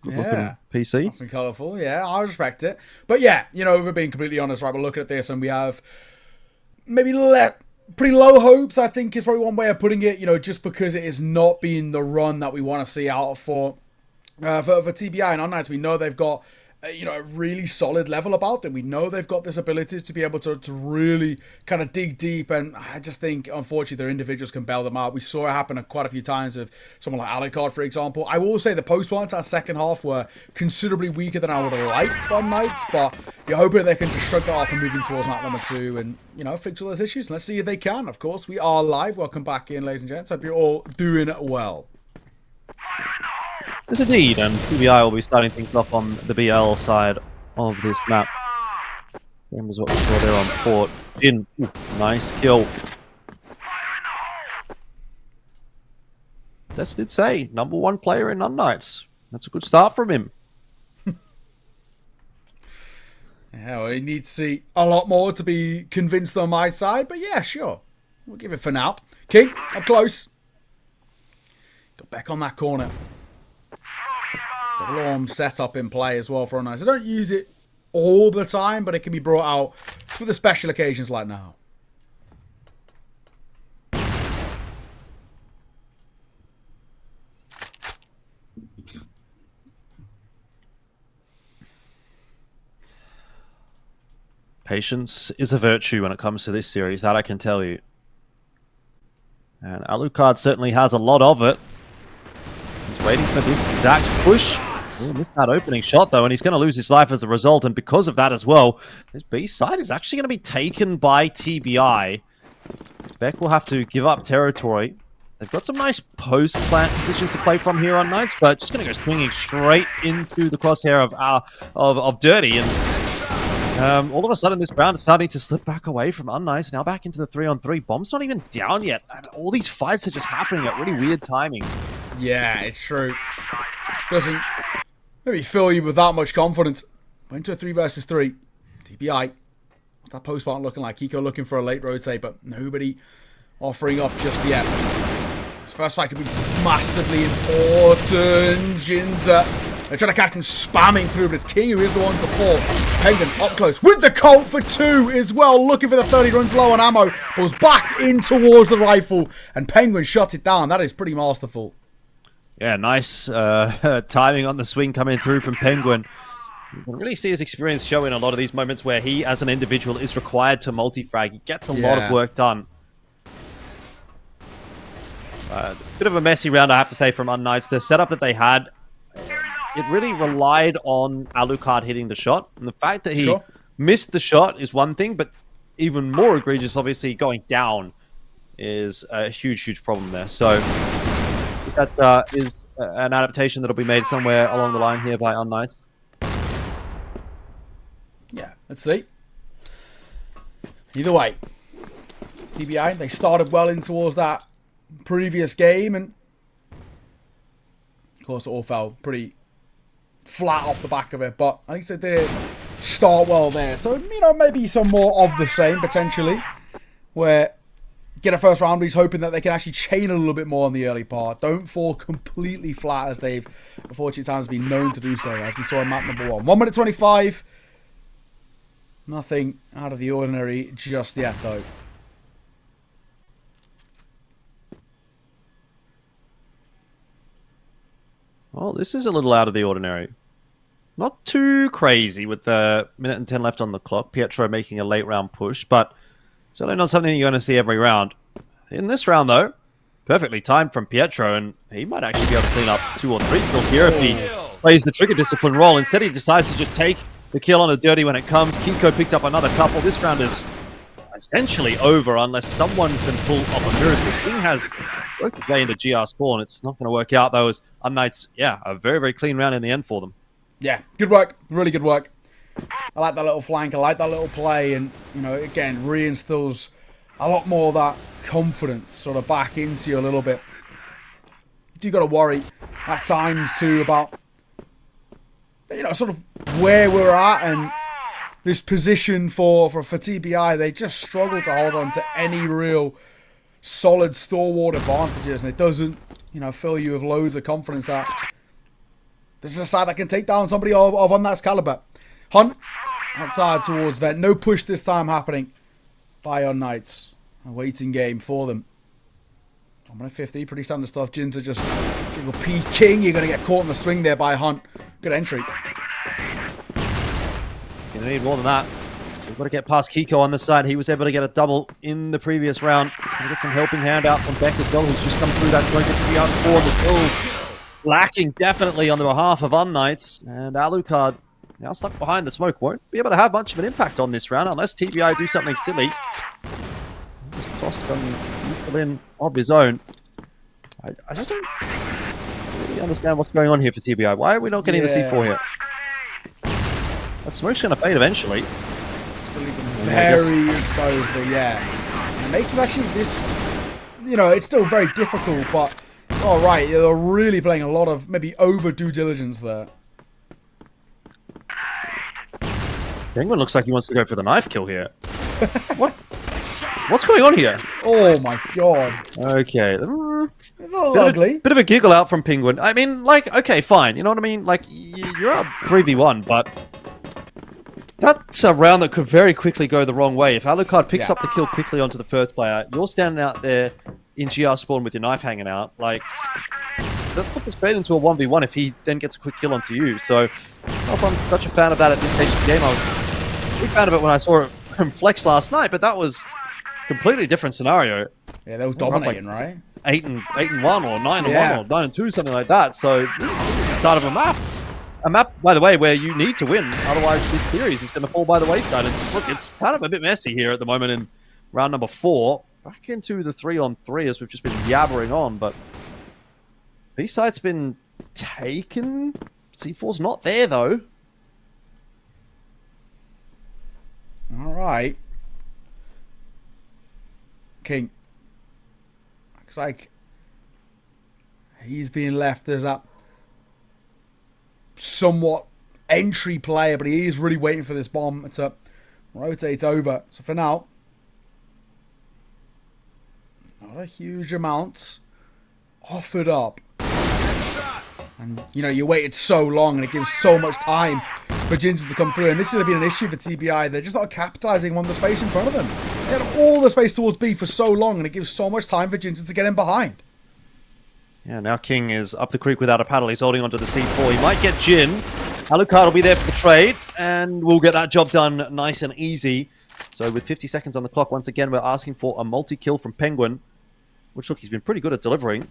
good-looking PC. Nice and colourful. Yeah, I respect it. But yeah, you know, if we're being completely honest, right, we're looking at this and we have maybe pretty low hopes, I think is probably one way of putting it, you know, just because it is not being the run that we want to see out for TBI and unKnights. We know they've got you know, a really solid level about them. We know they've got this ability to be able to really kind of dig deep, and I just think, unfortunately, their individuals can bail them out. We saw it happen quite a few times with someone like Alucard, for example. I will say the post-ones, that second half, were considerably weaker than I would have liked for unKnights, but you're hoping they can just shrug that off and move in towards map number 2 and, you know, fix all those issues. Let's see if they can. Of course, we are live. Welcome back in, ladies and gents. Hope you're all doing well. Yes, indeed, and TBI will be starting things off on the BL side of this map. Same as what we saw there on Port. Jin, nice kill. Tess did say, #1 player in unKnights. That's a good start from him. Yeah, we need to see a lot more to be convinced on my side, but yeah, sure. We'll give it for now. King, up close. Got back on that corner. Double arm setup in play as well for unKnights. I don't use it all the time, but it can be brought out for the special occasions like now. Patience is a virtue when it comes to this series, that I can tell you. And Alucard certainly has a lot of it. He's waiting for this exact push. Ooh, missed that opening shot, though, and he's going to lose his life as a result. And because of that as well, this B side is actually going to be taken by TBI. Beck will have to give up territory. They've got some nice post-plant positions to play from here on Knights, but just going to go swinging straight into the crosshair of Dirty. And all of a sudden, this round is starting to slip back away from unKnights. Now back into the 3-on-3. Bomb's not even down yet. And all these fights are just happening at really weird timing. Yeah, it's true. Doesn't maybe fill you with that much confidence. Went to a 3 versus 3. TBI. What's that post part looking like? Kiko looking for a late rotate, but nobody offering up just yet. This first fight could be massively important. Jinza. They're trying to catch him spamming through, but it's King who is the one to fall. Penguin up close with the Colt for 2 as well. Looking for the 30, runs low on ammo. Goes back in towards the rifle, and Penguin shuts it down. That is pretty masterful. Yeah, nice timing on the swing coming through from Penguin. You can really see his experience show in a lot of these moments where he, as an individual, is required to multi-frag. He gets a lot of work done. Bit of a messy round, I have to say, from unKnights. The setup that they had, it really relied on Alucard hitting the shot. And the fact that he missed the shot is one thing, but even more egregious, obviously, going down is a huge, huge problem there. So that is an adaptation that'll be made somewhere along the line here by unKnights. Yeah, let's see. Either way, TBI, they started well in towards that previous game, and of course it all fell pretty flat off the back of it, but I think they did start well there. So, you know, maybe some more of the same, potentially, where get a first round, but he's hoping that they can actually chain a little bit more on the early part. Don't fall completely flat as they've, unfortunately, times been known to do so, as we saw in map number 1. 1 minute 25. Nothing out of the ordinary just yet, though. Well, this is a little out of the ordinary. Not too crazy with the minute and 10 left on the clock. Pietro making a late round push, but certainly not something you're going to see every round. In this round, though, perfectly timed from Pietro, and he might actually be able to clean up 2 or 3 kills here if he plays the trigger discipline role. Instead, he decides to just take the kill on a dirty when it comes. Kiko picked up another couple. This round is essentially over unless someone can pull off a miracle. King has worked his way into GR spawn. It's not going to work out, though, as unKnights, yeah, a very, very clean round in the end for them. Yeah, good work. Really good work. I like that little flank. I like that little play. And, you know, again, reinstills a lot more of that confidence sort of back into you a little bit. You do got to worry at times, too, about, you know, sort of where we're at and this position for TBI. They just struggle to hold on to any real solid stalwart advantages. And it doesn't, you know, fill you with loads of confidence that this is a side that can take down somebody of unKnights caliber. Hunt outside towards Vent. No push this time happening by unKnights. A waiting game for them. I'm on a 50. Pretty standard stuff. Jinta just jingle peeking. You're going to get caught in the swing there by Hunt. Good entry. Gonna need more than that. Still got to get past Kiko on the side. He was able to get a double in the previous round. He's going to get some helping hand out from Beck as well, who's just come through. That's going to be us for the kills. Lacking definitely on the behalf of unKnights. And Alucard, now stuck behind the smoke, won't be able to have much of an impact on this round unless TBI do something silly. Just tossed on in of his own. I just don't really understand what's going on here for TBI. Why are we not getting the C4 here? That smoke's going to fade eventually. Very exposed there, yeah. And it makes it actually this, you know, it's still very difficult, but all right, they're really playing a lot of maybe over due diligence there. Penguin looks like he wants to go for the knife kill here. What? What's going on here? Oh my god. Okay. It's all ugly. Bit of a giggle out from Penguin. I mean, like, okay, fine. You know what I mean? Like, you're up 3v1, but that's a round that could very quickly go the wrong way. If Alucard picks up the kill quickly onto the first player, you're standing out there in GR spawn with your knife hanging out. Like, that puts us straight into a 1v1 if he then gets a quick kill onto you. So, I don't know if I'm such a fan of that at this stage of the game. I was a big fan of it when I saw it from Flex last night, but that was completely different scenario. Yeah, they were dominating, right? 8-1 or 9-1 or 9-2, something like that. So this is the start of a map. A map, by the way, where you need to win. Otherwise, this series is going to fall by the wayside. And look, it's kind of a bit messy here at the moment in round number 4. Back into the 3-on-3 as we've just been yabbering on. But B-side's been taken. C4's not there, though. All right. King. Looks like he's being left as that somewhat entry player, but he is really waiting for this bomb to rotate over. So for now, not a huge amount offered up. And, you know, you waited so long and it gives so much time for Jinta to come through. And this has been an issue for TBI. They're just not capitalizing on the space in front of them. They had all the space towards B for so long and it gives so much time for Jinta to get in behind. Yeah, now King is up the creek without a paddle. He's holding onto the C4. He might get Jin. Alucard will be there for the trade. And we'll get that job done nice and easy. So with 50 seconds on the clock, once again, we're asking for a multi-kill from Penguin. Which, look, he's been pretty good at delivering.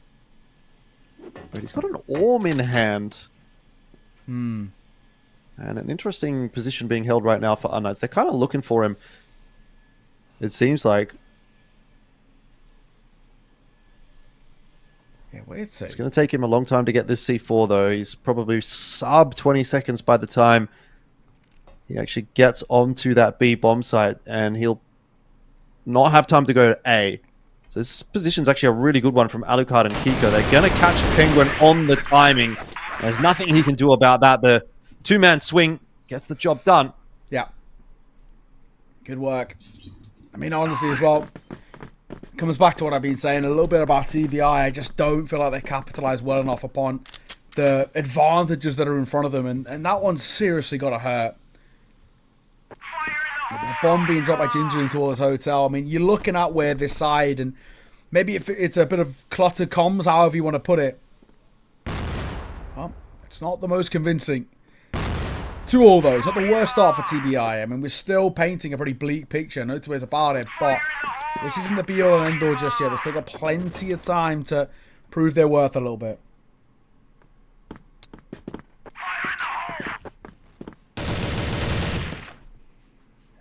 But he's got an Orm in hand. And an interesting position being held right now for unKnights. They're kind of looking for him, it seems like. Yeah, wait a It's going to take him a long time to get this C4, though. He's probably sub 20 seconds by the time he actually gets onto that B bomb site. And he'll not have time to go to A. So this position's actually a really good one from Alucard and Kiko. They're going to catch Penguin on the timing. There's nothing he can do about that. The two-man swing gets the job done. Yeah. Good work. I mean, honestly, as well, comes back to what I've been saying a little bit about TBI. I just don't feel like they capitalize well enough upon the advantages that are in front of them. And that one's seriously got to hurt. A bomb being dropped by Ginger into all his hotel. I mean, you're looking at where this side, and maybe if it's a bit of cluttered comms, however you want to put it. Well, it's not the most convincing. 2-2 though. It's not the worst start for TBI. I mean, we're still painting a pretty bleak picture. No two ways about it. But this isn't the be-all and end-all just yet. They've still got plenty of time to prove their worth a little bit.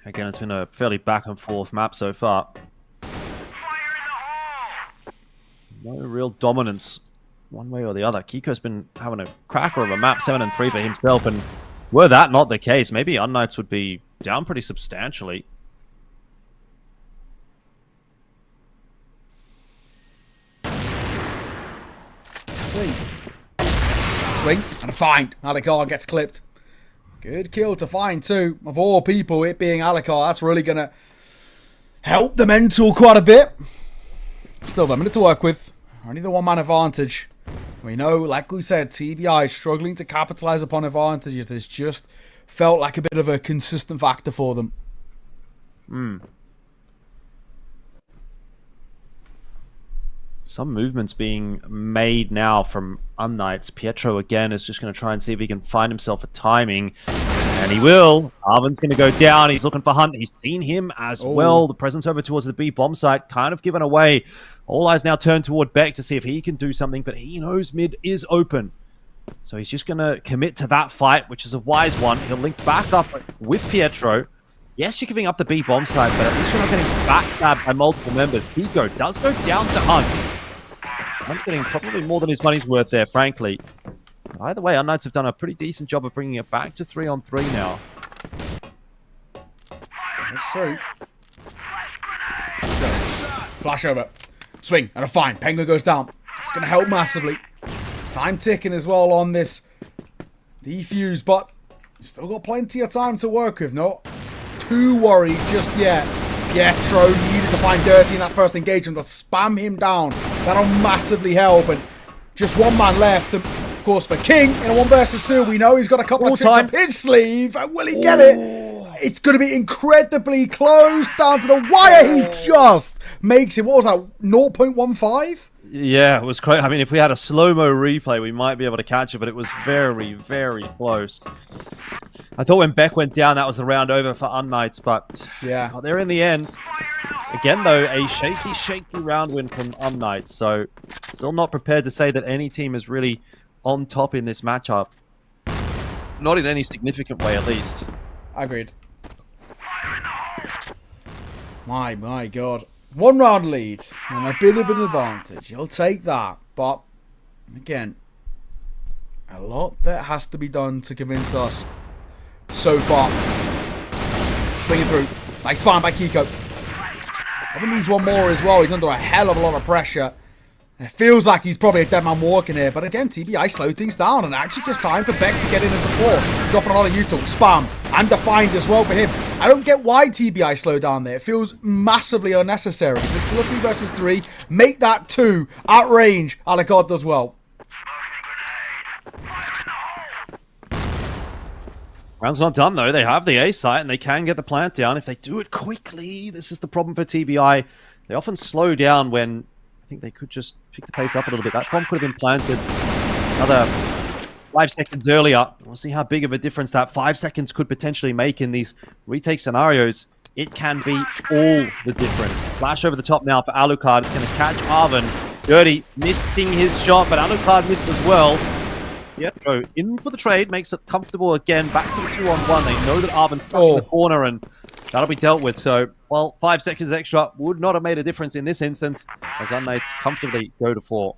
Again, it's been a fairly back and forth map so far. No real dominance one way or the other. Kiko's been having a cracker of a map, 7-3 for himself, and were that not the case, maybe unKnights would be down pretty substantially. Swing and a find. Alikar gets clipped. Good kill to find too. Of all people, it being Alikar, that's really going to help the mental quite a bit. Still, a minute to work with. Only the one-man advantage. We know, like we said, TBI is struggling to capitalize upon advantages. This just felt like a bit of a consistent factor for them. Some movements being made now from unKnights. Pietro again is just going to try and see if he can find himself a timing. And he will. Arvin's going to go down. He's looking for Hunt. He's seen him as well. The presence over towards the B bomb site kind of given away. All eyes now turn toward Beck to see if he can do something, but he knows mid is open. So he's just going to commit to that fight, which is a wise one. He'll link back up with Pietro. Yes, you're giving up the B bomb site, but at least you're not getting backstabbed by multiple members. Pico does go down to Hunt. Hunt's getting probably more than his money's worth there, frankly. But either way, unKnights have done a pretty decent job of bringing it back to 3-on-3 now. That's true. Flash over. Swing and a find. Penguin goes down. It's going to help massively. Time ticking as well on this defuse, but still got plenty of time to work with. Not too worried just yet. Pietro needed to find Dirty in that first engagement to spam him down. That'll massively help. And just one man left. And of course, for King in a 1 versus 2, we know he's got a couple of tricks up his sleeve. And will he get it? It's going to be incredibly close down to the wire. He just makes it. What was that? 0.15? Yeah, it was crazy. I mean, if we had a slow-mo replay, we might be able to catch it, but it was very, very close. I thought when Beck went down, that was the round over for unKnights, but yeah, got there in the end. Again, though, a shaky round win from unKnights, so still not prepared to say that any team is really on top in this matchup. Not in any significant way, at least. Agreed. My God. 1 round lead and a bit of an advantage. You'll take that. But, again, a lot that has to be done to convince us so far. Swinging through. Nice find by Kiko. Probably needs one more as well. He's under a hell of a lot of pressure. It feels like he's probably a dead man walking here. But again, TBI slowed things down and actually gives time for Beck to get in and support. Dropping a lot of util. Spam. And defined as well for him. I don't get why TBI slowed down there. It feels massively unnecessary. This still a 3 versus 3. Make that 2 at range. Alikar does well. Round's not done, though. They have the A site, and they can get the plant down. If they do it quickly, this is the problem for TBI. They often slow down when I think they could just pick the pace up a little bit. That bomb could have been planted another 5 seconds earlier. We'll see how big of a difference that 5 seconds could potentially make in these retake scenarios. It can be all the difference. Flash over the top now for Alucard. It's going to catch Arvin. Dirty missing his shot, but Alucard missed as well. Pietro in for the trade, makes it comfortable again. Back to the 2-on-1. They know that Arvin's stuck in the corner, and that'll be dealt with. So, well, 5 seconds extra would not have made a difference in this instance, as unKnights comfortably go to 4.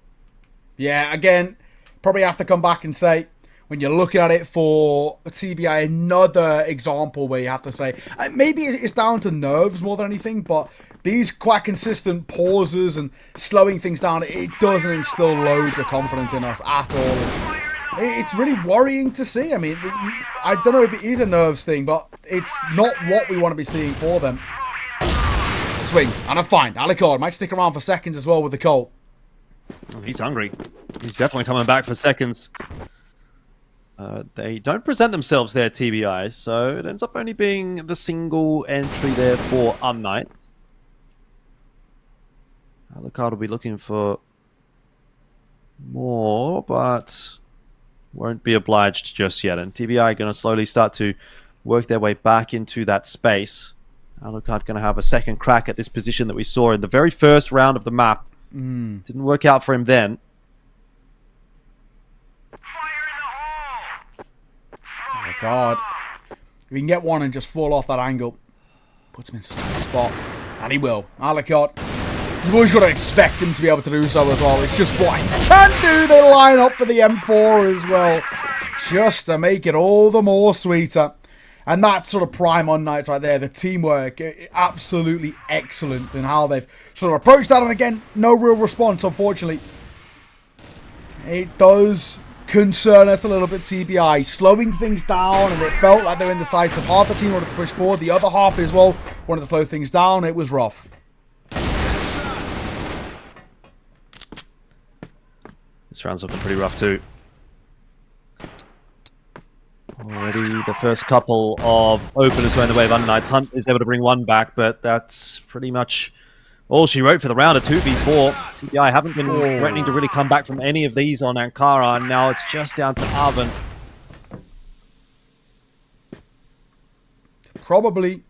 Yeah, again, probably have to come back and say, when you're looking at it for TBI, another example where you have to say, maybe it's down to nerves more than anything, but these quite consistent pauses and slowing things down, it doesn't instill loads of confidence in us at all. It's really worrying to see. I mean, I don't know if it is a nerves thing, but it's not what we want to be seeing for them. Swing, and a find. Alikard might stick around for seconds as well with the Colt. He's hungry. He's definitely coming back for seconds. They don't present themselves there, TBI, so it ends up only being the single entry there for unKnights. Alucard will be looking for more, but won't be obliged just yet. And TBI going to slowly start to work their way back into that space. Alucard going to have a second crack at this position that we saw in the very first round of the map. Didn't work out for him then. Oh my god. If he can get one and just fall off that angle, puts him in such a good spot. And he will. Alucard, you've always got to expect him to be able to do so as well. It's just what he can do. They line up for the M4 as well, just to make it all the more sweeter. And that's sort of prime unKnights right there. The teamwork, absolutely excellent in how they've sort of approached that. And again, no real response, unfortunately. It does concern us a little bit, TBI. Slowing things down, and it felt like they were indecisive. Half the team wanted to push forward. The other half as well wanted to slow things down. It was rough. This round's looking pretty rough too. Already the first couple of openers were in the way of unKnights. Hunt is able to bring one back, but that's pretty much all she wrote for the round of 2v4. TBI haven't been threatening to really come back from any of these on Ankara, and now it's just down to Arvin. Probably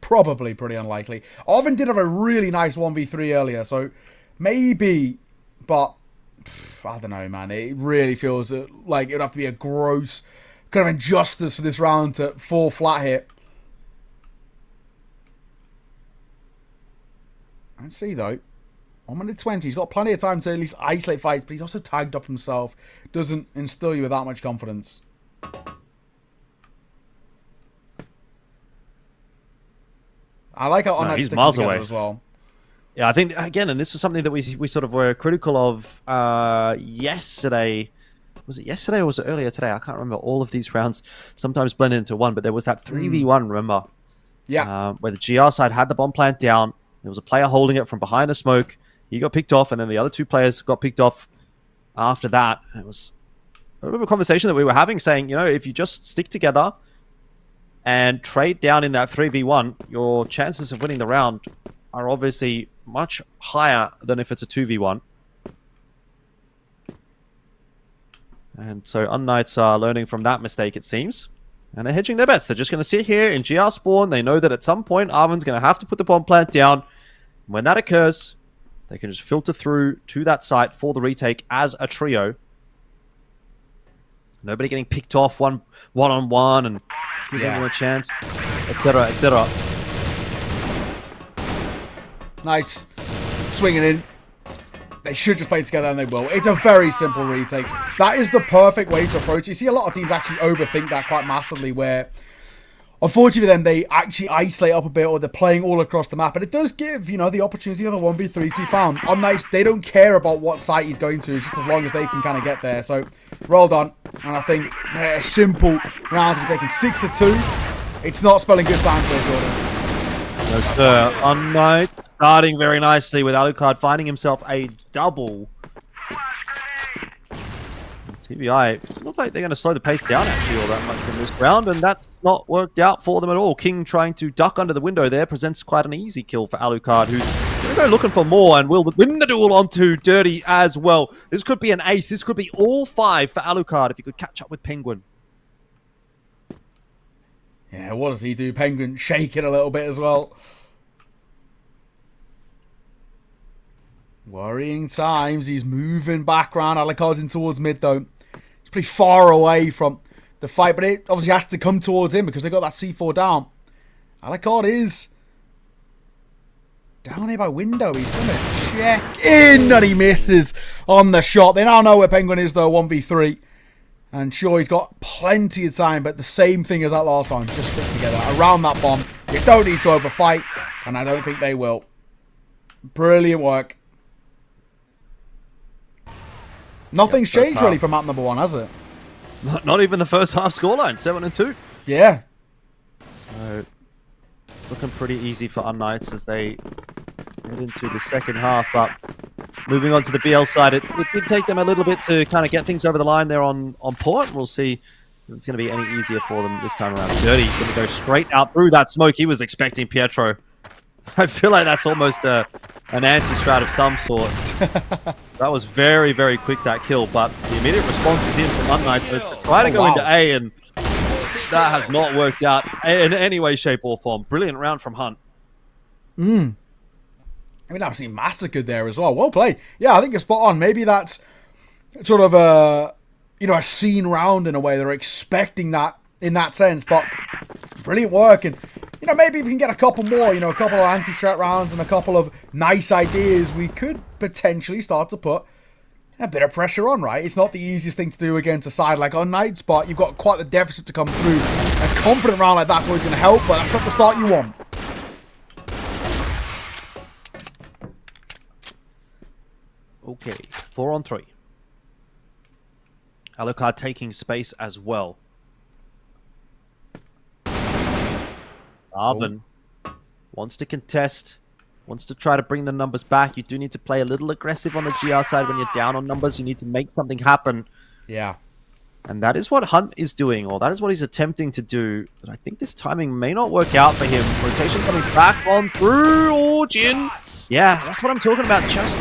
pretty unlikely. Arvin did have a really nice 1v3 earlier, so maybe, but I don't know, man. It really feels like it would have to be a gross kind of injustice for this round to fall flat here. Let's see, though. 1 minute 20. He's got plenty of time to at least isolate fights, but he's also tagged up himself. Doesn't instill you with that much confidence. I like how unKnights stick together as well. Yeah, I think, again, and this is something that we sort of were critical of yesterday. Was it yesterday or was it earlier today? I can't remember. All of these rounds sometimes blend into one, but there was that 3v1, remember? Yeah. Where the GR side had the bomb plant down. There was a player holding it from behind a smoke. He got picked off, and then the other two players got picked off after that. And it was a bit of a conversation that we were having, saying, you know, if you just stick together and trade down in that 3v1, your chances of winning the round are obviously much higher than if it's a 2v1. And so unKnights are learning from that mistake, it seems. And they're hedging their bets. They're just going to sit here in GR spawn. They know that at some point, Arvin's going to have to put the bomb plant down. When that occurs, they can just filter through to that site for the retake as a trio. Nobody getting picked off one-on-one and giving them a chance, etc., etc. Nice. Swinging in. They should just play together, and they will. It's a very simple retake. That is the perfect way to approach it. You see a lot of teams actually overthink that quite massively, where unfortunately then they actually isolate up a bit, or they're playing all across the map. And it does give, you know, the opportunity of the 1v3 to be found. unKnights, they don't care about what site he's going to, just as long as they can kind of get there. So, well done. And I think a simple round to be taken 6-2. It's not spelling good time for Jordan. No, sir. unKnights starting very nicely with Alucard finding himself a double. TBI look like they're going to slow the pace down actually all that much in this round, and that's not worked out for them at all. King trying to duck under the window there presents quite an easy kill for Alucard, who's going to go looking for more and will win the duel onto Dirty as well. This could be an ace. This could be all 5 for Alucard if he could catch up with Penguin. Yeah, what does he do? Penguin shaking a little bit as well. Worrying times. He's moving back around. Alucard's in towards mid, though. He's pretty far away from the fight, but it obviously has to come towards him because they got that C4 down. Alucard is down here by window. He's going to check in, and he misses on the shot. They now know where Penguin is, though, 1v3. And sure, he's got plenty of time, but the same thing as that last round. Just stick together around that bomb. You don't need to overfight, and I don't think they will. Brilliant work. Nothing's changed really from map number 1, has it? Not even the first half scoreline, 7-2. Yeah. So, it's looking pretty easy for unKnights as they head into the second half, but moving on to the BL side, it did take them a little bit to kind of get things over the line there on port. We'll see if it's going to be any easier for them this time around. Dirty's going to go straight out through that smoke. He was expecting Pietro. I feel like that's almost an anti-strat of some sort. That was very, very quick, that kill, but the immediate response is in from unKnights. So try to go into A, and that has not worked out in any way, shape, or form. Brilliant round from Hunt. I mean, absolutely massacred there as well. Well played. Yeah, I think you're spot on. Maybe that's sort of a scene round in a way. They're expecting that in that sense, but brilliant work. And, maybe if we can get a couple more, a couple of anti-strat rounds and a couple of nice ideas, we could potentially start to put a bit of pressure on, right? It's not the easiest thing to do against a side like unKnights, but you've got quite the deficit to come through. A confident round like that's always going to help, but that's not the start you want. Okay, 4-on-3. Alucard taking space as well. Arvin wants to contest, wants to try to bring the numbers back. You do need to play a little aggressive on the GR side when you're down on numbers. You need to make something happen. Yeah. And that is what Hunt is doing, or that is what he's attempting to do. But I think this timing may not work out for him. Rotation coming back on through. Oh, Jin. Yeah, that's what I'm talking about. Just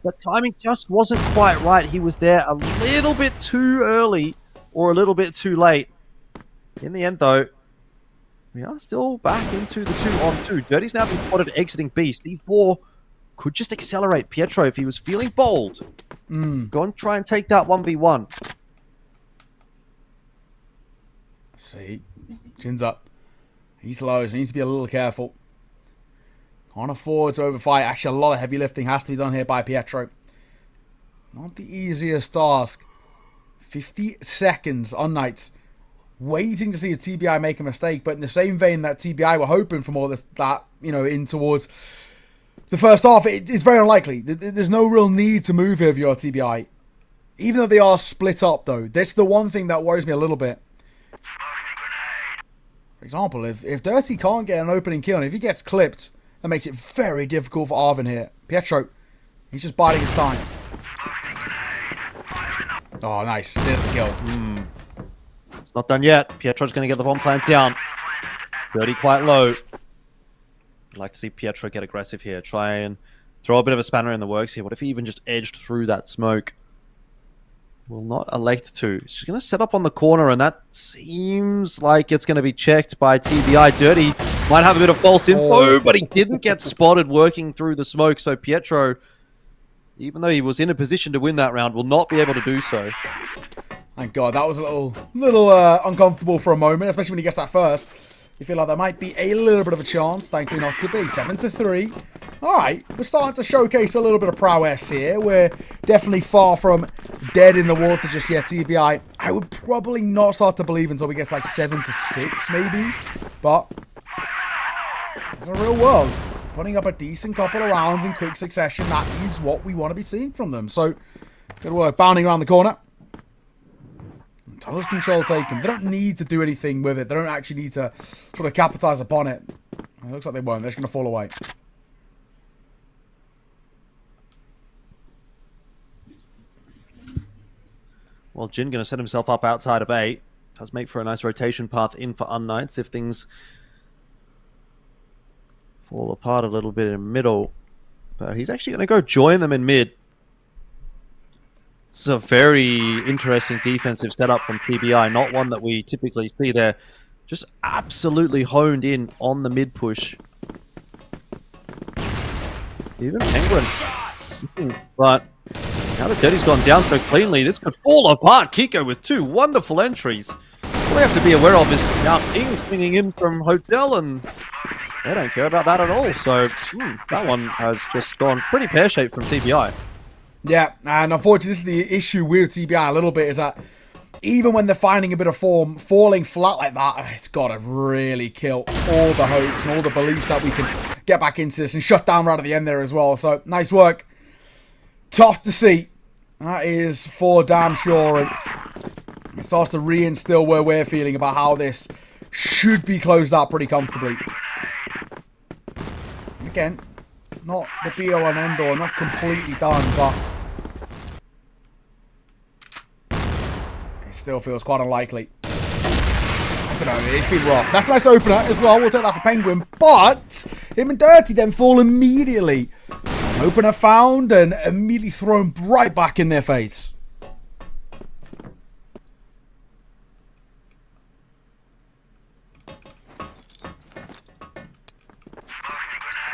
the timing just wasn't quite right. He was there a little bit too early or a little bit too late. In the end, though, we are still back into the 2-on-2. Dirty's now been spotted exiting B. Steve 4 could just accelerate Pietro if he was feeling bold. Go and try and take that 1v1. See, chin's up. He's low, so he needs to be a little careful. Can't afford to overfight. Actually, a lot of heavy lifting has to be done here by Pietro. Not the easiest task. 50 seconds unKnights. Waiting to see a TBI make a mistake, but in the same vein that TBI were hoping from all this, in towards the first half, it's very unlikely. There's no real need to move here if you're TBI. Even though they are split up, though, that's the one thing that worries me a little bit. For example, if Dirty can't get an opening kill, and if he gets clipped, that makes it very difficult for Arvin here. Pietro, he's just biding his time. Oh, nice. There's the kill. It's not done yet. Pietro's going to get the bomb plant down. Dirty quite low. I'd like to see Pietro get aggressive here. Try and throw a bit of a spanner in the works here. What if he even just edged through that smoke? Will not elect to. She's going to set up on the corner, and that seems like it's going to be checked by TBI. Dirty might have a bit of false info, but he didn't get spotted working through the smoke. So Pietro, even though he was in a position to win that round, will not be able to do so. Thank God, that was a little uncomfortable for a moment, especially when he gets that first. You feel like there might be a little bit of a chance. Thankfully not to be. 7-3. Alright, we're starting to showcase a little bit of prowess here. We're definitely far from dead in the water just yet, TBI. I would probably not start to believe until we get like 7-6 maybe. But it's a real world. Putting up a decent couple of rounds in quick succession, that is what we want to be seeing from them. So, good work. Bounding around the corner. Tunnels control taken. They don't need to do anything with it. They don't actually need to sort of capitalize upon it. It looks like they won't. They're just going to fall away. Well, Jin going to set himself up outside of A. Does make for a nice rotation path in for unKnights if things fall apart a little bit in middle. But he's actually going to go join them in mid. This is a very interesting defensive setup from TBI, not one that we typically see there. Just absolutely honed in on the mid push. Even Penguin. But now that Dirty's gone down so cleanly, this could fall apart. Kiko with 2 wonderful entries. All they have to be aware of is now King swinging in from Hotel, and they don't care about that at all. So that one has just gone pretty pear-shaped from TBI. Yeah, and unfortunately, this is the issue with TBI a little bit, is that even when they're finding a bit of form, falling flat like that, it's got to really kill all the hopes and all the beliefs that we can get back into this and shut down right at the end there as well. So, nice work. Tough to see. That is for damn sure. And it starts to reinstill where we're feeling about how this should be closed out pretty comfortably. Again, not the be-all and end-all, not completely done, but it still feels quite unlikely. I don't know, it's been rough. That's a nice opener as well. We'll take that for Penguin, but him and Dirty then fall immediately. Opener found and immediately thrown right back in their face.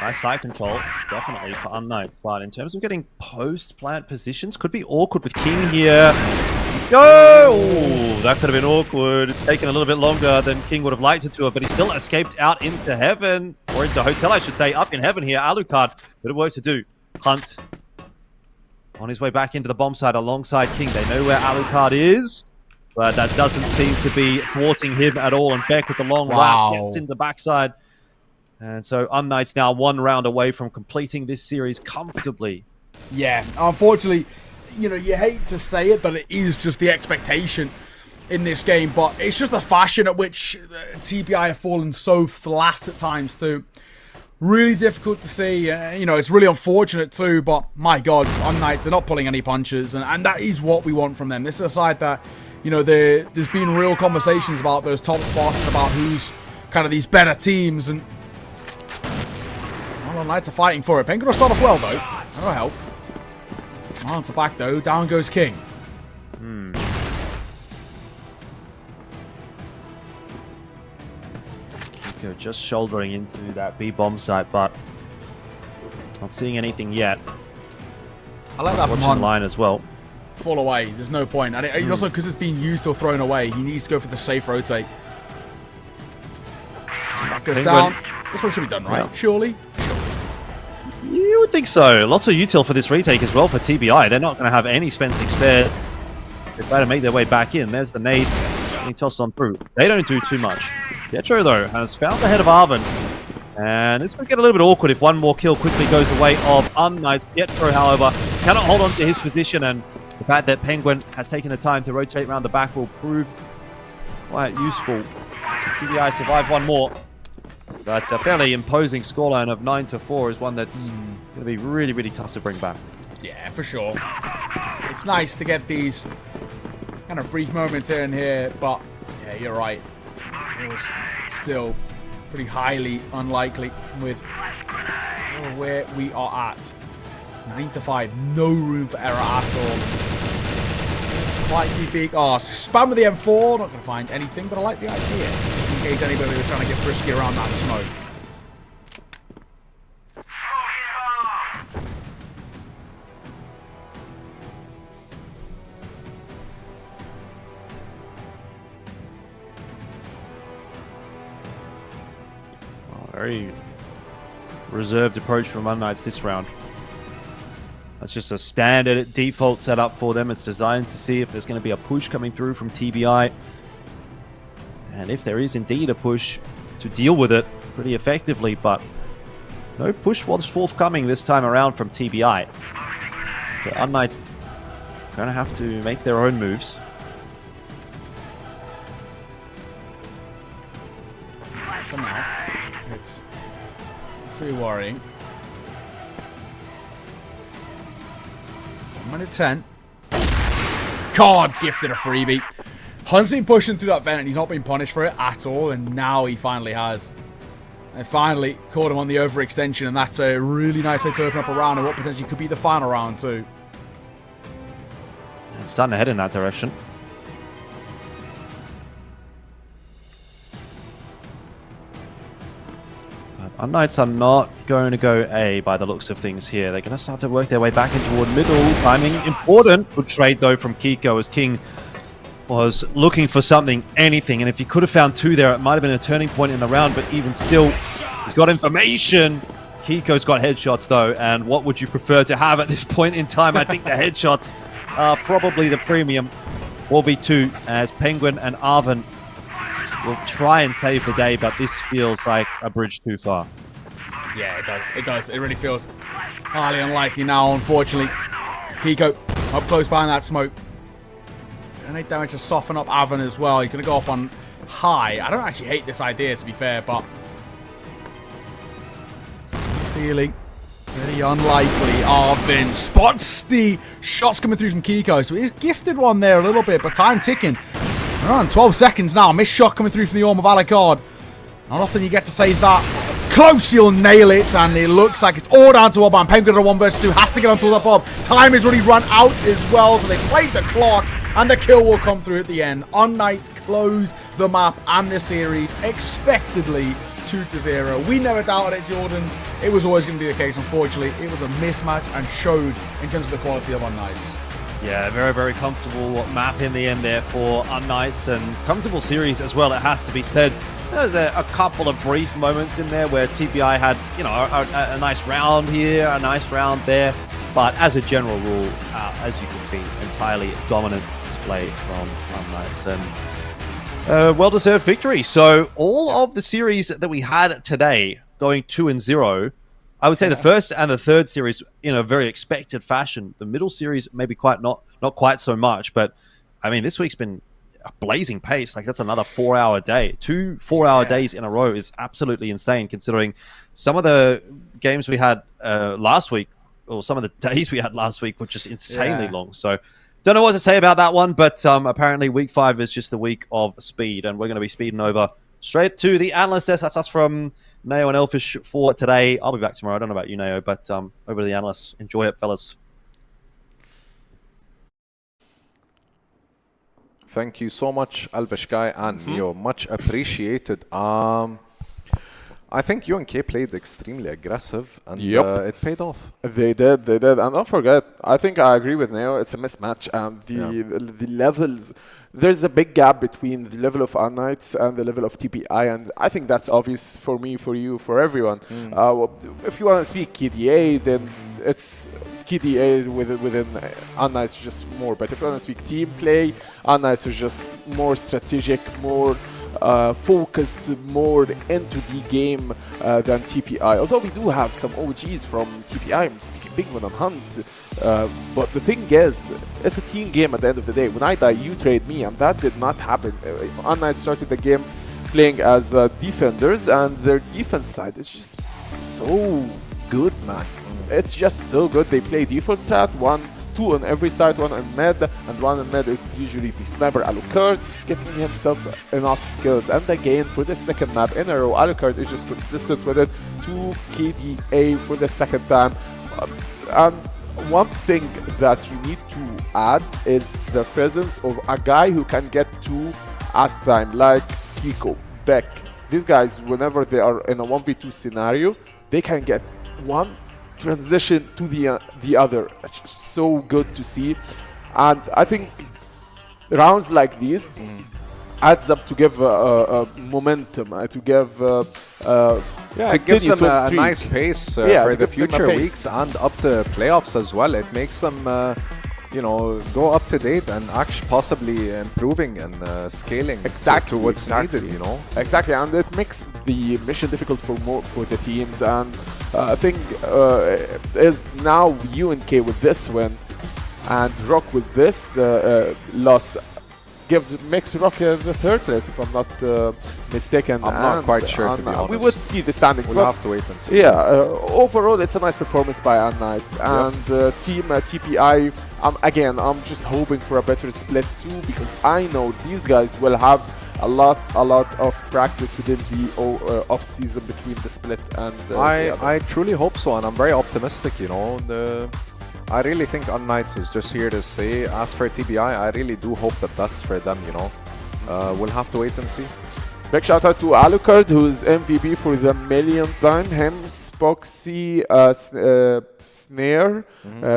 Nice side control, definitely for unKnights. But in terms of getting post-plant positions, could be awkward with King here. Go! Ooh, that could have been awkward. It's taken a little bit longer than King would have liked it to have, but he still escaped out into heaven, or into hotel, I should say, up in heaven here. Alucard, bit of work to do. Hunt on his way back into the bomb site alongside King. They know where Alucard is, but that doesn't seem to be thwarting him at all. And Beck with the long wrap gets into the backside. And so unKnights now 1 round away from completing this series comfortably. Yeah, unfortunately, you know, you hate to say it, but it is just the expectation in this game. But it's just the fashion at which TBI have fallen so flat at times too. Really difficult to see. You know, it's really unfortunate too, but my God, unKnights, they're not pulling any punches. And that is what we want from them. This is a side that, you know, there's been real conversations about those top spots and about who's kind of these better teams. And well, unKnights are fighting for it. Penguin will start off well, though. That'll help. Answer back, though. Down goes King. Kiko just shouldering into that B bomb site, but not seeing anything yet. I like that from Watching line as well. Fall away. There's no point. And also, because it's being used or thrown away, he needs to go for the safe rotate. That goes down. This one should be done, right? Yeah. Surely? You would think so. Lots of util for this retake as well for TBI. They're not going to have any Spencing spared. They try to make their way back in. There's the nades. Getting tossed on through. They don't do too much. Pietro, though, has found the head of Arvin. And this could get a little bit awkward if one more kill quickly goes the way of unKnights. Pietro, however, cannot hold on to his position. And the fact that Penguin has taken the time to rotate around the back will prove quite useful. So TBI survive one more. But a fairly imposing scoreline of 9-4 is one that's going to be really, really tough to bring back. Yeah, for sure. It's nice to get these kind of brief moments here and here, but yeah, you're right. It was still pretty highly unlikely with where we are at. 9-5, no room for error at all. It's quite big. Oh, spam with the M4, not going to find anything, but I like the idea. Just in case anybody was trying to get frisky around that smoke. Very reserved approach from unKnights this round. That's just a standard default setup for them. It's designed to see if there's going to be a push coming through from TBI. And if there is indeed a push, to deal with it pretty effectively. But no push was forthcoming this time around from TBI. The unKnights are going to have to make their own moves. For now, it's too worrying. 1 minute 10. God, gifted a freebie. Hunt's been pushing through that vent and he's not been punished for it at all, and now he finally has. They finally caught him on the overextension, and that's a really nice way to open up a round and what potentially could be the final round too. It's starting to head in that direction. unKnights are not going to go A by the looks of things here. They're going to start to work their way back in toward middle. Timing important. Good trade though from Kiko as King was looking for something, anything. And if he could have found 2 there, it might have been a turning point in the round. But even still, he's got information. Kiko's got headshots though. And what would you prefer to have at this point in time? I think the headshots are probably the premium. 4v2 as Penguin and Arvin will try and save the day, but this feels like a bridge too far. Yeah, it does. It does. It really feels highly unlikely now, unfortunately. Kiko up close behind that smoke. And they damage to soften up Arvin as well. He's going to go up on high. I don't actually hate this idea, to be fair, but feeling very unlikely. Arvin spots the shots coming through from Kiko, so he's gifted one there a little bit, but time ticking. Around 12 seconds now. Missed shot coming through from the arm of Alucard. Not often you get to say that Close, he'll nail it, and it looks like it's all down to Oban. Penguin on 1 versus 2, has to get onto the bomb. Time is already run out as well, so they played the clock, and the kill will come through at the end. unKnights close the map and the series expectedly 2-0. We never doubted it, Jordan. It was always going to be the case. Unfortunately, it was a mismatch and showed in terms of the quality of unKnights. Yeah, very, very comfortable map in the end there for unKnights, and comfortable series as well, it has to be said. There was a couple of brief moments in there where TBI had, you know, a nice round here, a nice round there, but as a general rule, as you can see, entirely dominant display from unKnights, and well-deserved victory. So all of the series that we had today going 2-0, I would say the first and the third series in a very expected fashion. The middle series maybe not quite so much, but I mean, this week's been a blazing pace. Like, that's another 4-hour day. 2 4-hour days in a row is absolutely insane, considering some of the games we had last week, or some of the days we had last week, were just insanely long. So don't know what to say about that one, but apparently week 5 is just the week of speed, and we're going to be speeding over straight to the analyst desk. That's us from Neo and Elfish for today. I'll be back tomorrow. I don't know about you, Neo, but over to the analysts. Enjoy it, fellas. Thank you so much, Elvish and Neo. Much appreciated. I think UNK played extremely aggressive, and it paid off. They did. And don't forget, I think I agree with Neo, it's a mismatch. And the levels, there's a big gap between the level of unKnights and the level of TBI, and I think that's obvious for me, for you, for everyone. If you want to speak KDA, then it's KDA within unKnights just more. But if you want to speak team play, unKnights is just more strategic, more focused, more into the game than TPI. Although we do have some OGs from TPI, I'm speaking Big One and Hunt. But the thing is, it's a team game at the end of the day. When I die, you trade me, and that did not happen. unKnights started the game playing as defenders, and their defense side is just so good, man. It's just so good. They play default strat, 2 on every side, 1 on mid, and 1 on mid is usually the sniper Alucard, getting himself enough kills. And again, for the second map in a row, Alucard is just consistent with it. 2 KDA for the second time. And one thing that you need to add is the presence of a guy who can get 2 at a time, like Kiko, Beck. These guys, whenever they are in a 1v2 scenario, they can get 1 transition to the other. It's just so good to see, and I think rounds like these adds up to give momentum, to give it gives them a nice pace for the future weeks and up the playoffs as well. It makes them go up to date and actually possibly improving and scaling to what's needed, Exactly, and it makes the mission difficult for the teams. And I think is now UNK with this win and ROC with this loss makes ROC the 3rd place, if I'm not mistaken. I'm not quite sure, to be honest. We would see the standings. We'll have to wait and see. Yeah, overall, it's a nice performance by unKnights. And team TPI, again, I'm just hoping for a better split too, because I know these guys will have a lot of practice within the off season between the split and I truly hope so, and I'm very optimistic. I really think unKnights is just here to stay. As for TBI, I really do hope that that's for them, We'll have to wait and see. Big shout out to Alucard, who's MVP for the millionth time. Him, Spoxy, Snare,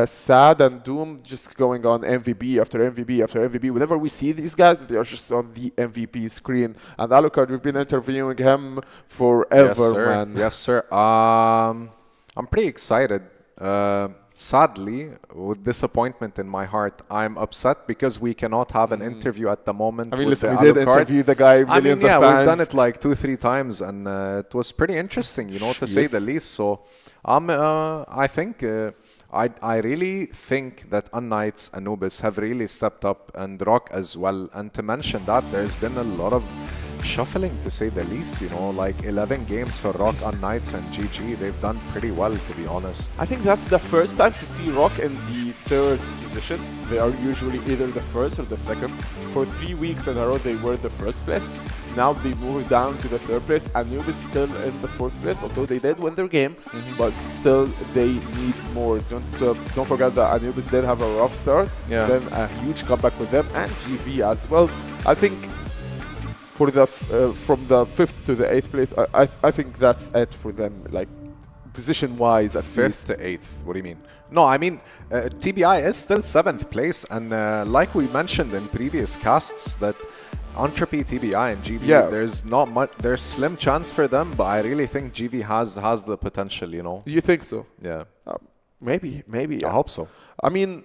Sad, and Doom just going on MVP after MVP after MVP. Whenever we see these guys, they are just on the MVP screen. And Alucard, we've been interviewing him forever, man. Yes, sir. I'm pretty excited. Sadly, with disappointment in my heart, I'm upset because we cannot have an interview at the moment. I mean, listen, we did interview the guy millions of times. We've done it like 2-3 times, and it was pretty interesting, to say the least. So, I think, I really think that unKnights, Anubis have really stepped up, and ROC as well. And to mention that, there's been a lot of shuffling, to say the least, like 11 games for ROC, unKnights, and GG. They've done pretty well, to be honest. I think that's the first time to see ROC in the 3rd position. They are usually either the 1st or the 2nd. For 3 weeks in a row, they were the 1st place. Now they move down to the 3rd place. Anubis still in the 4th place, although they did win their game, but still they need more. Don't forget that Anubis did have a rough start, then a huge comeback for them, and GV as well. I think for the from the 5th to the 8th place, I think that's it for them, like position-wise at 5th to 8th, what do you mean? No, I mean, TBI is still 7th place, and like we mentioned in previous casts, that Entropy, TBI, and GV, there's not much, there's slim chance for them, but I really think GV has the potential, you know? You think so? Yeah. Maybe. I hope so. I mean,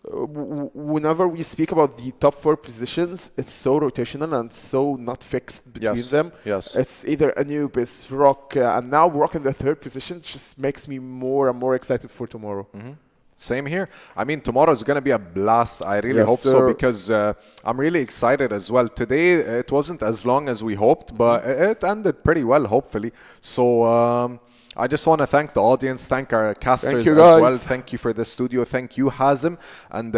whenever we speak about the top 4 positions, it's so rotational and so not fixed between them. Yes. It's either Anubis, ROC, and now ROC in the 3rd position just makes me more and more excited for tomorrow. Same here. I mean, tomorrow is going to be a blast. I really hope so, because I'm really excited as well. Today, it wasn't as long as we hoped, but it ended pretty well, hopefully. So I just want to thank the audience, thank our casters as well. Thank you for the studio. Thank you, Hazem. And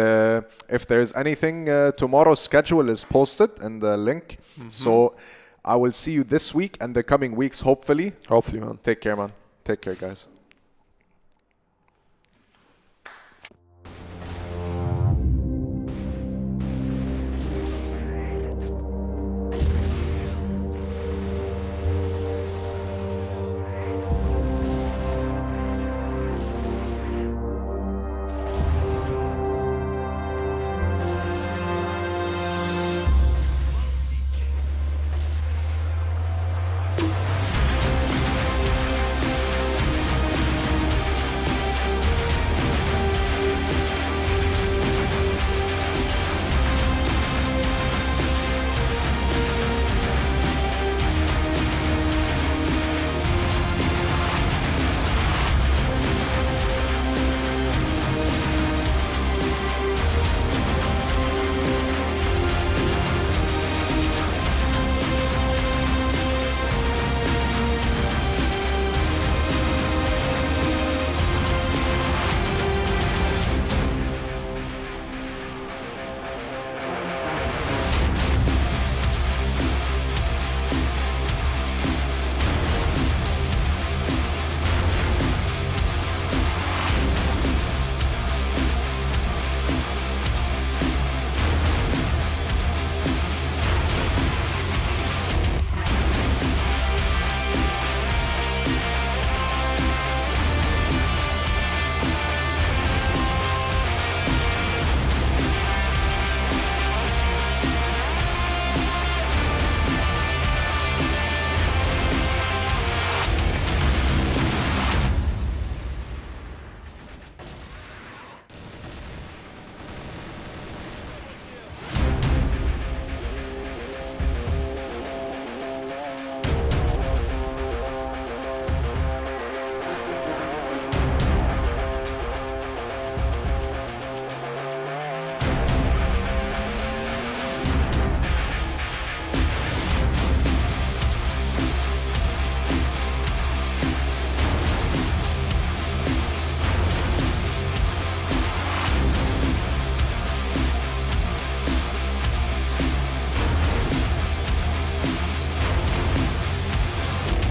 if there's anything, tomorrow's schedule is posted in the link. So I will see you this week and the coming weeks, hopefully. Hopefully, man. Take care, man. Take care, guys.